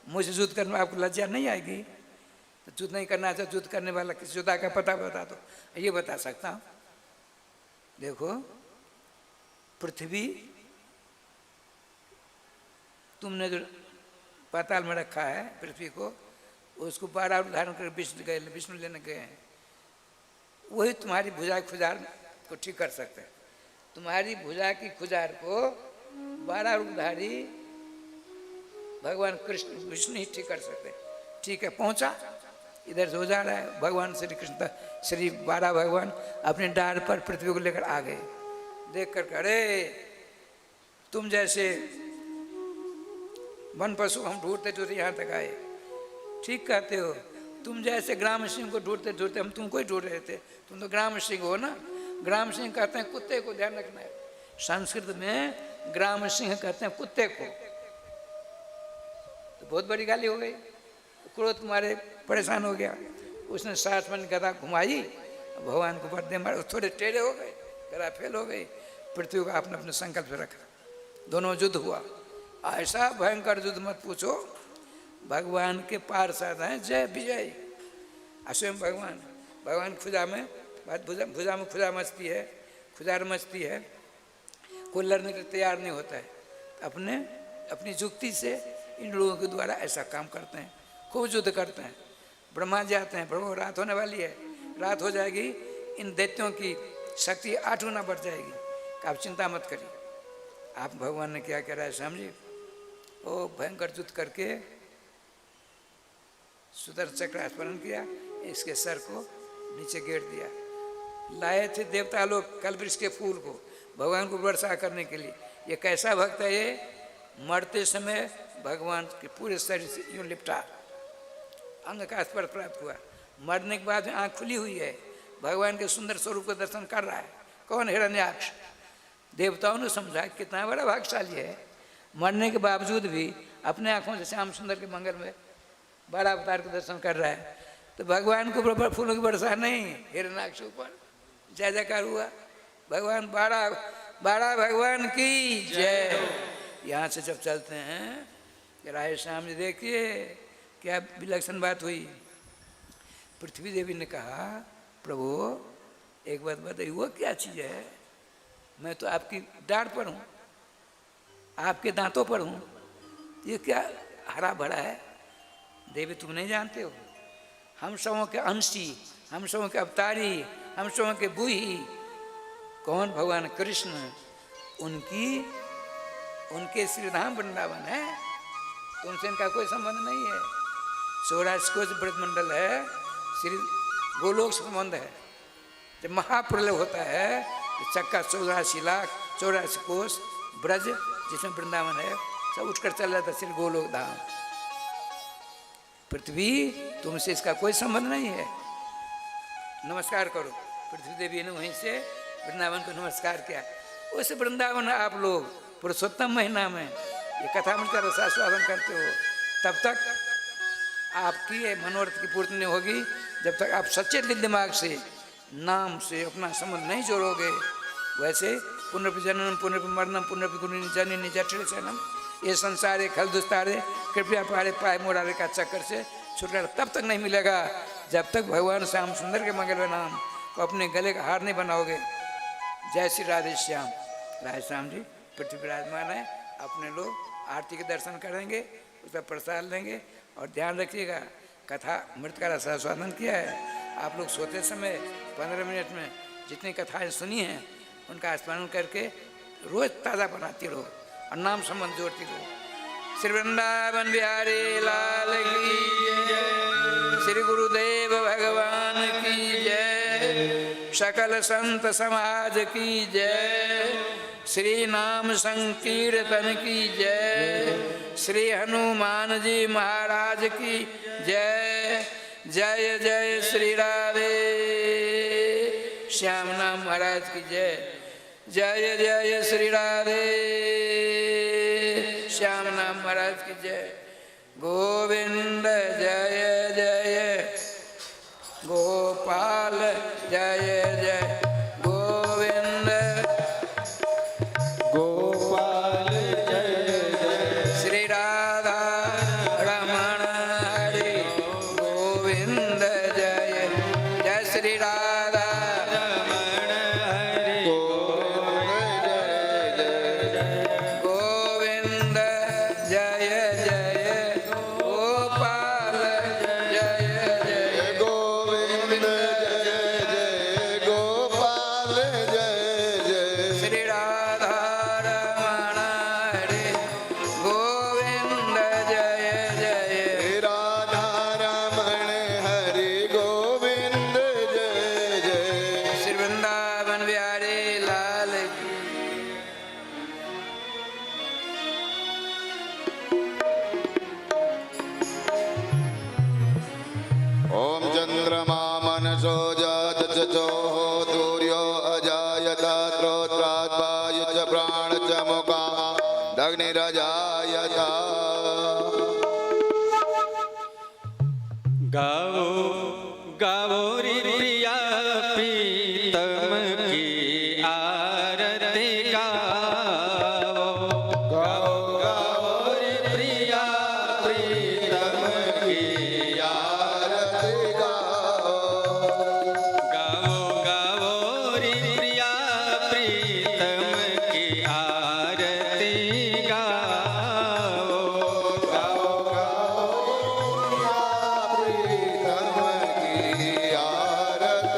मुझसे युद्ध करने में आपको लज्जा नहीं आएगी? तो युद्ध नहीं करना चाहिए, युद्ध करने वाला किस योद्धा का पता बता दो। ये बता सकता हूँ। देखो पृथ्वी तुमने जो पाताल में रखा है पृथ्वी को, उसको 12 धारण कर विष्णु लेने गए हैं। वही तुम्हारी भुजा की खुजार को ठीक कर सकते हैं। तुम्हारी भुजा की खुजार को 12 रूपधारी भगवान कृष्ण विष्णु ही ठीक कर सकते हैं। ठीक है, पहुंचा, इधर से हो जा रहा है। भगवान श्री कृष्ण श्री 12 भगवान अपने डार पर पृथ्वी को लेकर आ गए। देख कर अरे तुम जैसे वन पशु हम ढूंढते ढूंढते यहाँ तक आए। ठीक कहते हो, तुम जैसे ग्राम सिंह को ढूंढते ढूंढते हम तुमको ही ढूंढ रहे थे। तुम तो ग्राम सिंह हो ना। ग्राम सिंह कहते हैं कुत्ते को, ध्यान रखना है। संस्कृत में ग्राम सिंह कहते हैं कुत्ते को। तो बहुत बड़ी गाली हो गई। क्रोध तुम्हारे परेशान हो गया। उसने 60 मन गदा घुमाई, भगवान को पर्दे मारे, थोड़े टेढ़े हो गए, गदा फेल हो गई। पृथ्वी को आपने अपने संकल्प से रखा, दोनों युद्ध हुआ। ऐसा भयंकर युद्ध मत पूछो। भगवान के पार्षद हैं जय विजय। स्वयं भगवान खुदा में भुजा में खुदा मचती है, खुदार मचती है, कोई लड़ने के लिए तैयार नहीं होता है। अपनी युक्ति से इन लोगों के द्वारा ऐसा काम करते हैं, खूब युद्ध करते हैं। ब्रह्मा जी आते हैं, प्रभु रात होने वाली है, रात हो जाएगी, इन दैत्यों की शक्ति 8 गुना बढ़ जाएगी, आप चिंता मत करिए। आप भगवान ने क्या कह रहा है समझिए। वो भयंकर युद्ध करके सुदर्शन चक्र स्मरण किया, इसके सर को नीचे गिर दिया। लाए थे देवता लोग कल्पवृक्ष के फूल को भगवान को वर्षा करने के लिए। ये कैसा भक्त है ये? मरते समय भगवान के पूरे शरीर से यूँ लिपटा, अंग का स्पर्श प्राप्त हुआ। मरने के बाद आँख खुली हुई है, भगवान के सुंदर स्वरूप का दर्शन कर रहा है। कौन? हिरण्याक्ष। देवताओं ने समझा कितना बड़ा भाग्यशाली है, मरने के बावजूद भी अपने आंखों से श्याम सुंदर के मंगल में बड़ा अवतार के दर्शन कर रहा है। तो भगवान को ऊपर फूलों की बरसा नहीं, हिरण्याक्ष ऊपर जय जयकार हुआ। भगवान बाड़ा भगवान की जय। यहाँ से जब चलते हैं राय श्याम जी, देखिए क्या विलक्षण बात हुई। पृथ्वी देवी ने कहा, प्रभु एक बात बताइए, वो क्या चीज़ है? मैं तो आपकी डांट पर हूँ, आपके दांतों पर हूँ, ये क्या हरा भरा है? देवी तुम नहीं जानते हो, हम सबों के अंशी, हम सबों के अवतारी, हम सबों के बुही कौन? भगवान कृष्ण। उनके श्रीधाम वृंदावन है, तो उनसे इनका कोई संबंध नहीं है। 84 कोश ब्रजमंडल है, श्री गोलोक से संबंध है। जब महाप्रलय होता है तो चक्का 84 लाख 84 कोश ब्रज जिसमें वृंदावन है सब उठकर चल जाता श्री गोलोक धाम। पृथ्वी तुमसे इसका कोई संबंध नहीं है, नमस्कार करो। पृथ्वी देवी ने वहीं से वृंदावन को नमस्कार किया। उस वृंदावन आप लोग पुरुषोत्तम महीना में ये कथामृत का रसास्वादन करते हो, तब तक आपकी ये मनोरथ की पूर्ति नहीं होगी जब तक आप सच्चे दिल दिमाग से नाम से अपना संबंध नहीं जोड़ोगे। वैसे पुनर्पि जननम पुनर्पि मरणम पुनर्पि गुणिनी जननी जठिल सनम, ये संसारे खल दुस्तारे कृपया पारे पाए मोरारे का चक्कर से छुटकारा तब तक नहीं मिलेगा जब तक भगवान श्याम सुंदर के मंगल नाम को अपने गले का हार नहीं बनाओगे। जय श्री राधे श्याम। राधे श्याम जी पृथ्वी विराजमान है, अपने लोग आरती के दर्शन करेंगे, उसका प्रसाद लेंगे। और ध्यान रखिएगा, कथा मृत का रसास्वादन किया है। आप लोग सोते समय 15 मिनट में जितनी कथाएं सुनी हैं उनका स्मरण करके रोज ताज़ा बनाती रहो और नाम संबंध जोड़ती रहो। श्री वृंदावन बिहारी लाल की जय, श्री गुरुदेव भगवान की जय, सकल संत समाज की जय, श्री नाम संकीर्तन की जय, श्री हनुमान जी महाराज की जय। जय जय श्री राधे श्याम नाम महाराज की जय। जय जय श्री राधे श्याम नाम महाराज की जय। गोविंद जय जय, गोपाल जय जय, गोविंद गोपाल जय जय, श्री राधा रमण हरि गोविंद जय जय, श्री राधा रमण हरि गोविंद जय जय, गोपाल जय जय, गोविंद जय जय, गोपाल जय जय, श्री राधा रमण हरि गोविंद जय जय, राधा रमण हरि गोविंद जय जय। श्री वृंदावन बिहारी लाल की। ओम चंद्रमा मनसो जात चो सूर्यो अजायत श्रोत्रात् वायु च प्राण च मुखा अग्निरजायत। गाओ गाओ रे प्रिया प्रीतम की आरती गाओ, गाओ गाओ रे प्रिया प्रीतम की आरती गाओ, गाओ गाओ रे प्रिया प्रीतम की आरती गाओ, गाओ गाओ प्रिया प्रीतम की आरती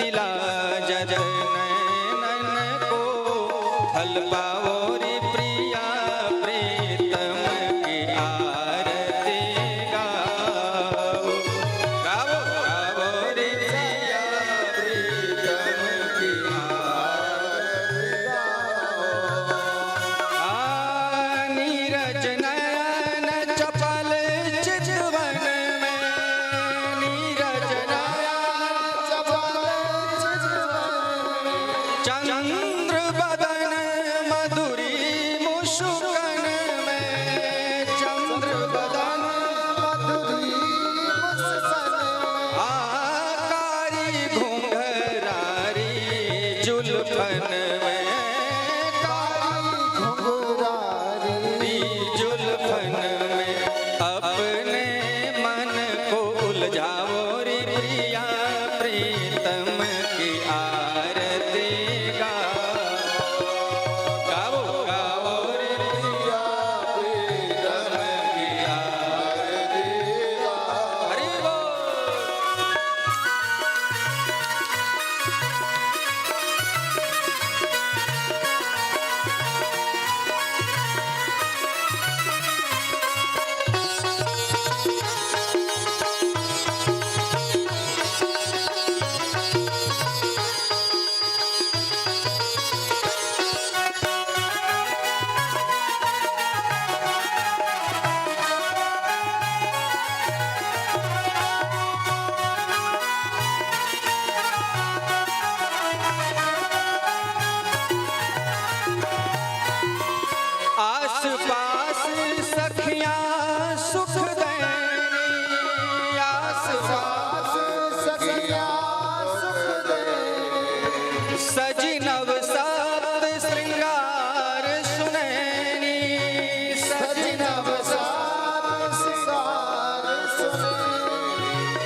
खिला जज नैनन को फल पाओ रे प्रिया प्रीतम की आरती गाओ गाओ गाओ रे प्रिया प्रीतम की आरती गाओ नीरज नयन चपल चितवन में नीरज चंद्र बदन मधुरी मुस्कान में चंद्र बदन आकारी घुंघरारी जुल्फन में जुल्फन में अपने मन को उलझाओ रे प्रिया प्रीतम की आरती गाओ गाओ गाओ रे प्रिया प्रीतम की आरती गाओ हरि बोल। आस पास सखियां सुख देनी आस पास सजी नव सप्त श्रृंगार सुनैनी सजी नव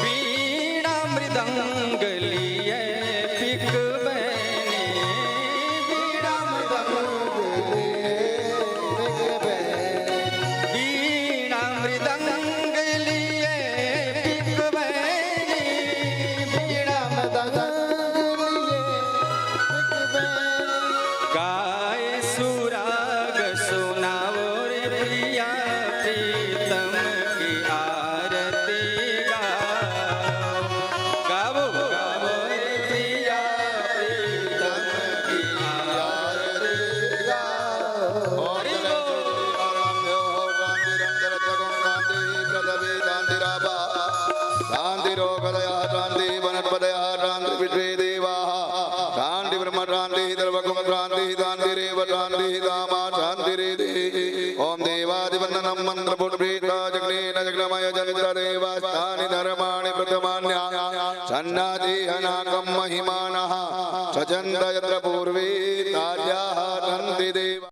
वीणा मृदंग लिए पिक बैनी वीणा वीणा मृदंग लिए पिक बैनी वीणा गाय सुराग सुनाओ रे प्रिया प्रीतम की आरती गाओ गाओ गाओ रे प्रिया प्रीतम की आरती गाओ हरि बोल। ओम देवादिवंदनम मंत्रपुटप्रीता जगनेन जगनमय जगदेवास्तानि धर्माणि प्रथमान्या सन्नादिहनाकं महिमानः सचन्द यत्र पूर्वे कार्याः तन्ति देव।